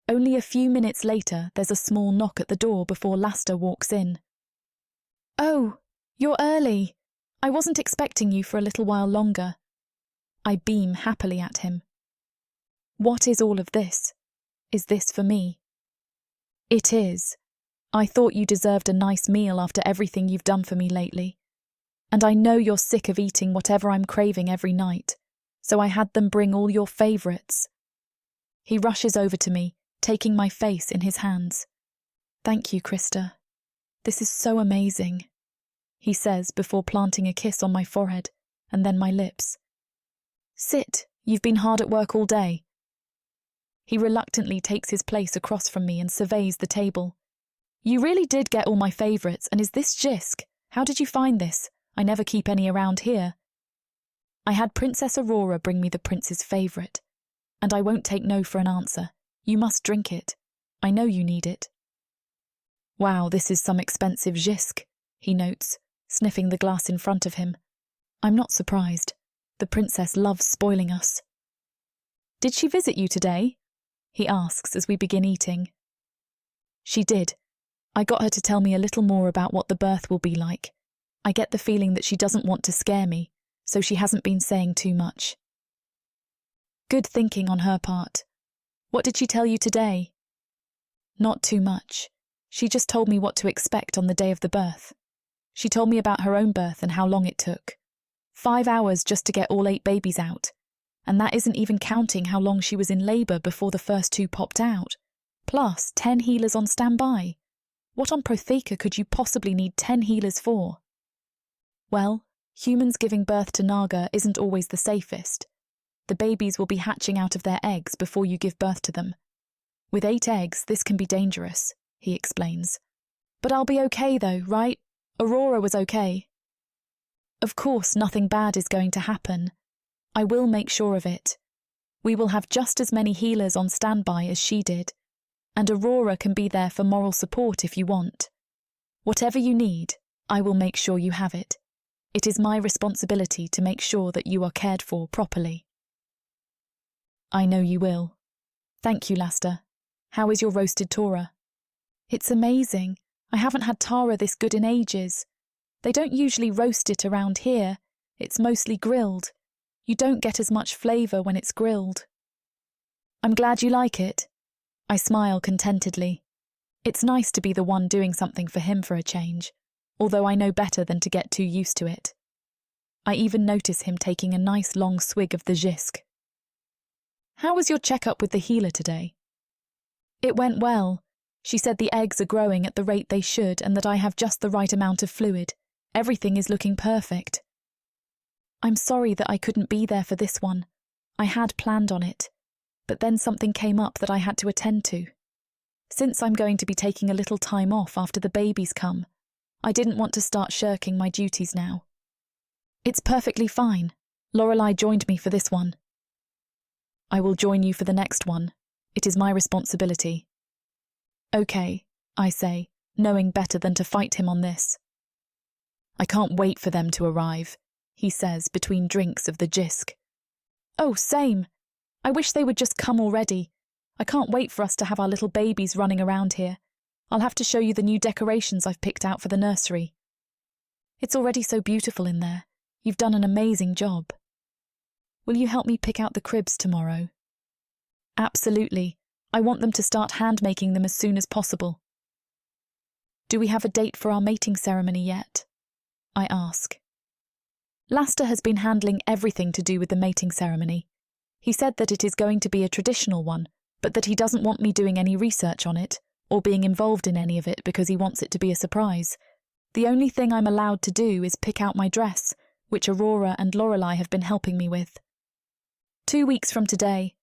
Only a few minutes later, there's a small knock at the door before Laster walks in. Oh, you're early. I wasn't expecting you for a little while longer. I beam happily at him. What is all of this? Is this for me? It is. I thought you deserved a nice meal after everything you've done for me lately. And I know you're sick of eating whatever I'm craving every night, so I had them bring all your favourites. He rushes over to me, taking my face in his hands. Thank you, Krista. This is so amazing, he says before planting a kiss on my forehead and then my lips. Sit, you've been hard at work all day. He reluctantly takes his place across from me and surveys the table. You really did get all my favourites, and is this Jisk? How did you find this? I never keep any around here. I had Princess Aurora bring me the prince's favourite, and I won't take no for an answer. You must drink it. I know you need it. Wow, this is some expensive Jisk, he notes, sniffing the glass in front of him. I'm not surprised. The princess loves spoiling us. Did she visit you today? He asks as we begin eating. She did. I got her to tell me a little more about what the birth will be like. I get the feeling that she doesn't want to scare me, so she hasn't been saying too much. Good thinking on her part. What did she tell you today? Not too much. She just told me what to expect on the day of the birth. She told me about her own birth and how long it took. 5 hours just to get all 8 babies out. And that isn't even counting how long she was in labour before the first 2 popped out. Plus 10 healers on standby. What on Protheka could you possibly need 10 healers for? Well, humans giving birth to naga isn't always the safest. The babies will be hatching out of their eggs before you give birth to them. With 8 eggs, this can be dangerous, he explains. But I'll be okay though, right? Aurora was okay. Of course, nothing bad is going to happen. I will make sure of it. We will have just as many healers on standby as she did, and Aurora can be there for moral support if you want. Whatever you need, I will make sure you have it. It is my responsibility to make sure that you are cared for properly. I know you will. Thank you, Laster. How is your roasted Tora? It's amazing. I haven't had Tara this good in ages. They don't usually roast it around here. It's mostly grilled. You don't get as much flavour when it's grilled. I'm glad you like it. I smile contentedly. It's nice to be the one doing something for him for a change, although I know better than to get too used to it. I even notice him taking a nice long swig of the Jisk. How was your checkup with the healer today? It went well. She said the eggs are growing at the rate they should and that I have just the right amount of fluid. Everything is looking perfect. I'm sorry that I couldn't be there for this one. I had planned on it, but then something came up that I had to attend to. Since I'm going to be taking a little time off after the babies come, I didn't want to start shirking my duties now. It's perfectly fine. Lorelei joined me for this one. I will join you for the next one. It is my responsibility. Okay, I say, knowing better than to fight him on this. I can't wait for them to arrive, he says between drinks of the Jisk. Oh, same. I wish they would just come already. I can't wait for us to have our little babies running around here. I'll have to show you the new decorations I've picked out for the nursery. It's already so beautiful in there. You've done an amazing job. Will you help me pick out the cribs tomorrow? Absolutely. I want them to start hand-making them as soon as possible. Do we have a date for our mating ceremony yet? I ask. Laster has been handling everything to do with the mating ceremony. He said that it is going to be a traditional one, but that he doesn't want me doing any research on it or being involved in any of it because he wants it to be a surprise. The only thing I'm allowed to do is pick out my dress, which Aurora and Lorelei have been helping me with. 2 weeks from today,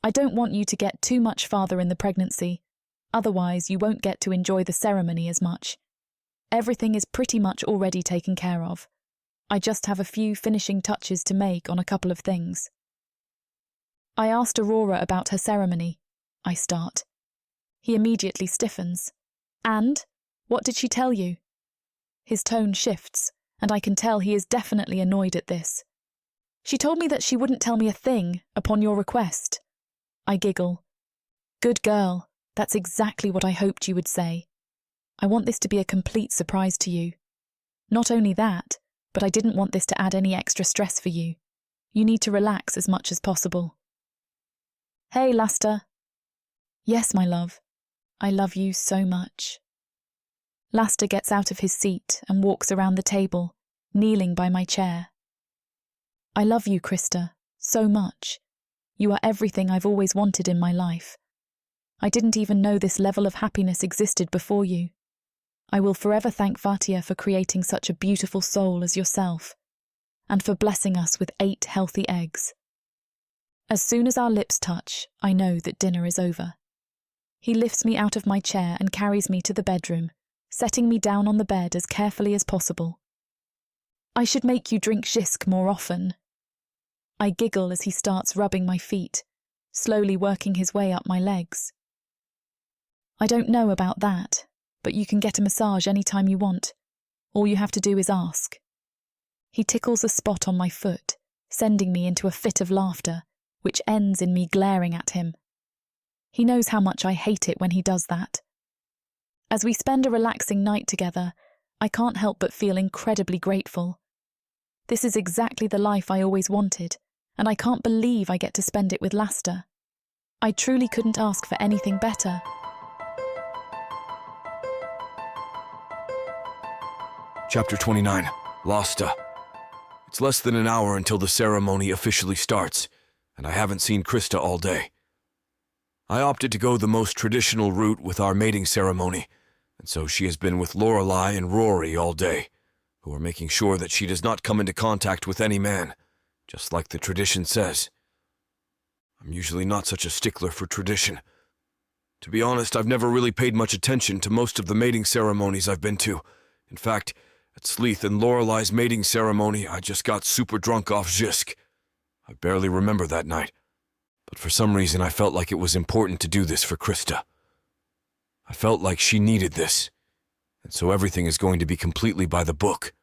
I don't want you to get too much farther in the pregnancy, otherwise you won't get to enjoy the ceremony as much. Everything is pretty much already taken care of. I just have a few finishing touches to make on a couple of things. I asked Aurora about her ceremony. I start. He immediately stiffens. And? What did she tell you? His tone shifts, and I can tell he is definitely annoyed at this. She told me that she wouldn't tell me a thing upon your request. I giggle. Good girl, that's exactly what I hoped you would say. I want this to be a complete surprise to you. Not only that, but I didn't want this to add any extra stress for you. You need to relax as much as possible. Hey, Laster. Yes, my love. I love you so much. Laster gets out of his seat and walks around the table, kneeling by my chair. I love you, Krista, so much. You are everything I've always wanted in my life. I didn't even know this level of happiness existed before you. I will forever thank Vatia for creating such a beautiful soul as yourself, and for blessing us with 8 healthy eggs. As soon as our lips touch, I know that dinner is over. He lifts me out of my chair and carries me to the bedroom, setting me down on the bed as carefully as possible. I should make you drink Jisk more often. I giggle as he starts rubbing my feet, slowly working his way up my legs. I don't know about that, but you can get a massage any time you want. All you have to do is ask. He tickles a spot on my foot, sending me into a fit of laughter, which ends in me glaring at him. He knows how much I hate it when he does that. As we spend a relaxing night together, I can't help but feel incredibly grateful. This is exactly the life I always wanted, and I can't believe I get to spend it with Laster. I truly couldn't ask for anything better. Chapter 29, Lasta. It's less than an hour until the ceremony officially starts, and I haven't seen Krista all day. I opted to go the most traditional route with our mating ceremony, and so she has been with Lorelei and Rory all day, who are making sure that she does not come into contact with any man, just like the tradition says. I'm usually not such a stickler for tradition. To be honest, I've never really paid much attention to most of the mating ceremonies I've been to. In fact, at Sleeth and Lorelei's mating ceremony, I just got super drunk off Jisk. I barely remember that night, but for some reason I felt like it was important to do this for Krista. I felt like she needed this, and so everything is going to be completely by the book.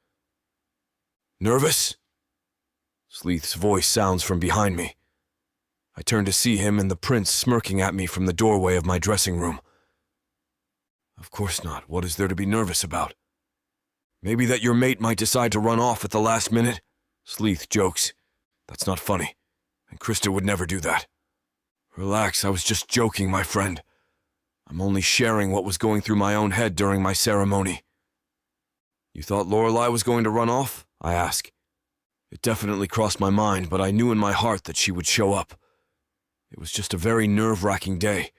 Nervous? Sleeth's voice sounds from behind me. I turn to see him and the prince smirking at me from the doorway of my dressing room. Of course not. What is there to be nervous about? Maybe that your mate might decide to run off at the last minute? Sleeth jokes. That's not funny, and Krista would never do that. Relax, I was just joking, my friend. I'm only sharing what was going through my own head during my ceremony. You thought Lorelei was going to run off? I ask. It definitely crossed my mind, but I knew in my heart that she would show up. It was just a very nerve-wracking day.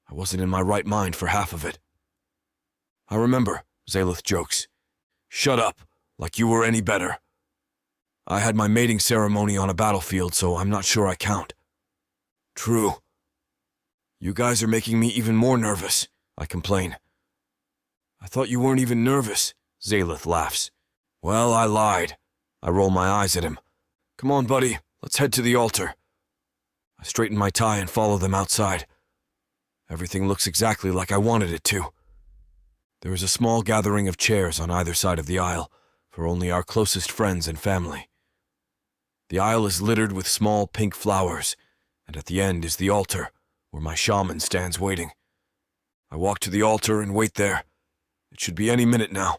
I wasn't in my right mind for half of it. I remember, Zaleth jokes. Shut up, like you were any better. I had my mating ceremony on a battlefield, so I'm not sure I count. True. You guys are making me even more nervous, I complain. I thought you weren't even nervous, Zaleth laughs. Well, I lied. I roll my eyes at him. Come on, buddy, let's head to the altar. I straighten my tie and follow them outside. Everything looks exactly like I wanted it to. There is a small gathering of chairs on either side of the aisle, for only our closest friends and family. The aisle is littered with small pink flowers, and at the end is the altar, where my shaman stands waiting. I walk to the altar and wait there. It should be any minute now.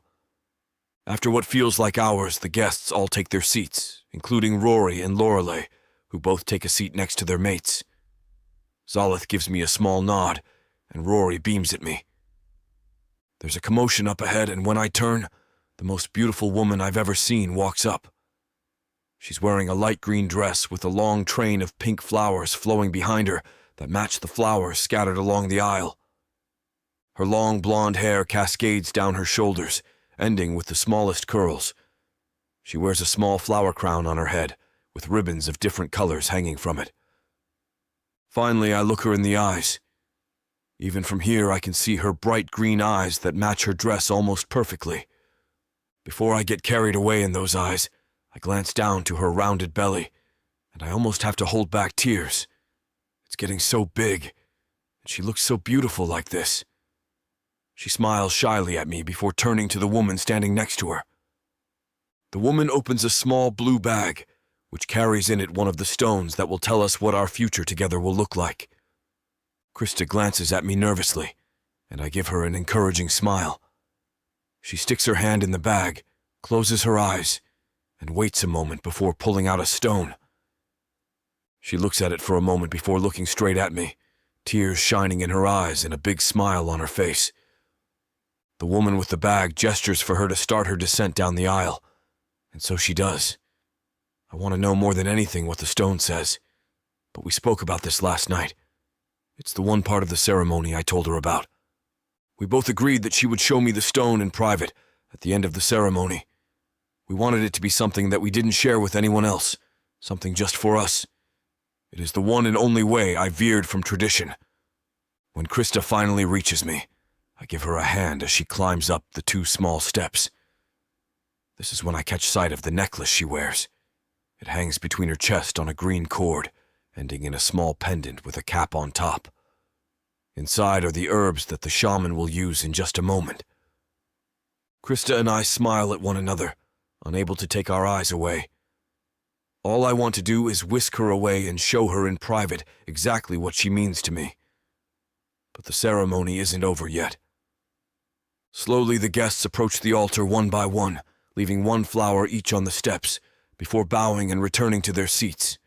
After what feels like hours, the guests all take their seats, including Rory and Lorelei, who both take a seat next to their mates. Zaleth gives me a small nod, and Rory beams at me. There's a commotion up ahead, and when I turn, the most beautiful woman I've ever seen walks up. She's wearing a light green dress with a long train of pink flowers flowing behind her that match the flowers scattered along the aisle. Her long blonde hair cascades down her shoulders, ending with the smallest curls. She wears a small flower crown on her head, with ribbons of different colors hanging from it. Finally, I look her in the eyes. Even from here, I can see her bright green eyes that match her dress almost perfectly. Before I get carried away in those eyes, I glance down to her rounded belly, and I almost have to hold back tears. It's getting so big, and she looks so beautiful like this. She smiles shyly at me before turning to the woman standing next to her. The woman opens a small blue bag, which carries in it one of the stones that will tell us what our future together will look like. Krista glances at me nervously, and I give her an encouraging smile. She sticks her hand in the bag, closes her eyes, and waits a moment before pulling out a stone. She looks at it for a moment before looking straight at me, tears shining in her eyes and a big smile on her face. The woman with the bag gestures for her to start her descent down the aisle, and so she does. I want to know more than anything what the stone says, but we spoke about this last night. It's the one part of the ceremony I told her about. We both agreed that she would show me the stone in private at the end of the ceremony. We wanted it to be something that we didn't share with anyone else, something just for us. It is the one and only way I veered from tradition. When Krista finally reaches me, I give her a hand as she climbs up the 2 small steps. This is when I catch sight of the necklace she wears. It hangs between her chest on a green cord, ending in a small pendant with a cap on top. Inside are the herbs that the shaman will use in just a moment. Krista and I smile at one another, unable to take our eyes away. All I want to do is whisk her away and show her in private exactly what she means to me. But the ceremony isn't over yet. Slowly the guests approach the altar one by one, leaving 1 flower each on the steps, before bowing and returning to their seats.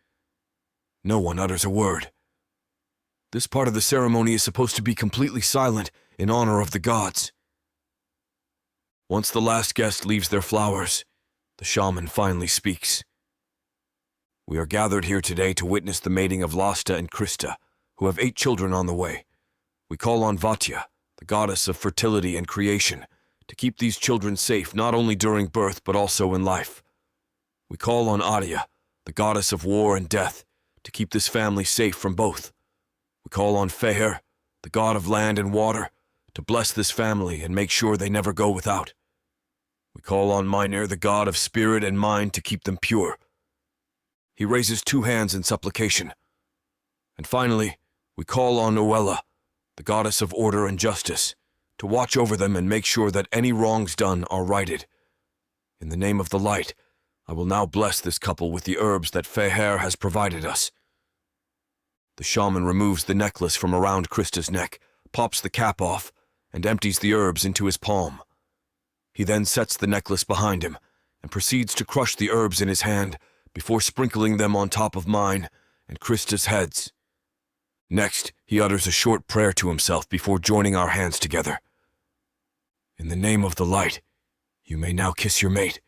No one utters a word. This part of the ceremony is supposed to be completely silent in honor of the gods. Once the last guest leaves their flowers, the shaman finally speaks. We are gathered here today to witness the mating of Lasta and Krista, who have 8 children on the way. We call on Vatya, the goddess of fertility and creation, to keep these children safe not only during birth but also in life. We call on Adia, the goddess of war and death, to keep this family safe from both. We call on Feher, the god of land and water, to bless this family and make sure they never go without. We call on Miner, the god of spirit and mind, to keep them pure. He raises 2 hands in supplication. And finally, we call on Noella, the goddess of order and justice, to watch over them and make sure that any wrongs done are righted. In the name of the light, I will now bless this couple with the herbs that Feher has provided us. The shaman removes the necklace from around Krista's neck, pops the cap off, and empties the herbs into his palm. He then sets the necklace behind him and proceeds to crush the herbs in his hand before sprinkling them on top of mine and Krista's heads. Next, he utters a short prayer to himself before joining our hands together. In the name of the light, you may now kiss your mate.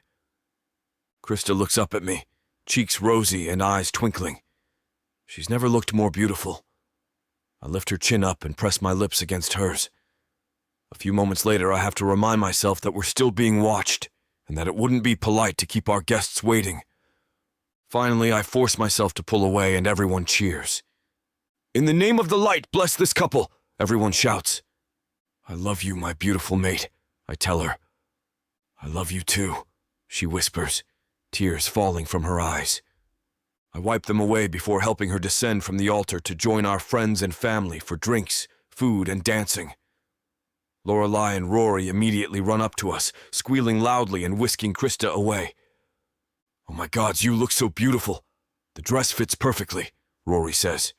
Krista looks up at me, cheeks rosy and eyes twinkling. She's never looked more beautiful. I lift her chin up and press my lips against hers. A few moments later, I have to remind myself that we're still being watched, and that it wouldn't be polite to keep our guests waiting. Finally, I force myself to pull away and everyone cheers. In the name of the light, bless this couple, everyone shouts. I love you, my beautiful mate, I tell her. I love you too, she whispers, tears falling from her eyes. I wipe them away before helping her descend from the altar to join our friends and family for drinks, food, and dancing. Lorelei and Rory immediately run up to us, squealing loudly and whisking Krista away. Oh my gods, you look so beautiful. The dress fits perfectly, Rory says.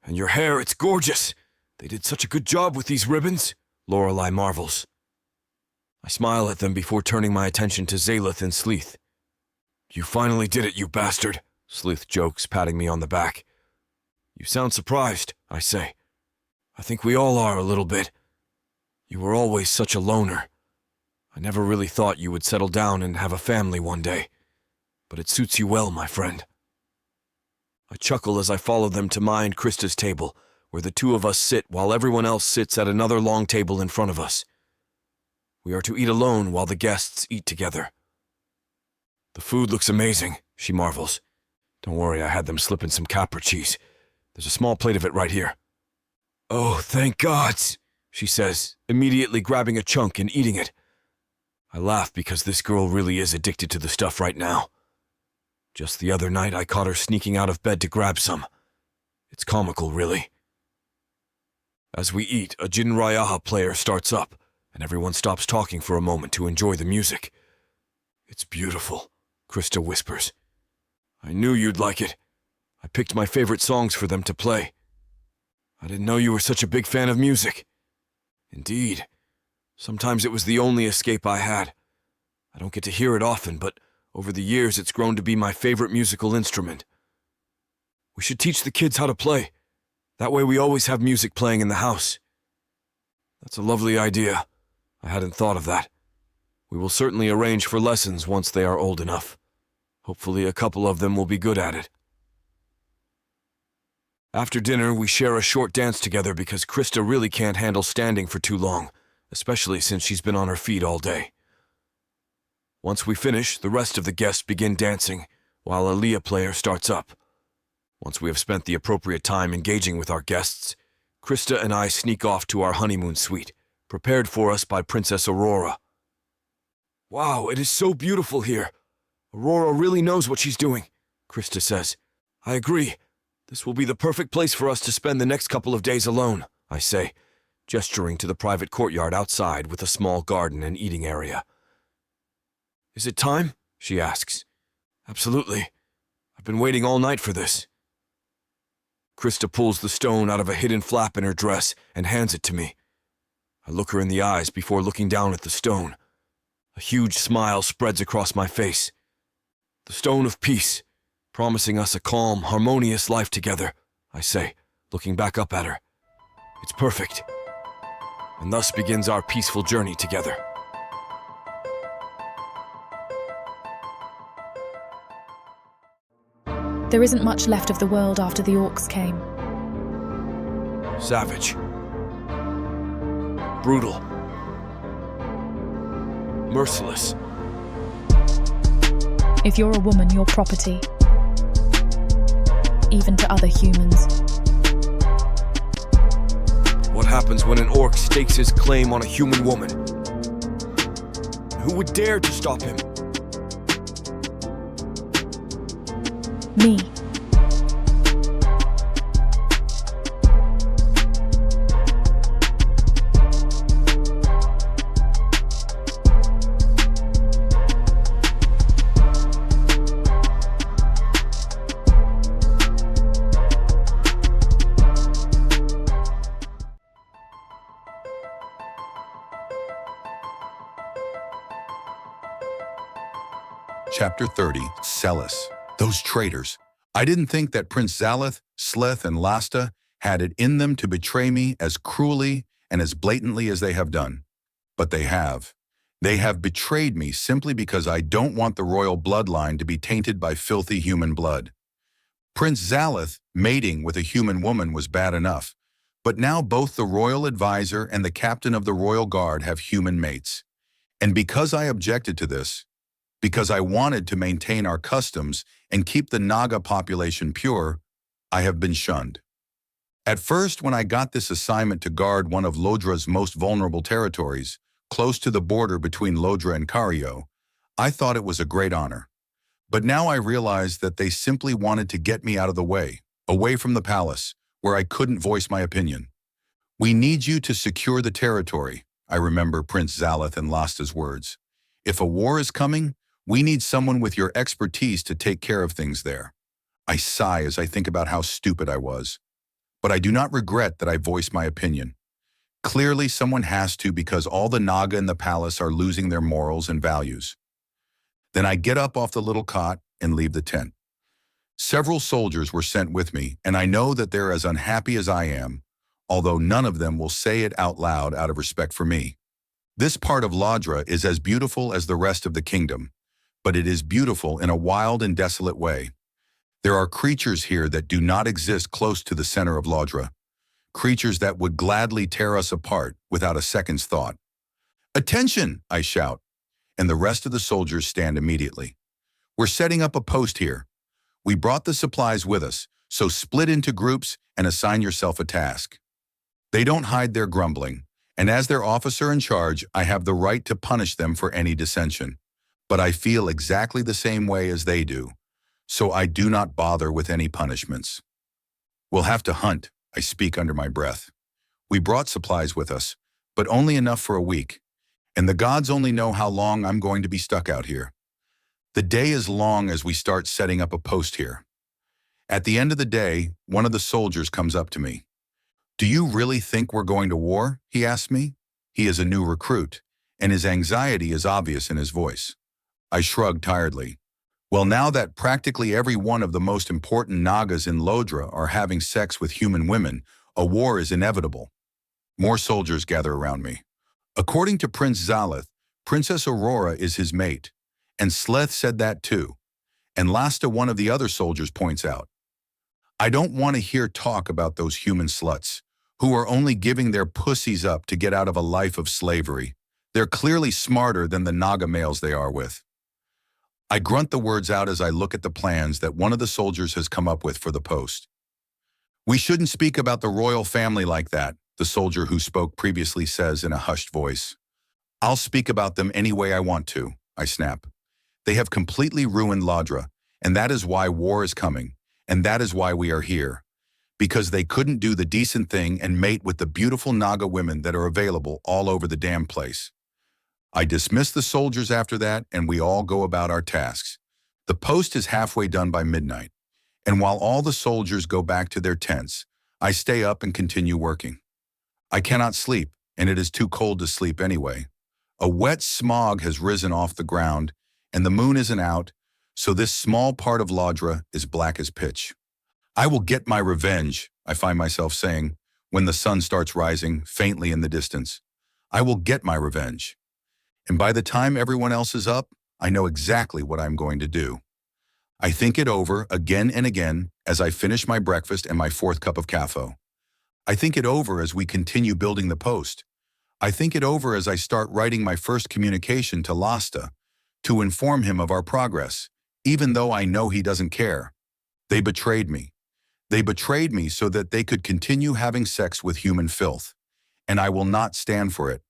And your hair, it's gorgeous. They did such a good job with these ribbons, Lorelei marvels. I smile at them before turning my attention to Zaleth and Sleeth. You finally did it, you bastard, Sleeth jokes, patting me on the back. You sound surprised, I say. I think we all are a little bit. You were always such a loner. I never really thought you would settle down and have a family one day, but it suits you well, my friend. I chuckle as I follow them to my and Krista's table, where the two of us sit while everyone else sits at another long table in front of us. We are to eat alone while the guests eat together. The food looks amazing, she marvels. Don't worry, I had them slip in some Capra cheese. There's a small plate of it right here. Oh, thank gods, she says, immediately grabbing a chunk and eating it. I laugh because this girl really is addicted to the stuff right now. Just the other night, I caught her sneaking out of bed to grab some. It's comical, really. As we eat, a Jinrayaha player starts up, and everyone stops talking for a moment to enjoy the music. It's beautiful, Krista whispers. I knew you'd like it. I picked my favorite songs for them to play. I didn't know you were such a big fan of music. Indeed. Sometimes it was the only escape I had. I don't get to hear it often, but over the years it's grown to be my favorite musical instrument. We should teach the kids how to play. That way we always have music playing in the house. That's a lovely idea. I hadn't thought of that. We will certainly arrange for lessons once they are old enough. Hopefully a couple of them will be good at it. After dinner, we share a short dance together because Krista really can't handle standing for too long, especially since she's been on her feet all day. Once we finish, the rest of the guests begin dancing, while a Leah player starts up. Once we have spent the appropriate time engaging with our guests, Krista and I sneak off to our honeymoon suite, prepared for us by Princess Aurora. Wow, it is so beautiful here. Aurora really knows what she's doing, Krista says. I agree. This will be the perfect place for us to spend the next couple of days alone, I say, gesturing to the private courtyard outside with a small garden and eating area. Is it time? She asks. Absolutely. I've been waiting all night for this. Krista pulls the stone out of a hidden flap in her dress and hands it to me. I look her in the eyes before looking down at the stone. A huge smile spreads across my face. The stone of peace, promising us a calm, harmonious life together, I say, looking back up at her. It's perfect. And thus begins our peaceful journey together. There isn't much left of the world after the orcs came. Savage. Brutal. Merciless. If you're a woman, you're property. Even to other humans. What happens when an orc stakes his claim on a human woman? Who would dare to stop him? Me. Chapter 30, Solace. Those traitors. I didn't think that Prince Zalith, Slith, and Lasta had it in them to betray me as cruelly and as blatantly as they have done. But they have. They have betrayed me simply because I don't want the royal bloodline to be tainted by filthy human blood. Prince Zalith mating with a human woman was bad enough, but now both the royal advisor and the captain of the royal guard have human mates. And because I objected to this, because I wanted to maintain our customs and keep the Naga population pure, I have been shunned. At first, when I got this assignment to guard one of Lodra's most vulnerable territories, close to the border between Lodra and Cario, I thought it was a great honor. But now I realize that they simply wanted to get me out of the way, away from the palace, where I couldn't voice my opinion. We need you to secure the territory, I remember Prince Zalith and Lasta's words. If a war is coming, we need someone with your expertise to take care of things there. I sigh as I think about how stupid I was. But I do not regret that I voiced my opinion. Clearly someone has to because all the Naga in the palace are losing their morals and values. Then I get up off the little cot and leave the tent. Several soldiers were sent with me, and I know that they're as unhappy as I am, although none of them will say it out loud out of respect for me. This part of Lodra is as beautiful as the rest of the kingdom, but it is beautiful in a wild and desolate way. There are creatures here that do not exist close to the center of Lodra, creatures that would gladly tear us apart without a second's thought. "Attention!" I shout, and the rest of the soldiers stand immediately. "We're setting up a post here. We brought the supplies with us, so split into groups and assign yourself a task." They don't hide their grumbling, and as their officer in charge, I have the right to punish them for any dissension. But I feel exactly the same way as they do, so I do not bother with any punishments. "We'll have to hunt," I speak under my breath. "We brought supplies with us, but only enough for a week, and the gods only know how long I'm going to be stuck out here. The day is long as we start setting up a post here." At the end of the day, one of the soldiers comes up to me. "Do you really think we're going to war?" he asks me. He is a new recruit, and his anxiety is obvious in his voice. I shrug tiredly. "Well, now that practically every one of the most important nagas in Lodra are having sex with human women, a war is inevitable." More soldiers gather around me. "According to Prince Zalith, Princess Aurora is his mate, and Sleth said that too." And Lasta, one of the other soldiers, points out. "I don't want to hear talk about those human sluts, who are only giving their pussies up to get out of a life of slavery. They're clearly smarter than the naga males they are with." I grunt the words out as I look at the plans that one of the soldiers has come up with for the post. "We shouldn't speak about the royal family like that," the soldier who spoke previously says in a hushed voice. "I'll speak about them any way I want to," I snap. "They have completely ruined Lodra, and that is why war is coming, and that is why we are here. Because they couldn't do the decent thing and mate with the beautiful naga women that are available all over the damn place." I dismiss the soldiers after that, and we all go about our tasks. The post is halfway done by midnight, and while all the soldiers go back to their tents, I stay up and continue working. I cannot sleep, and it is too cold to sleep anyway. A wet smog has risen off the ground, and the moon isn't out, so this small part of Lodra is black as pitch. "I will get my revenge," I find myself saying, when the sun starts rising faintly in the distance. "I will get my revenge." And by the time everyone else is up, I know exactly what I'm going to do. I think it over again and again as I finish my breakfast and my fourth cup of caffo. I think it over as we continue building the post. I think it over as I start writing my first communication to Lasta to inform him of our progress, even though I know he doesn't care. They betrayed me. They betrayed me so that they could continue having sex with human filth, and I will not stand for it.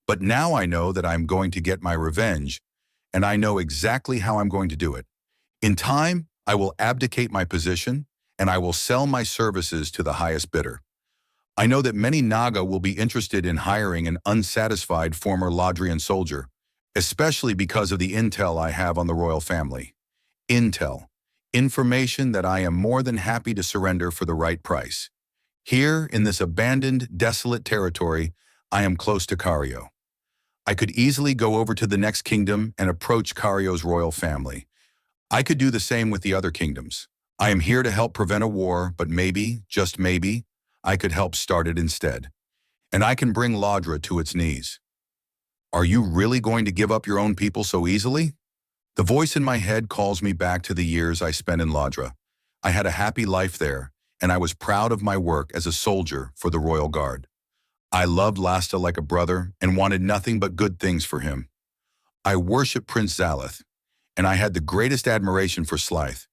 But now I know that I'm going to get my revenge, and I know exactly how I'm going to do it. In time, I will abdicate my position, and I will sell my services to the highest bidder. I know that many Naga will be interested in hiring an unsatisfied former Lodrian soldier, especially because of the intel I have on the royal family. Intel. Information that I am more than happy to surrender for the right price. Here, in this abandoned, desolate territory, I am close to Cario. I could easily go over to the next kingdom and approach Cario's royal family. I could do the same with the other kingdoms. I am here to help prevent a war, but maybe, just maybe, I could help start it instead. And I can bring Lodra to its knees. "Are you really going to give up your own people so easily?" The voice in my head calls me back to the years I spent in Lodra. I had a happy life there, and I was proud of my work as a soldier for the Royal Guard. I loved Lasta like a brother and wanted nothing but good things for him. I worshiped Prince Zalith, and I had the greatest admiration for Slithed,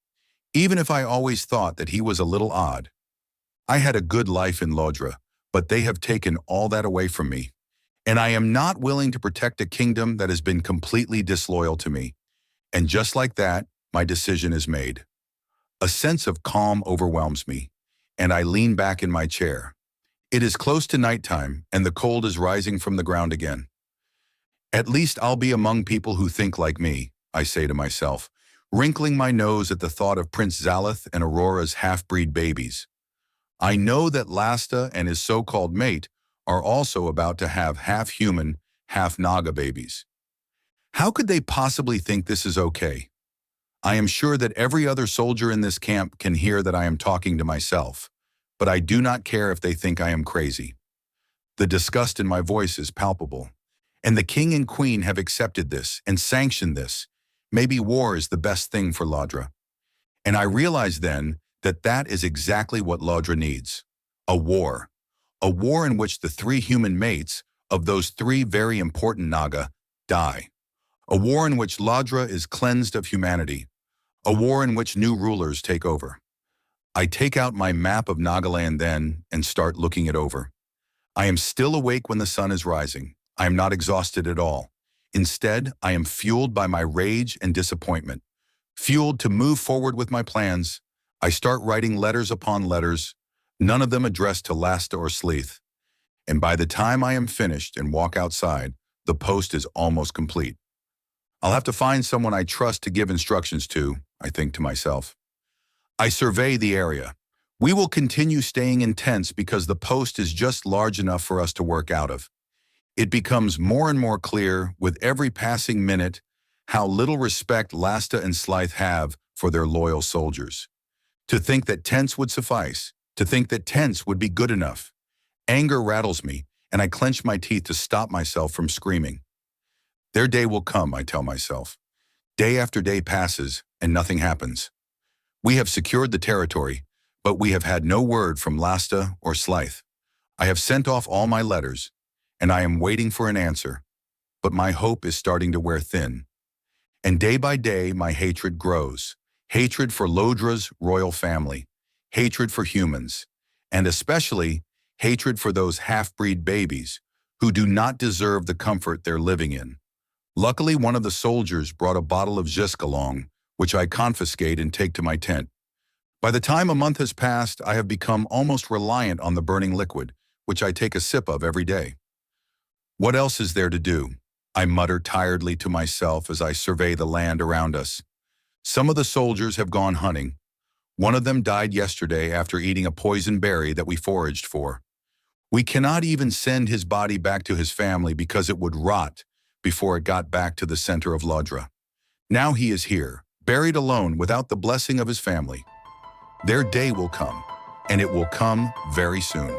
even if I always thought that he was a little odd. I had a good life in Lodra, but they have taken all that away from me, and I am not willing to protect a kingdom that has been completely disloyal to me. And just like that, my decision is made. A sense of calm overwhelms me, and I lean back in my chair. It is close to nighttime, and the cold is rising from the ground again. At least I'll be among people who think like me, I say to myself, wrinkling my nose at the thought of Prince Zalith and Aurora's half-breed babies. I know that Lasta and his so-called mate are also about to have half-human, half-naga babies. How could they possibly think this is okay? I am sure that every other soldier in this camp can hear that I am talking to myself, but I do not care if they think I am crazy. The disgust in my voice is palpable, And the king and queen have accepted this and sanctioned this. Maybe war is the best thing for Ladra. And I realized then that that is exactly what Ladra needs. A war. A war in which the 3 human mates of those 3 very important naga die. A war in which Ladra is cleansed of humanity. A war in which new rulers take over. I take out my map of Nagaland then and start looking it over. I am still awake when the sun is rising. I am not exhausted at all. Instead, I am fueled by my rage and disappointment. Fueled to move forward with my plans, I start writing letters upon letters, none of them addressed to Lasta or Sleeth. And by the time I am finished and walk outside, the post is almost complete. I'll have to find someone I trust to give instructions to, I think to myself. I survey the area. We will continue staying intense because the post is just large enough for us to work out of. It becomes more and more clear with every passing minute how little respect Lasta and Sleeth have for their loyal soldiers. To think that tents would suffice, to think that tents would be good enough. Anger rattles me, and I clench my teeth to stop myself from screaming. Their day will come, I tell myself. Day after day passes, and nothing happens. We have secured the territory, but we have had no word from Lasta or Sleeth. I have sent off all my letters, and I am waiting for an answer, but my hope is starting to wear thin. And day by day, my hatred grows. Hatred for Lodra's royal family, hatred for humans, and especially hatred for those half-breed babies who do not deserve the comfort they're living in. Luckily, one of the soldiers brought a bottle of Zisk along, which I confiscate and take to my tent. By the time a month has passed, I have become almost reliant on the burning liquid, which I take a sip of every day. What else is there to do? I mutter tiredly to myself as I survey the land around us. Some of the soldiers have gone hunting. One of them died yesterday after eating a poison berry that we foraged for. We cannot even send his body back to his family because it would rot before it got back to the center of Ladra. Now he is here, buried alone without the blessing of his family. Their day will come, and it will come very soon.